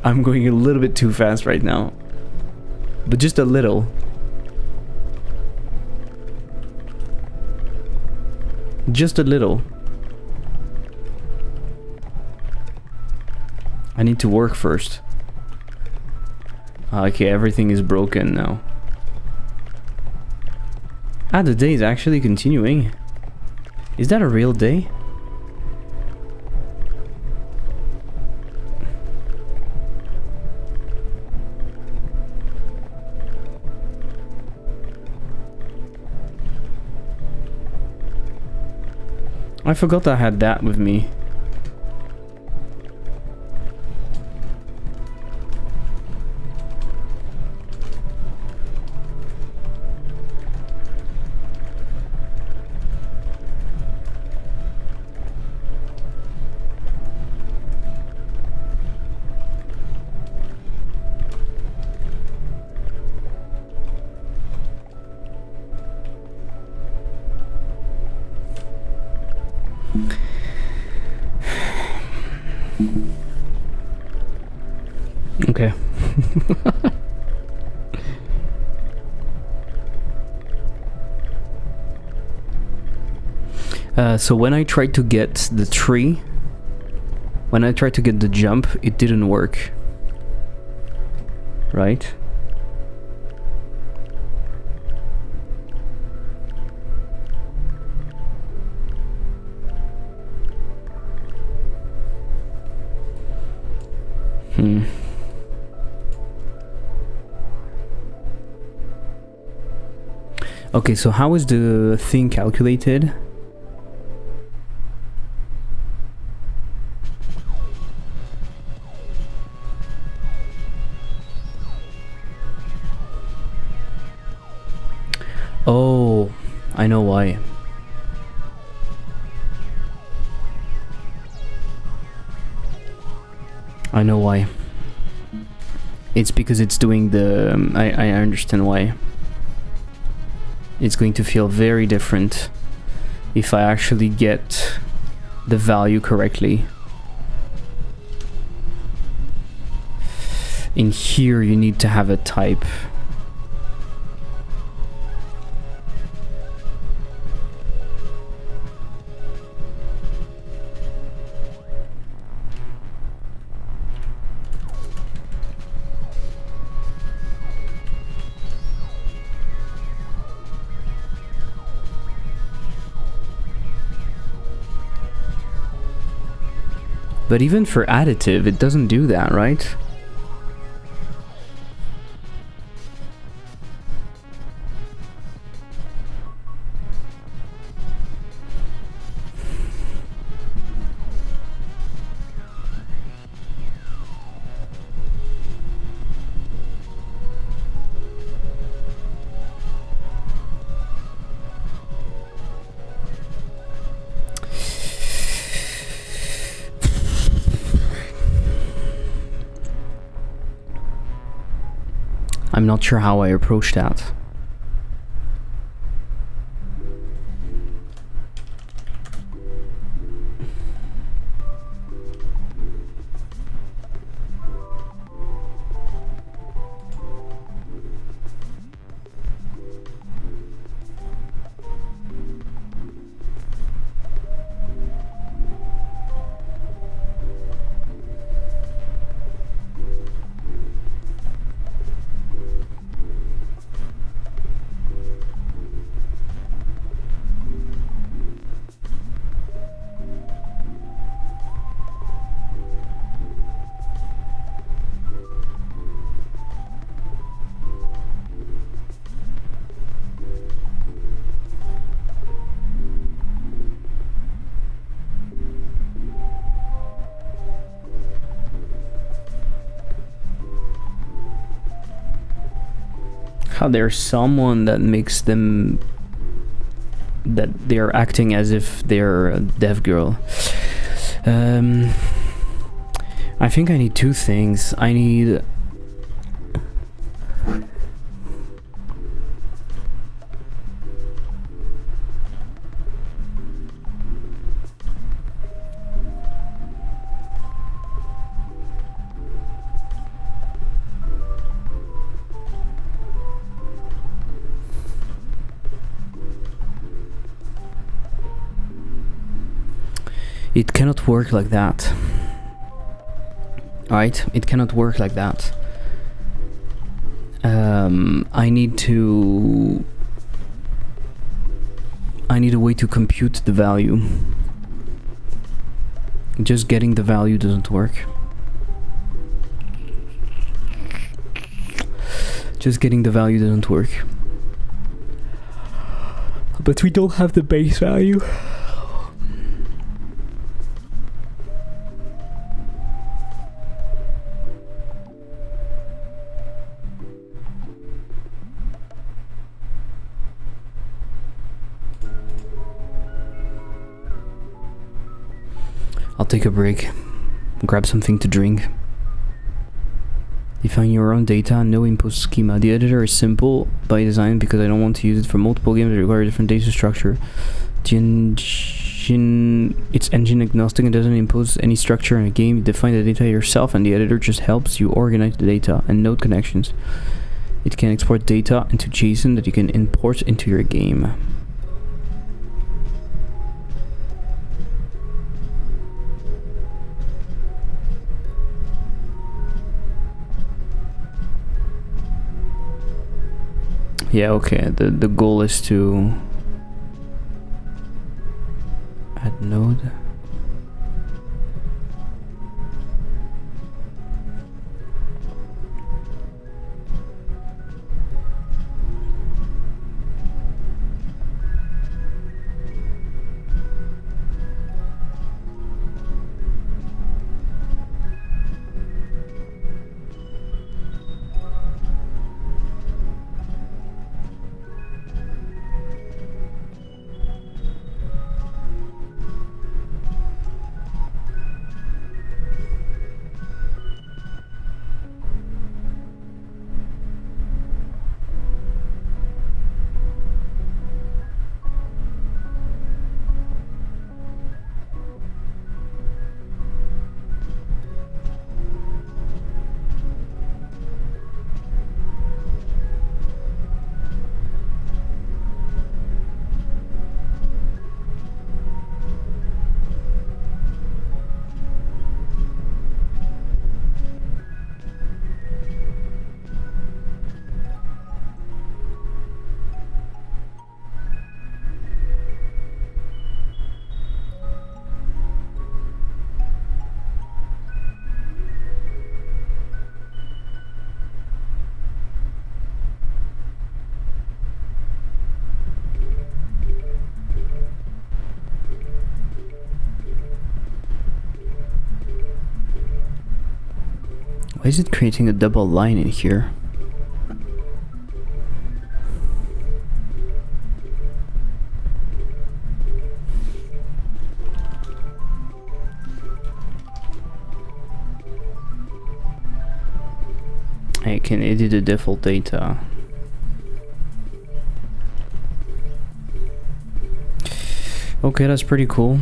I'm going a little bit too fast right now, but just a little. Just a little. I need to work first. Okay, everything is broken now. Ah, the day is actually continuing. Is that a real day? I forgot I had that with me. Okay. So when I tried to get the tree, when I tried to get the jump, it didn't work. Right? Okay, so how is the thing calculated? Oh, I know why. I know why. It's because it's doing the... I understand why. It's going to feel very different if I actually get the value correctly. In here you need to have a type. But even for additive, it doesn't do that, right? I'm not sure how I approach that. How there's someone that makes them that they're acting as if they're a deaf girl. I think I need two things. I need It cannot work like that. Alright? It cannot work like that. I need a way to compute the value. Just getting the value doesn't work. Just getting the value doesn't work. But we don't have the base value. I'll take a break, grab something to drink. Define your own data, no impose schema. The editor is simple by design because I don't want to use it for multiple games that require a different data structure. It's engine agnostic and doesn't impose any structure in a game. You define the data yourself and the editor just helps you organize the data and node connections. It can export data into JSON that you can import into your game. Yeah, okay, the goal is to add node. Why is it creating a double line in here? I can edit the default data. Okay, that's pretty cool.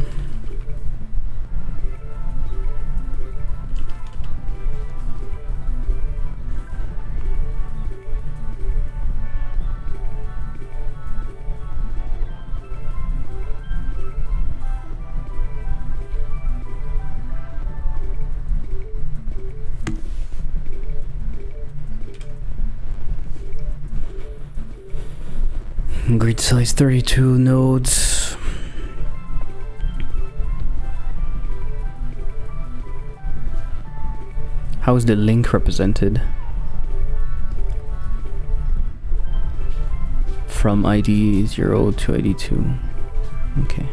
Grid size 32 nodes. How is the link represented? From ID 0 to ID 2. Okay.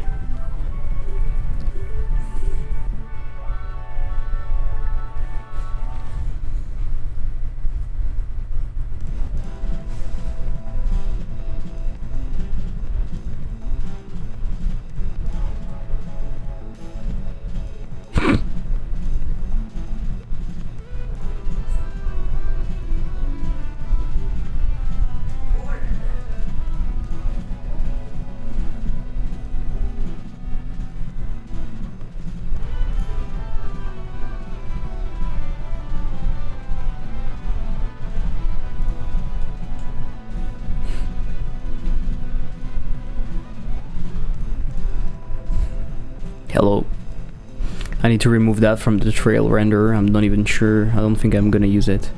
Hello. I need to remove that from the trail renderer. I'm not even sure. I don't think I'm gonna use it.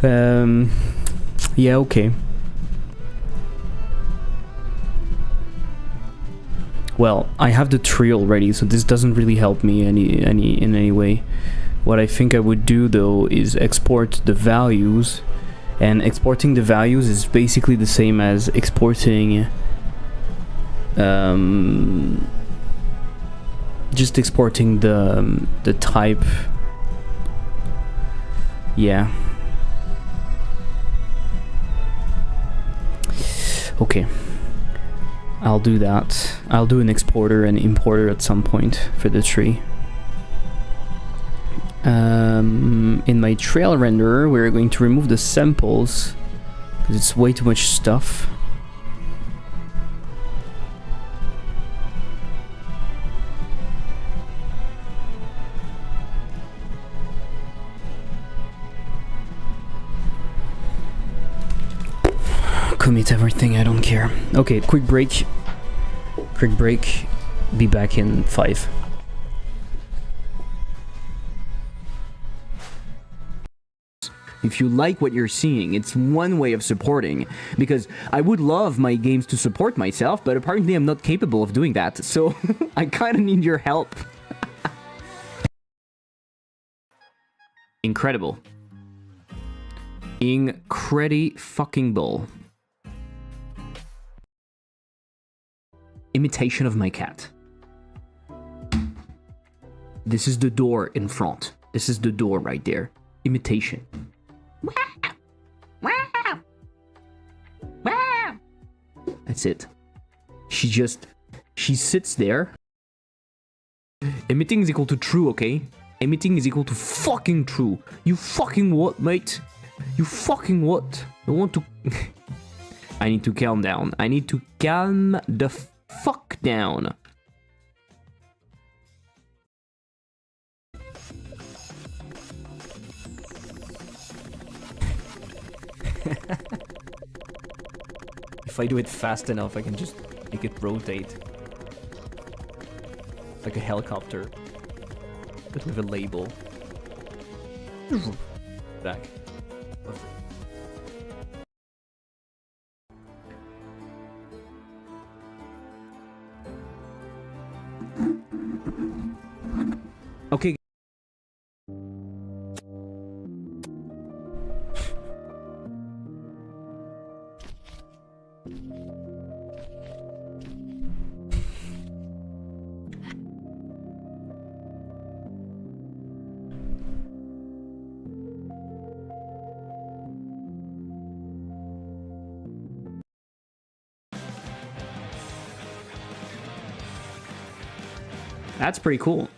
Yeah, okay. Well, I have the tree already, so this doesn't really help me in any way. What I think I would do though is export the values, and exporting the values is basically the same as exporting just exporting the type. Yeah. Okay. I'll do that. I'll do an exporter and importer at some point for the tree. In my trail renderer, we're going to remove the samples because it's way too much stuff. Commit everything, I don't care. Okay, quick break. Quick break. Be back in 5. If you like what you're seeing, it's one way of supporting, because I would love my games to support myself, but apparently I'm not capable of doing that, so I kind of need your help. Incredible. Incredi-fucking-bull. Imitation of my cat. This is the door in front. This is the door right there. Imitation. That's it. She sits there. Emitting is equal to true, okay? Emitting is equal to fucking true. You fucking what, mate? You fucking what? I want to... I need to calm down. I need to calm the fuck down. If I do it fast enough, I can just make it rotate. Like a helicopter. But with a label. Back. Okay. That's pretty cool.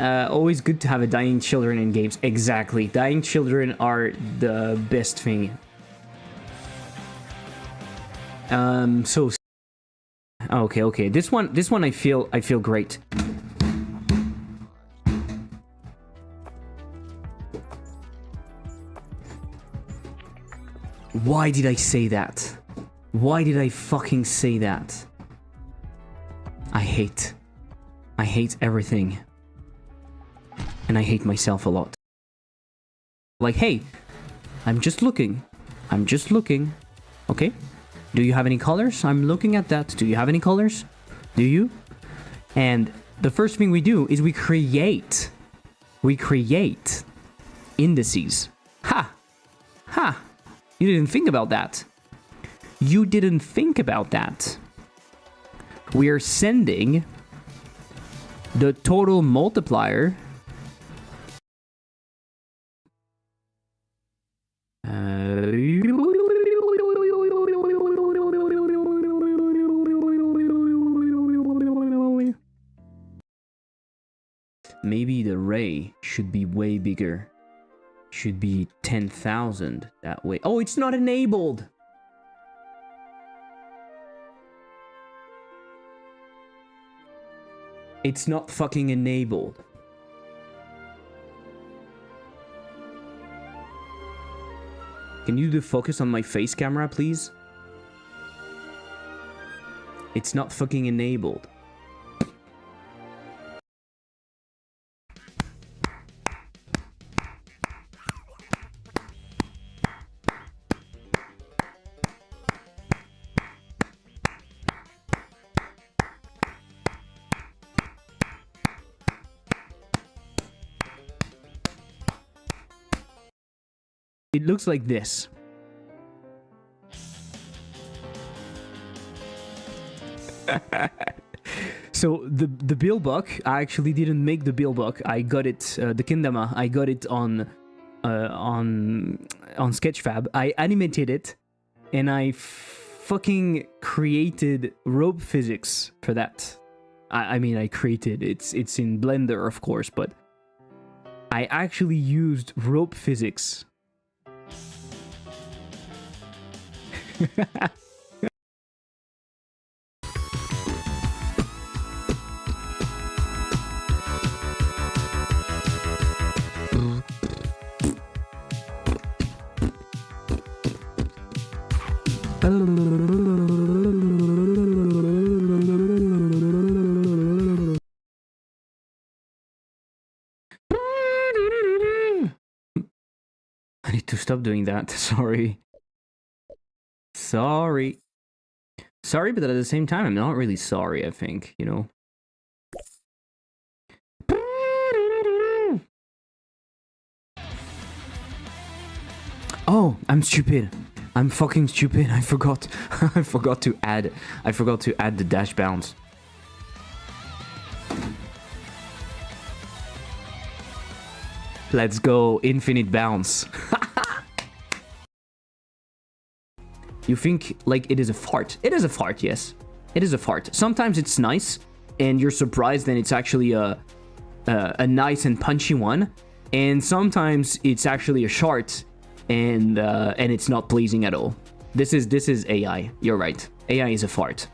Always good to have a dying children in games. Exactly. Dying children are the best thing. So okay. This one I feel great. Why did I say that? Why did I fucking say that? I hate everything. And I hate myself a lot. Like, hey, I'm just looking. Okay? Do you have any colors? I'm looking at that. Do you have any colors? Do you? And the first thing we do is we create indices. Ha! You didn't think about that. We are sending the total multiplier maybe the ray should be way bigger. Should be 10,000 that way. Oh, it's not enabled. It's not fucking enabled. Can you do focus on my face camera, please? It's not fucking enabled. it looks like this. So the Bilbuck, I actually didn't make the Bilbuck. I got it, the Kendama. I got it on Sketchfab. I animated it, and I fucking created rope physics for that. I mean, I created it's in Blender, of course, but I actually used rope physics. I need to stop doing that. Sorry, but at the same time, I'm not really sorry, I think, you know. Oh, I'm stupid. I'm fucking stupid. I forgot. I forgot to add the dash bounce. Let's go, infinite bounce. You think like it is a fart? It is a fart, yes. It is a fart. Sometimes it's nice, and you're surprised, and it's actually a nice and punchy one. And sometimes it's actually a shart, and it's not pleasing at all. This is AI. You're right. AI is a fart.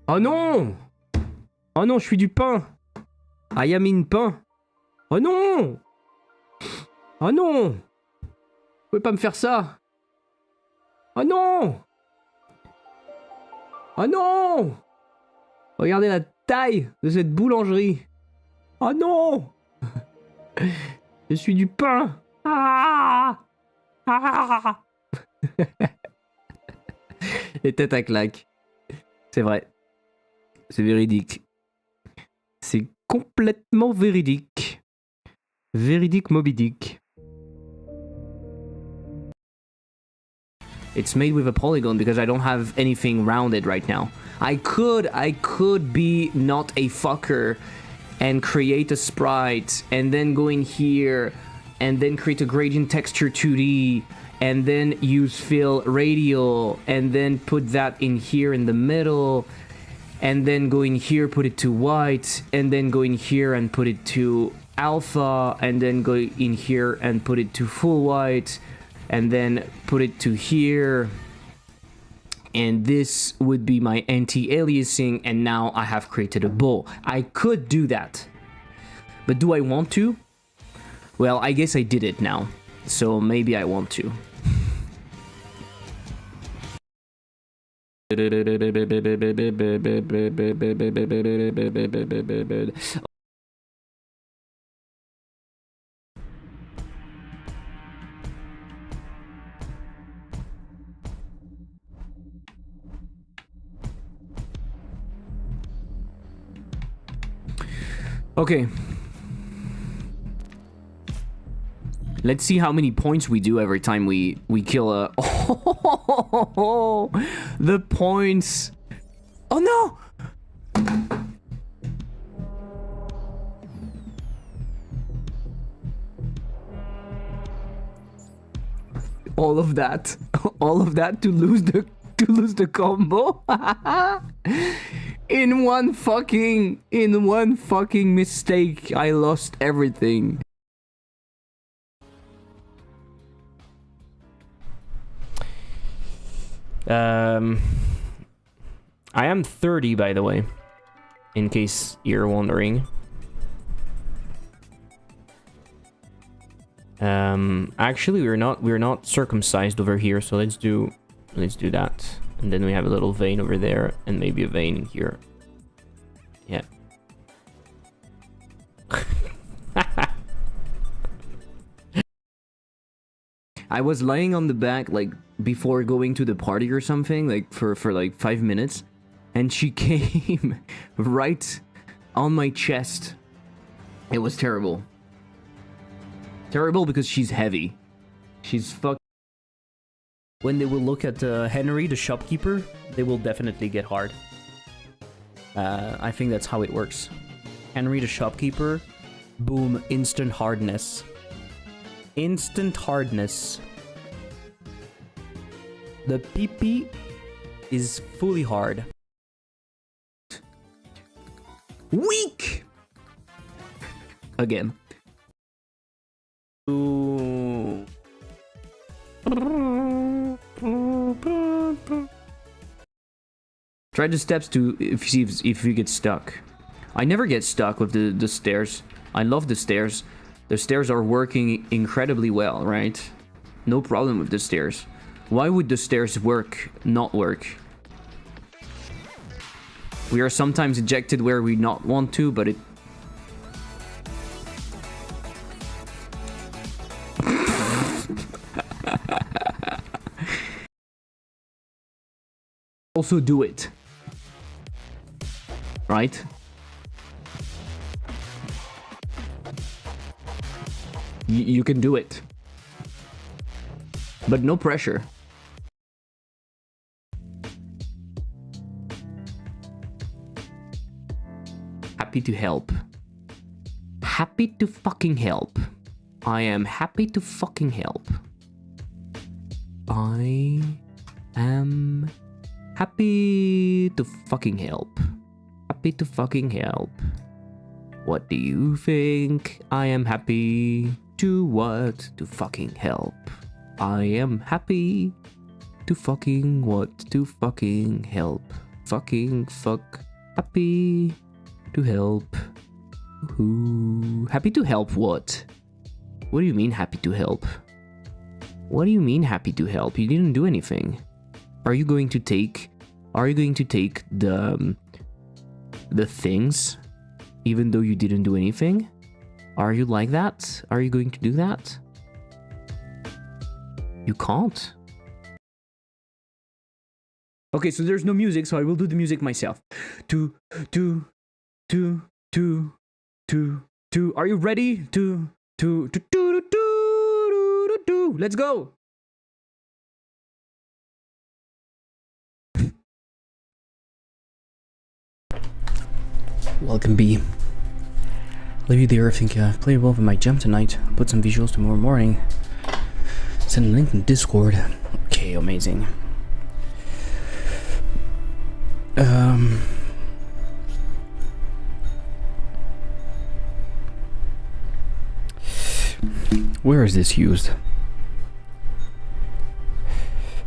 Oh non! Oh non, je suis du pain. I am in pain. Oh non! Oh non! Vous pouvez pas me faire ça! Oh non! Oh non! Regardez la taille de cette boulangerie! Oh non! Je suis du pain! Ah! Ah! Les têtes à claque. C'est vrai. C'est véridique. C'est complètement véridique. Véridique Moby Dick. It's made with a polygon because I don't have anything rounded right now. I could be not a fucker and create a sprite and then go in here and then create a gradient texture 2D and then use fill radial and then put that in here in the middle and then go in here, put it to white, and then go in here and put it to alpha, and then go in here and put it to full white, and then put it to here. And this would be my anti-aliasing, and now I have created a bow. I could do that. But do I want to? Well, I guess I did it now. So maybe I want to. Okay. Let's see how many points we do every time we kill a... Oh, the points. Oh no! All of that to lose the combo. In one fucking mistake, I lost everything. I am 30, by the way, in case you're wondering. Actually, we're not circumcised over here, so let's do that. And then we have a little vein over there, and maybe a vein in here. Yeah. I was lying on the back, like, before going to the party or something, like, for like 5 minutes. And she came right on my chest. It was terrible. Terrible because she's heavy. She's fuck. When they will look at Henry, the shopkeeper, they will definitely get hard. I think that's how it works. Henry, the shopkeeper, boom, instant hardness. Instant hardness. The pee-pee is fully hard. Weak! Again. Ooh. Try the steps to see if you get stuck. I never get stuck with the stairs. I love the stairs. The stairs are working incredibly well, right? No problem with the stairs. Why would the stairs not work? We are sometimes ejected where we not want to, but it... also do it. Right? You can do it. But no pressure. Happy to help. Happy to fucking help. I am happy to fucking help. I am happy to fucking help. Happy to fucking help. What do you think? I am happy to what? To fucking help. I am happy to fucking what? To fucking help. Fucking fuck. Happy to help. Who? Happy to help what? What do you mean happy to help? What do you mean happy to help? You didn't do anything. Are you going to take the things even though you didn't do anything? Are you like that? Are you going to do that? You can't. Okay, so there's no music, so I will do the music myself. Two. Are you ready? Let's go. Welcome, B. Leave you there. I think played well with my gem tonight. Put some visuals tomorrow morning. Send a link in Discord. Okay, amazing. Where is this used?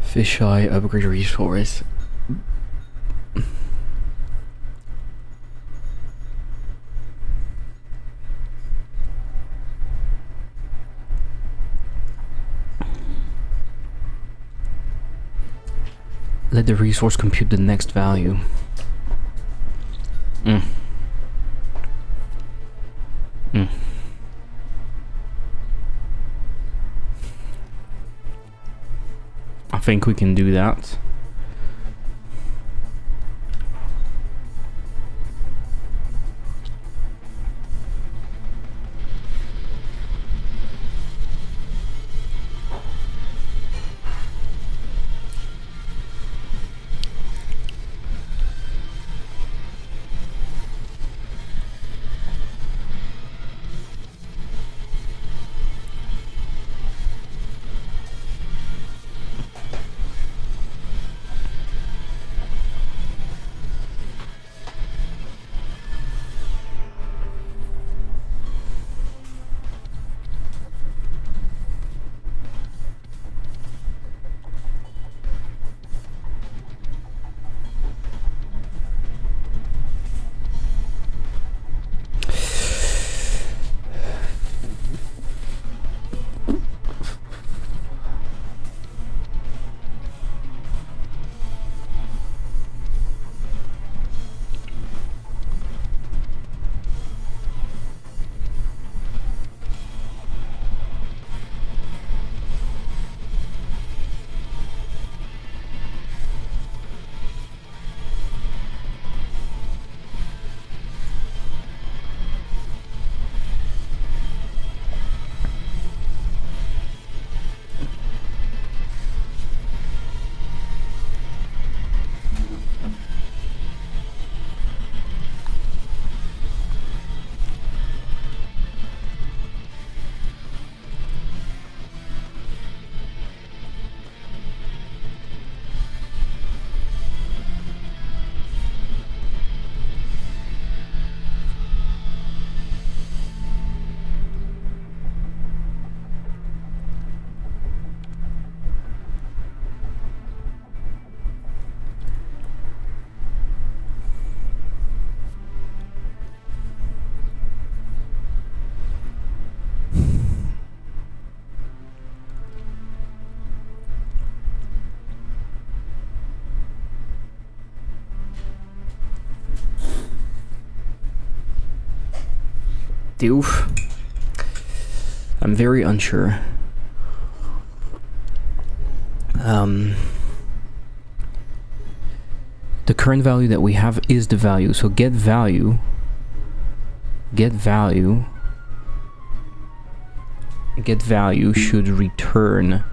Fisheye upgrade resource. Let the resource compute the next value. I think we can do that. Oof. I'm very unsure. The current value that we have is the value. So get value should return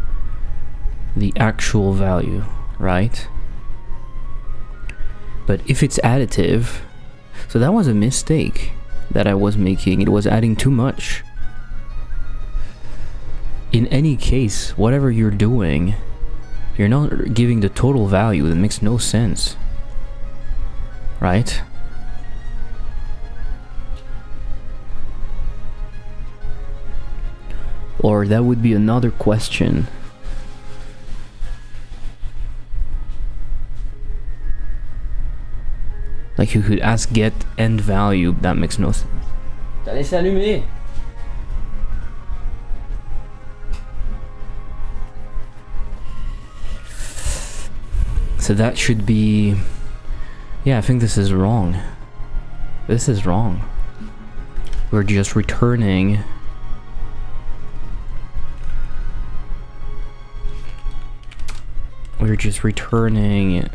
the actual value, right? But if it's additive, so that was a mistake that I was making. It was adding too much. In any case, whatever you're doing, you're not giving the total value. That makes no sense, right? Or that would be another question. Like you could ask get end value, that makes no sense. T'as laissé allumer. So that should be... Yeah, I think this is wrong. This is wrong. We're just returning... We're just returning...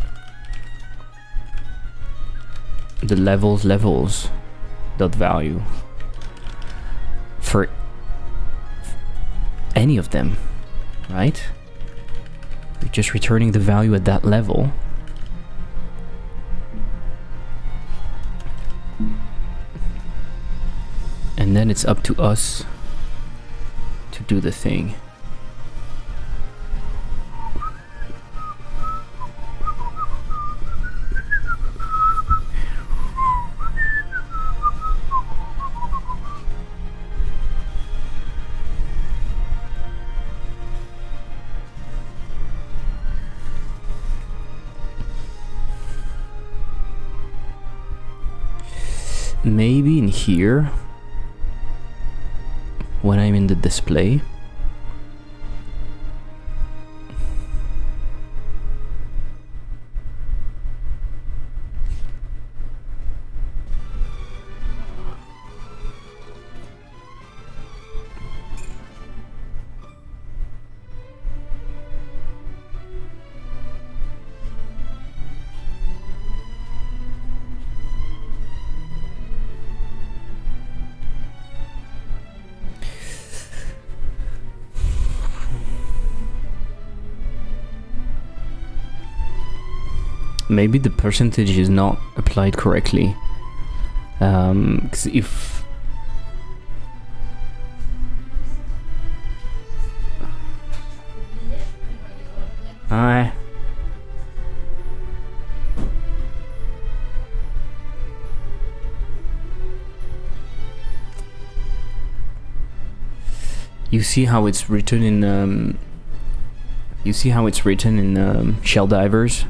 the levels dot value for any of them, right? We're just returning the value at that level. And then it's up to us to do the thing. Maybe in here, when I'm in the display, maybe the percentage is not applied correctly. 'Cause if you see how it's written in Shell Divers.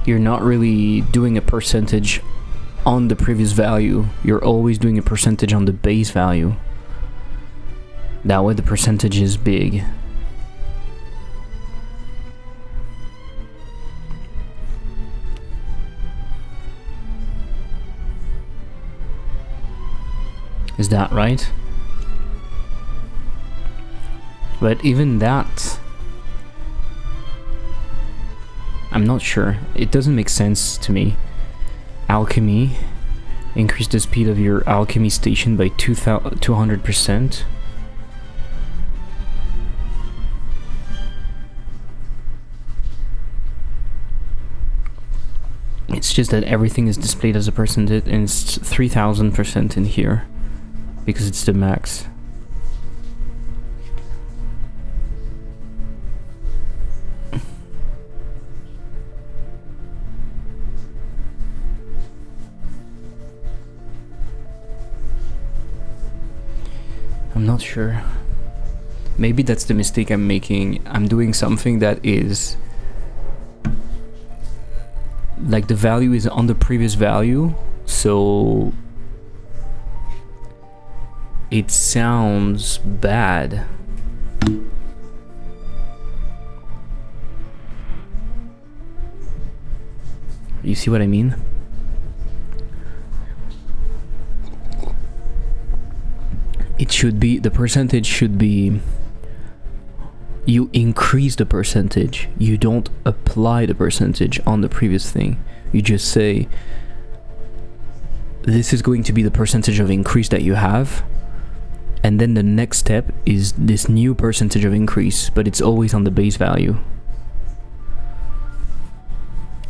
You're not really doing a percentage on the previous value. You're always doing a percentage on the base value. That way the percentage is big. Is that right? But even that, I'm not sure. It doesn't make sense to me. Alchemy. Increase the speed of your alchemy station by 200%. It's just that everything is displayed as a percentage, and it's 3000% in here because it's the max. I'm not sure. Maybe that's the mistake I'm making. I'm doing something that is like the value is on the previous value, so it sounds bad. You see what I mean? It should be, the percentage should be, you increase the percentage. You don't apply the percentage on the previous thing. You just say, this is going to be the percentage of increase that you have. And then the next step is this new percentage of increase, but it's always on the base value.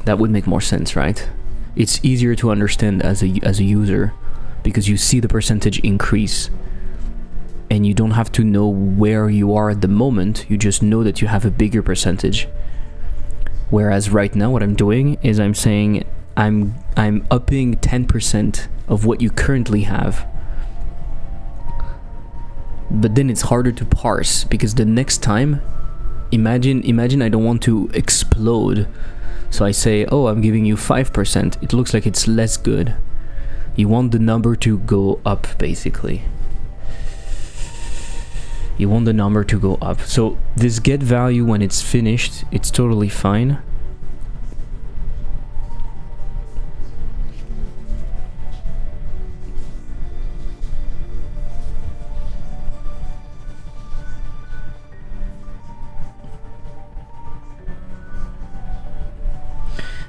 That would make more sense, right? It's easier to understand as a user because you see the percentage increase. And you don't have to know where you are at the moment, you just know that you have a bigger percentage. Whereas right now what I'm doing is I'm saying I'm upping 10% of what you currently have. But then it's harder to parse because the next time, imagine I don't want to explode. So I say, oh, I'm giving you 5%. It looks like it's less good. You want the number to go up, basically. You want the number to go up. So this get value, when it's finished, it's totally fine.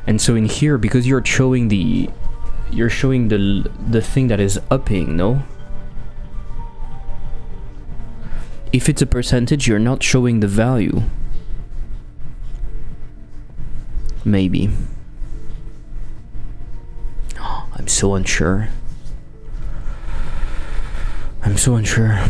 And so in here, because you're showing the thing that is upping, no? If it's a percentage, you're not showing the value. Maybe. I'm so unsure. I'm so unsure.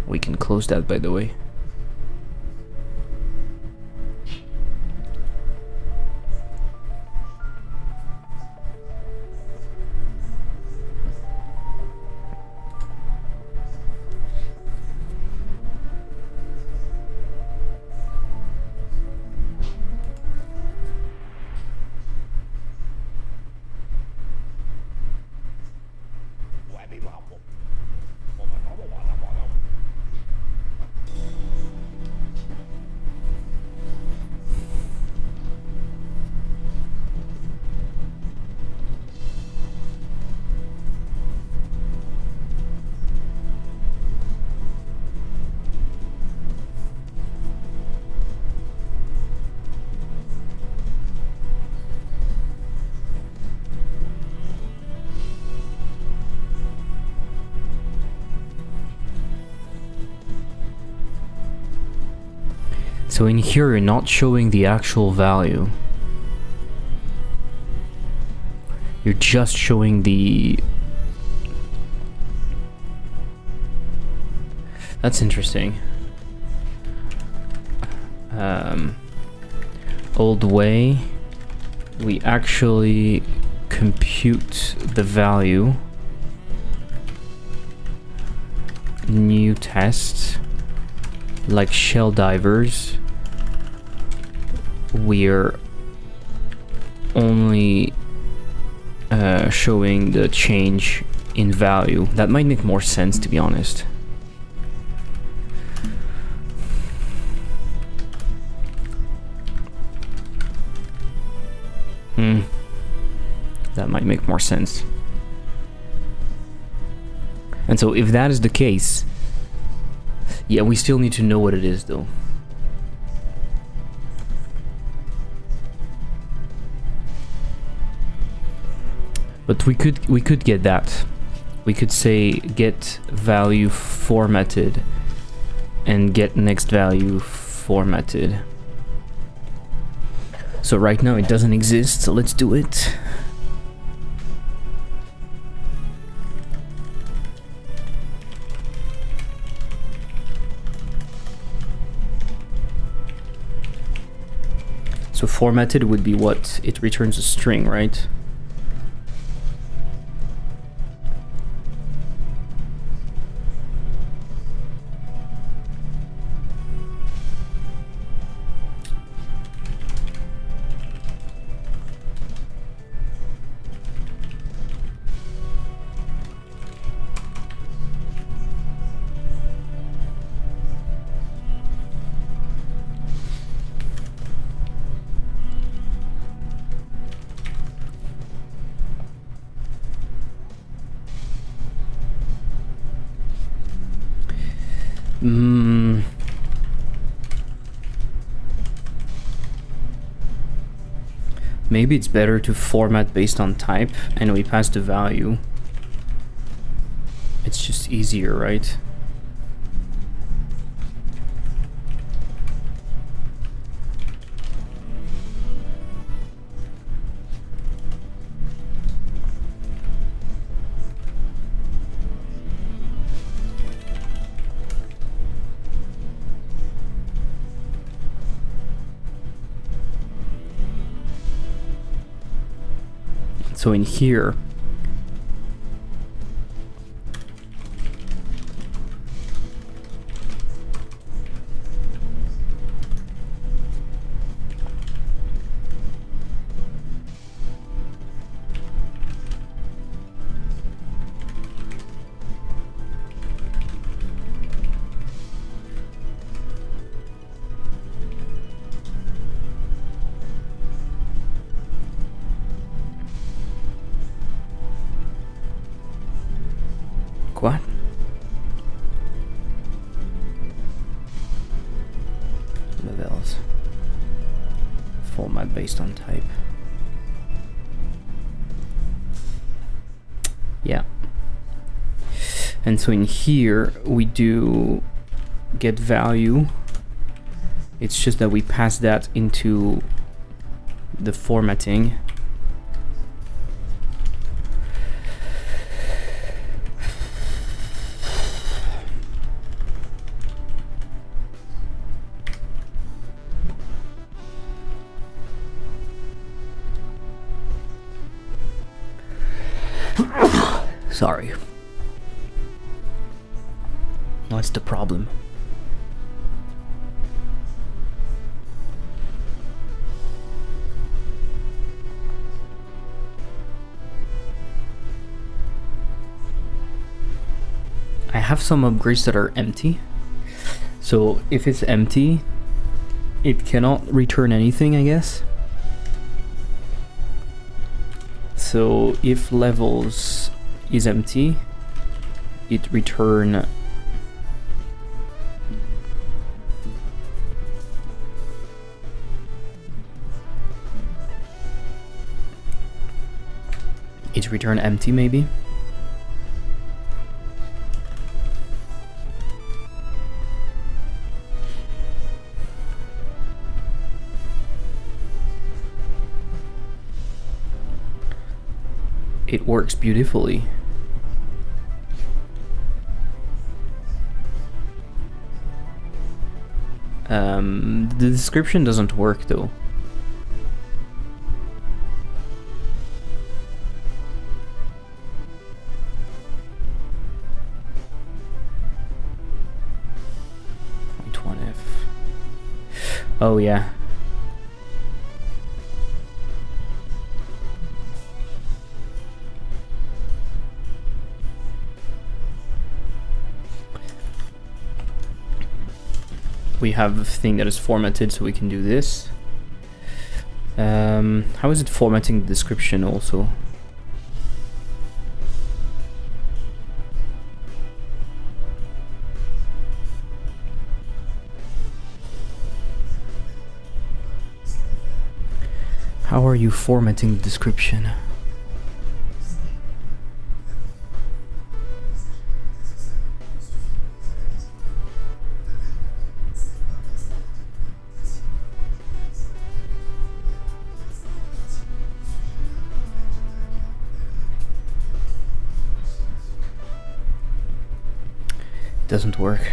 We can close that, by the way. So in here, you're not showing the actual value. You're just showing the... That's interesting. Old way, we actually compute the value. New test, like shell divers, we're only showing the change in value. That might make more sense, to be honest. That might make more sense. And so if that is the case, yeah, we still need to know what it is, though. But we could get that. We could say get value formatted and get next value formatted. So right now it doesn't exist, so let's do it. So formatted would be what? It returns a string, right? Maybe it's better to format based on type and we pass the value. It's just easier, right? So in here, what? Levels. Format based on type. Yeah. And so in here we do get value. It's just that we pass that into the formatting. Sorry. What's the problem? I have some upgrades that are empty. So if it's empty, it cannot return anything, I guess. So if levels is empty, it return empty maybe. It works beautifully. The description doesn't work though. Oh yeah. We have a thing that is formatted, so we can do this. How is it formatting the description also? How are you formatting the description? Doesn't work.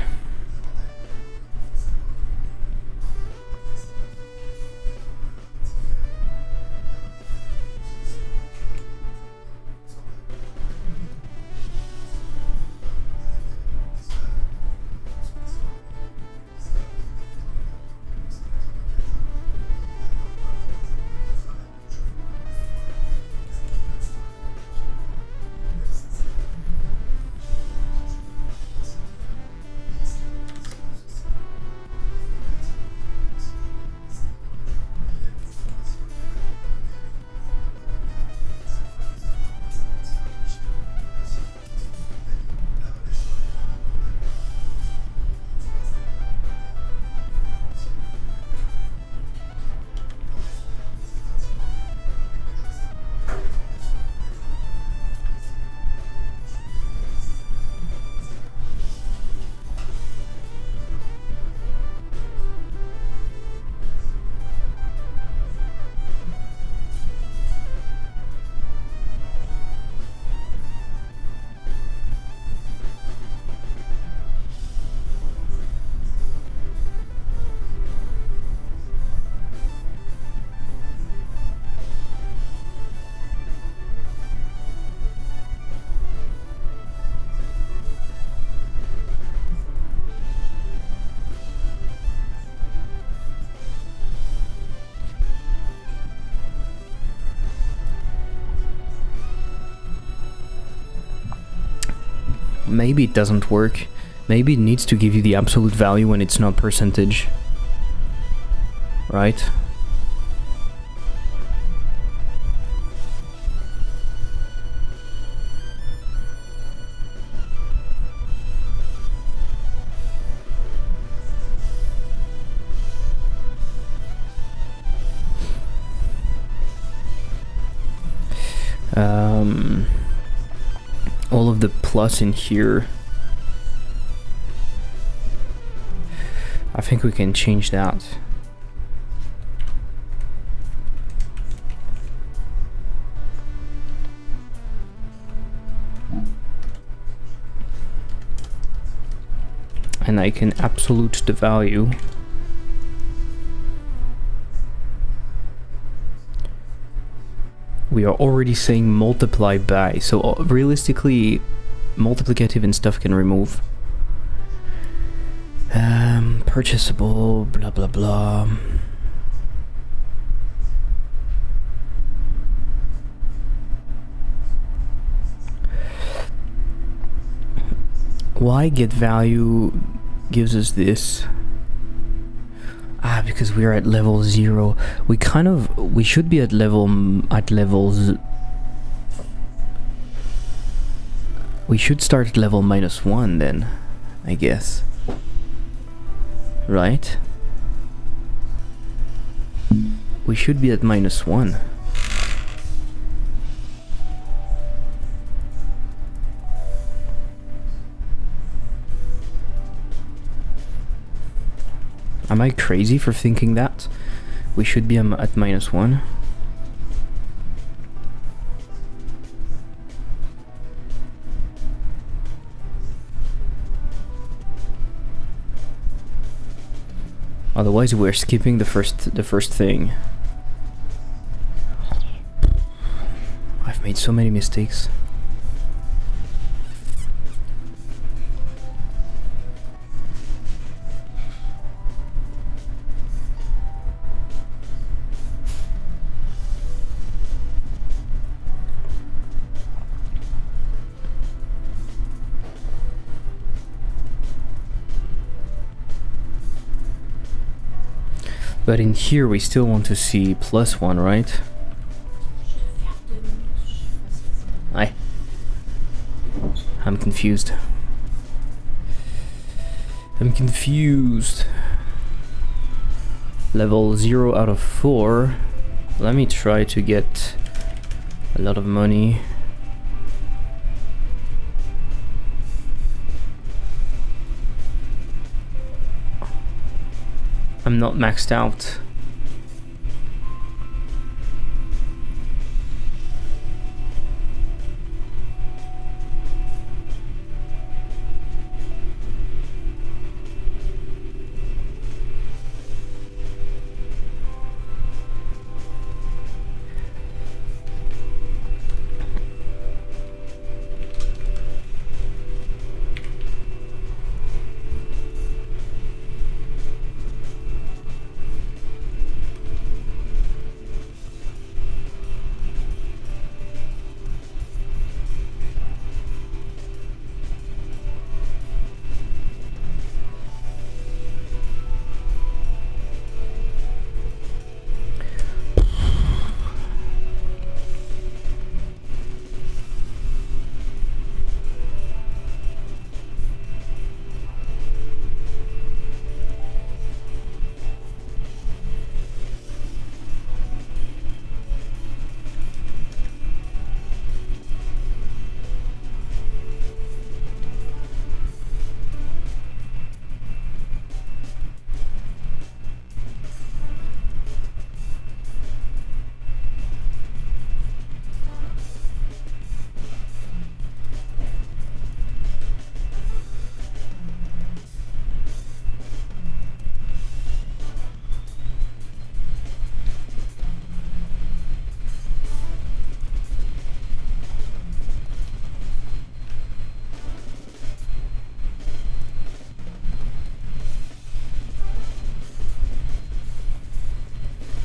maybe it doesn't work. Maybe it needs to give you the absolute value when it's not percentage. Right? All of the plus in here, I think we can change that. And I can absolute the value. We are already saying multiply by, so realistically multiplicative and stuff can remove. Purchasable, blah blah blah. Why get value gives us this? Because we are at level 0. We should be at levels. We should start at level -1 then, I guess. Right? We should be at -1. Am I crazy for thinking that? We should be at -1. Otherwise we're skipping the first thing. I've made so many mistakes. But in here we still want to see +1, right? I'm confused. Level 0 out of 4. Let me try to get a lot of money. I'm not maxed out.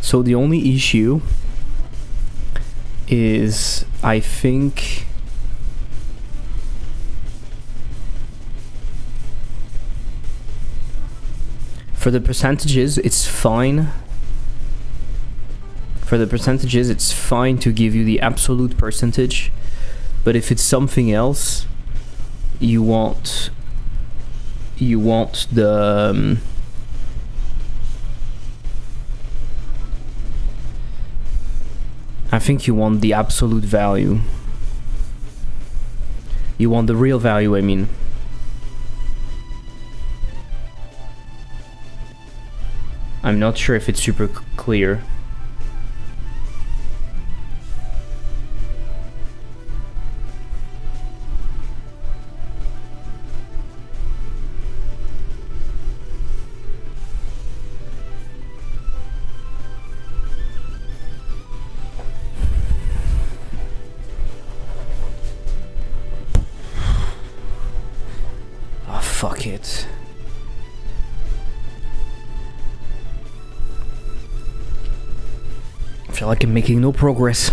So the only issue is, I think For the percentages, it's fine. For the percentages, it's fine to give you the absolute percentage. But if it's something else, you want the I think you want the absolute value. You want the real value, I mean. I'm not sure if it's super clear. Fuck it. I feel like I'm making no progress.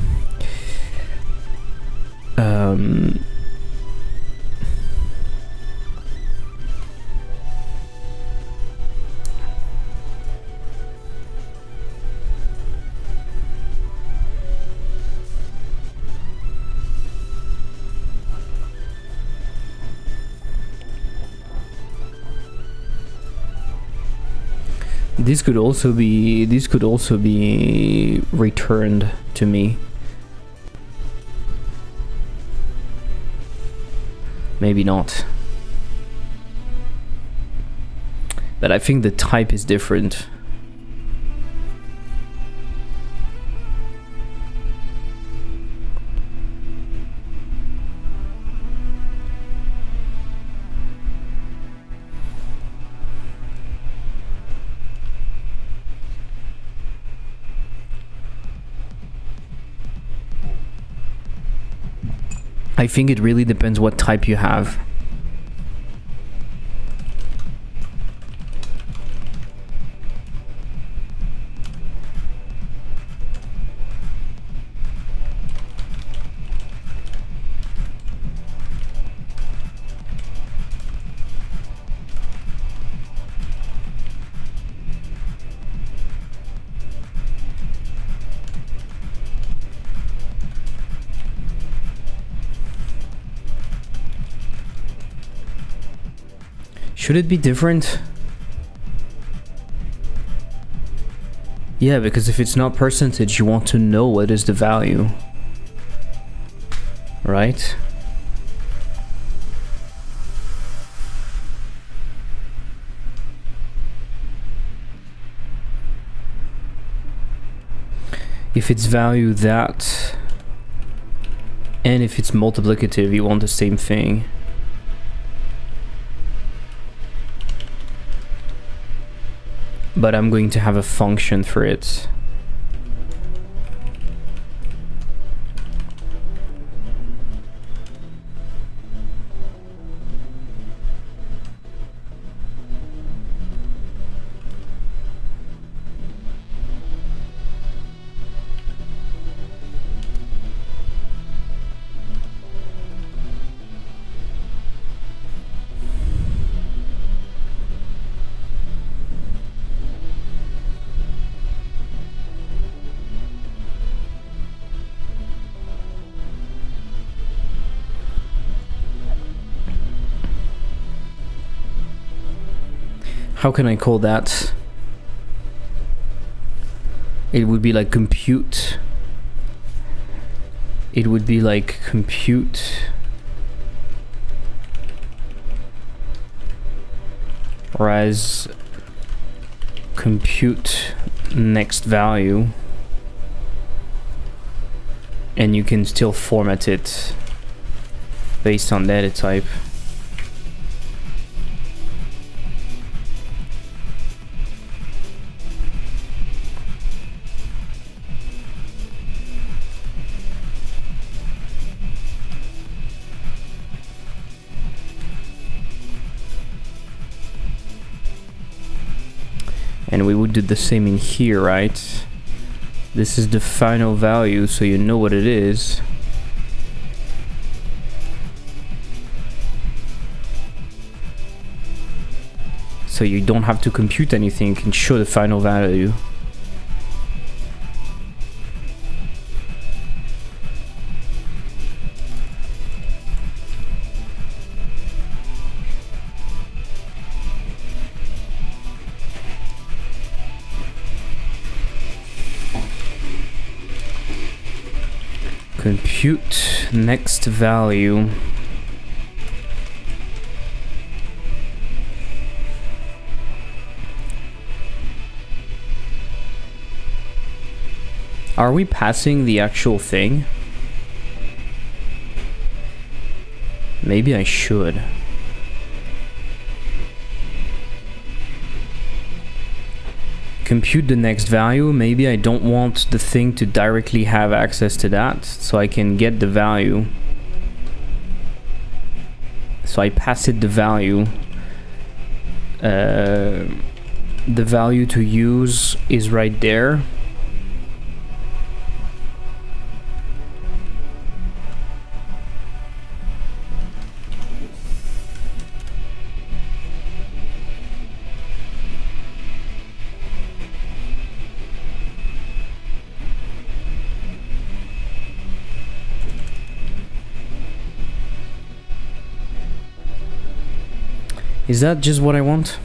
This could also be returned to me. Maybe not. But I think the type is different. I think it really depends what type you have. Should it be different? Yeah, because if it's not percentage, you want to know what is the value. Right? If it's value that, and if it's multiplicative, you want the same thing. But I'm going to have a function for it. How can I call that? It would be like compute. It would be like compute. Or as compute next value. And you can still format it based on data type. And we would do the same in here, right? This is the final value, so you know what it is. So you don't have to compute anything, you can show the final value. Compute next value. Are we passing the actual thing? Maybe I should. Compute the next value. Maybe I don't want the thing to directly have access to that, so I can get the value. So I pass it the value. The value to use is right there. Is that just what I want?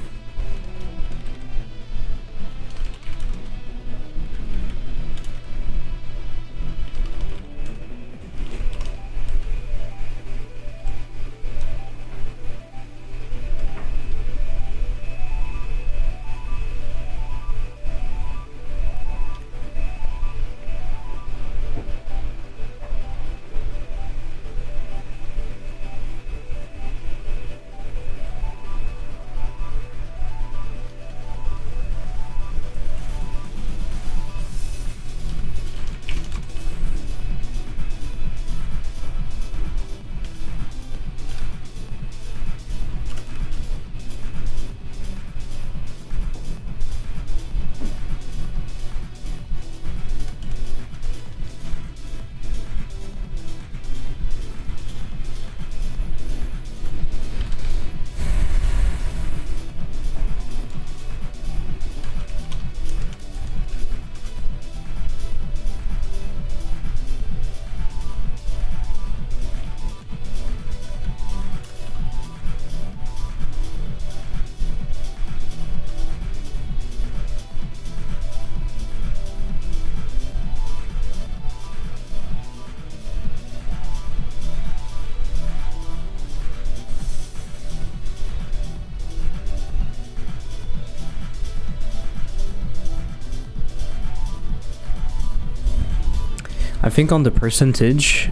I think on the percentage,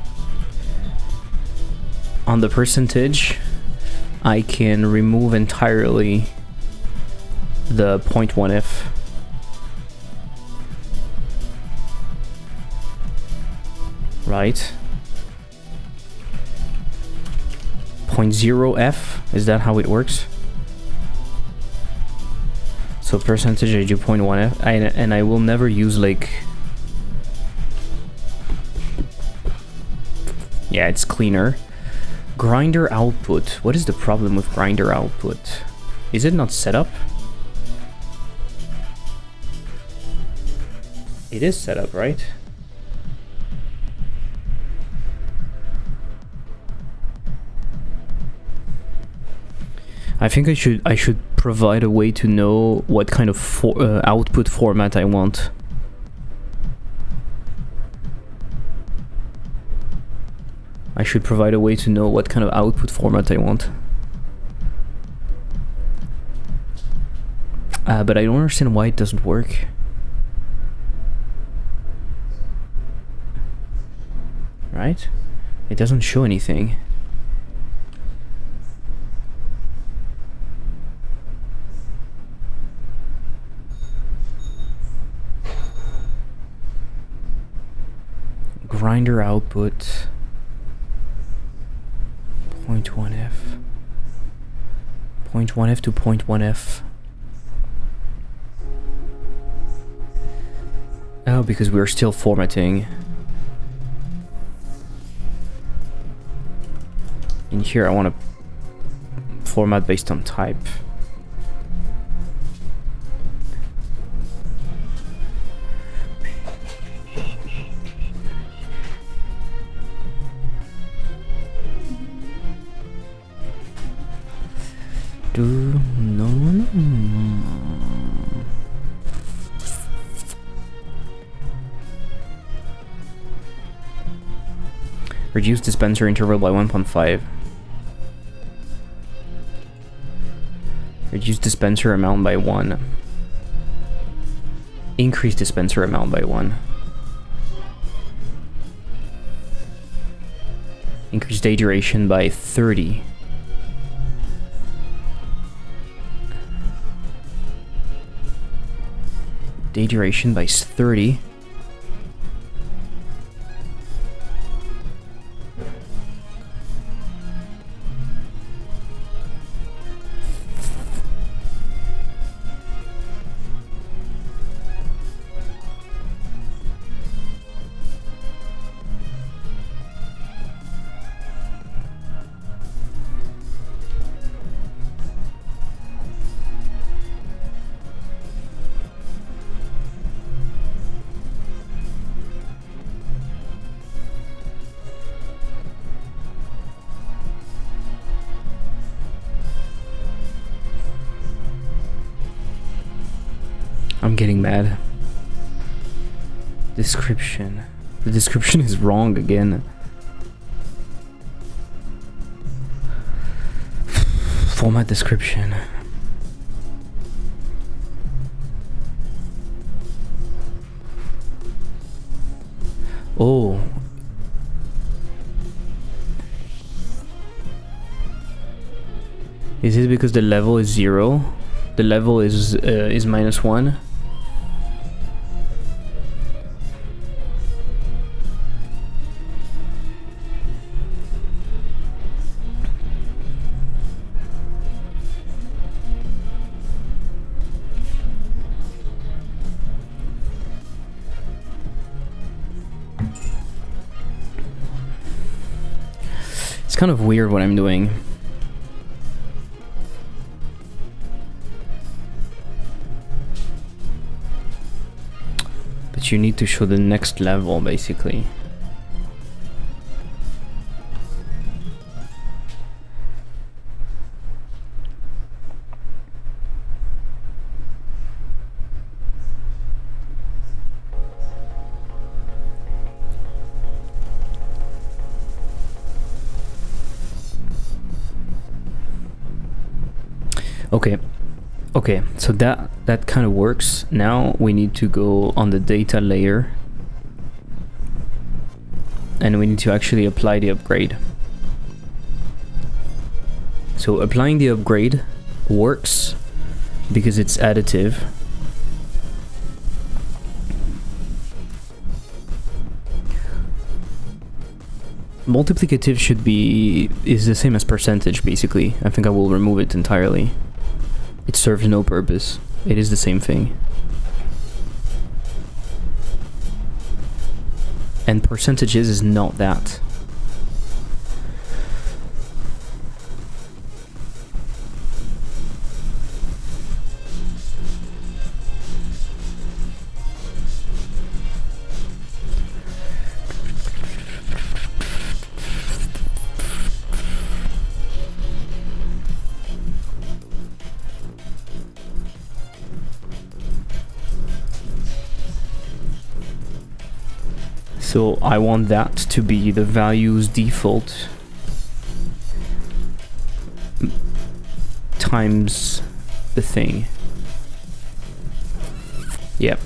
I can remove entirely the 0.1f. Right? 0.0f, is that how it works? So percentage I do 0.1f, and I will never use like... Yeah, it's cleaner. Grinder output. What is the problem with grinder output? Is it not set up? It is set up, right? I think I should provide a way to know what kind of output format I want. I should provide a way to know what kind of output format I want. But I don't understand why it doesn't work. Right? It doesn't show anything. Grinder output 0.1f 0.1f to 0.1f. Oh, because we're still formatting. In here I want to format based on type. No. Reduce dispenser interval by 1.5. Reduce dispenser amount by 1. Increase dispenser amount by 1. Increase day duration by 30. Day duration by 30. I'm getting mad. Description. The description is wrong again. Format description. Oh. Is it because the level is 0? The level is -1? It's kind of weird what I'm doing. But you need to show the next level, basically. Okay, so that kind of works. Now we need to go on the data layer and we need to actually apply the upgrade. So applying the upgrade works because it's additive. Multiplicative is the same as percentage, basically. I think I will remove it entirely. It serves no purpose. It is the same thing. And percentages is not that. So I want that to be the value's default times the thing. Yep.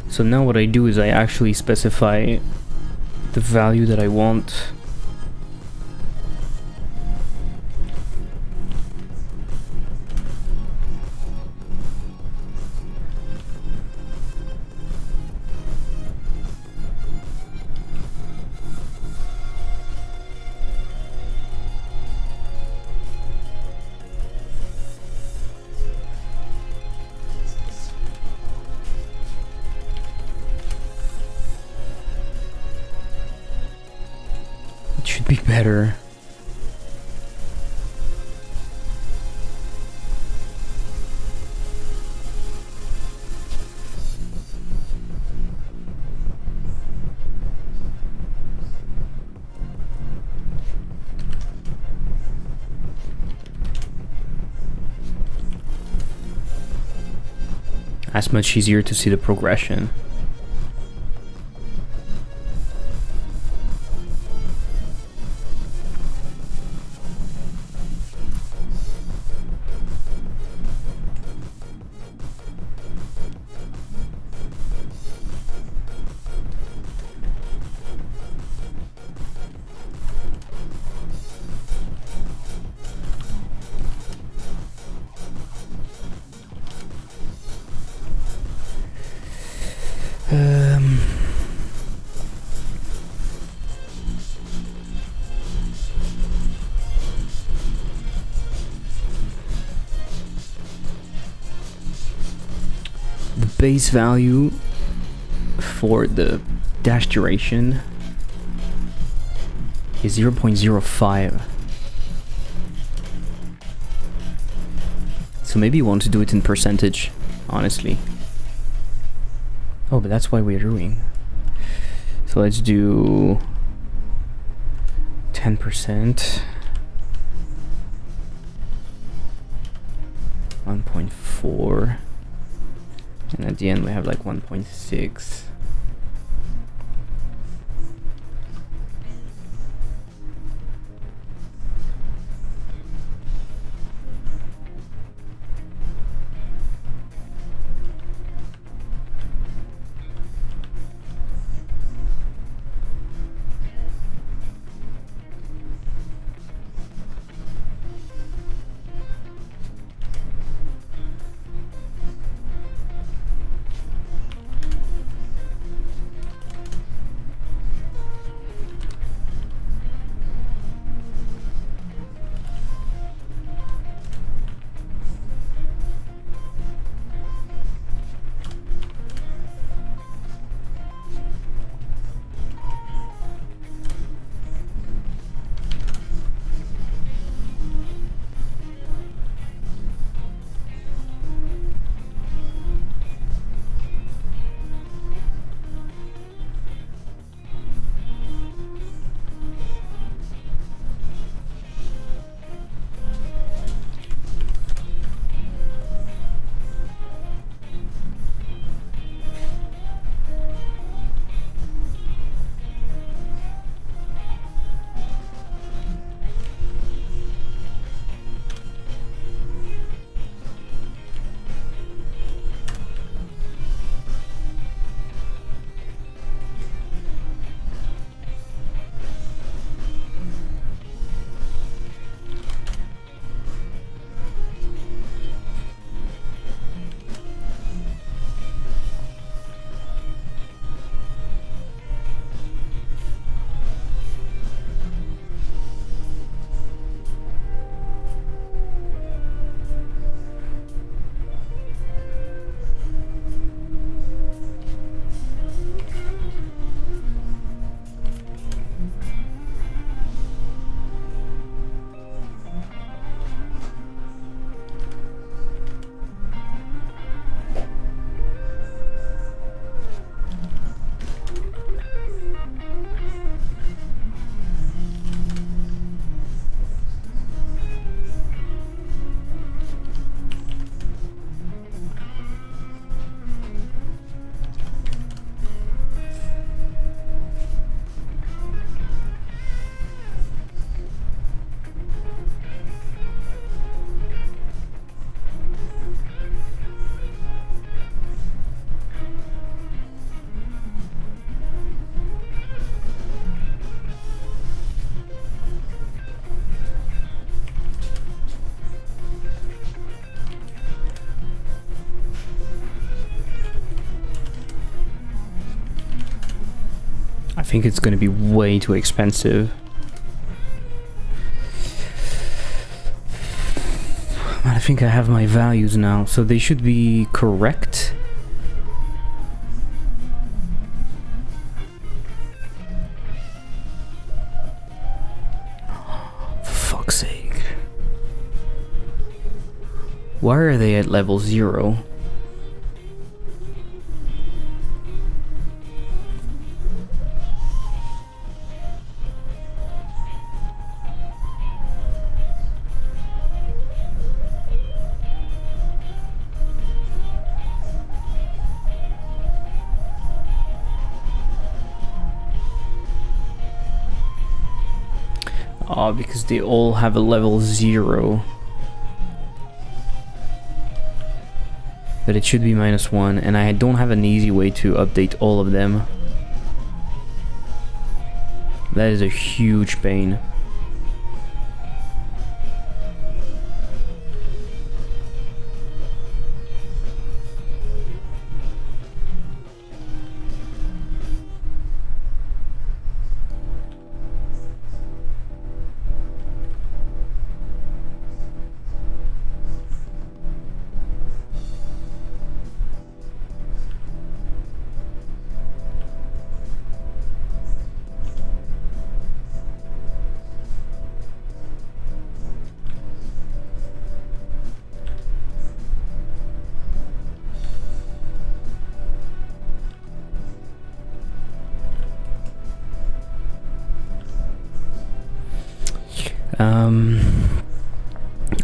So now what I do is I actually specify the value that I want. Should be better. That's much easier to see the progression. The base value for the dash duration is 0.05. So maybe you want to do it in percentage, honestly. Oh, but that's why we're doing. So let's do 10%. 1.4. And at the end we have like 1.6. I think it's gonna be way too expensive. But I think I have my values now, so they should be correct. For fuck's sake. Why are they at level 0? Because they all have a level 0. But it should be -1, and I don't have an easy way to update all of them. That is a huge pain.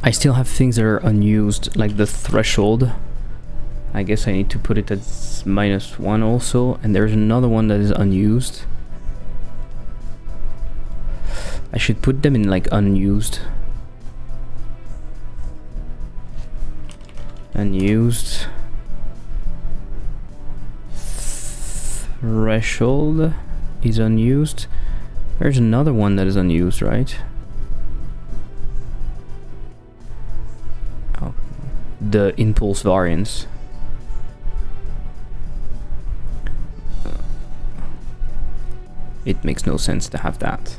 I still have things that are unused, like the threshold. I guess I need to put it at -1 also, and there's another one that is unused. I should put them in like unused. Unused. Threshold is unused. There's another one that is unused, right? Oh, the impulse variance. It makes no sense to have that.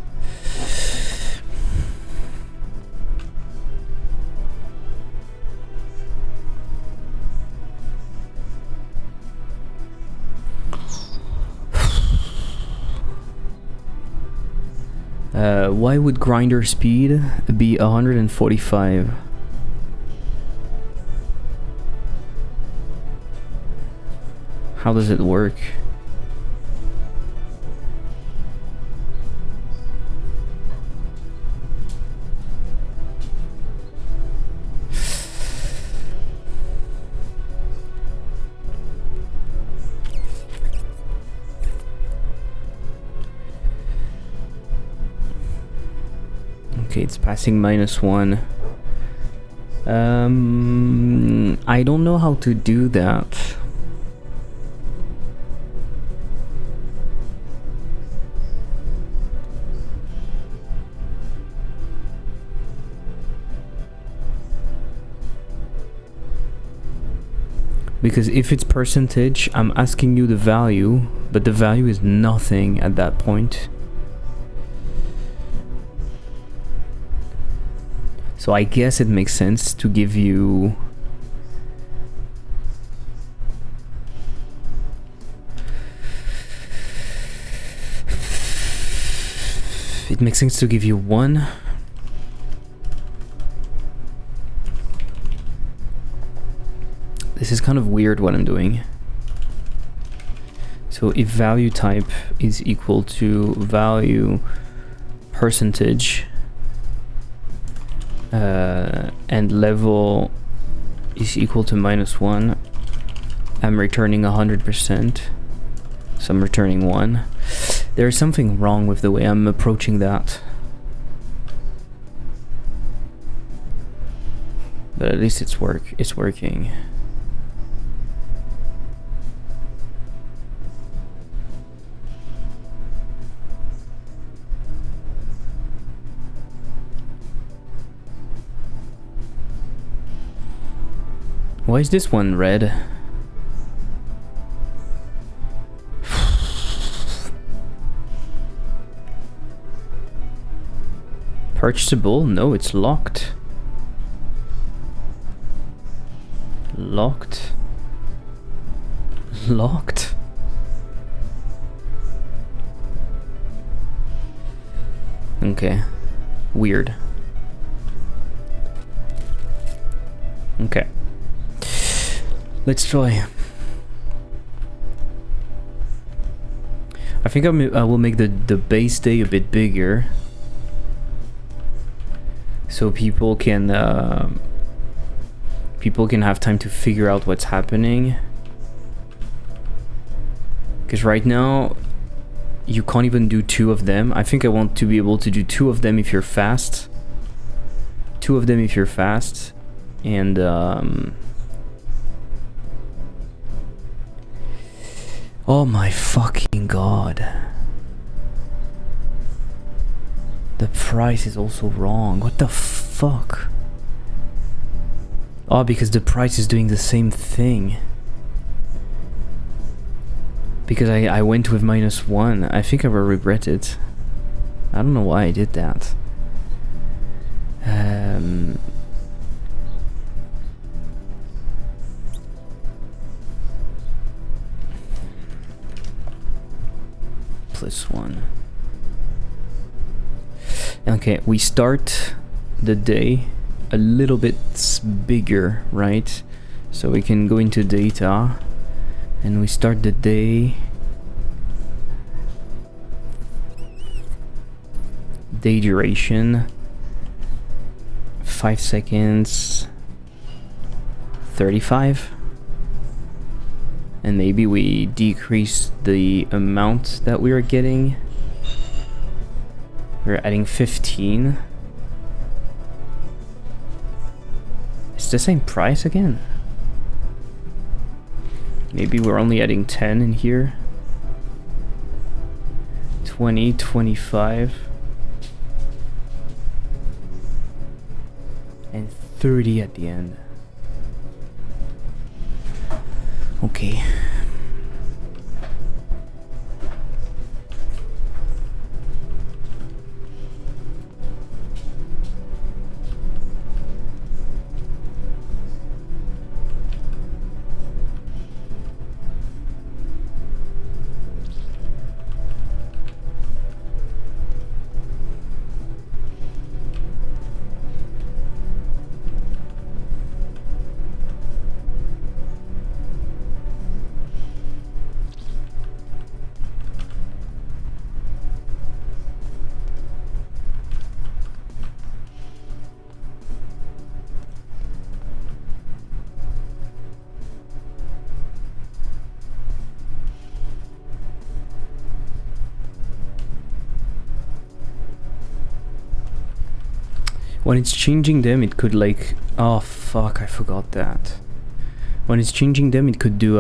Why would grinder speed be 145? How does it work? Okay, it's passing -1. I don't know how to do that. Because if it's percentage, I'm asking you the value, but the value is nothing at that point. So I guess it makes sense to give you one. This is kind of weird what I'm doing. So if value type is equal to value percentage, and level is equal to -1, I'm returning 100%, so I'm returning 1. There's something wrong with the way I'm approaching that, but at least it's working. Why is this one red? Purchasable? No, it's locked. Locked. Locked. Okay. Weird. Okay. Let's try. I think I will make the base day a bit bigger, so people can have time to figure out what's happening. Because right now, you can't even do 2 of them. I think I want to be able to do 2 of them if you're fast. 2 of them if you're fast. And oh my fucking god. The price is also wrong. What the fuck? Oh, because the price is doing the same thing. Because I went with -1. I think I will regret it. I don't know why I did that. +1. Okay, we start the day a little bit bigger, right? So we can go into data and we start the day. Day duration 5 seconds, 35. And maybe we decrease the amount that we are getting. We're adding 15. It's the same price again. Maybe we're only adding 10 in here. 20, 25. And 30 at the end. Okay. When it's changing them, it could like... Oh fuck, I forgot that. When it's changing them, it could do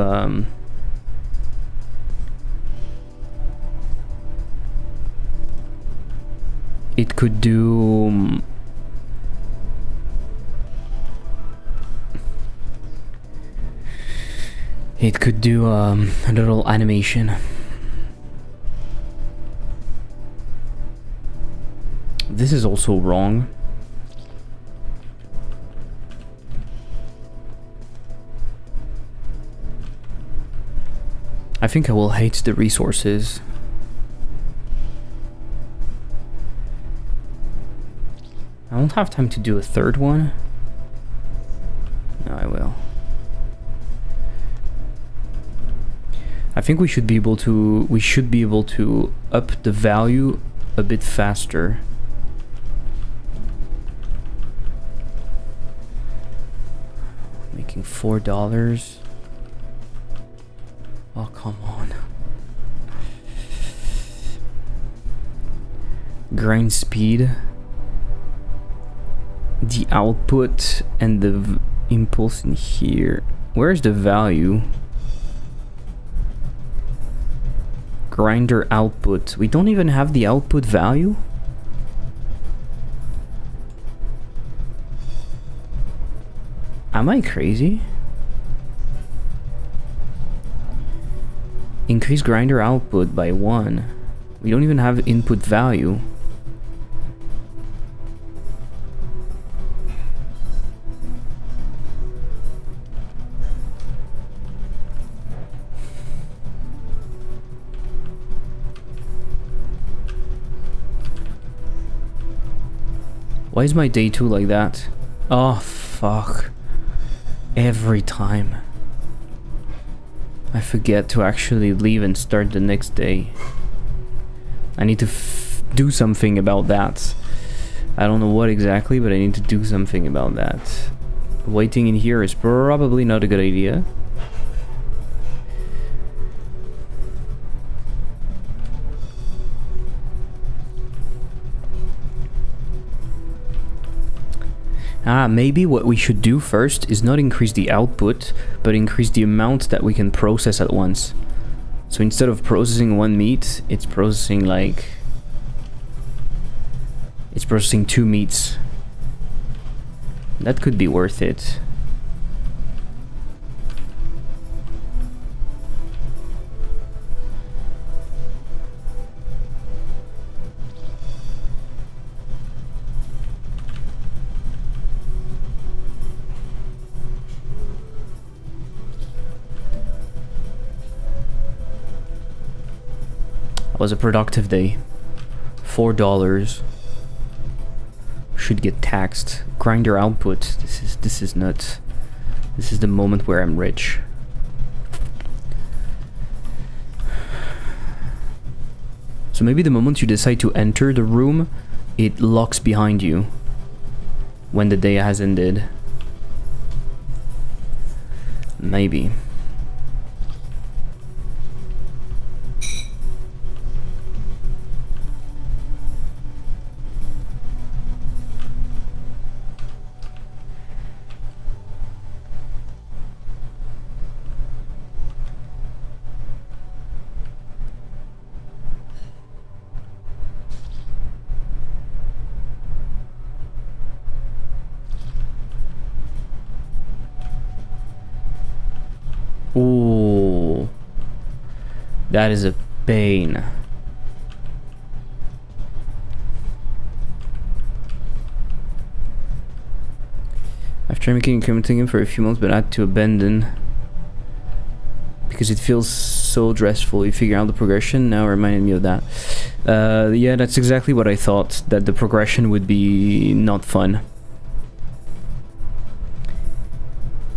it could do it could do a little animation. This is also wrong. I think I will hate the resources. I won't have time to do a third one. No, I will. I think we should be able to up the value a bit faster. Making $4. Oh, come on. Grind speed. The output and the impulse in here. Where's the value? Grinder output. We don't even have the output value? Am I crazy? Increase grinder output by 1. We don't even have input value. Why is my day 2 like that? Oh, fuck. Every time. I forget to actually leave and start the next day. I need to do something about that. I don't know what exactly, but I need to do something about that. Waiting in here is probably not a good idea. Maybe what we should do first is not increase the output, but increase the amount that we can process at once. So instead of processing one meat, it's processing like... It's processing 2 meats. That could be worth it. It was a productive day. $4 should get taxed. Grinder output. This is nuts. This is the moment where I'm rich. So maybe the moment you decide to enter the room, it locks behind you when the day has ended. Maybe. Ooh, that is a pain. I've tried making incremental game for a few months, but I had to abandon because it feels so stressful. You figure out the progression. Now it reminded me of that. Yeah, that's exactly what I thought. That the progression would be not fun.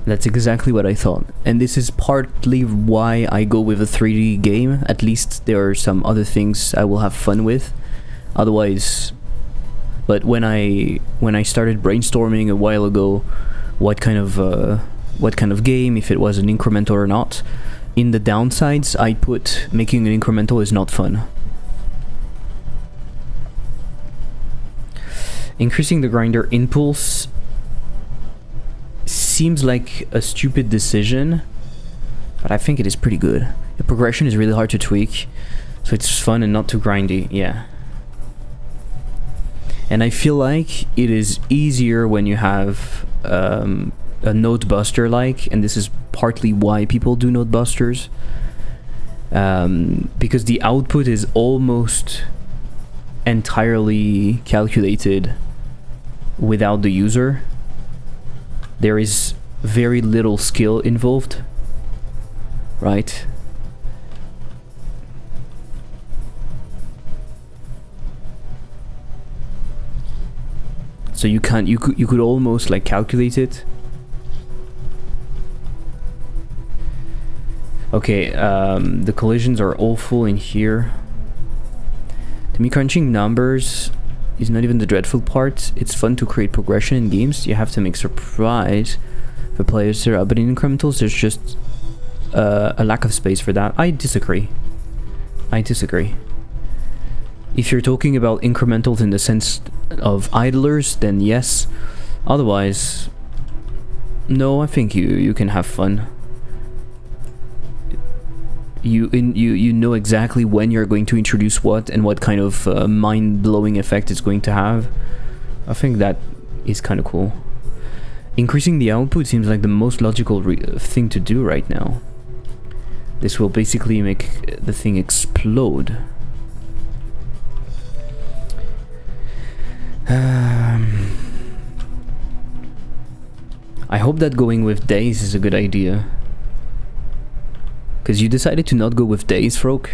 That's exactly what I thought. And this is partly why I go with a 3D game. At least there are some other things I will have fun with. Otherwise... But when I started brainstorming a while ago what kind of game, if it was an incremental or not, in the downsides I put making an incremental is not fun. Increasing the grinder impulse seems like a stupid decision, but I think it is pretty good. The progression is really hard to tweak, so it's fun and not too grindy, yeah. And I feel like it is easier when you have a node buster like, and this is partly why people do node busters, because the output is almost entirely calculated without the user. There is very little skill involved, right? So you could almost like calculate it. Okay, the collisions are awful in here. To me, crunching numbers is not even the dreadful part. It's fun to create progression in games. You have to make surprise for players, but in incrementals there's just a lack of space for that. I disagree. If you're talking about incrementals in the sense of idlers, then yes. Otherwise, no, I think you can have fun. You know exactly when you're going to introduce what and what kind of mind-blowing effect it's going to have. I think that is kind of cool. Increasing the output seems like the most logical thing to do right now. This will basically make the thing explode. I hope that going with days is a good idea. Because you decided to not go with days, Froke.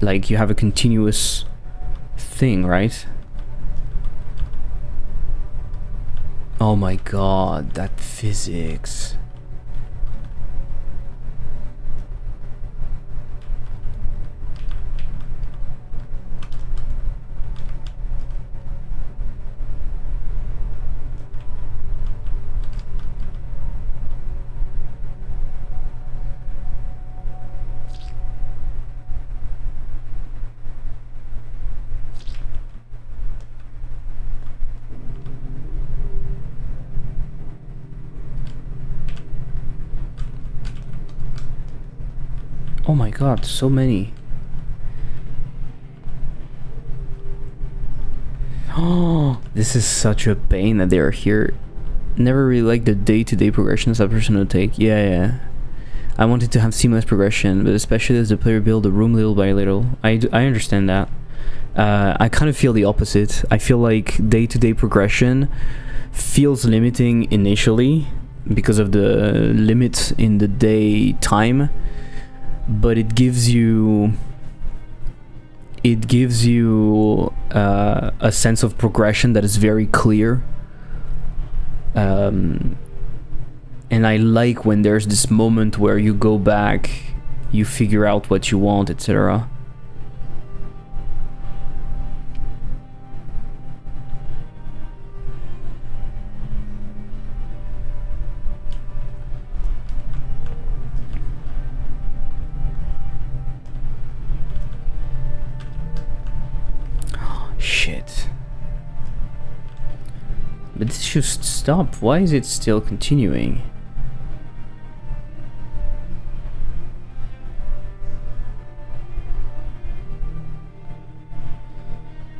Like, you have a continuous thing, right? Oh my god, that physics. Oh my god, so many. Oh, this is such a pain that they are here. Never really liked the day-to-day progression as a personal take. Yeah. I wanted to have seamless progression, but especially as the player build the room little by little. I understand that. I kind of feel the opposite. I feel like day-to-day progression feels limiting initially because of the limit in the day time, but it gives you a sense of progression that is very clear. And I like when there's this moment where you go back, you figure out what you want, etc. Shit. But this should stop. Why is it still continuing?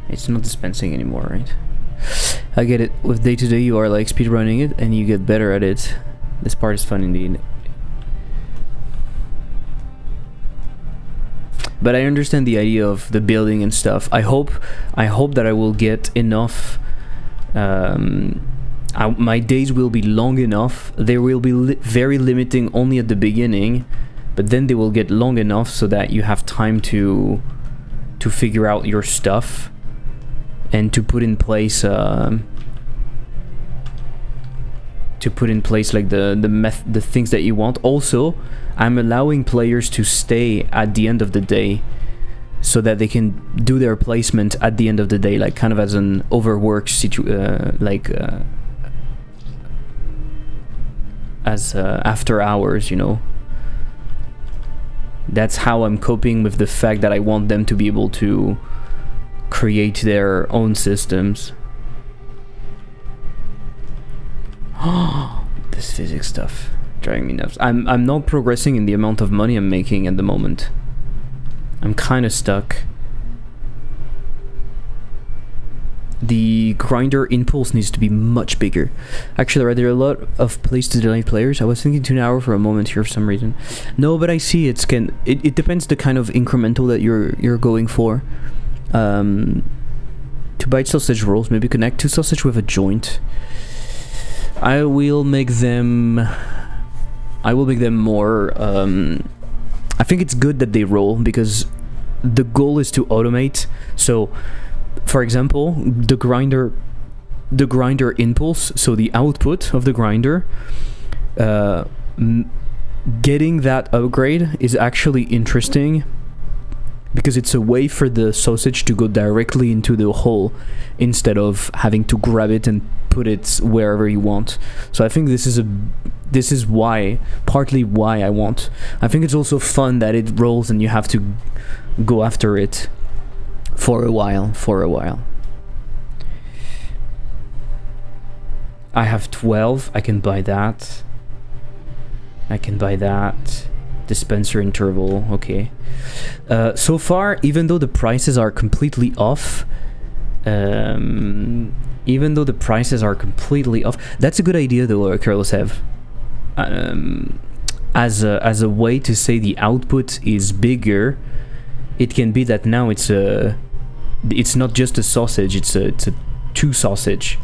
It's not dispensing anymore, right? I get it. With day to day you are like speedrunning it and you get better at it. This part is fun indeed. But I understand the idea of the building and stuff. I hope that I will get enough. My days will be long enough. They will be very limiting only at the beginning, but then they will get long enough so that you have time to figure out your stuff and to put in place like the things that you want. Also, I'm allowing players to stay at the end of the day so that they can do their placement at the end of the day, like kind of as an overworked as after hours, you know. That's how I'm coping with the fact that I want them to be able to create their own systems. This physics stuff driving me nuts. I'm not progressing in the amount of money I'm making at the moment. I'm kind of stuck. The grinder impulse needs to be much bigger. Actually, there are a lot of places to delay players. I was thinking 2 hour for a moment here for some reason. No, but I see it depends the kind of incremental that you're going for. To bite sausage rolls, maybe connect 2 sausage with a joint. I will make them more. I think it's good that they roll because the goal is to automate. So, for example, the grinder impulse, so the output of the grinder, getting that upgrade is actually interesting because it's a way for the sausage to go directly into the hole instead of having to grab it and put it wherever you want. So I think this is partly why I want. I think it's also fun that it rolls and you have to go after it for a while. I have 12. I can buy that. Dispenser interval. Okay. So far, even though the prices are completely off, that's a good idea though, Carlos. As a way to say the output is bigger, it can be that now it's not just a sausage, it's a 2 sausage.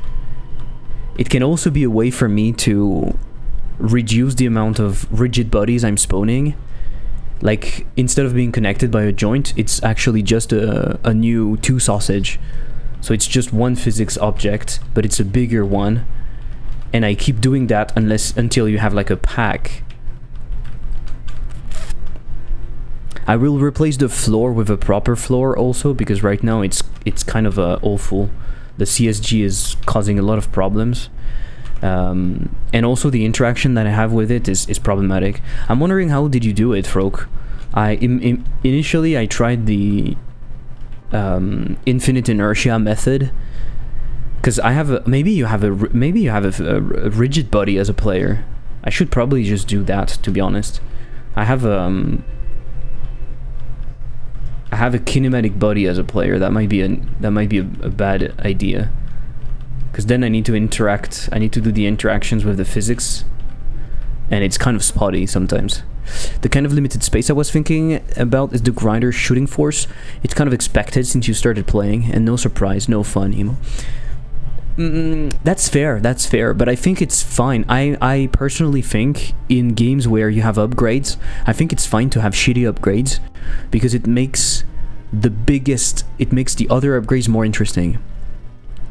It can also be a way for me to reduce the amount of rigid bodies I'm spawning. Like, instead of being connected by a joint, it's actually just a new 2 sausage. So it's just one physics object, but it's a bigger one. And I keep doing that until you have like a pack. I will replace the floor with a proper floor also, because right now it's kind of awful. The CSG is causing a lot of problems. And also the interaction that I have with it is problematic. I'm wondering, how did you do it, Froke? Initially I tried the infinite inertia method, because I have maybe you have a rigid body as a player. I should probably just do that, to be honest. I have I have a kinematic body as a player. That might be a bad idea. Because then I need to interact. I need to do the interactions with the physics, and it's kind of spotty sometimes. The kind of limited space I was thinking about is the grinder shooting force. It's kind of expected since you started playing, and no surprise, no fun, Emo. That's fair, but I think it's fine. I personally think in games where you have upgrades, I think it's fine to have shitty upgrades, because it makes the other upgrades more interesting.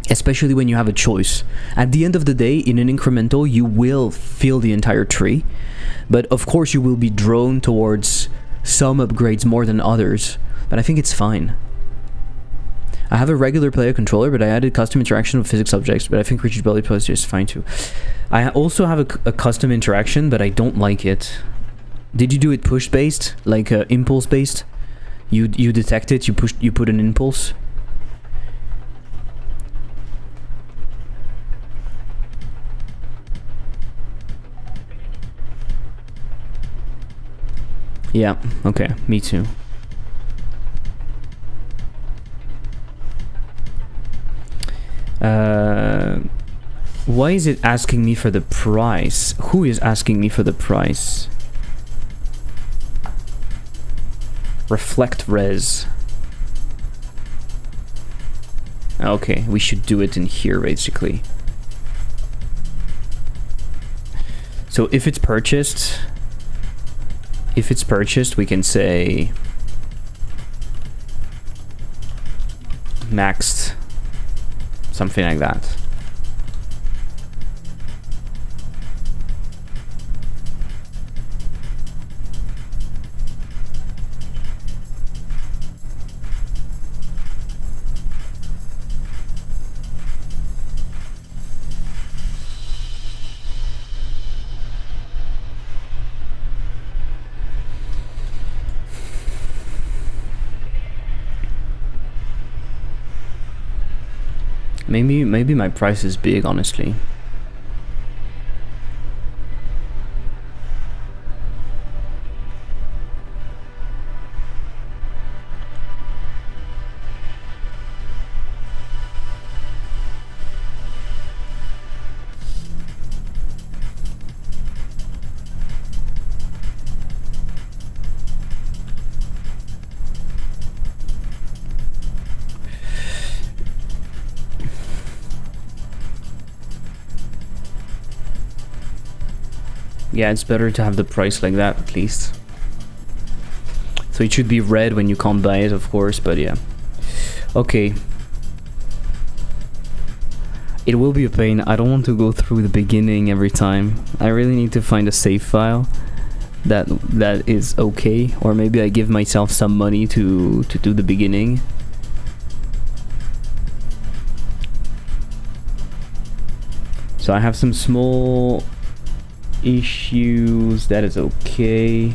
Especially when you have a choice. At the end of the day, in an incremental, you will fill the entire tree, but of course you will be drawn towards some upgrades more than others, but I think it's fine. I have a regular player controller, but I added custom interaction with physics objects, but I think rigid body plus is fine too. I also have a custom interaction, but I don't like it. Did you do it push-based? Like impulse-based? You detect it, you put an impulse? Yeah, okay, me too. Why is it asking me for the price? Who is asking me for the price? Reflect res. Okay, we should do it in here basically. So if it's purchased, we can say maxed, something like that. Maybe my price is big, honestly. Yeah, it's better to have the price like that, at least. So it should be red when you can't buy it, of course, but yeah. Okay. It will be a pain. I don't want to go through the beginning every time. I really need to find a save file that is okay. Or maybe I give myself some money to do the beginning. So I have some small issues. That is okay.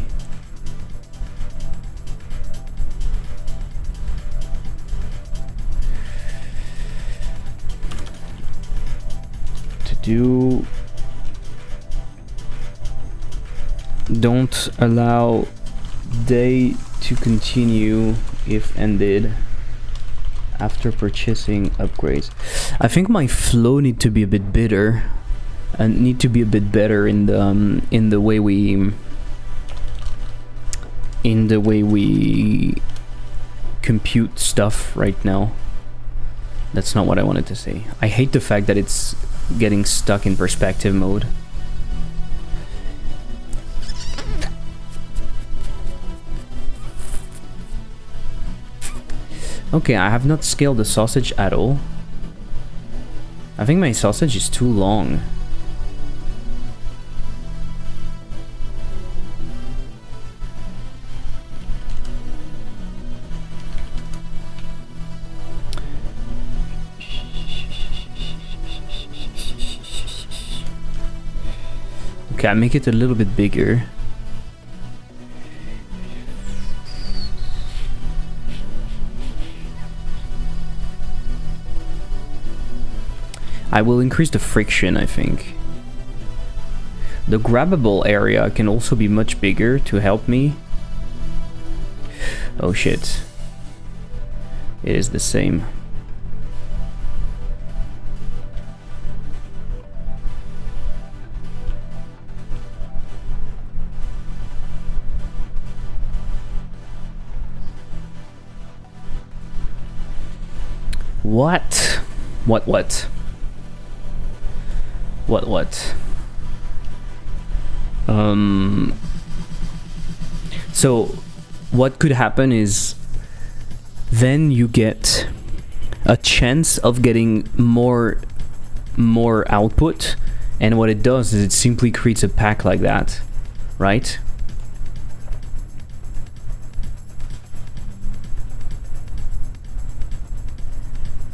To do, don't allow day to continue if ended after purchasing upgrades. I think my flow need to be a bit better. And need to be a bit better in the way we compute stuff right now. That's not what I wanted to say. I hate the fact that it's getting stuck in perspective mode. Okay, I have not scaled the sausage at all. I think my sausage is too long. Okay, I make it a little bit bigger. I will increase the friction, I think. The grabbable area can also be much bigger to help me. Oh shit. It is the same. What? What? So what could happen is then you get a chance of getting more output, and what it does is it simply creates a pack like that, right?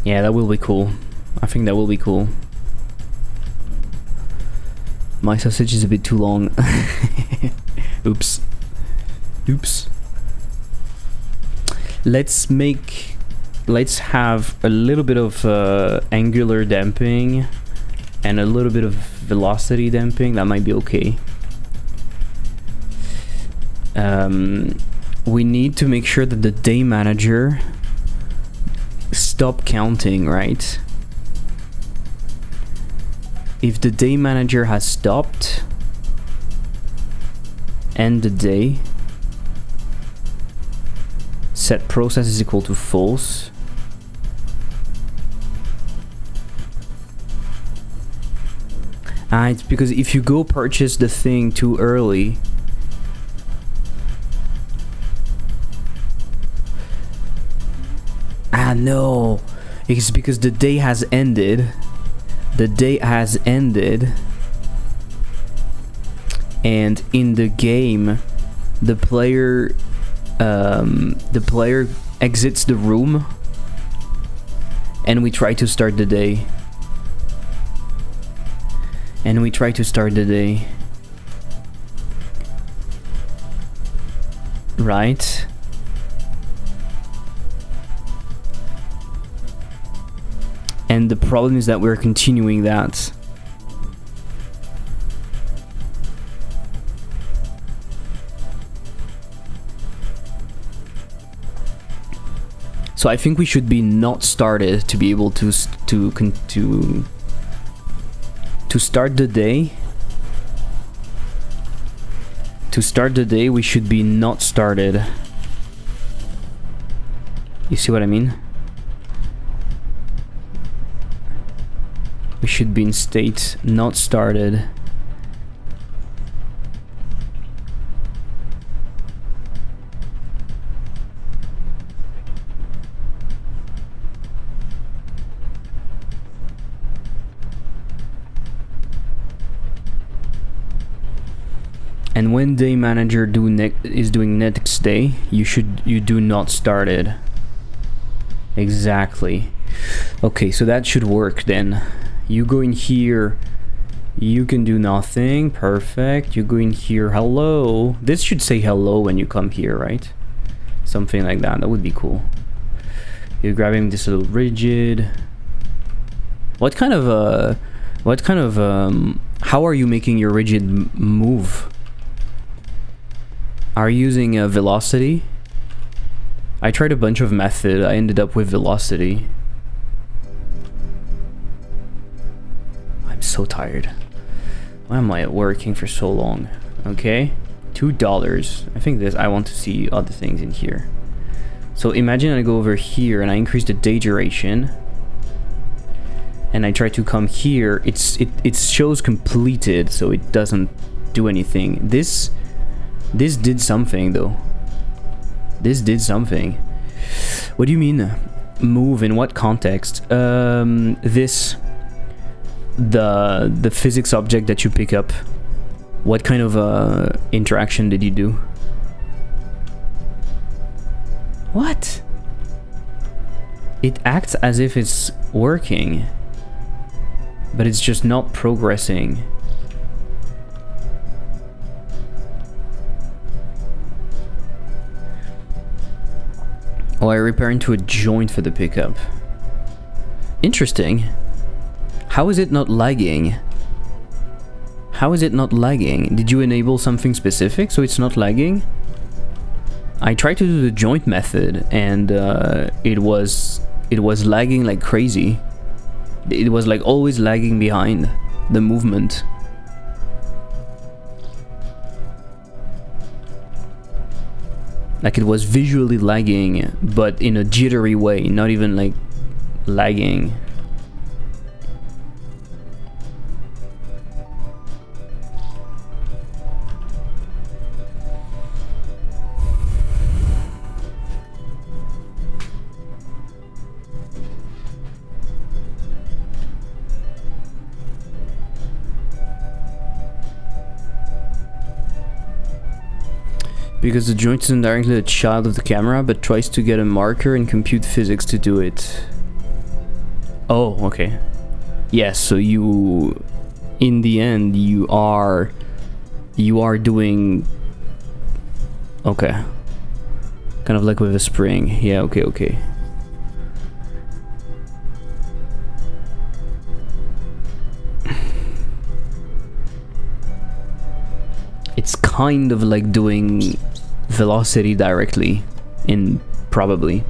Yeah, that will be cool. I think that will be cool. My sausage is a bit too long. Oops. Let's have a little bit of angular damping and a little bit of velocity damping. That might be okay. We need to make sure that the day manager stop counting, right? If the day manager has stopped, end the day, set process is equal to false. It's because if you go purchase the thing too early, no, it's because the day has ended. The day has ended, and in the game, the player exits the room, and we try to start the day. Right? And the problem is that we're continuing that. So I think we should be not started to be able to start the day. To start the day, we should be not started. You see what I mean? We should be in state not started. And when day manager is doing next day, you do not started. Exactly. Okay, so that should work then. You go in here, you can do nothing. Perfect. You go in here, hello. This should say hello when you come here, right? Something like that. That would be cool. You're grabbing this little rigid. What kind of how are you making your rigid move? Are you using a velocity? I tried a bunch of method. I ended up with velocity. I'm so tired. Why am I working for so long? Okay, $2. I think I want to see other things in here. So imagine I go over here and I increase the day duration, and I try to come here. It shows completed, so it doesn't do anything. This did something though. This did something. What do you mean? Move in what context? The physics object that you pick up. What kind of interaction did you do? What? It acts as if it's working, but it's just not progressing. Oh, I repair into a joint for the pickup. Interesting. How is it not lagging? How is it not lagging? Did you enable something specific so it's not lagging? I tried to do the joint method, and it was lagging like crazy. It was like always lagging behind the movement. Like it was visually lagging, but in a jittery way, not even like lagging. Because the joint isn't directly a child of the camera, but tries to get a marker and compute physics to do it. Oh, okay. Yes, so you... in the end, you are doing... Okay. Kind of like with a spring. Yeah, okay. It's kind of like doing velocity directly in probably.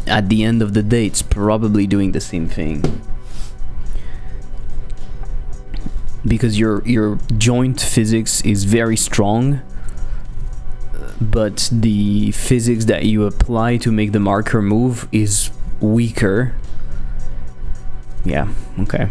At the end of the day, it's probably doing the same thing. Because your joint physics is very strong, but the physics that you apply to make the marker move is weaker. Yeah, okay.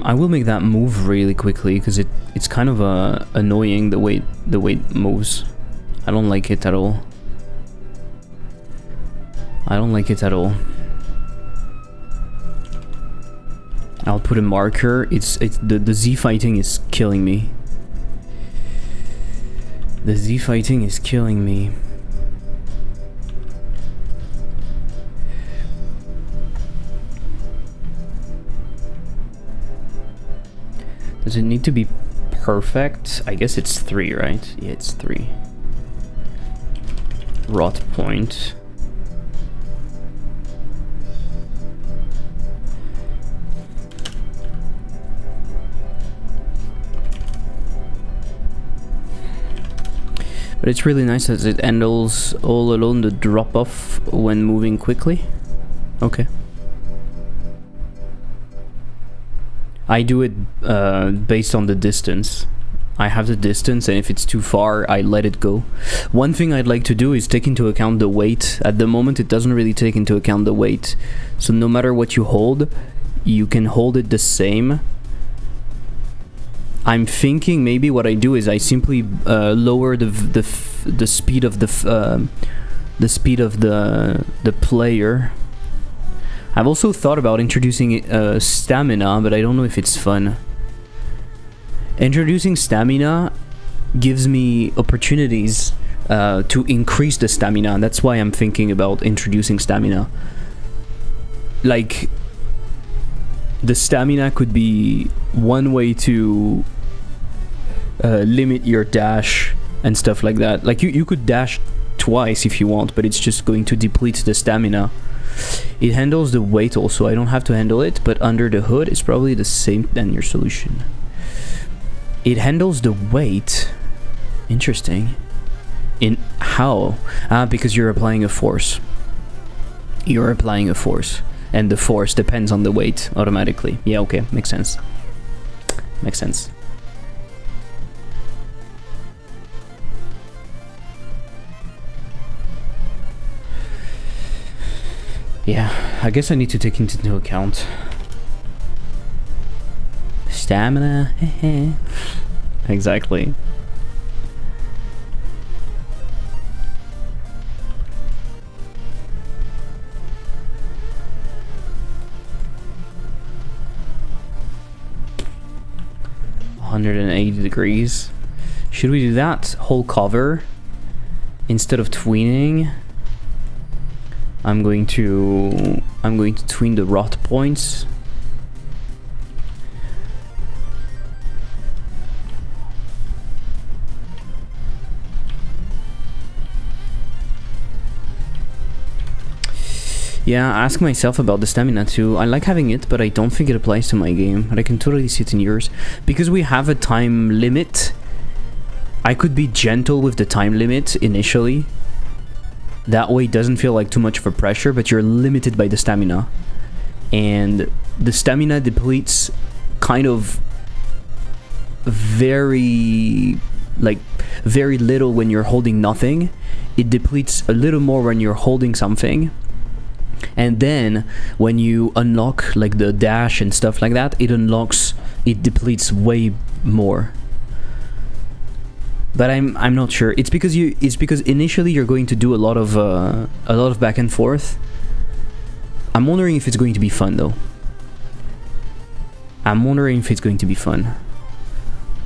I will make that move really quickly because it's kind of annoying the way it moves. I don't like it at all. I'll put a marker. The Z fighting is killing me. Does it need to be perfect? I guess it's 3, right? Yeah, it's 3. Rot point. But it's really nice as it handles all alone the drop off when moving quickly. Okay. I do it based on the distance. I have the distance, and if it's too far, I let it go. One thing I'd like to do is take into account the weight. At the moment, it doesn't really take into account the weight. So no matter what you hold, you can hold it the same. I'm thinking maybe what I do is I simply lower the speed of the player. I've also thought about introducing stamina, but I don't know if it's fun. Introducing stamina gives me opportunities to increase the stamina, and that's why I'm thinking about introducing stamina. Like, the stamina could be one way to limit your dash and stuff like that. Like, you could dash twice if you want, but it's just going to deplete the stamina. It handles the weight also. I don't have to handle it, but under the hood it's probably the same than your solution. It handles the weight. Interesting. In how? Because you're applying a force. And the force depends on the weight automatically. Yeah, okay, makes sense. Yeah, I guess I need to take into account stamina. Exactly. $180. Should we do that whole cover instead of tweening? I'm going to tween the rot points. Yeah, ask myself about the stamina too. I like having it, but I don't think it applies to my game. But I can totally see it in yours. Because we have a time limit, I could be gentle with the time limit initially. That way it doesn't feel like too much of a pressure, but you're limited by the stamina. And the stamina depletes kind of very little when you're holding nothing. It depletes a little more when you're holding something. And then when you unlock like the dash and stuff like that, it depletes way more. But I'm not sure. It's because initially you're going to do a lot of back and forth. I'm wondering if it's going to be fun though.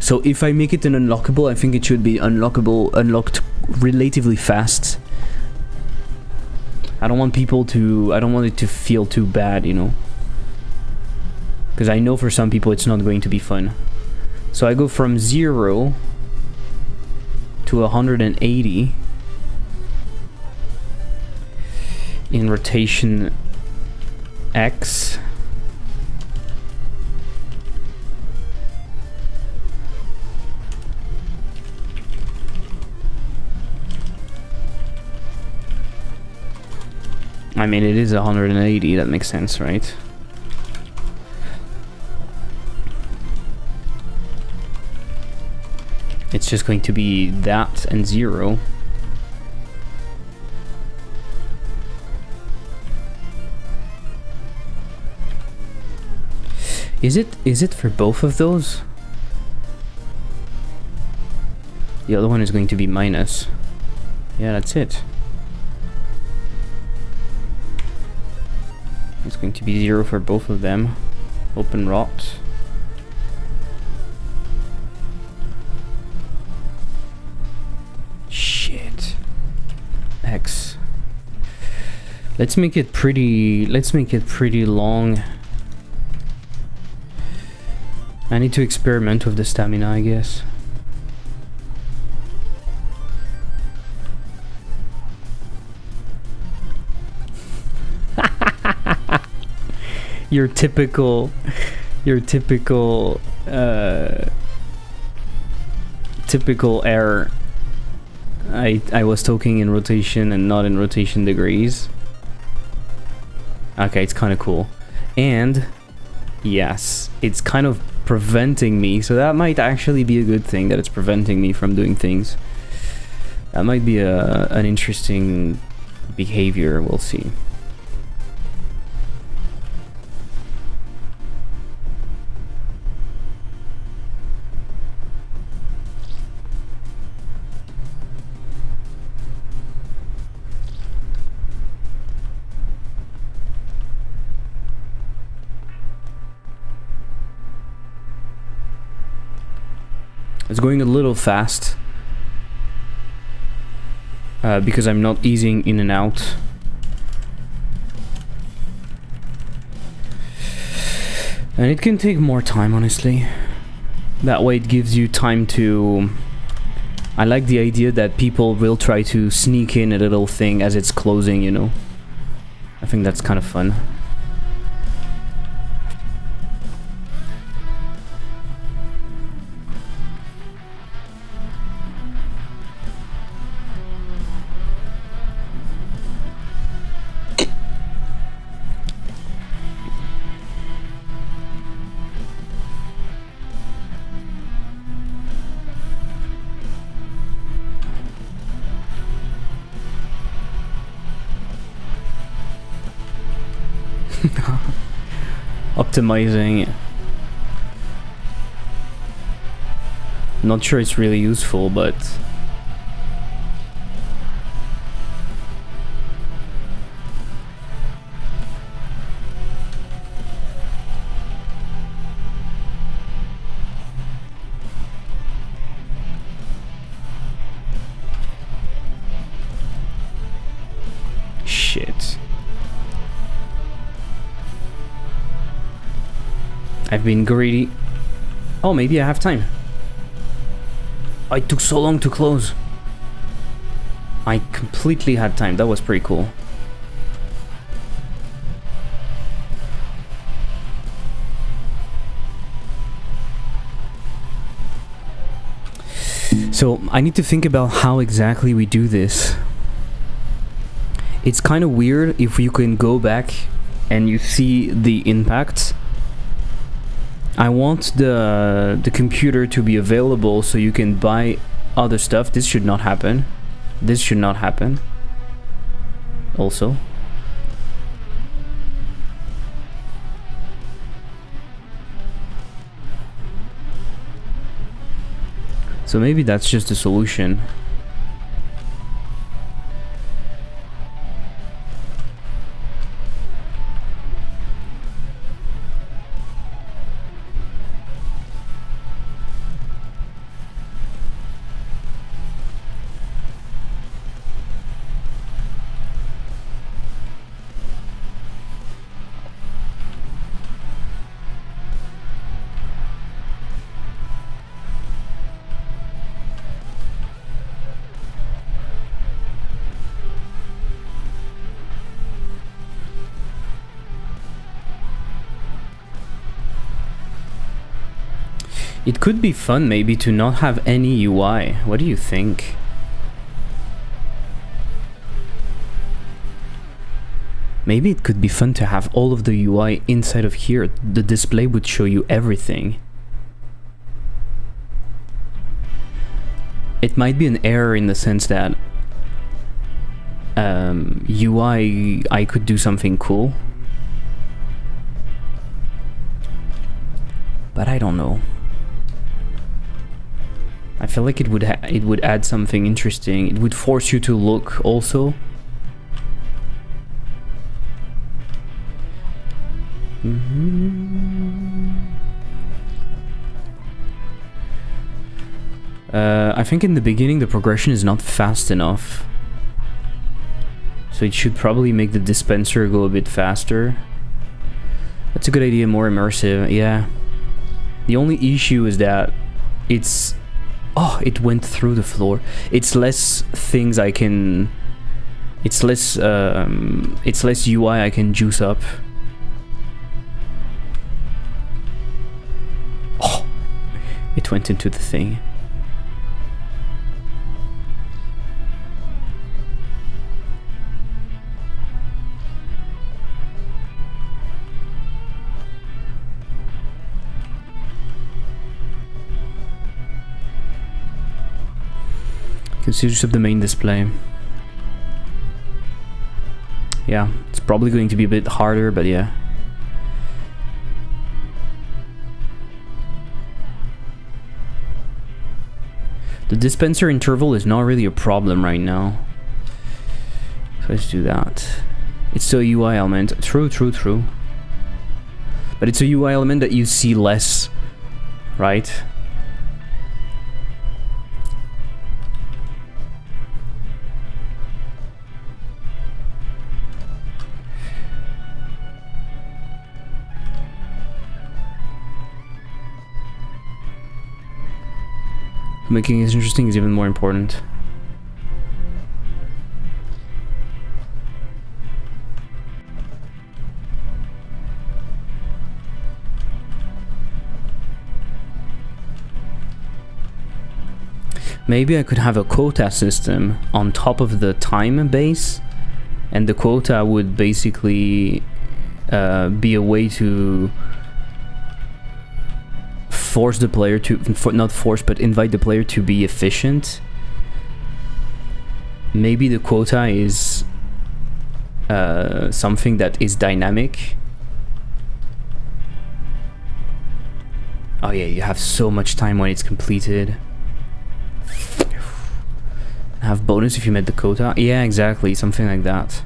So if I make it an unlockable, I think it should be unlocked relatively fast. I don't want it to feel too bad, you know. Because I know for some people it's not going to be fun. So I go from 0 to 180 in rotation X. I mean, it is 180, that makes sense, right? It's just going to be that and 0. Is it for both of those? The other one is going to be minus. Yeah, that's it. It's going to be 0 for both of them. Open rot. Shit. X. Let's make it pretty long. I need to experiment with the stamina, I guess. Your typical error. I was talking in rotation and not in rotation degrees. Okay, it's kind of cool. And yes, it's kind of preventing me, so that might actually be a good thing, that it's preventing me from doing things. That might be an interesting behavior, we'll see. It's going a little fast because I'm not easing in and out. And it can take more time, honestly. That way it gives you time to... I like the idea that people will try to sneak in a little thing as it's closing, you know. I think that's kind of fun. Optimizing. Not sure it's really useful, but shit. I've been greedy. Oh, maybe I have time. It took so long to close. I completely had time. That was pretty cool. So I need to think about how exactly we do this. It's kind of weird if you can go back and you see the impact. I want the computer to be available so you can buy other stuff. This should not happen. This should not happen. Also. So maybe that's just a solution. It could be fun maybe to not have any UI. What do you think? Maybe it could be fun to have all of the UI inside of here. The display would show you everything. It might be an error in the sense that UI, I could do something cool. But I don't know. I feel like it would add something interesting. It would force you to look also. I think in the beginning the progression is not fast enough. So it should probably make the dispenser go a bit faster. That's a good idea, more immersive, yeah. The only issue is that it's... Oh, it went through the floor. It's less things I can... It's less UI I can juice up. Oh, it went into the thing. Consider of the main display. Yeah, it's probably going to be a bit harder, but yeah. The dispenser interval is not really a problem right now. So let's do that. It's a UI element. True. But it's a UI element that you see less, right? Making it interesting is even more important. Maybe I could have a quota system on top of the time base, and the quota would basically be a way to force the player to, not force, but invite the player to be efficient. Maybe the quota is something that is dynamic. Oh yeah, you have so much time when it's completed. Have bonus if you met the quota. Yeah, exactly, something like that.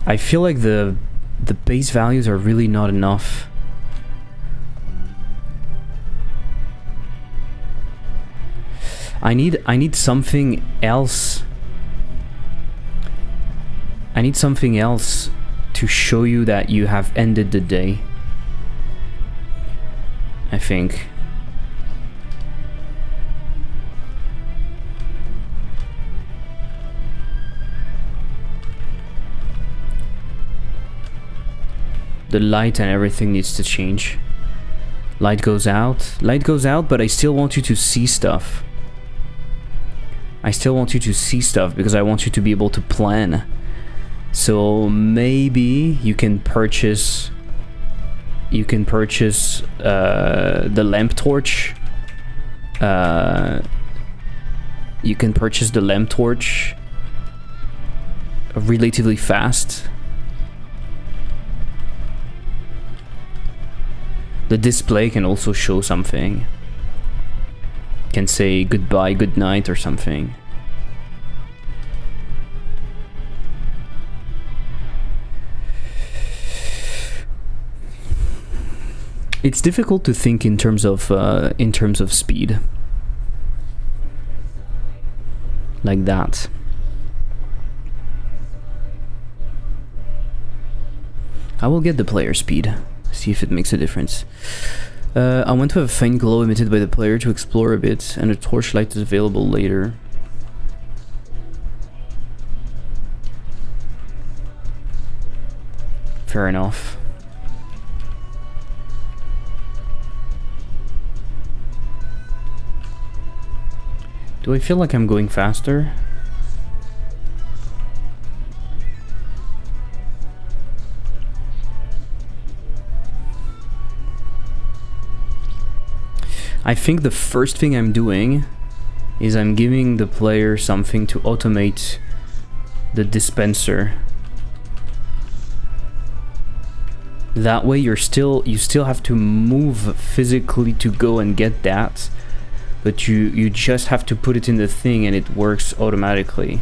I feel like the base values are really not enough. I need something else. I need something else to show you that you have ended the day. I think. The light and everything needs to change. Light goes out. Light goes out, but I still want you to see stuff. I still want you to see stuff because I want you to be able to plan. So maybe you can purchase... You can purchase the lamp torch. You can purchase the lamp torch relatively fast. The display can also show something. Can say goodbye, good night, or something. It's difficult to think in terms of speed. Like that. I will get the player speed. See if it makes a difference. I want to have a faint glow emitted by the player to explore a bit, and a torchlight is available later. Fair enough. Do I feel like I'm going faster? I think the first thing I'm doing is I'm giving the player something to automate the dispenser. That way you still have to move physically to go and get that, but you just have to put it in the thing and it works automatically.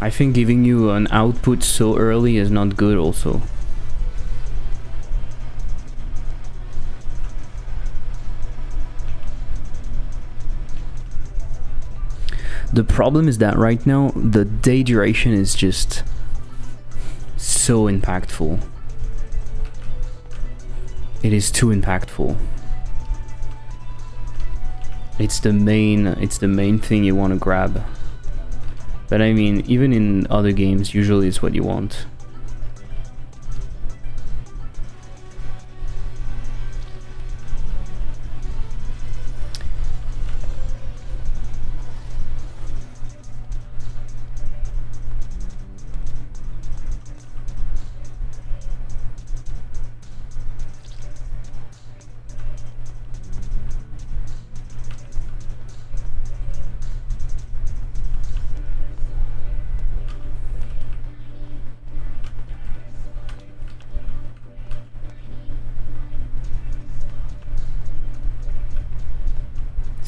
I think giving you an output so early is not good also. The problem is that right now the day duration is just so impactful. It is too impactful. It's the main thing you want to grab. But I mean, even in other games, usually it's what you want.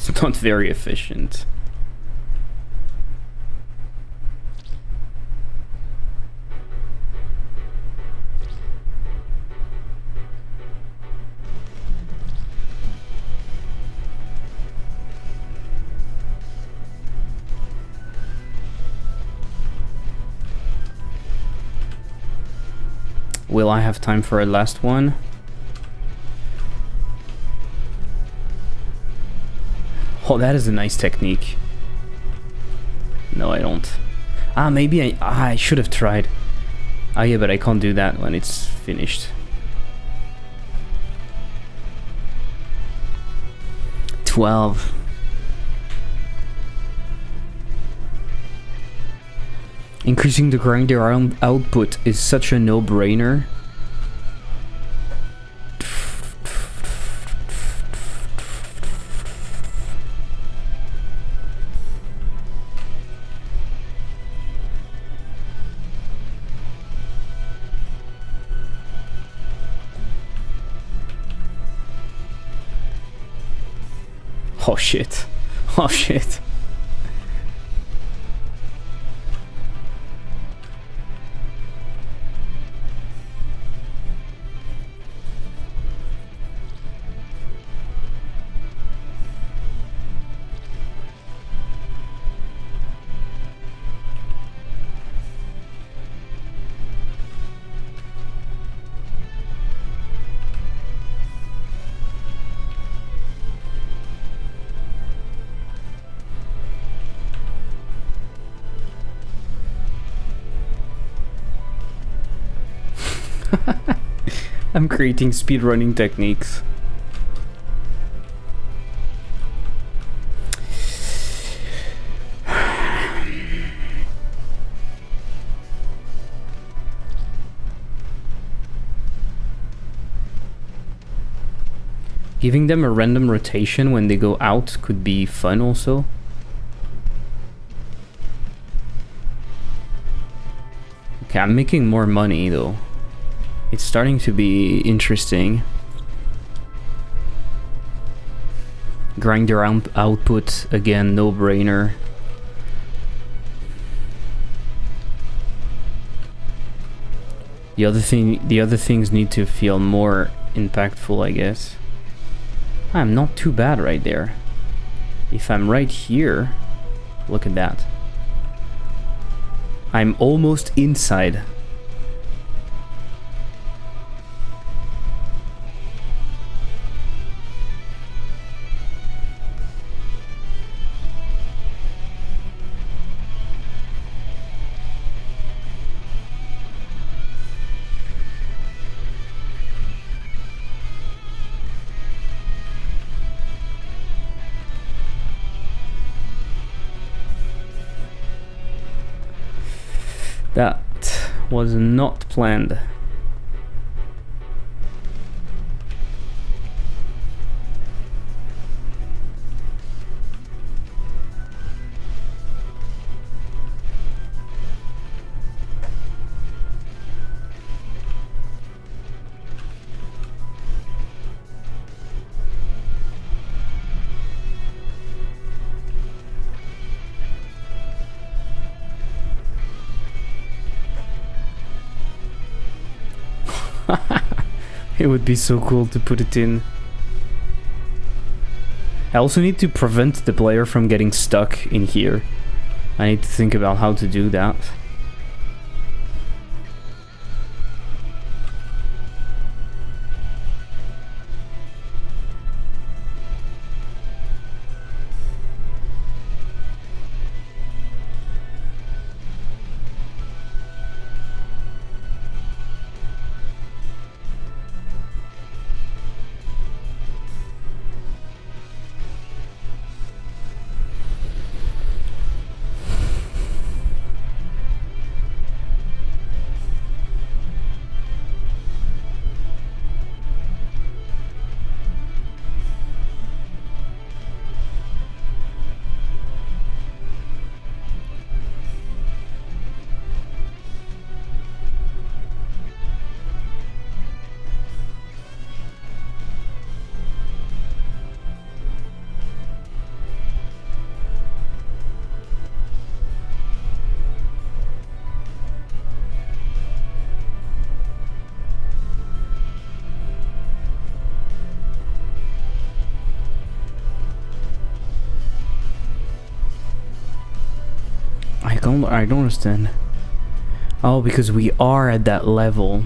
It's not very efficient. Will I have time for a last one? Oh, that is a nice technique. No, I don't. Ah, maybe I should have tried. Ah, yeah, but I can't do that when it's finished. 12. Increasing the grinder output is such a no-brainer. Oh shit. Oh shit. I'm creating speedrunning techniques. Giving them a random rotation when they go out could be fun also. Okay, I'm making more money though. It's starting to be interesting. Grinder output, again, no brainer. The other things need to feel more impactful, I guess. I'm not too bad right there. If I'm right here, look at that. I'm almost inside. That was not planned. It would be so cool to put it in. I also need to prevent the player from getting stuck in here. I need to think about how to do that. I don't understand. Oh, because we are at that level.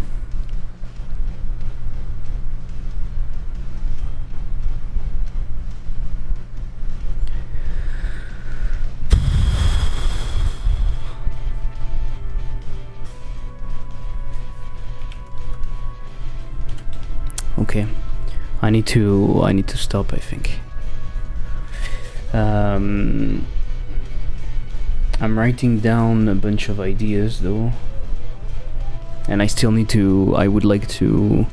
Okay. I need to stop, I think. I'm writing down a bunch of ideas though, and I would like to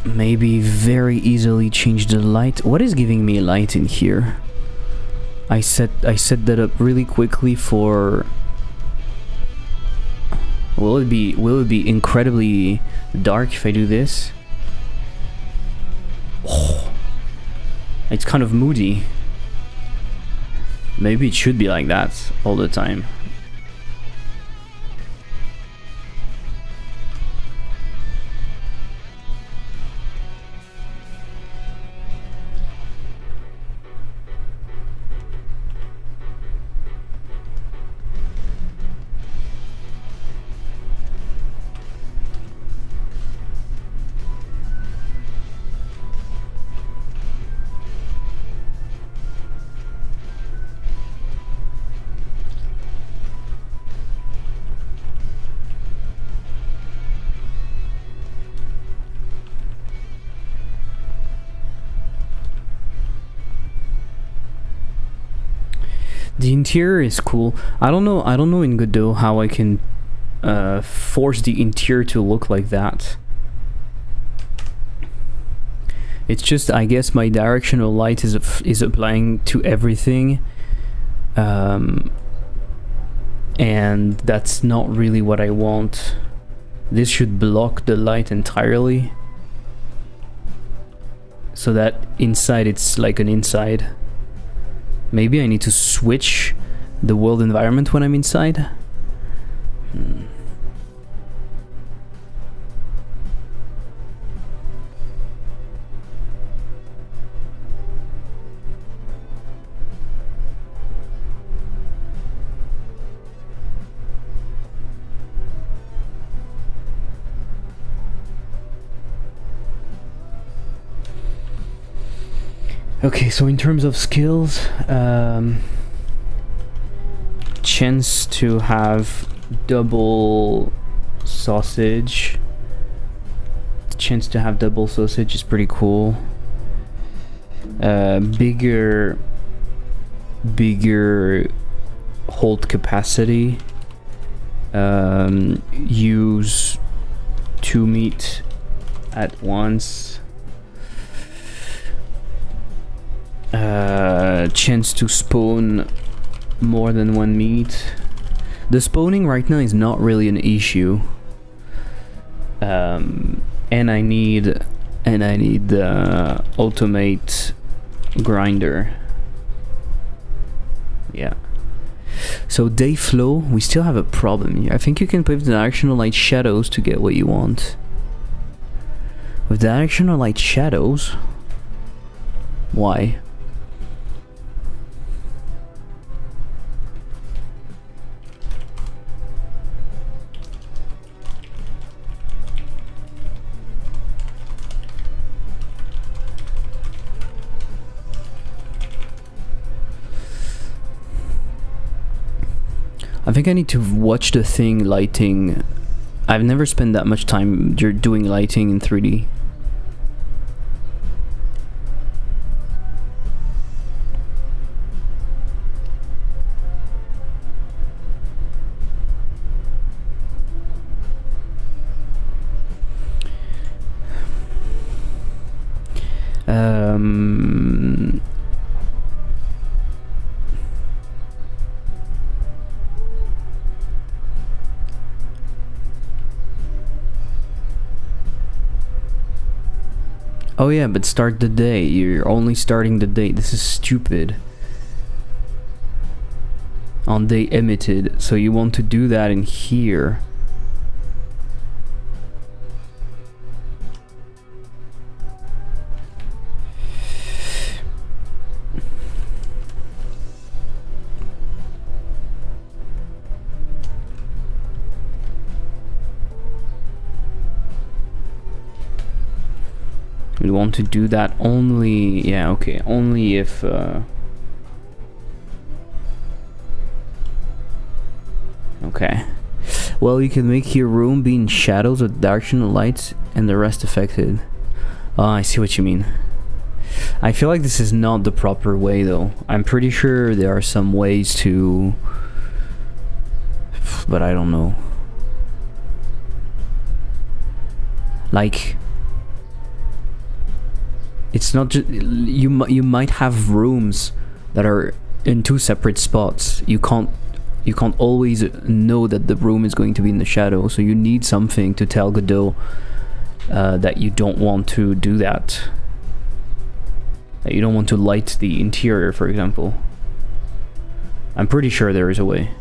maybe very easily change the light. What is giving me light in here? I set that up really quickly for... Will it be incredibly dark if I do this? Oh. It's kind of moody. Maybe it should be like that all the time. The interior is cool. I don't know in Godot how I can force the interior to look like that. It's just, I guess my directional light is applying to everything, and that's not really what I want. This should block the light entirely, so that inside it's like an inside. Maybe I need to switch the world environment when I'm inside. Okay, so in terms of skills, chance to have double sausage. Chance to have double sausage is pretty cool. Bigger hold capacity. Use 2 meat at once. Chance to spawn more than 1 meat. The spawning right now is not really an issue. And I need automate grinder. Yeah. So day flow, we still have a problem here. I think you can play with directional light shadows to get what you want. With directional light shadows, why? I think I need to watch the thing lighting. I've never spent that much time doing lighting in 3D. Oh yeah, but start the day. You're only starting the day. This is stupid. On day emitted. So you want to do that in here. We want to do that only, yeah, okay, only if okay. Well, you can make your room be in shadows with directional lights and the rest affected. Oh, I see what you mean. I feel like this is not the proper way though. I'm pretty sure there are some ways to, but I don't know. Like, it's not just you might have rooms that are in 2 separate spots. You can't always know that the room is going to be in the shadow, so you need something to tell Godot that you don't want to do that. That you don't want to light the interior, for example. I'm pretty sure there is a way.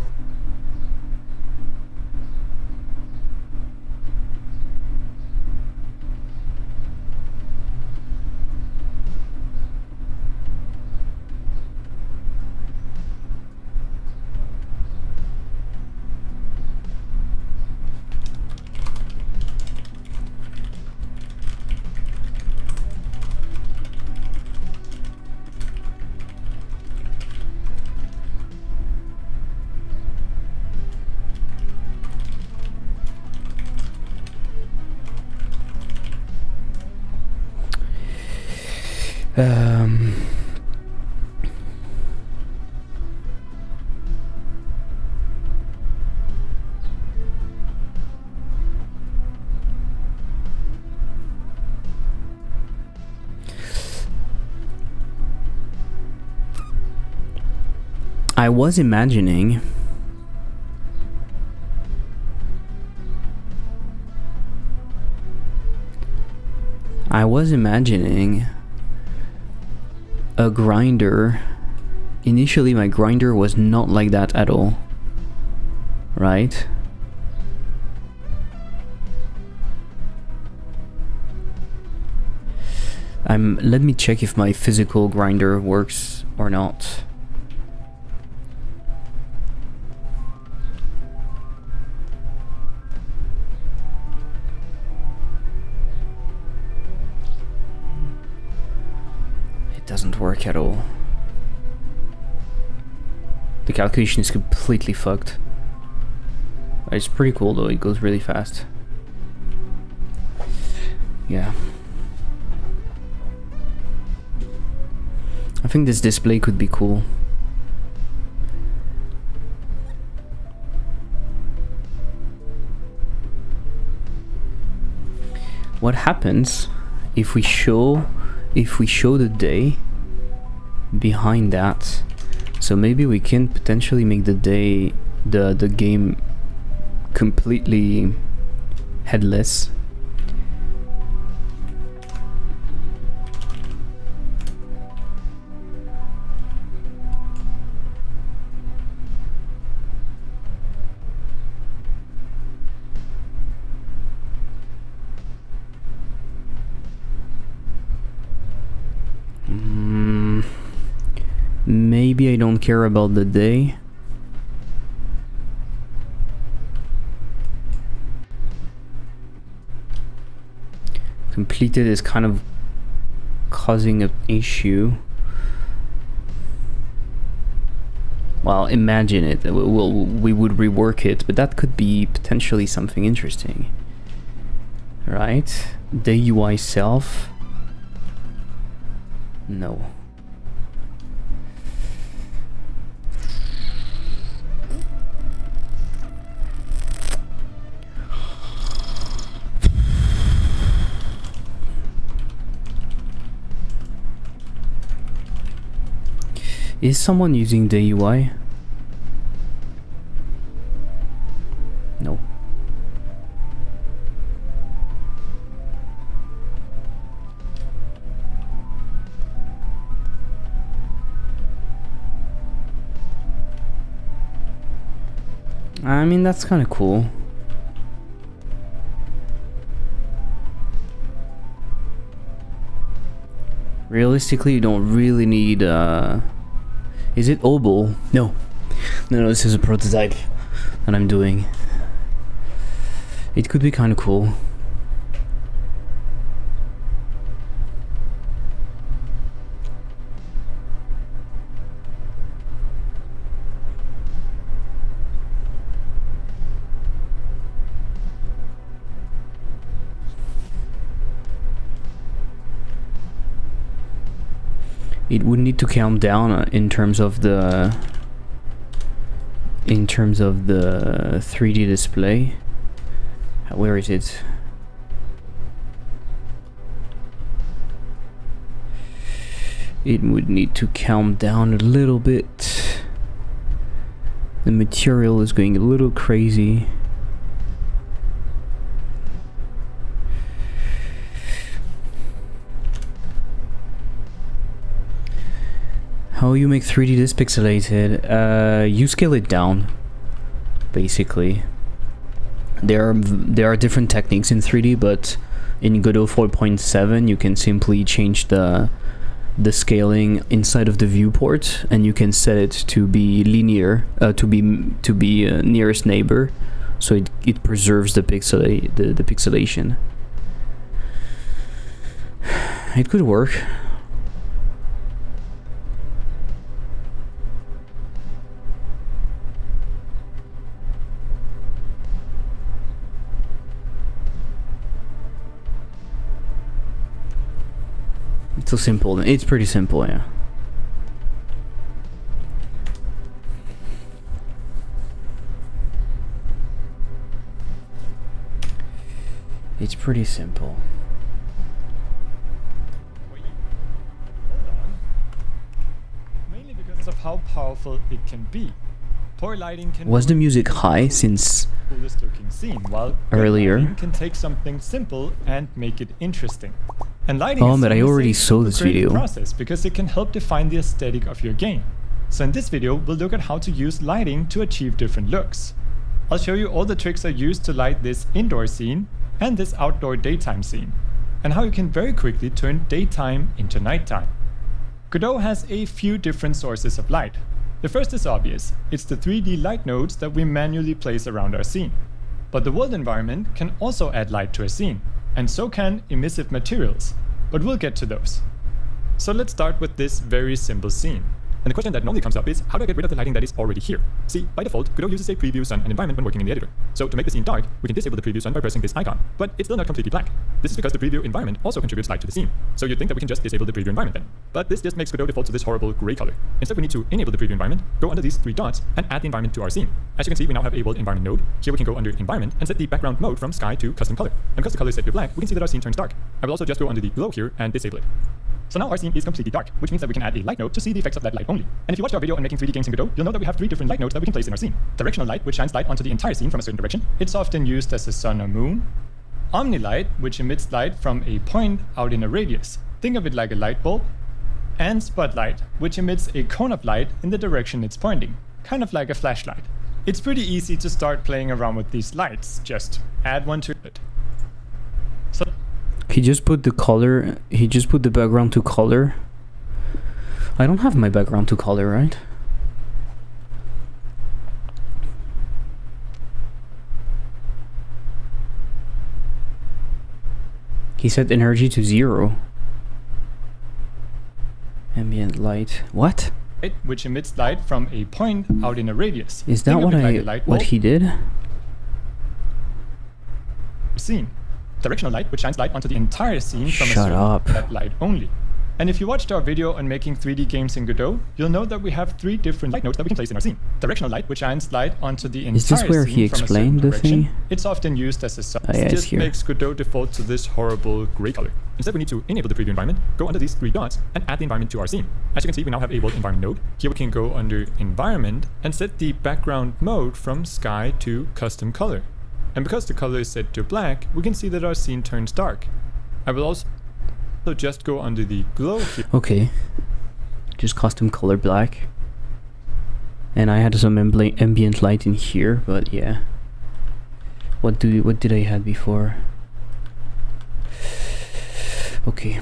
I was imagining a grinder. Initially my grinder was not like that at all, right? Let me check if my physical grinder works or not. It doesn't work at all. The calculation is completely fucked. It's pretty cool though, it goes really fast. Yeah. I think this display could be cool. What happens if we show the day behind that? So maybe we can potentially make the day, the game completely headless. Maybe I don't care about the day. Completed is kind of causing an issue. Well, imagine it. We would rework it, but that could be potentially something interesting. Right? The UI self. No. Is someone using the UI? No. I mean, that's kind of cool. Realistically, you don't really need is it O.B.O.L? No, this is a prototype that I'm doing. It could be kind of cool. It would need to calm down in terms of the 3D display. Where is it? It would need to calm down a little bit. The material is going a little crazy. How you make 3D this pixelated? You scale it down, basically. There are different techniques in 3D, but in Godot 4.7 you can simply change the scaling inside of the viewport, and you can set it to be linear, to be nearest neighbor, so it preserves the pixelation. It could work. It's so simple. It's pretty simple, yeah. It's pretty simple. Mainly because of how powerful it can be. Poor lighting can Was the music high since coolest looking scene, while earlier? good lighting can take something simple and make it interesting. And lighting Oh, is but I almost already a saw this super creative video. process because it can help define the aesthetic of your game. So in this video, we'll look at how to use lighting to achieve different looks. I'll show you all the tricks I used to light this indoor scene and this outdoor daytime scene, and how you can very quickly turn daytime into nighttime. Godot has a few different sources of light. The first is obvious, it's the 3D light nodes that we manually place around our scene. But the world environment can also add light to a scene, and so can emissive materials, but we'll get to those. So let's start with this very simple scene. And the question that normally comes up is, how do I get rid of the lighting that is already here? See, by default, Godot uses a preview sun and environment when working in the editor. So to make the scene dark, we can disable the preview sun by pressing this icon, but it's still not completely black. This is because the preview environment also contributes light to the scene. So you'd think that we can just disable the preview environment then. But this just makes Godot default to this horrible gray color. Instead, we need to enable the preview environment, go under these three dots, and add the environment to our scene. As you can see, we now have a world environment node. Here we can go under environment and set the background mode from sky to custom color. And because the color is set to black, we can see that our scene turns dark. I will also just go under the glow here and disable it. So now our scene is completely dark, which means that we can add a light node to see the effects of that light only. And if you watched our video on making 3D games in Godot, you'll know that we have three different light nodes that we can place in our scene. Directional light, which shines light onto the entire scene from a certain direction. It's often used as a sun or moon. Omnilight, which emits light from a point out in a radius. Think of it like a light bulb. And spotlight, which emits a cone of light in the direction it's pointing, kind of like a flashlight. It's pretty easy to start playing around with these lights, just add one to it. So He just put the color, he just put the background to color. I don't have my background to color, right? He set energy to 0. Ambient light. What? which emits light from a point out in a radius. Is that what he did? Scene. Directional light, which shines light onto the entire scene from Shut up. that light only. And if you watched our video on making 3D games in Godot, you'll know that we have three different light nodes that we can place in our scene. Directional light, which shines light onto the entire scene. Is this where he explained the thing? It's often used as a sub. Oh, yeah, It it's just here. makes Godot default to this horrible gray color. Instead, we need to enable the preview environment, go under these three dots, and add the environment to our scene. As you can see, we now have a world environment node. Here we can go under environment and set the background mode from sky to custom color. And because the color is set to black, we can see that our scene turns dark. I will also just go under the glow here. Okay. Just custom color black. And I had some ambient light in here, but yeah. What did I had before? Okay.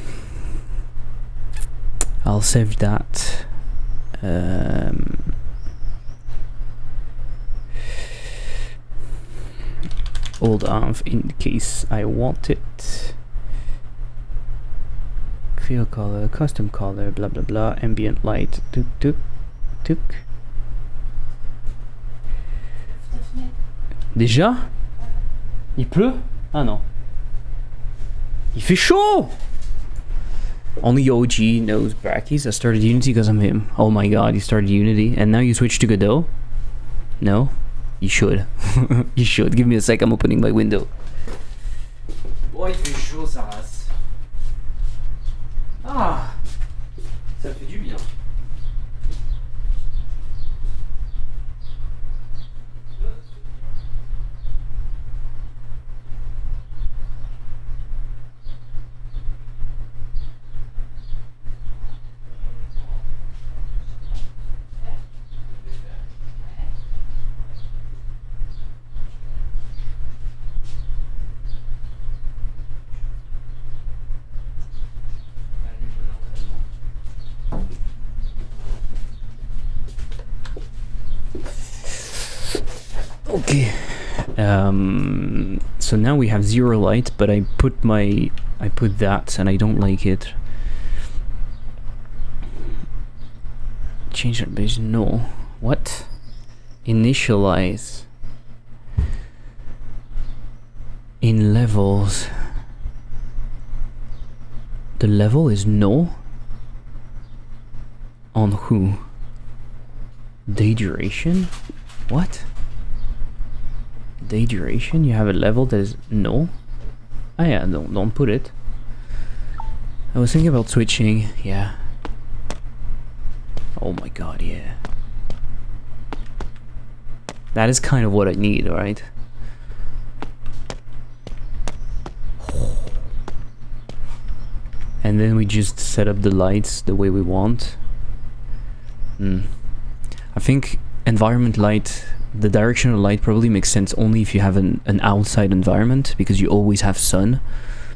I'll save that. Hold on in case I want it. Fill color, custom color, blah blah blah, ambient light, tuk tuk tuk. Déjà? Il pleut? Ah non. Il fait chaud! Only OG knows Brackies. I started Unity because of him. Oh my god, you started Unity and now you switch to Godot? No? You should. You should. Give me a sec, I'm opening my window. Oh, il fait chaud, sa race. Ah! Ça fait du bien. Okay. So now we have 0 light, but I put that and I don't like it. Change that base. No. What? Initialize. In levels. The level is no. On who? Day duration? What? Day duration? You have a level that is no? Ah yeah, don't put it. I was thinking about switching, yeah. Oh my god, yeah. That is kind of what I need, right? And then we just set up the lights the way we want. I think environment light, the directional light probably makes sense only if you have an outside environment, because you always have sun.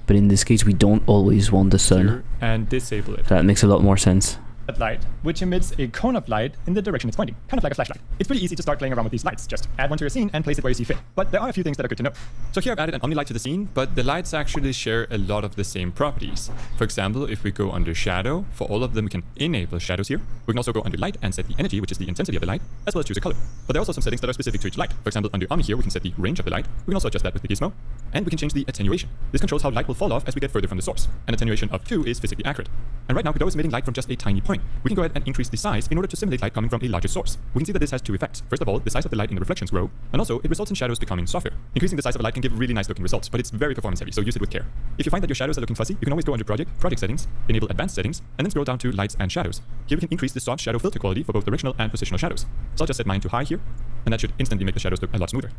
But in this case, we don't always want the sun. And disable it. So that makes a lot more sense. That light, which emits a cone of light in the direction it's pointing, kind of like a flashlight. It's pretty easy to start playing around with these lights. Just add one to your scene and place it where you see fit. But there are a few things that are good to know. So here I've added an omni-light to the scene, but the lights actually share a lot of the same properties. For example, if we go under shadow, for all of them we can enable shadows here. We can also go under light and set the energy, which is the intensity of the light, as well as choose a color. But there are also some settings that are specific to each light. For example, under omni here we can set the range of the light. We can also adjust that with the gizmo. And we can change the attenuation. This controls how light will fall off as we get further from the source. An attenuation of 2 is physically accurate. And right now Godot is emitting light from just a tiny point. We can go ahead and increase the size in order to simulate light coming from a larger source. We can see that this has two effects. First of all, the size of the light in the reflections grow, and also it results in shadows becoming softer. Increasing the size of a light can give really nice looking results, but it's very performance heavy, so use it with care. If you find that your shadows are looking fuzzy, you can always go under project settings, enable advanced settings, and then scroll down to lights and shadows. Here we can increase the soft shadow filter quality for both directional and positional shadows. So I'll just set mine to high here, and that should instantly make the shadows look a lot smoother.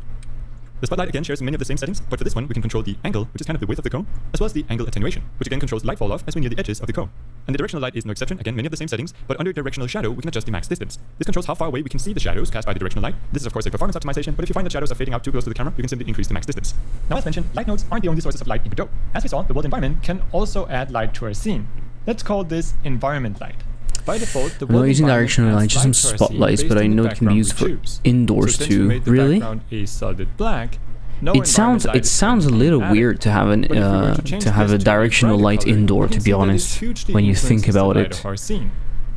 The spotlight again shares many of the same settings, but for this one we can control the angle, which is kind of the width of the cone, as well as the angle attenuation, which again controls light fall off as we near the edges of the cone. And the directional light is no exception, again many of the same settings, but under directional shadow we can adjust the max distance. This controls how far away we can see the shadows cast by the directional light. This is of course a performance optimization, but if you find that shadows are fading out too close to the camera, you can simply increase the max distance. Now as mentioned, light nodes aren't the only sources of light in Godot. As we saw, the world environment can also add light to our scene. Let's call this environment light. By default, the I'm not using directional light, just some spotlights, but I know it can be used for indoors too. Really? A solid black, It sounds a little weird to have a directional light indoor, to be honest, when you think about it,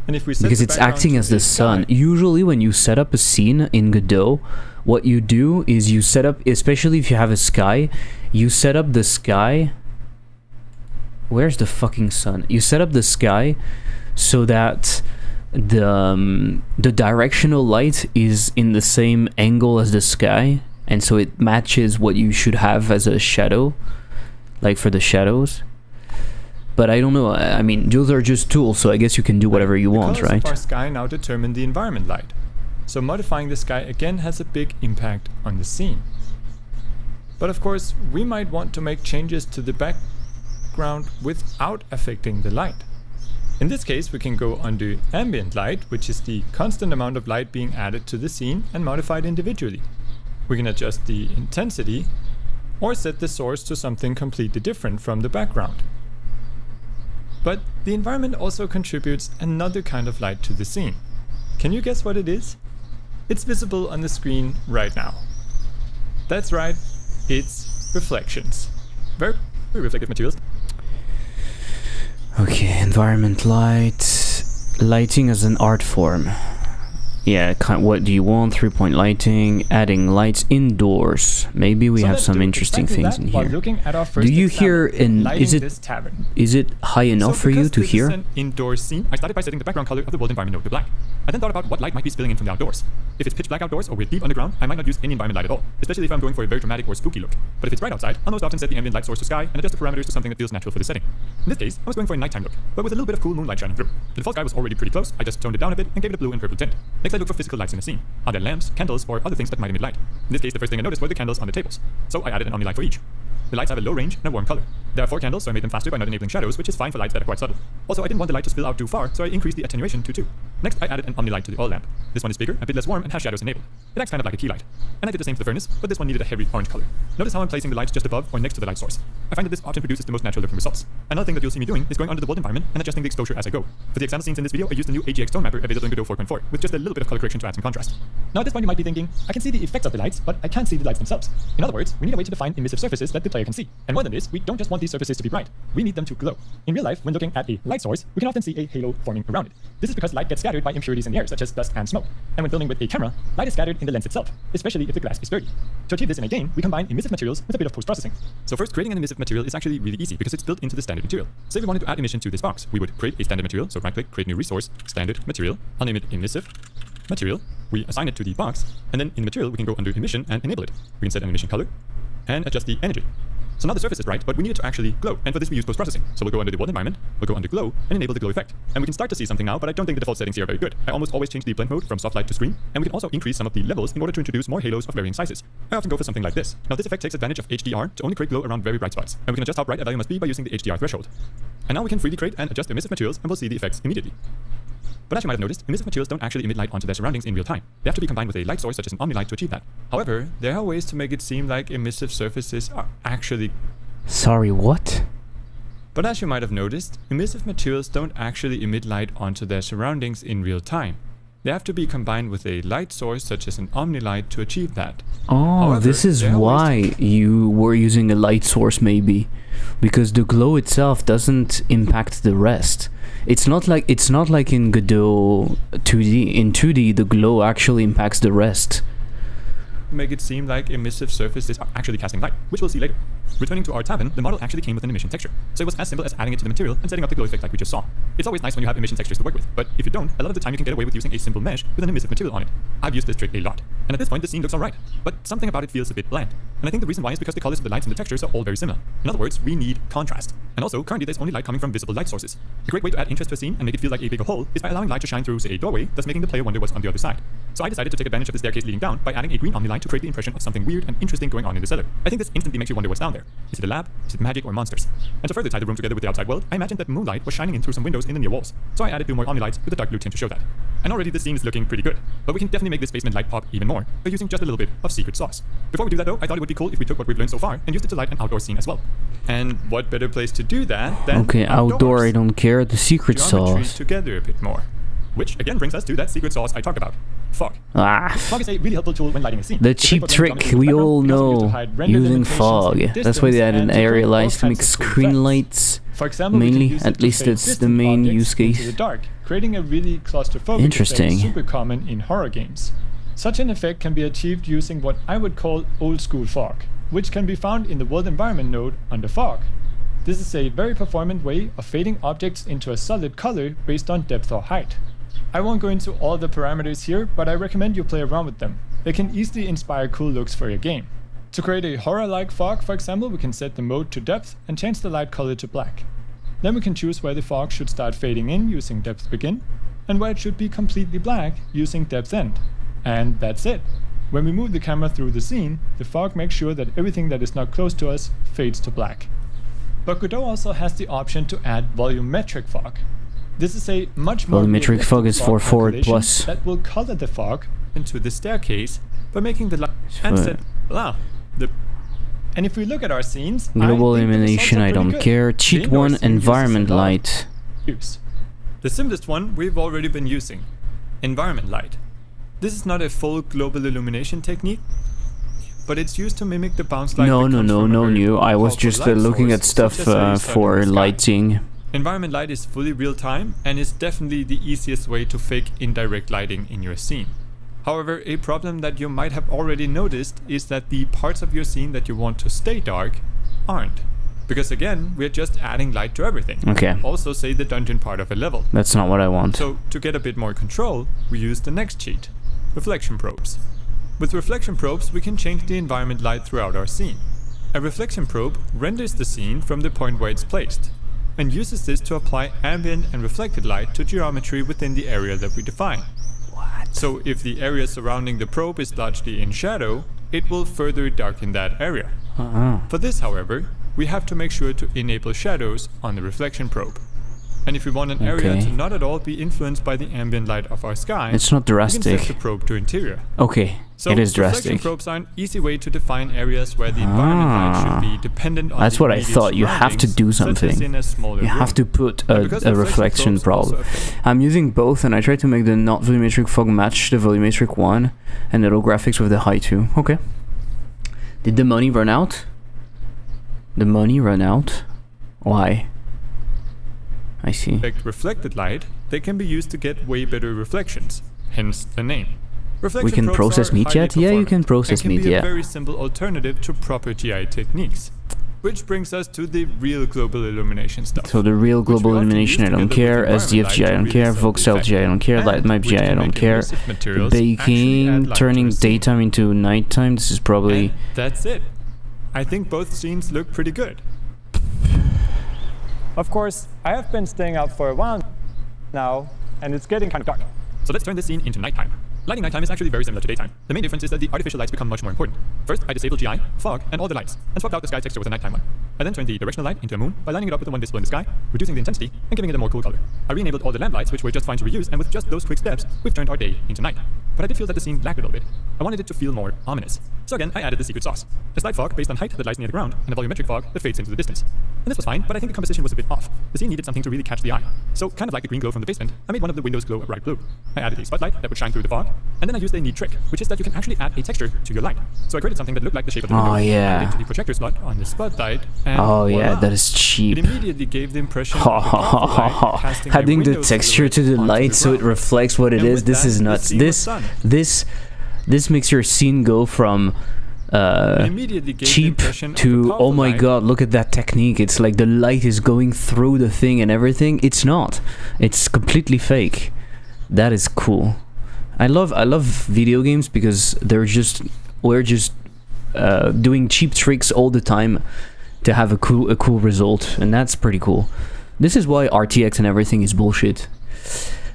because it's acting as the sun. Usually when you set up a scene in Godot, what you do is you set up, especially if you have a sky, you set up the sky. Where's the fucking sun? You set up the sky so that the directional light is in the same angle as the sky, and so it matches what you should have as a shadow, like for the shadows. But I don't know, I mean, those are just tools, so I guess you can do whatever you want, right? Our sky now determine the environment light, so modifying the sky again has a big impact on the scene. But of course, we might want to make changes to the background without affecting the light. In this case, we can go under ambient light, which is the constant amount of light being added to the scene and modified individually. We can adjust the intensity or set the source to something completely different from the background. But the environment also contributes another kind of light to the scene. Can you guess what it is? It's visible on the screen right now. That's right, it's reflections. Very reflective materials. Okay, environment light, lighting as an art form. Yeah, what do you want? 3-point lighting, adding lights indoors. Maybe we have some interesting things in here. Do you hear is it high enough for you to hear? An indoor scene, I started by setting the background color of the world environment node to black. I then thought about what light might be spilling in from the outdoors. If it's pitch black outdoors or we're deep underground, I might not use any environment light at all, especially if I'm going for a very dramatic or spooky look. But if it's bright outside, I'll most often set the ambient light source to sky and adjust the parameters to something that feels natural for the setting. In this case, I was going for a nighttime look, but with a little bit of cool moonlight shining through. The default sky was already pretty close, I just toned it down a bit and gave it a blue and purple tint. Next I look for physical lights in the scene. Are there lamps, candles, or other things that might emit light? In this case, the first thing I noticed were the candles on the tables, so I added an omni light for each. The lights have a low range and a warm color. There are 4 candles, so I made them faster by not enabling shadows, which is fine for lights that are quite subtle. Also, I didn't want the light to spill out too far, so I increased the attenuation to 2. Next, I added an omni light to the oil lamp. This one is bigger, a bit less warm, and has shadows enabled. It acts kind of like a key light. And I did the same for the furnace, but this one needed a heavy orange color. Notice how I'm placing the lights just above or next to the light source. I find that this often produces the most natural looking results. Another thing that you'll see me doing is going under the world environment and adjusting the exposure as I go. For the example scenes in this video, I used the new AGX tone mapper available in Godot 4.4, with just a little bit of color correction to add some contrast. Now at this point you might be thinking, I can see the effects of the lights, but I can't see the lights themselves. In other words, we need a way to define emissive surfaces that the player can see. And more than this, we don't just want these surfaces to be bright, we need them to glow. In real life, when looking at a light source, we can often see a halo forming around it. This is because light gets scattered by impurities in the air, such as dust and smoke. And when filming with a camera, light is scattered in the lens itself, especially if the glass is dirty. To achieve this in a game, we combine emissive materials with a bit of post-processing. So first, creating an emissive material is actually really easy because it's built into the standard material. Say we wanted to add emission to this box, we would create a standard material, so right-click, create new resource, standard material, I'll name it emissive material, we assign it to the box, and then in the material we can go under emission and enable it. We can set an emission color and adjust the energy. So now the surface is bright, but we need it to actually glow, and for this we use post-processing. So we'll go under the world environment, we'll go under glow, and enable the glow effect. And we can start to see something now, but I don't think the default settings here are very good. I almost always change the blend mode from soft light to screen, and we can also increase some of the levels in order to introduce more halos of varying sizes. I often go for something like this. Now this effect takes advantage of HDR to only create glow around very bright spots, and we can adjust how bright a value must be by using the HDR threshold. And now we can freely create and adjust emissive materials, and we'll see the effects immediately. But as you might have noticed, emissive materials don't actually emit light onto their surroundings in real time. They have to be combined with a light source such as an omnilight to achieve that. However, there are ways to make it seem like emissive surfaces are actually... Sorry, what? But as you might have noticed, emissive materials don't actually emit light onto their surroundings in real time. They have to be combined with a light source such as an omnilight to achieve that. Oh, However, this is why you were using a light source maybe. Because the glow itself doesn't impact the rest. It's not like in Godot 2D. In 2D, the glow actually impacts the rest. Make it seem like emissive surfaces are actually casting light, which we'll see later. Returning to our tavern, the model actually came with an emission texture, so it was as simple as adding it to the material and setting up the glow effect like we just saw. It's always nice when you have emission textures to work with, but if you don't, a lot of the time you can get away with using a simple mesh with an emissive material on it. I've used this trick a lot, and at this point the scene looks alright, but something about it feels a bit bland. And I think the reason why is because the colors of the lights and the textures are all very similar. In other words, we need contrast. And also, currently there's only light coming from visible light sources. A great way to add interest to a scene and make it feel like a bigger whole is by allowing light to shine through, say, a doorway, thus making the player wonder what's on the other side. So I decided to take advantage of the staircase leading down by adding a green omni light to create the impression of something weird and interesting going on in the cellar. I think this instantly makes you wonder what's down there. Is it a lab? Is it magic or monsters? And to further tie the room together with the outside world, I imagined that moonlight was shining in through some windows in the near walls. So I added 2 more omni lights with a dark blue tint to show that. And already the scene is looking pretty good, but we can definitely make this basement light pop even more by using just a little bit of secret sauce. Before we do that though, I thought it would be cool if we took what we've learned so far and used it to light an outdoor scene as well. And what better place to do that than Okay, outdoor I don't care. The secret geometry sauce. together a bit more. Which again brings us to that secret sauce I talked about. Fog. Ah, Fog is a really helpful tool when lighting a scene. the It's cheap great for blending trick geometry we with the all background. It can also be used to know, hide render using limitations fog. and That's why they distance added and area all lights to kinds make of cool screen effects. lights. For example, we can Mainly, use it at to least fade that's the distant main objects use case. into the dark, creating a really claustrophobic Interesting. effect super common in horror games. Such an effect can be achieved using what I would call old school fog, which can be found in the world environment node under fog. This is a very performant way of fading objects into a solid color based on depth or height. I won't go into all the parameters here, but I recommend you play around with them. They can easily inspire cool looks for your game. To create a horror-like fog, for example, we can set the mode to depth and change the light color to black. Then we can choose where the fog should start fading in using depth begin, and where it should be completely black using depth end. And that's it. When we move the camera through the scene, the fog makes sure that everything that is not close to us fades to black. But Godot also has the option to add volumetric fog. This is a much more Volumetric realistic fog is for forward calculation plus. that will color the fog into the staircase by making the light and set the And if we look at our scenes, Global I think the results illumination, are I pretty don't good. care. The Cheat indoor one, scene uses environment a lot of light. use. The simplest one we've already been using, environment light. This is not a full global illumination technique, but it's used to mimic the bounce light. No, that no, comes no, from a no very new. I was powerful just light looking at source, stuff such as a sun for in the sky. lighting. Environment light is fully real time and is definitely the easiest way to fake indirect lighting in your scene. However, a problem that you might have already noticed is that the parts of your scene that you want to stay dark aren't. Because again, we're just adding light to everything. Okay. Also say the dungeon part of a level. That's not what I want. So to get a bit more control, we use the next cheat, reflection probes. With reflection probes, we can change the environment light throughout our scene. A reflection probe renders the scene from the point where it's placed, and uses this to apply ambient and reflected light to geometry within the area that we define. So if the area surrounding the probe is largely in shadow, it will further darken that area. For this, however, we have to make sure to enable shadows on the reflection probe. And if we want an area Okay. to not at all be influenced by the ambient light of our sky, It's not we can set drastic. the probe to interior. Okay, So it is reflection drastic. probes are an easy way to define areas where the environment light should be dependent on That's the what I immediate thought. You have to do surroundings, such as something. in a smaller You have room. to put And because a reflection probes also probe. affect- I'm using both, and I try to make the not volumetric fog match the volumetric one, and the low graphics with the high two. Okay. Did the money run out? The money run out? Why? I see. affect reflected light, they can be used to get way better reflections, hence the name. Reflection can probes process are meat highly yet? Yeah, you performant can process and meat, can be yeah. a very simple alternative to proper GI techniques. Which brings us to the real global illumination stuff. So the real which we global often illumination, I use don't together care. with SDF GI, I don't environment light to care. really Voxel set the GI, I don't care. effect. Light map And GI, I we can don't make care. emissive materials actually Baking, add light to turning the scene. daytime into nighttime. This is probably And that's it. I think both scenes look pretty good. Of course, I have been staying out for a while now, and it's getting kind of dark. So let's turn this scene into nighttime. Lighting nighttime is actually very similar to daytime. The main difference is that the artificial lights become much more important. First, I disabled GI, fog, and all the lights, and swapped out the sky texture with a nighttime one. I then turned the directional light into a moon by lining it up with the one visible in the sky, reducing the intensity, and giving it a more cool color. I re-enabled all the lamp lights, which were just fine to reuse, and with just those quick steps, we've turned our day into night. But I did feel that the scene lagged a little bit. I wanted it to feel more ominous. So again, I added the secret sauce. A slight fog based on height that lies near the ground, and a volumetric fog that fades into the distance. And this was fine, but I think the composition was a bit off. The scene needed something to really catch the eye. So, kind of like the green glow from the basement, I made one of the windows glow a bright blue. I added a spotlight that would shine through the fog, and then I used a neat trick, which is that you can actually add a texture to your light. So I created something that looked like the shape of the window. Oh, yeah. Added it to the projector slot on the spotlight, and Oh yeah, voila. that is cheap. It immediately gave the impression of the powerful light casting a Adding the window texture to the silhouette light onto so it ground. reflects what it And is. with This that, is the nuts. scene was done. This makes your scene go from Immediately gave the cheap impression of a to, oh powerful my light. god, look at that technique. It's like the light is going through the thing and everything. It's not. It's completely fake. That is cool. I love video games because we're just doing cheap tricks all the time to have a cool result, and that's pretty cool. This is why RTX and everything is bullshit.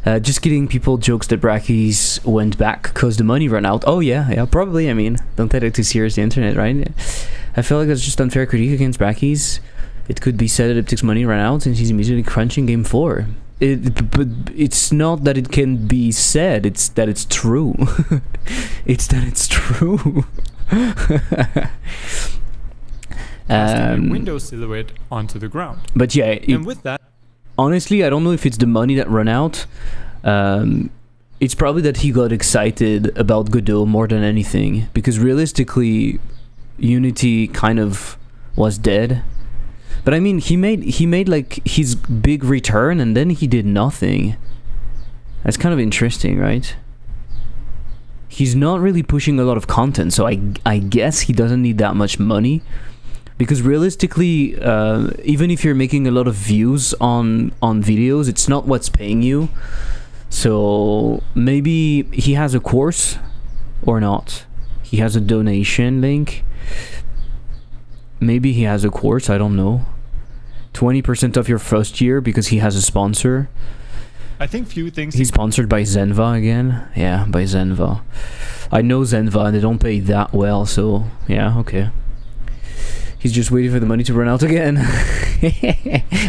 Just kidding, people. Jokes that brackies went back because the money ran out. Oh yeah, probably. I mean, don't take it too serious, the internet, right? I feel like that's just unfair critique against brackies. It could be said that Elliptic's money ran out and he's immediately crunching game 4. But it's not that it can be said, it's that it's true. It's that it's true. Casting a window silhouette onto the ground. But yeah, And with that, honestly, I don't know if it's the money that ran out. It's probably that he got excited about Godot more than anything, because realistically, Unity kind of was dead. But I mean, he made like his big return, and then he did nothing. That's kind of interesting, right? He's not really pushing a lot of content, so I guess he doesn't need that much money. Because realistically, even if you're making a lot of views on videos, it's not what's paying you. So maybe he has a course or not. He has a donation link. Maybe he has a course, I don't know. 20% off your first year because he has a sponsor. I think few things. He's sponsored by Zenva again. Yeah, by Zenva. I know Zenva and they don't pay that well, so yeah, okay. He's just waiting for the money to run out again.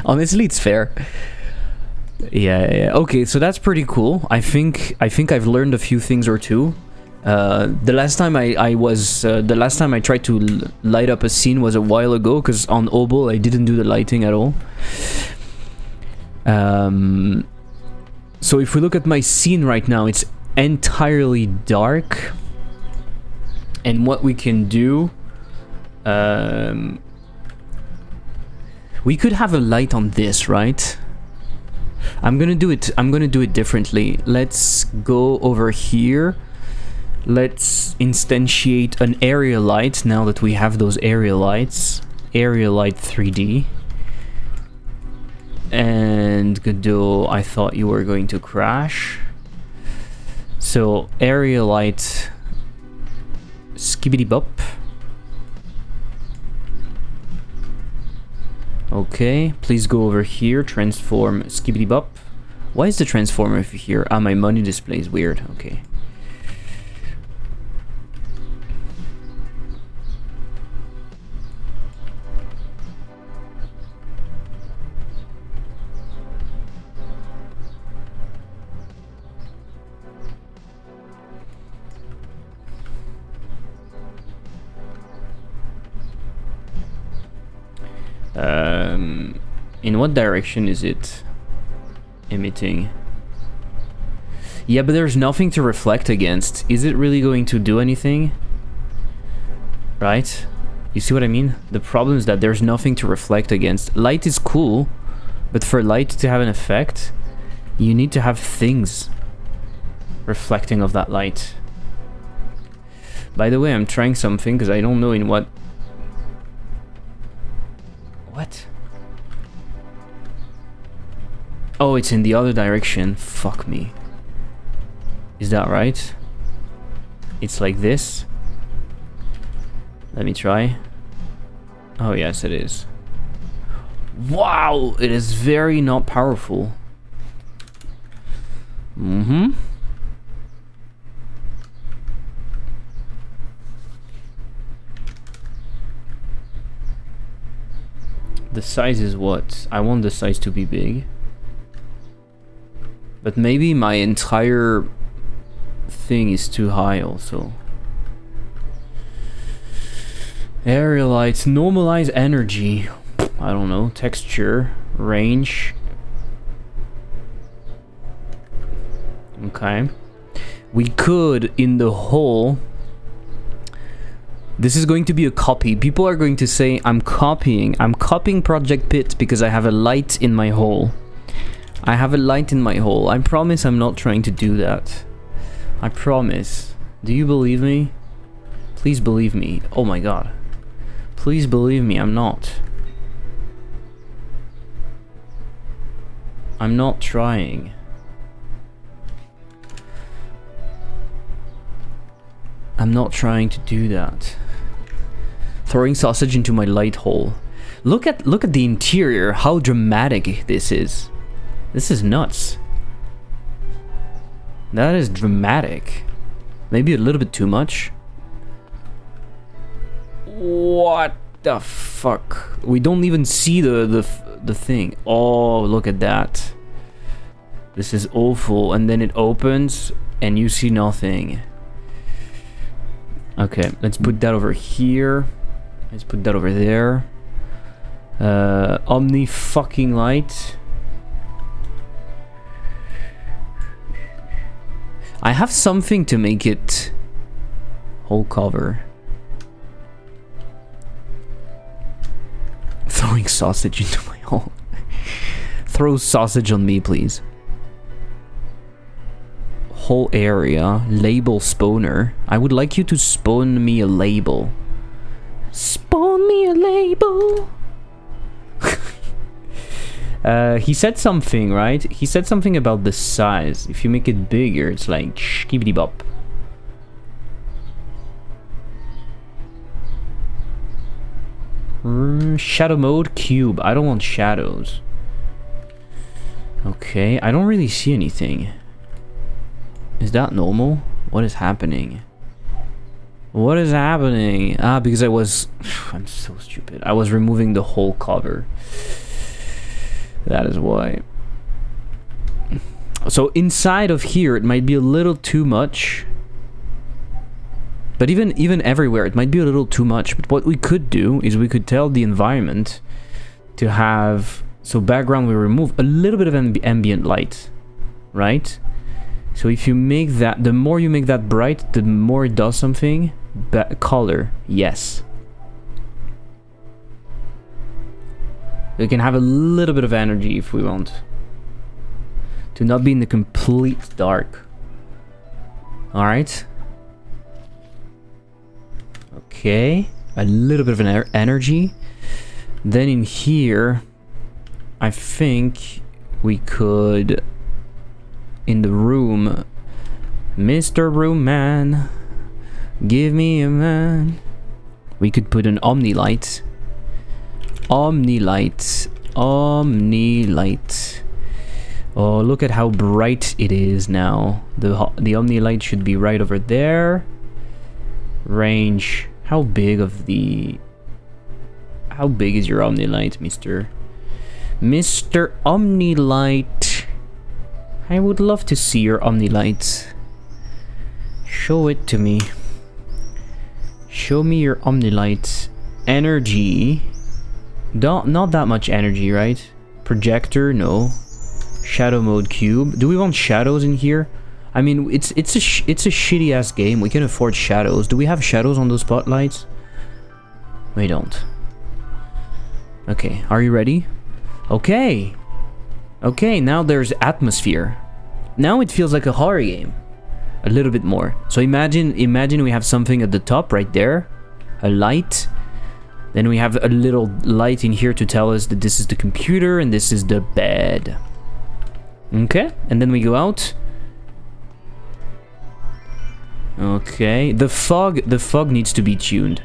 Honestly, it's fair. Yeah. Okay, so that's pretty cool. I think I've learned a few things or two. The last time I tried to light up a scene was a while ago, because on O.B.O.L I didn't do the lighting at all. So if we look at my scene right now, it's entirely dark. And what we can do, we could have a light on this, right? I'm gonna do it differently. Let's go over here. Let's instantiate an area light now that we have those area lights. Area light 3D. And Godot, I thought you were going to crash. So area light skibbity bop. Okay, please go over here, transform skibbity bop. Why is the transformer over here? Ah, my money display is weird. Okay. In what direction is it emitting? Yeah, but there's nothing to reflect against. Is it really going to do anything? Right? You see what I mean? The problem is that there's nothing to reflect against. Light is cool, but for light to have an effect, you need to have things reflecting of that light. By the way, I'm trying something because I don't know in what... What? Oh, it's in the other direction. Fuck me. Is that right? It's like this. Let me try. Oh, yes, it is. Wow, it is very not powerful. Mm-hmm. The size is what? I want the size to be big. But maybe my entire thing is too high also. Area lights, normalize energy. I don't know, texture, range. Okay. We could, in the hole... This is going to be a copy. People are going to say, I'm copying Project Pit because I have a light in my hole. I have a light in my hole. I promise I'm not trying to do that. I promise. Do you believe me? Please believe me. Oh my god. Please believe me, I'm not. I'm not trying. I'm not trying to do that. Throwing sausage into my light hole. Look at the interior, how dramatic this is. This is nuts. That is dramatic. Maybe a little bit too much. What the fuck? We don't even see the thing. Oh, look at that. This is awful. And then it opens and you see nothing. Okay, let's put that over here. Let's put that over there. Omni fucking light. I have something to make it whole cover. Throwing sausage into my hole. Throw sausage on me, please. Whole area. Label spawner. I would like you to spawn me a label. Spawn me a label. He said something, right? He said something about the size. If you make it bigger, it's like skibidi bop. Shadow mode, cube. I don't want shadows. Okay, I don't really see anything. Is that normal? What is happening? What is happening? Ah, because I was... I'm so stupid. I was removing the whole cover. That is why. So inside of here, it might be a little too much. But even everywhere, it might be a little too much. But what we could do is we could tell the environment to have... So background, we remove a little bit of ambient light. Right? So if you make that... The more you make that bright, the more it does something. Color. Yes. We can have a little bit of energy if we want. To not be in the complete dark. Alright. Okay. A little bit of an energy. Then in here, I think we could... In the room... Mr. Room Man, give me a man. We could put an Omni light. Omni light. Omni light. Oh, look at how bright it is now. The Omni light should be right over there. Range. How big of the... How big is your Omni light, Mr. Omni light? I would love to see your Omni light. Show it to me. Show me your Omni light. Energy. Not that much energy, right? Projector, no. Shadow mode, cube. Do we want shadows in here? I mean, it's a shitty ass game. We can afford shadows. Do we have shadows on those spotlights? We don't. Okay, are you ready? Okay. Okay, now there's atmosphere. Now it feels like a horror game. A little bit more. So imagine we have something at the top right there. A light. Then we have a little light in here to tell us that this is the computer and this is the bed. Okay, and then we go out. Okay, the fog needs to be tuned.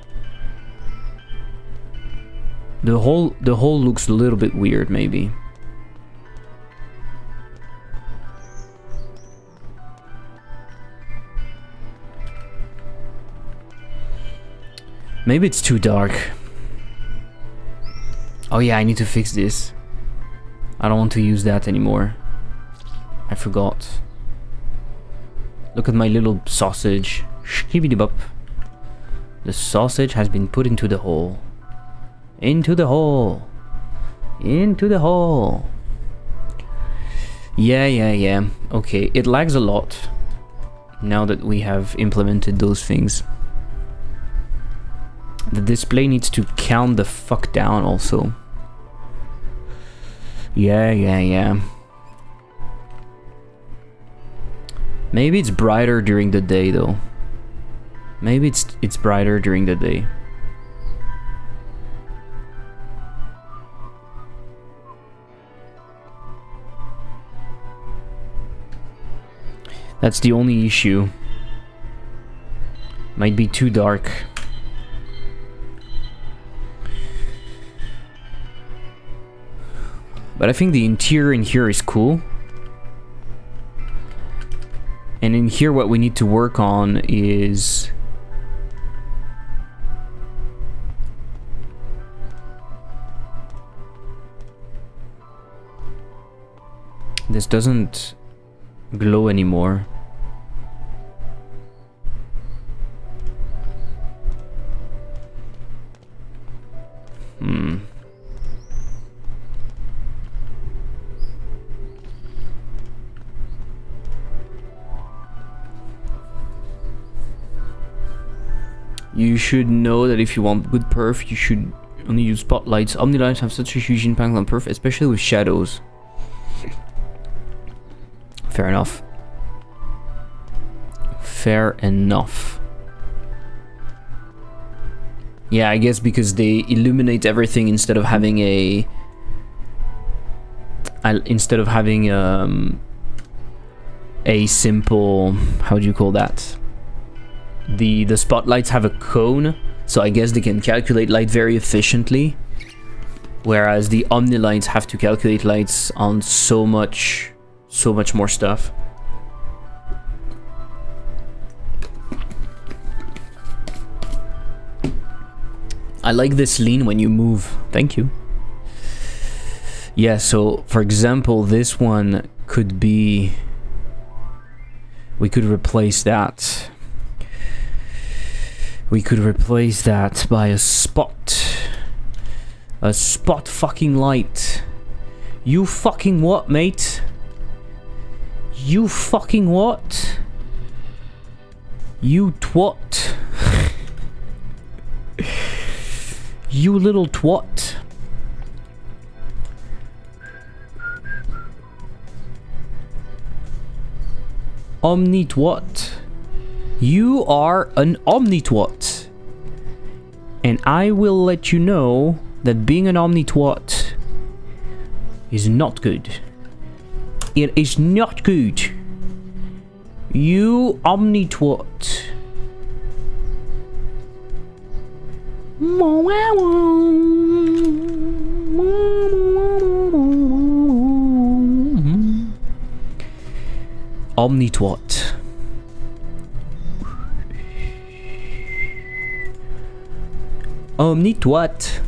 The hole looks a little bit weird, maybe. Maybe it's too dark. Oh yeah, I need to fix this. I don't want to use that anymore. I forgot. Look at my little sausage. Skibidi-bop. The sausage has been put into the hole. Into the hole. Into the hole. Yeah. Okay, it lags a lot now that we have implemented those things. The display needs to calm the fuck down also. Yeah. Maybe it's brighter during the day though. Maybe it's brighter during the day. That's the only issue. Might be too dark. But I think the interior in here is cool. And in here what we need to work on is... this doesn't glow anymore. You should know that if you want good perf, you should only use spotlights. Omnilights have such a huge impact on perf, especially with shadows. Fair enough. Fair enough. Yeah, I guess because they illuminate everything instead of having a... a simple... how do you call that? The spotlights have a cone, so I guess they can calculate light very efficiently. Whereas the Omnilights have to calculate lights on so much more stuff. I like this lean when you move. Thank you. Yeah, so for example, this one could be... we could replace that. We could replace that by a spot. A spot fucking light. You fucking what, mate? You fucking what? You twat. You little twat. Omnitwat. You are an omnitwat. And I will let you know that being an omnitwat is not good. It is not good. You omnitwat. Omnitwat. Omnitwat.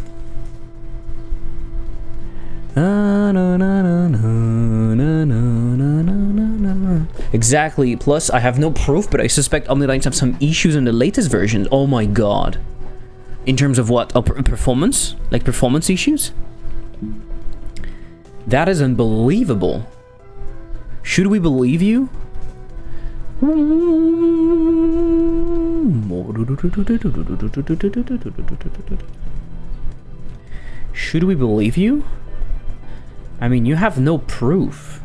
Exactly. Plus, I have no proof, but I suspect Omnilights have some issues in the latest versions. Oh my god. In terms of what? Performance? Like performance issues? That is unbelievable. Should we believe you? Should we believe you? I mean, you have no proof.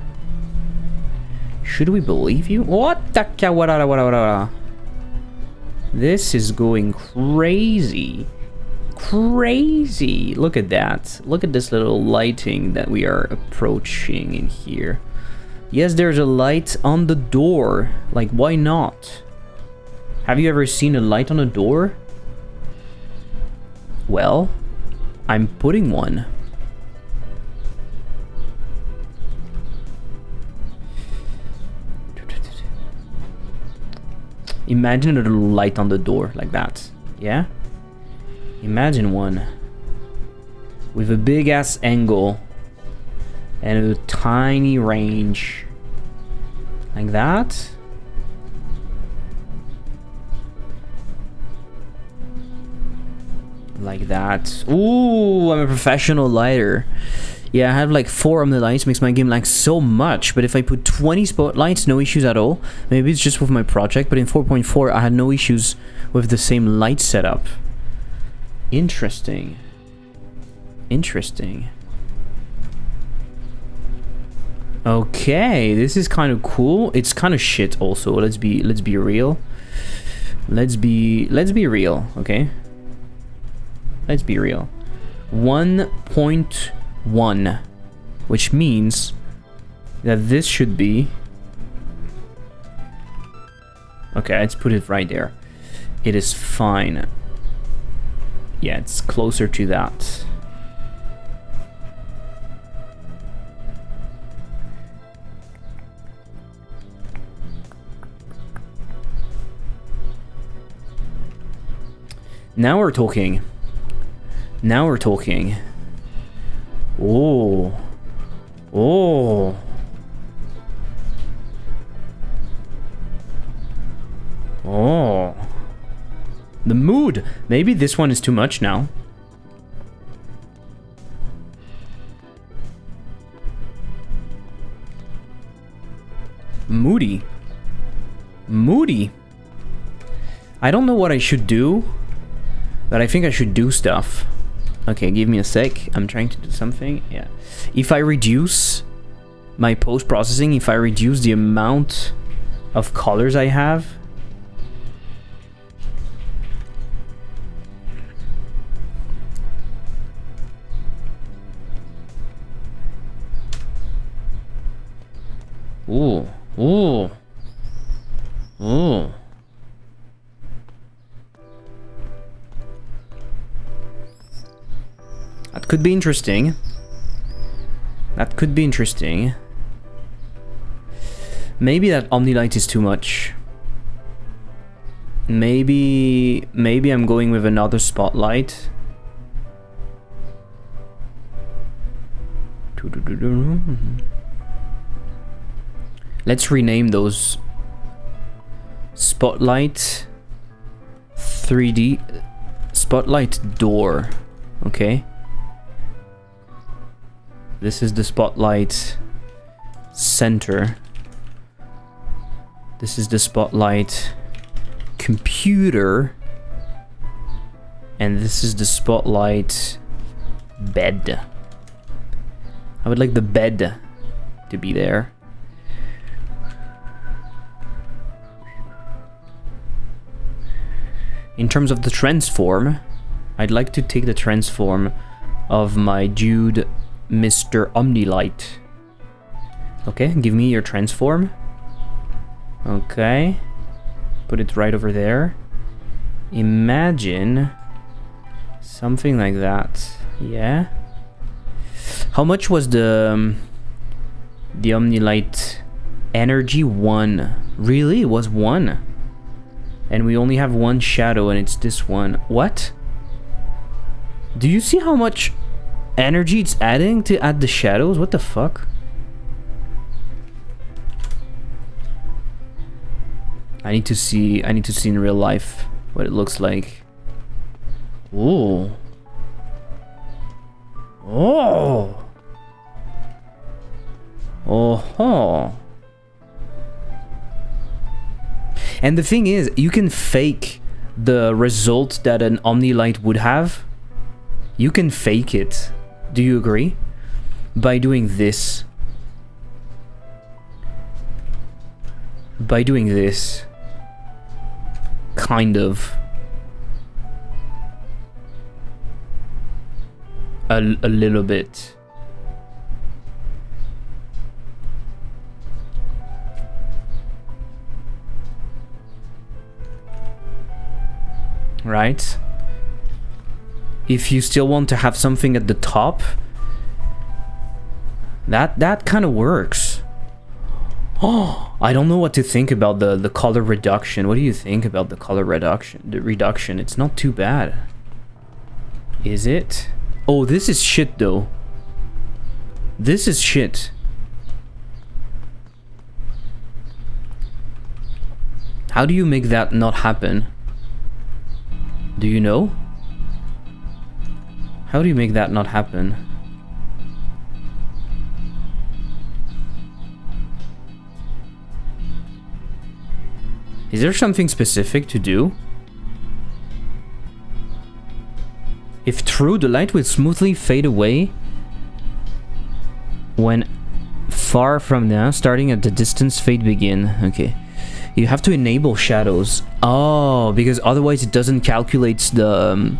Should we believe you? What the? This is going crazy. Crazy. Look at that. Look at this little lighting that we are approaching in here. Yes, there's a light on the door. Like, why not? Have you ever seen a light on a door? Well, I'm putting one. Imagine a little light on the door like that. Yeah? Imagine one with a big ass angle and a tiny range like that. Like that. Ooh, I'm a professional lighter. Yeah, I have like 4 of the lights, makes my game lag so much. But if I put 20 spotlights, no issues at all. Maybe it's just with my project, but in 4.4 I had no issues with the same light setup. Interesting. Interesting. Okay, this is kind of cool. It's kind of shit also. Let's be real. Let's be real, okay? Let's be real. 1.1, which means that this should be... Okay, let's put it right there. It is fine. Yeah, it's closer to that. Now we're talking. Now we're talking. Oh. Oh. Oh. The mood. Maybe this one is too much now. Moody. Moody. I don't know what I should do, but I think I should do stuff. Okay, give me a sec. I'm trying to do something. Yeah. If I reduce my post-processing, if I reduce the amount of colors I have, ooh, ooh, ooh. That could be interesting. That could be interesting. Maybe that Omnilight is too much. Maybe I'm going with another spotlight. Let's rename those Spotlight 3D Spotlight Door. Okay. This is the spotlight center. This is the spotlight computer. And this is the spotlight bed. I would like the bed to be there. In terms of the transform, I'd like to take the transform of my dude Mr. Omnilight. Okay, give me your transform. Okay. Put it right over there. Imagine something like that. Yeah. How much was the Omnilight energy? 1. Really? It was 1. And we only have 1 shadow and it's this one. What? Do you see how much energy it's adding to add the shadows? What the fuck? I need to see in real life what it looks like. Ooh. Oh. Oh. And the thing is, you can fake the result that an Omnilight would have. You can fake it. Do you agree? By doing this. By doing this. Kind of. A little bit. Right? if you still want to have something at the top, that kind of works. Oh, I don't know what to think about the color reduction. What do you think about the color reduction? The reduction, it's not too bad. Is it? Oh, this is shit though. This is shit. How do you make that not happen? Do you know? How do you make that not happen? Is there something specific to do? If true, the light will smoothly fade away when far from now, starting at the distance fade begin. Okay. You have to enable shadows. Oh, because otherwise it doesn't calculate the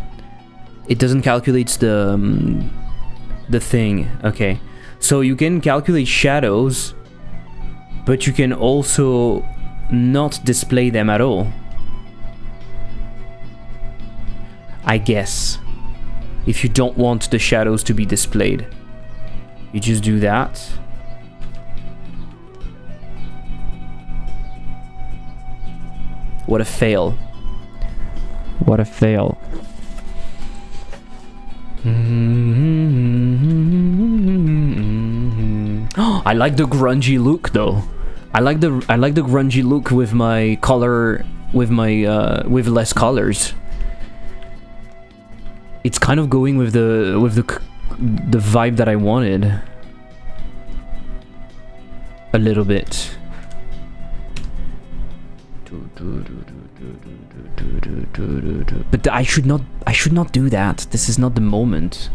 the thing. Okay. So you can calculate shadows, but you can also not display them at all. I guess. If you don't want the shadows to be displayed, you just do that. What a fail. What a fail. I like the grungy look though. I like the grungy look with my color, with my with less colors. It's kind of going with the vibe that I wanted. A little bit. But I should not do that. This is not the moment.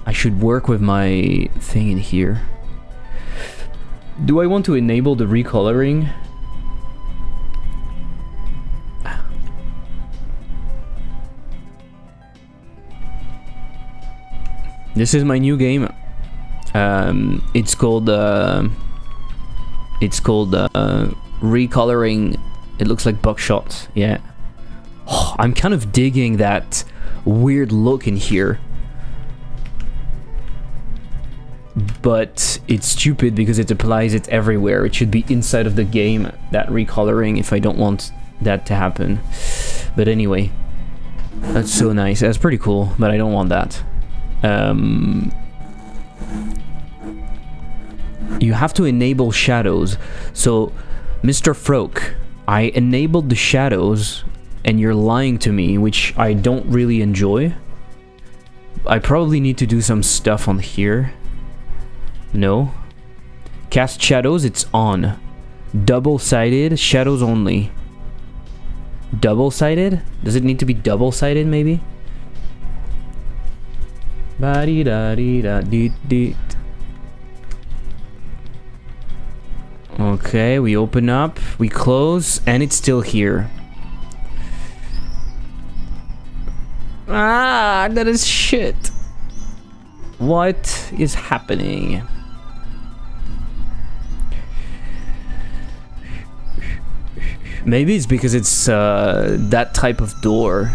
I should work with my thing in here. Do I want to enable the recoloring? This is my new game. It's called recoloring. It looks like buckshot. Yeah. Oh, I'm kind of digging that weird look in here. But it's stupid because it applies it everywhere. It should be inside of the game, that recoloring, if I don't want that to happen. But anyway, that's so nice. That's pretty cool, but I don't want that. You have to enable shadows. So, Mr. Froke, I enabled the shadows and you're lying to me, which I don't really enjoy. I probably need to do some stuff on here. No. Cast shadows, it's on. Double-sided, shadows only. Double-sided? Does it need to be double-sided, maybe? Ba-dee-da-dee-da-dee-dee. Okay, we open up, we close, and it's still here. Ah, that is shit. What is happening? Maybe it's because it's that type of door.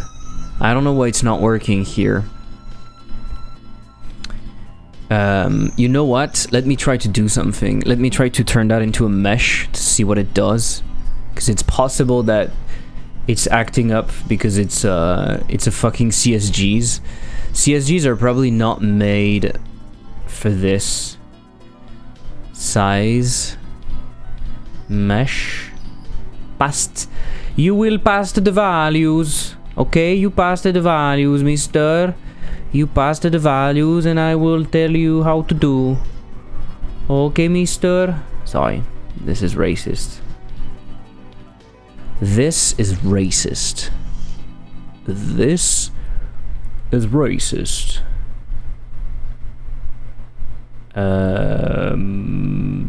I don't know why it's not working here. You know what? Let me try to do something. Let me try to turn that into a mesh to see what it does. Because it's possible that it's acting up because it's a fucking CSGs. CSGs are probably not made for this. Size. Mesh. Past. You will pass the values. Okay, you passed the values, mister. You passed the values and I will tell you how to do. Okay, mister. Sorry, this is racist. This is racist. This is racist.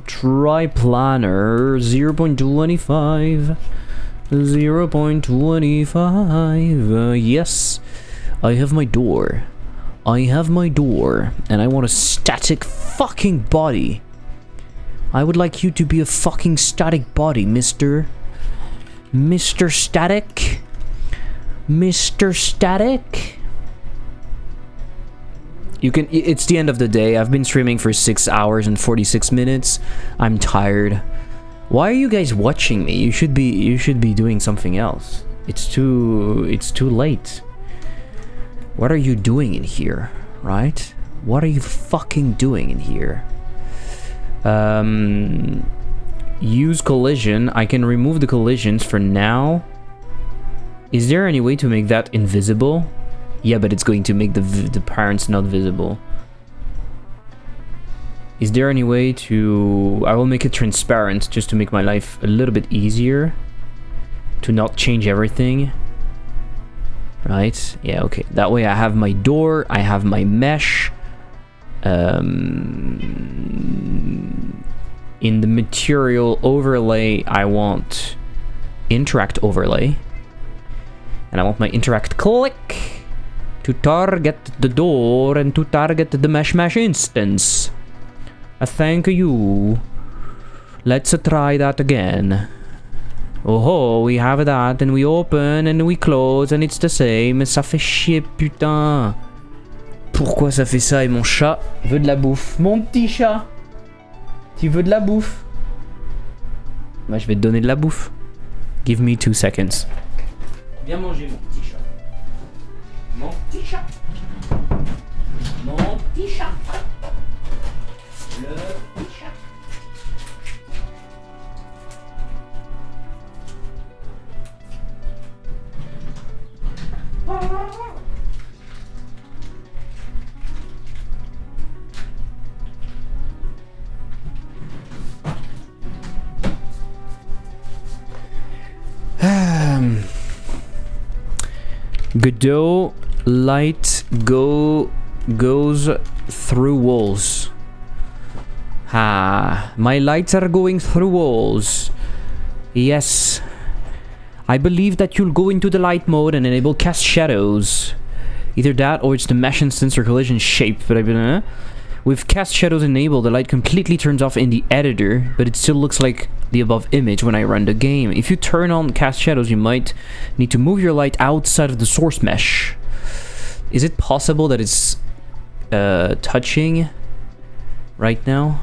Triplanar 0.25. 0.25. Yes, I have my door. I have my door, and I want a static fucking body. I would like you to be a fucking static body, Mr. Static. Mr. Static? It's the end of the day. I've been streaming for 6 hours and 46 minutes. I'm tired. Why are you guys watching me? You should be doing something else. It's too late. What are you doing in here, right? What are you fucking doing in here? Use collision. I can remove the collisions for now. Is there any way to make that invisible? Yeah, but it's going to make the parents not visible. Is there any way to... I will make it transparent just to make my life a little bit easier. To not change everything. Right? Yeah, okay. That way I have my door, I have my mesh. In the material overlay, I want interact overlay. And I want my interact click to target the door and to target the mesh instance. Thank you. Let's try that again. Oh, we have that and we open and we close and it's the same. Ça fait chier, putain. Pourquoi ça fait ça et mon chat veut de la bouffe? Mon petit chat, tu veux de la bouffe? Bah, je vais te donner de la bouffe. Give me 2 seconds. Viens manger mon petit chat. Mon petit chat. Mon petit chat. Le petit chat. Godot light goes through walls. My lights are going through walls. Yes. I believe that you'll go into the light mode and enable cast shadows. Either that or it's the mesh instance or collision shape, but I've been with cast shadows enabled, the light completely turns off in the editor, but it still looks like the above image when I run the game. If you turn on cast shadows, you might need to move your light outside of the source mesh. Is it possible that it's touching right now?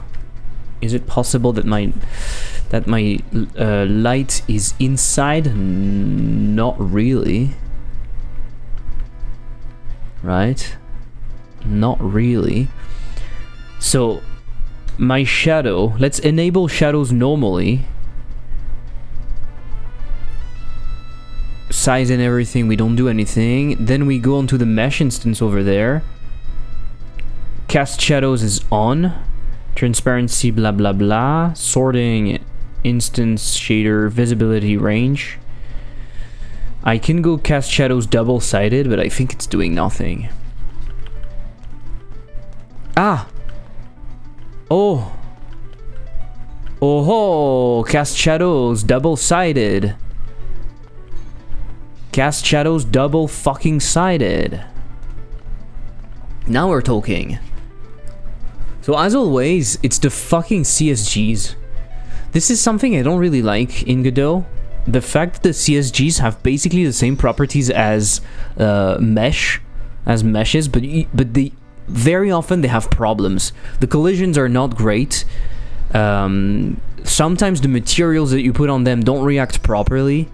Is it possible that my light is inside? Not really. Right? Not really. So my shadow, let's enable shadows normally. Size and everything, we don't do anything. Then we go onto the mesh instance over there. Cast shadows is on. Transparency, blah blah blah. Sorting, instance, shader, visibility, range. I can go cast shadows double-sided, but I think it's doing nothing. Ah! Oh! Oh-ho! Cast shadows double-sided. Cast shadows double fucking sided. Now we're talking. So as always, it's the fucking CSGs. This is something I don't really like in Godot. The fact that the CSGs have basically the same properties as meshes, but very often they have problems. The collisions are not great. Sometimes the materials that you put on them don't react properly.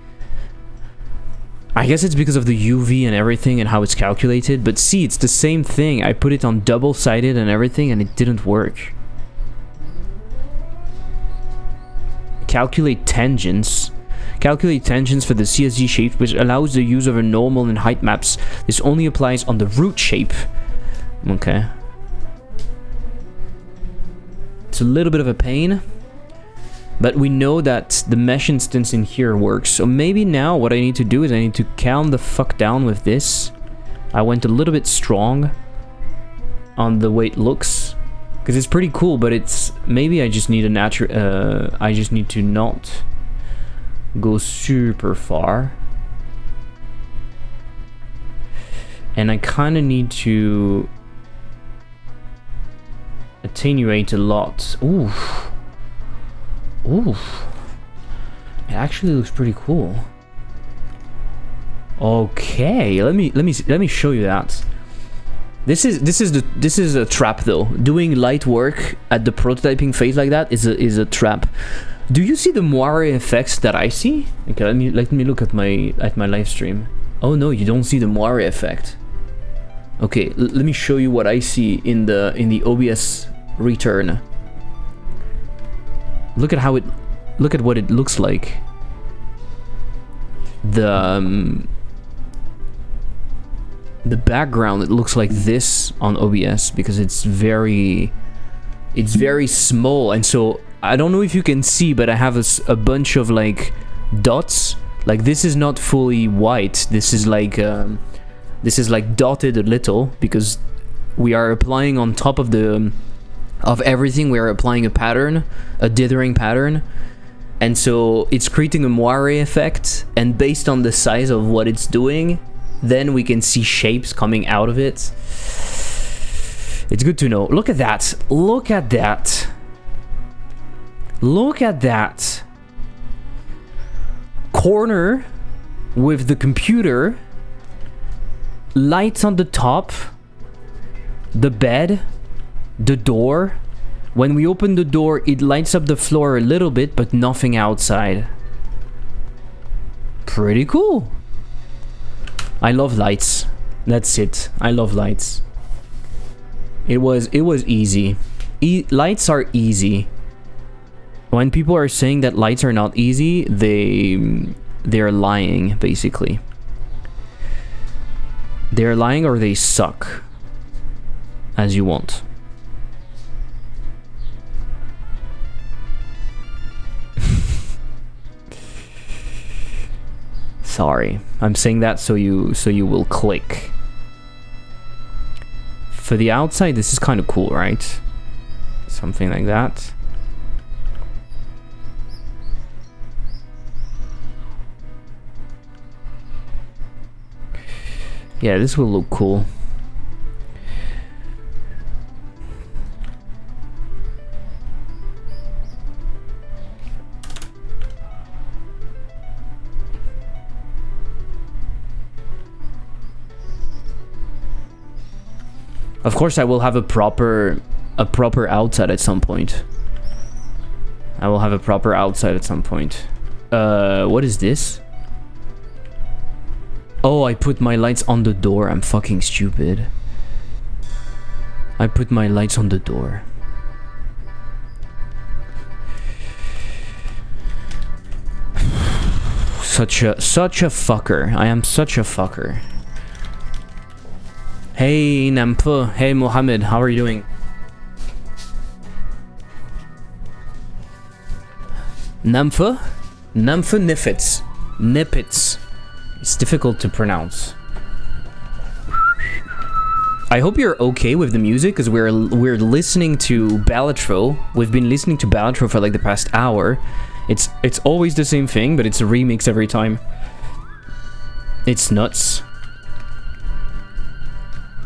I guess it's because of the UV and everything and how it's calculated, but see, it's the same thing. I put it on double-sided and everything and it didn't work. Calculate tangents. Calculate tangents for the CSG shape, which allows the use of a normal and height maps. This only applies on the root shape. Okay. It's a little bit of a pain. But we know that the mesh instance in here works. So maybe now what I need to do is I need to calm the fuck down with this. I went a little bit strong on the way it looks. Because it's pretty cool, but it's... Maybe I just need a natural... I just need to not go super far. And I kind of need to attenuate a lot. Ooh. Ooh. It actually looks pretty cool. Okay, let me show you that. This is a trap though. Doing light work at the prototyping phase like that is a trap. Do you see the moire effects that I see? Okay, let me look at my live stream. Oh no, you don't see the moire effect. Okay, let me show you what I see in the OBS return. Look at what it looks like. The background, it looks like this on OBS because it's very small, and so I don't know if you can see, but I have a bunch of like dots. Like this is not fully white. This is like dotted a little because we are applying on top of everything. We are applying a pattern, a dithering pattern, and so it's creating a moire effect. And based on the size of what it's doing, then we can see shapes coming out of it. It's good to know. Look at that. Look at that. Look at that. Corner with the computer, lights on the top, the bed, the door. When we open the door, it lights up the floor a little bit, but nothing outside. Pretty cool. I love lights. That's it. I love lights. It was easy. Lights are easy. When people are saying that lights are not easy, they're lying, basically. They're lying or they suck. As you want. Sorry, I'm saying that so you will click. For the outside, this is kind of cool, right? Something like that. Yeah, this will look cool. Of course, I will have a proper outside at some point. I will have a proper outside at some point. What is this? Oh, I put my lights on the door. I'm fucking stupid. I put my lights on the door. Such a fucker. I am such a fucker. Hey Nampa, hey Mohammed, how are you doing? Nampa? Nampa Nifits. Nippets. It's difficult to pronounce. I hope you're okay with the music, because we're listening to Balatro. We've been listening to Balatro for like the past hour. It's always the same thing, but it's a remix every time. It's nuts.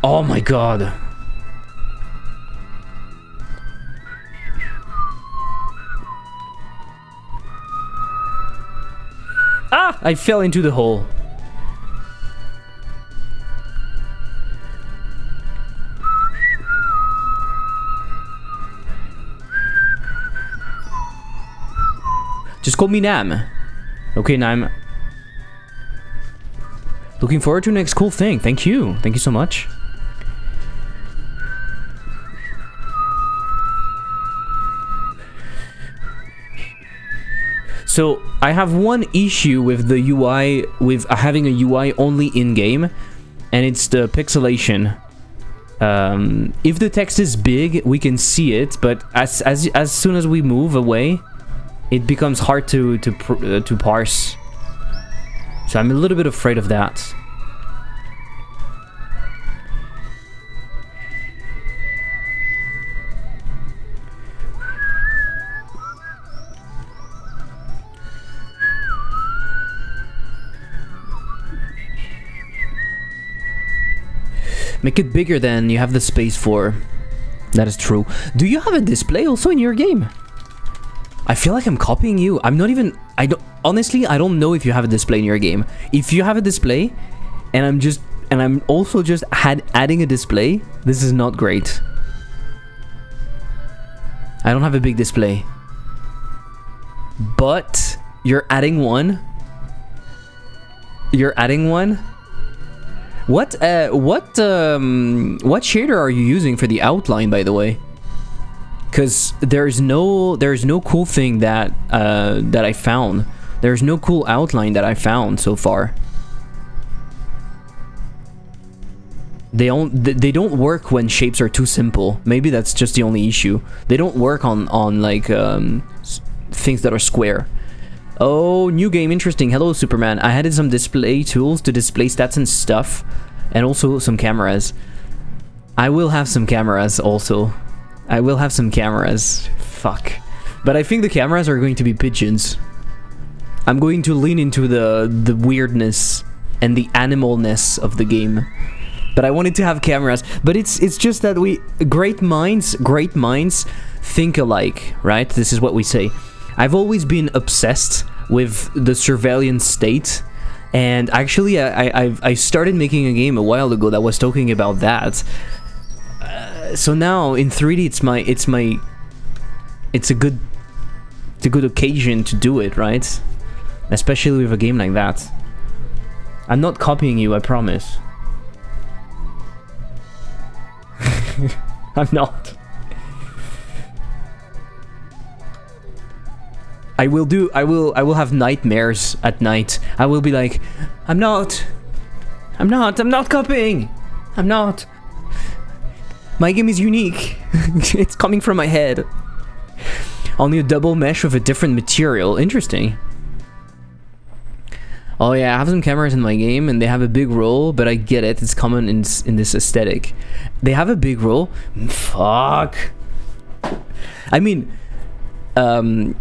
Oh my god. Ah! I fell into the hole. Just call me Nam. Okay, Nam. Looking forward to the next cool thing. Thank you. Thank you so much. So I have one issue with the UI, with having a UI only in-game, and it's the pixelation. If the text is big, we can see it, but as soon as we move away, it becomes hard to parse. So I'm a little bit afraid of that. Make it bigger than you have the space for. That is true. Do you have a display also in your game? I feel like I'm copying you. I'm not even... I don't honestly. I don't know if you have a display in your game. If you have a display, and I'm also just adding a display, this is not great. I don't have a big display, but you're adding one. You're adding one. What shader are you using for the outline, by the way? Because there's no cool thing that I found. There's no cool outline that I found so far. They don't work when shapes are too simple. Maybe that's just the only issue. They don't work on like things that are square. Oh, new game, interesting. Hello, Superman. I added some display tools to display stats and stuff, and also some cameras. I will have some cameras also. I will have some cameras. Fuck. But I think the cameras are going to be pigeons. I'm going to lean into the weirdness and the animalness of the game. But I wanted to have cameras. But it's just that great minds think alike, right? This is what we say. I've always been obsessed with the surveillance state, and actually I started making a game a while ago that was talking about that. So now in 3D it's a good occasion to do it, right? Especially with a game like that. I'm not copying you, I promise. I'm not. I will have nightmares at night. I will be like, I'm not copying. I'm not. My game is unique. It's coming from my head. Only a double mesh with a different material. Interesting. Oh yeah, I have some cameras in my game and they have a big role, but I get it. It's common in this aesthetic. They have a big role. Fuck. I mean, I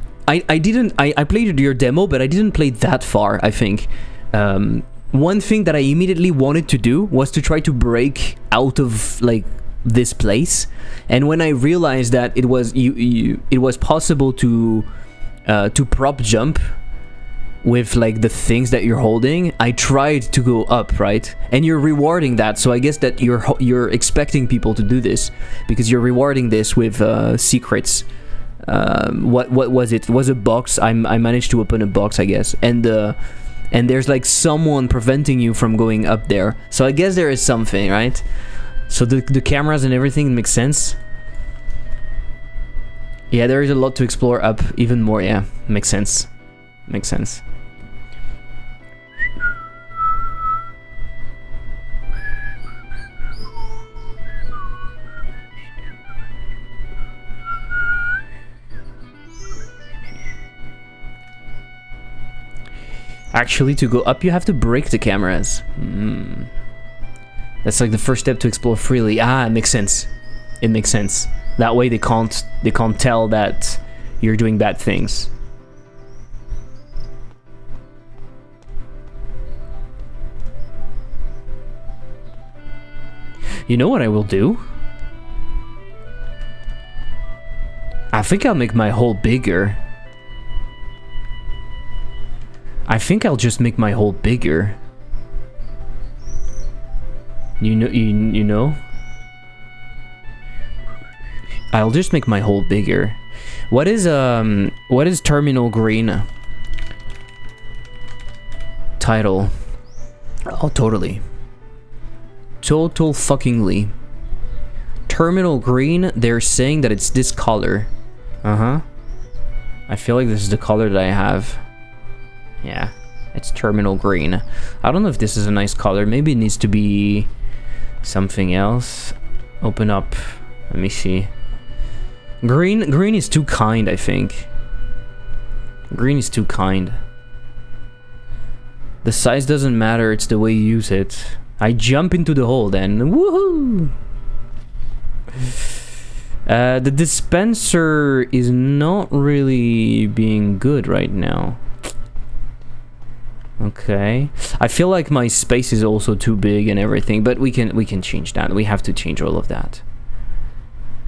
played your demo, but I didn't play that far, I think. One thing that I immediately wanted to do was to try to break out of like this place, and when I realized that it was it was possible to prop jump with like the things that you're holding, I tried to go up, right? And you're rewarding that, so I guess that you're expecting people to do this because you're rewarding this with secrets. What was it? It was a box. I managed to open a box, I guess, and there's like someone preventing you from going up there. So I guess there is something, right? So the cameras and everything makes sense. Yeah, there is a lot to explore up even more. Yeah, makes sense. Makes sense. Actually, to go up, you have to break the cameras. That's like the first step to explore freely. Ah, it makes sense. It makes sense. That way they can't tell that you're doing bad things. You know what I will do? I think I'll make my hole bigger. I think I'll just make my hole bigger. You know? I'll just make my hole bigger. What is terminal green? Title. Oh, totally. Total fuckingly. Terminal green, they're saying that it's this color. Uh-huh. I feel like this is the color that I have. Yeah, it's terminal green. I don't know if this is a nice color. Maybe it needs to be something else. Open up. Let me see. Green is too kind, I think. Green is too kind. The size doesn't matter, it's the way you use it. I jump into the hole then. Woohoo! The dispenser is not really being good right now. Okay, I feel like my space is also too big and everything, but we can change that. We have to change all of that.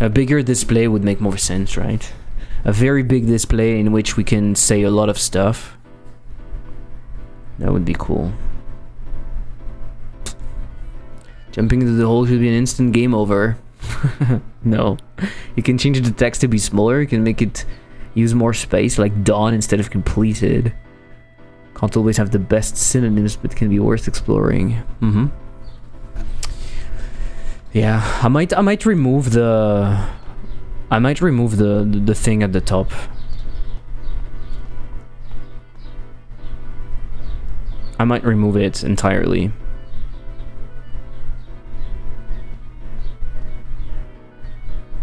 A bigger display would make more sense, right? A very big display in which we can say a lot of stuff. That would be cool. Jumping into the hole should be an instant game over. No. You can change the text to be smaller. You can make it use more space, like done instead of completed. Can't always have the best synonyms, but can be worth exploring. Yeah, I might remove the the thing at the top. I might remove it entirely.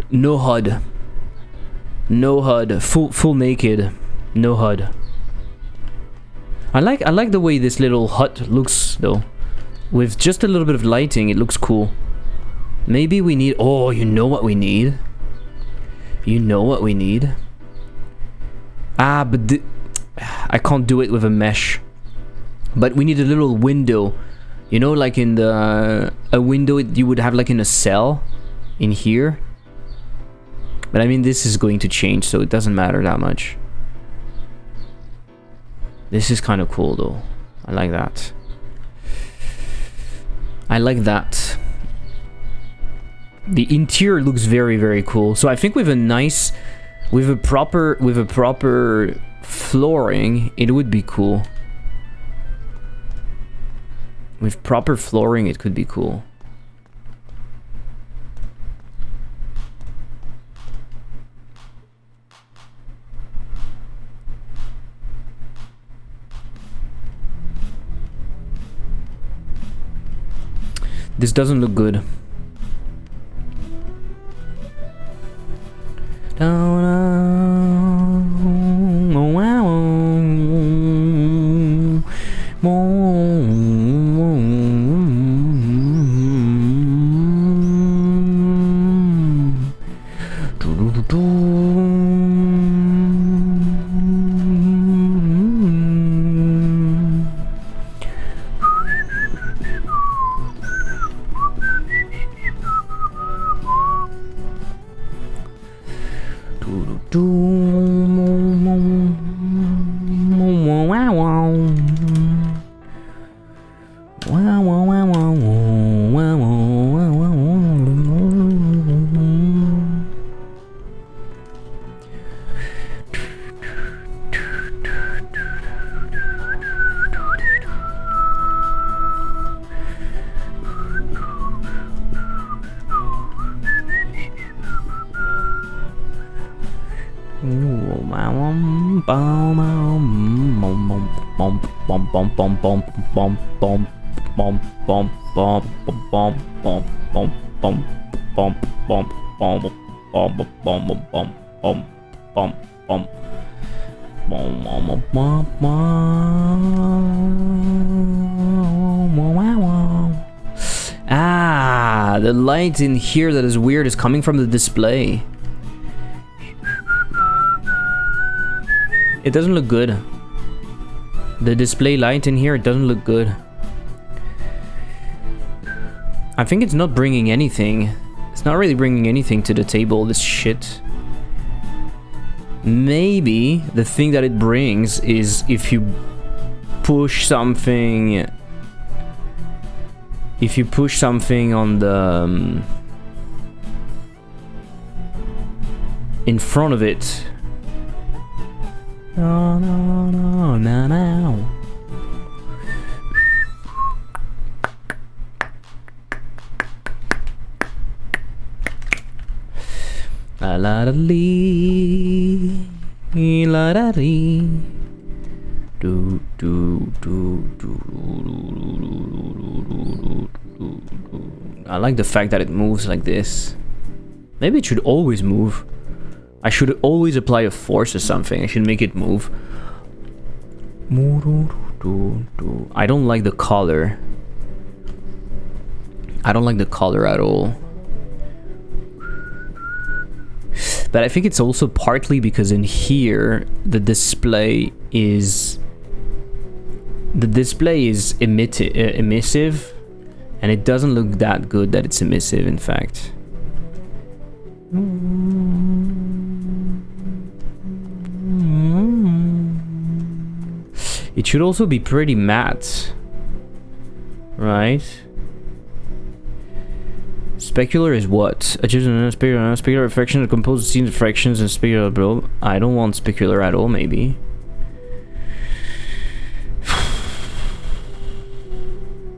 No HUD. No HUD. Full naked. No HUD. I like the way this little hut looks though. With just a little bit of lighting, it looks cool. Maybe we need... Oh, you know what we need? You know what we need? Ah, but I can't do it with a mesh. But we need a little window. You know, like in the... A window you would have like in a cell. In here. But I mean, this is going to change, so it doesn't matter that much. This is kind of cool though. I like that. I like that. The interior looks very, very cool. So I think with a nice, with a proper flooring, it would be cool. With proper flooring, it could be cool. This doesn't look good. Ah, the light in here that is weird is coming from the display. It doesn't look good. The display light in here, it doesn't look good. I think it's not bringing anything. It's not really bringing anything to the table, this shit. Maybe the thing that it brings is if you push something... If you push something on the... in front of it. No, no, no, no, no. La la la lee, la da dee. Do do do do. I like the fact that it moves like this. Maybe it should always move. I should always apply a force or something. I should make it move. I don't like the color. I don't like the color at all. But I think it's also partly because in here the display is emissive, and it doesn't look that good that it's emissive, in fact. It It should also be pretty matte. Right? Specular is what? Specular reflection of composite scenes, fractions, and specular bro. I don't want specular at all, maybe.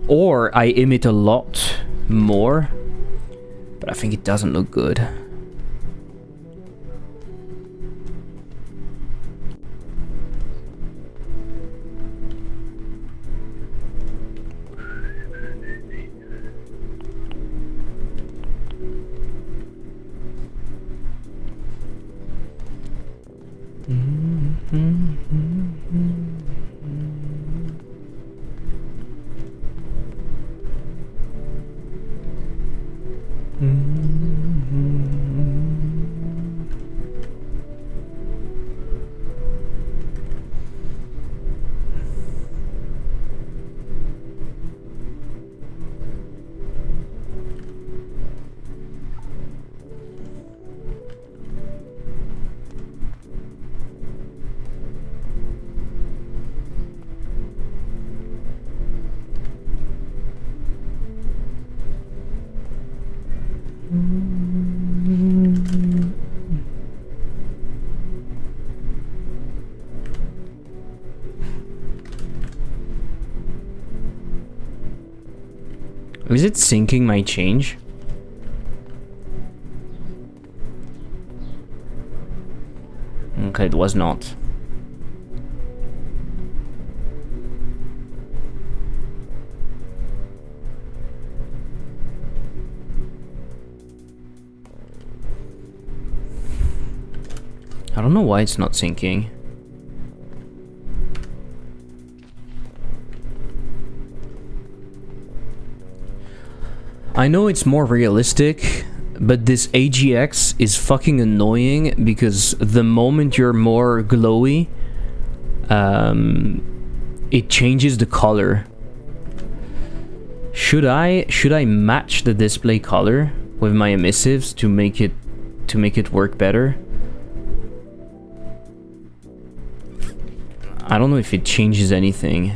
Or I emit a lot more, but I think it doesn't look good. Is it syncing my change? Okay, it was not. I don't know why it's not syncing. I know it's more realistic, but this AGX is fucking annoying because the moment you're more glowy, it changes the color. Should I match the display color with my emissives to make it work better? I don't know if it changes anything.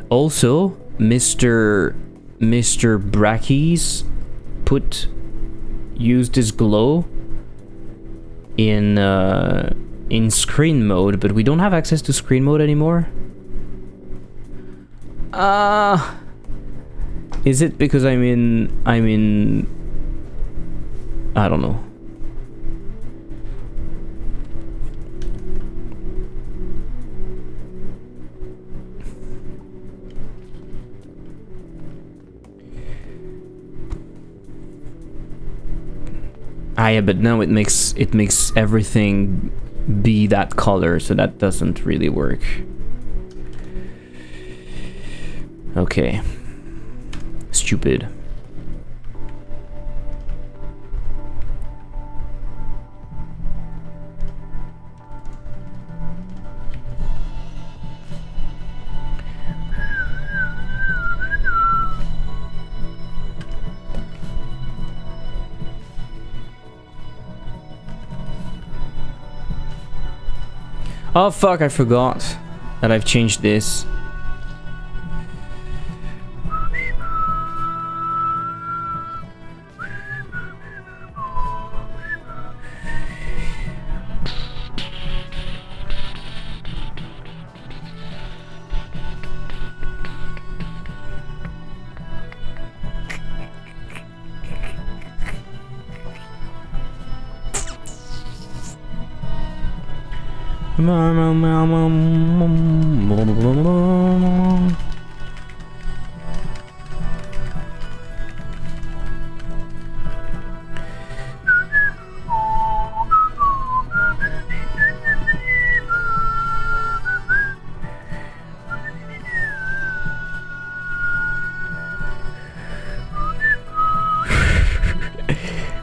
Also, Mr. Brackies used his glow in screen mode, but we don't have access to screen mode anymore. Is it because I'm in I don't know. Yeah, but now it makes everything be that color, so that doesn't really work. Okay. Stupid. Oh fuck, I forgot that I've changed this.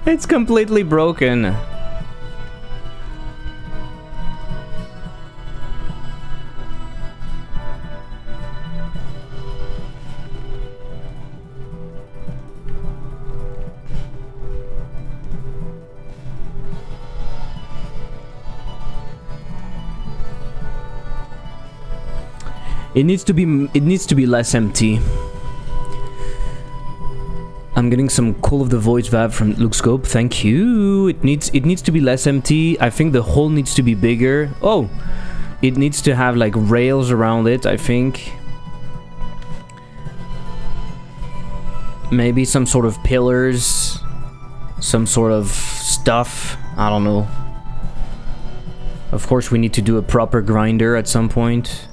It's completely broken. It needs to be less empty. I'm getting some Call of the Void vibe from Lookscope. Thank you. It needs to be less empty. I think the hole needs to be bigger. Oh, it needs to have like rails around it, I think. Maybe some sort of pillars, some sort of stuff. I don't know. Of course, we need to do a proper grinder at some point.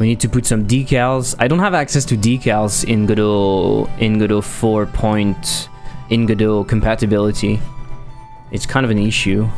We need to put some decals. I don't have access to decals in Godot 4 point in Godot compatibility. It's kind of an issue.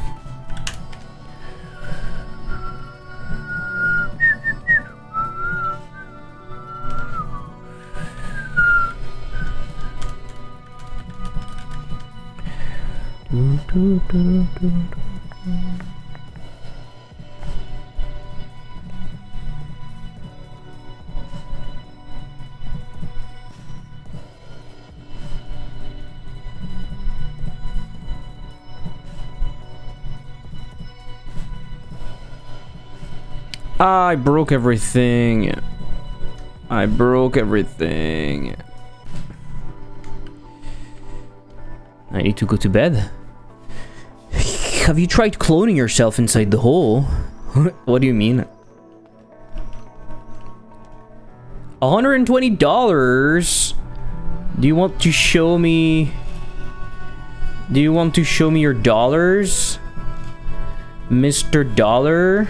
I broke everything. I broke everything. I need to go to bed. Have you tried cloning yourself inside the hole? What do you mean? $120? Do you want to show me... Do you want to show me your dollars? Mr. Dollar?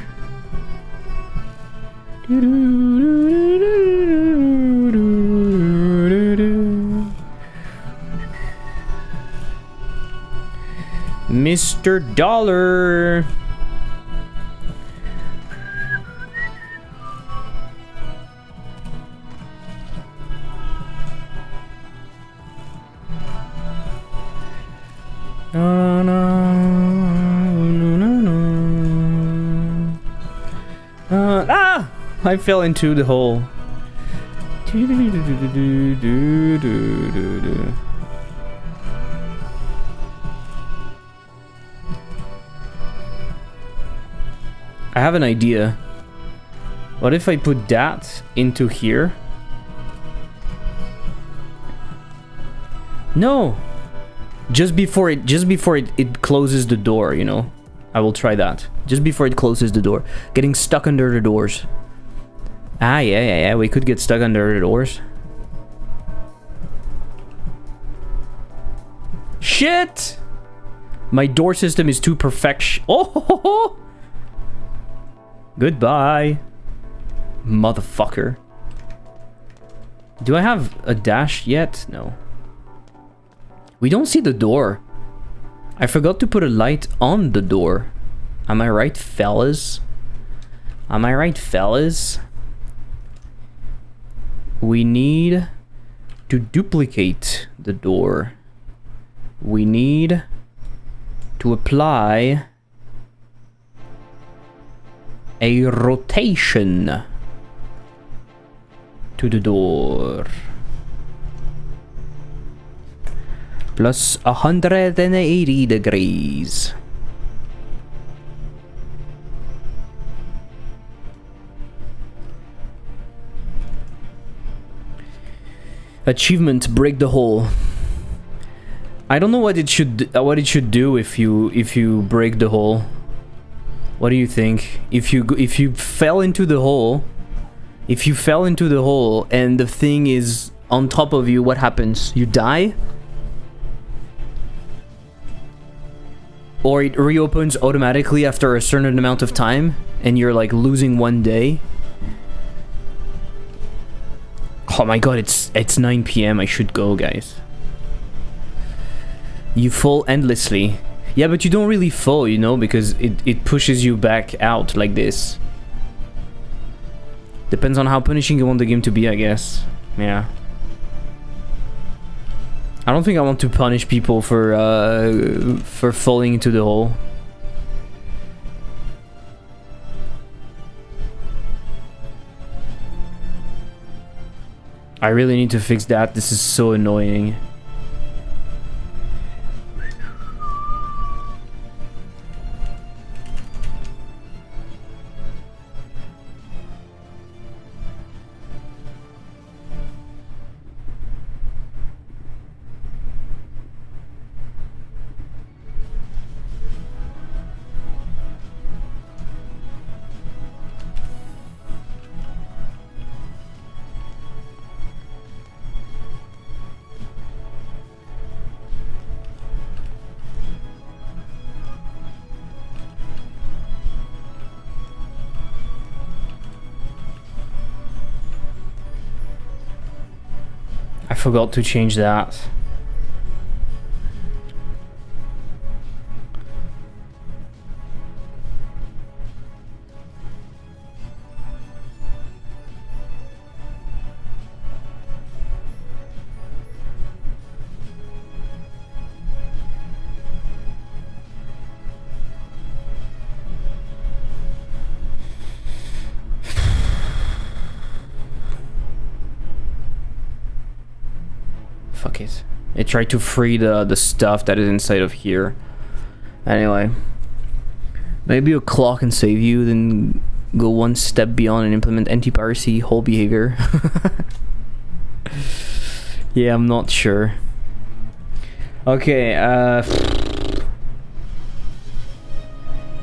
Mr. Dollar. No, no, no, no, no. I fell into the hole. I have an idea. What if I put that into here? No. Just before it closes the door, you know. I will try that. Just before it closes the door. Getting stuck under the doors. Ah, yeah. We could get stuck under the doors. Shit! My door system is too perfection. Oh! Goodbye, motherfucker. Do I have a dash yet? No. We don't see the door. I forgot to put a light on the door. Am I right, fellas? Am I right, fellas? We need to duplicate the door. We need to apply a rotation to the door. Plus 180 degrees. Achievement: break the hole. I don't know what it should do if you break the hole. What do you think? If you fell into the hole, and the thing is on top of you, what happens? You die? Or it reopens automatically after a certain amount of time and you're like losing 1 day? Oh my god, it's 9 PM. I should go, guys. You fall endlessly. Yeah, but you don't really fall, you know, because it pushes you back out like this. Depends on how punishing you want the game to be, I guess. Yeah. I don't think I want to punish people for falling into the hole. I really need to fix that. This is so annoying. forgot to change that. Fuck it. It tried to free the stuff that is inside of here. Anyway. Maybe a claw can save you, then go one step beyond and implement anti-piracy whole behavior. Yeah, I'm not sure. Okay,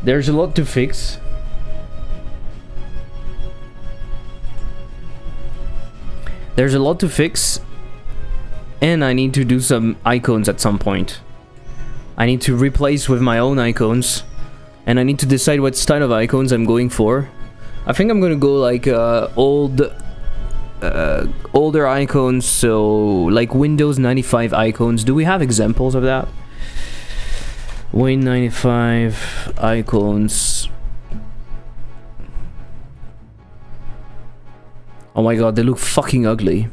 there's a lot to fix. There's a lot to fix. And I need to do some icons at some point. I need to replace with my own icons. And I need to decide what style of icons I'm going for. I think I'm gonna go like older icons, so like Windows 95 icons. Do we have examples of that? Win 95 icons. Oh my god, they look fucking ugly.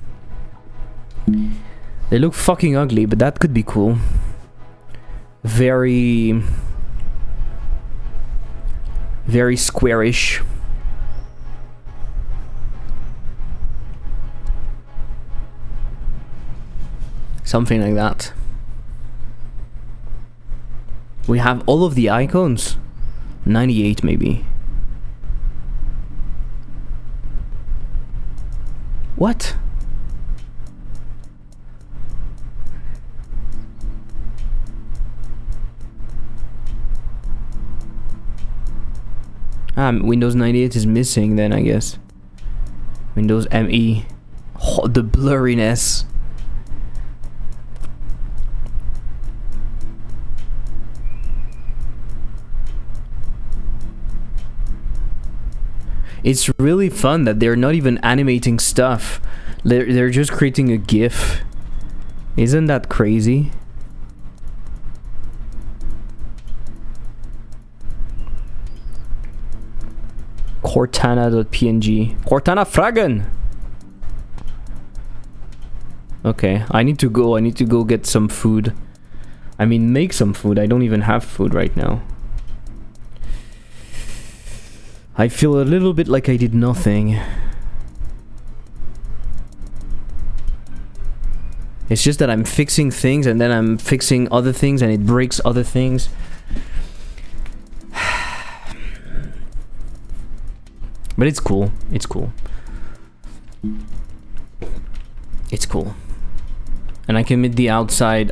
They look fucking ugly, but that could be cool. Very squarish. Something like that. We have all of the icons. 98 maybe. What? Windows 98 is missing then, I guess. Windows ME. Oh, the blurriness. It's really fun that they're not even animating stuff. They're just creating a GIF. Isn't that crazy? Cortana.png. Cortana Fragen! Okay, I need to go get some food. I mean, make some food. I don't even have food right now. I feel a little bit like I did nothing. It's just that I'm fixing things and then I'm fixing other things and it breaks other things. But it's cool. It's cool. It's cool. And I can make the outside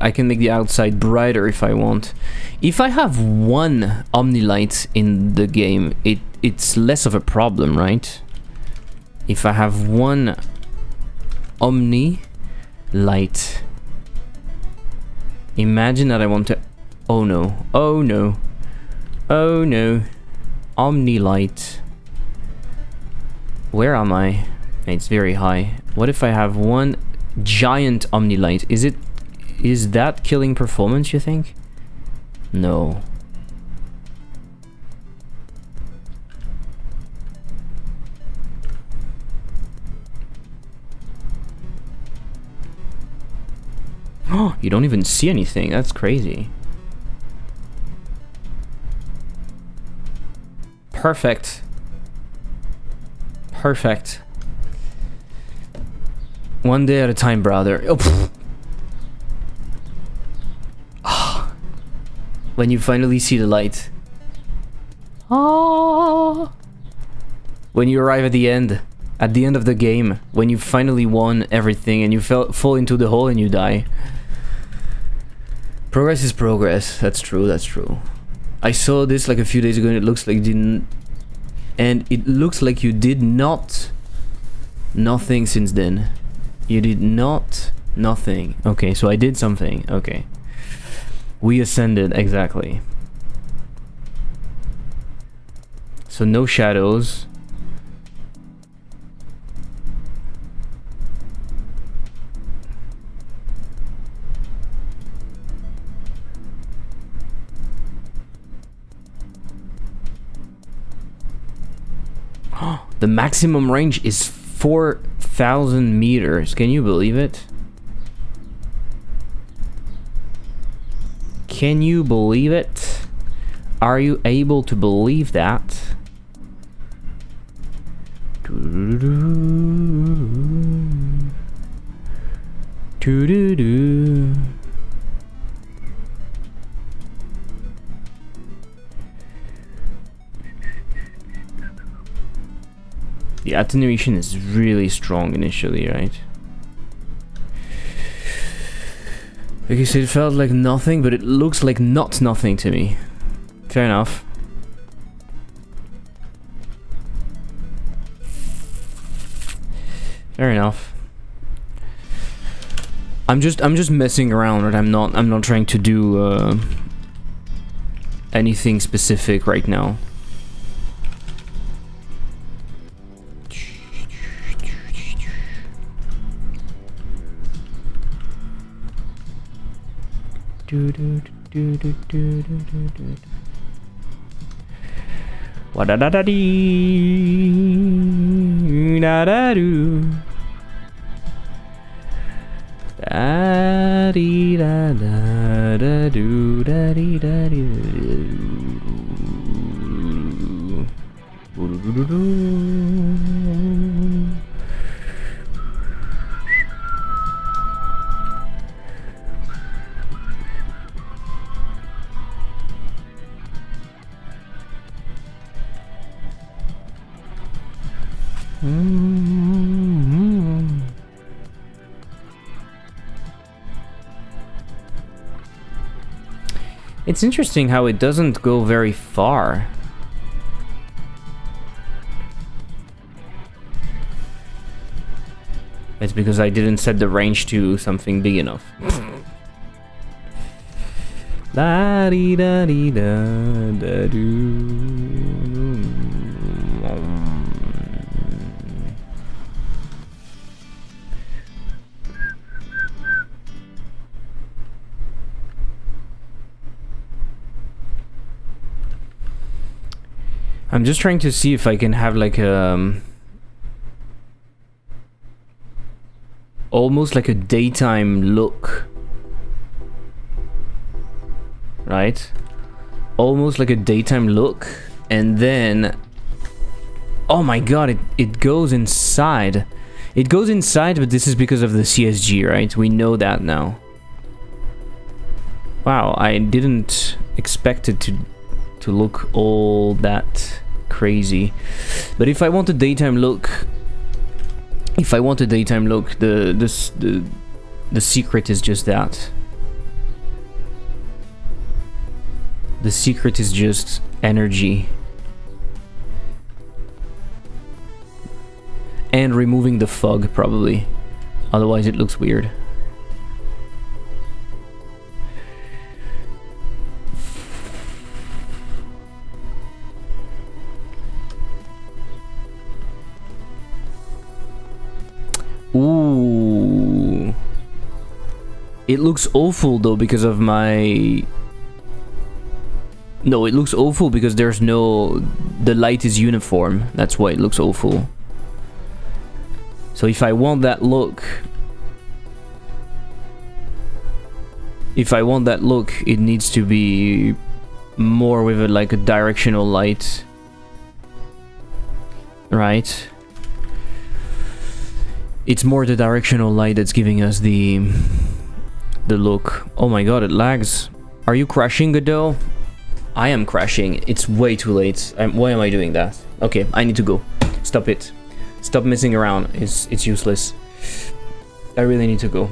brighter if I want. If I have one Omnilight in the game, it's less of a problem, right? If I have one Omni light. Imagine that I want to... Oh no. Oh no. Oh no. Omni light. Where am I? It's very high. What if I have one giant Omni light? Is that killing performance, you think? No. Oh, you don't even see anything. That's crazy. Perfect. Perfect. One day at a time, brother. Oh, oh. When you finally see the light. Oh. When you arrive at the end of the game, when you finally won everything and you fall into the hole and you die. Progress is progress. That's true. That's true. I saw this like a few days ago and it looks like you did nothing since then. You did nothing. Okay, so I did something. Okay. We ascended, exactly. So no shadows. The maximum range is 4,000 meters. Can you believe it? Can you believe it? Are you able to believe that? The attenuation is really strong initially, right? Like you said, it felt like nothing, but it looks like not nothing to me. Fair enough. Fair enough. I'm just messing around, right? I'm not trying to do anything specific right now. Wa-da-da-da-dee, da-da-doo. Da-dee-da-da-da-doo, da-dee-da-dee-doo. It's interesting how it doesn't go very far. It's because I didn't set the range to something big enough. La dee da dee da da doo. I'm just trying to see if I can have like almost like a daytime look, right? Almost like a daytime look, and then oh my god, it goes inside. It goes inside, but this is because of the CSG, right? We know that now. Wow, I didn't expect it to look all that crazy. But if I want a daytime look, the secret is just that. The secret is just energy. And removing the fog, probably. Otherwise it looks weird. Ooh. It looks awful though because of my... No, it looks awful because there's no... The light is uniform. That's why it looks awful. So if I want that look... it needs to be more with like a directional light. Right? It's more the directional light that's giving us the look. Oh my god, it lags. Are you crashing, Godot? I am crashing. It's way too late. Why am I doing that? Okay, I need to go. Stop it. Stop messing around. It's useless. I really need to go.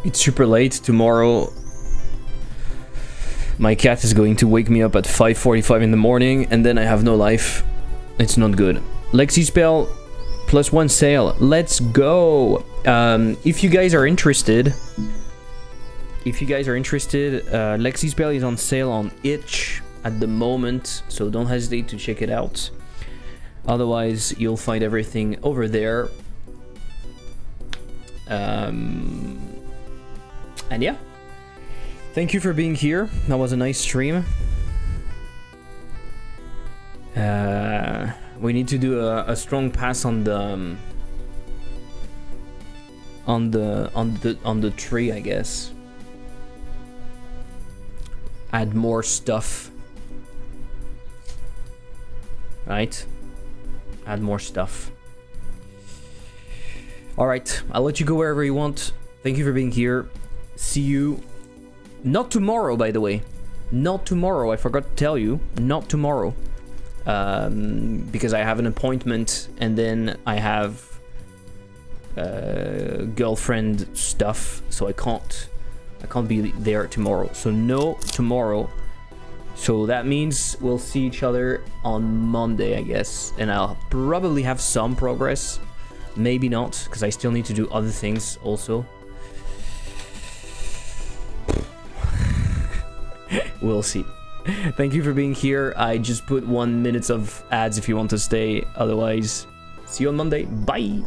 It's super late. Tomorrow my cat is going to wake me up at 5:45 in the morning, and then I have no life. It's not good. Lexispell +1 sale. Let's go. If you guys are interested, Lexispell is on sale on itch at the moment, so don't hesitate to check it out. Otherwise, you'll find everything over there. And yeah, thank you for being here. That was a nice stream. We need to do a strong pass on the on the tree, I guess. Add more stuff. Right? Add more stuff. Alright, I'll let you go wherever you want. Thank you for being here. See you. Not tomorrow, by the way. Not tomorrow. I forgot to tell you. Not tomorrow. Because I have an appointment and then I have girlfriend stuff, so I can't be there tomorrow. So no tomorrow. So that means we'll see each other on Monday, I guess, and I'll probably have some progress. Maybe not, because I still need to do other things also. We'll see. Thank you for being here. I just put 1 minute of ads if you want to stay. Otherwise, see you on Monday. Bye.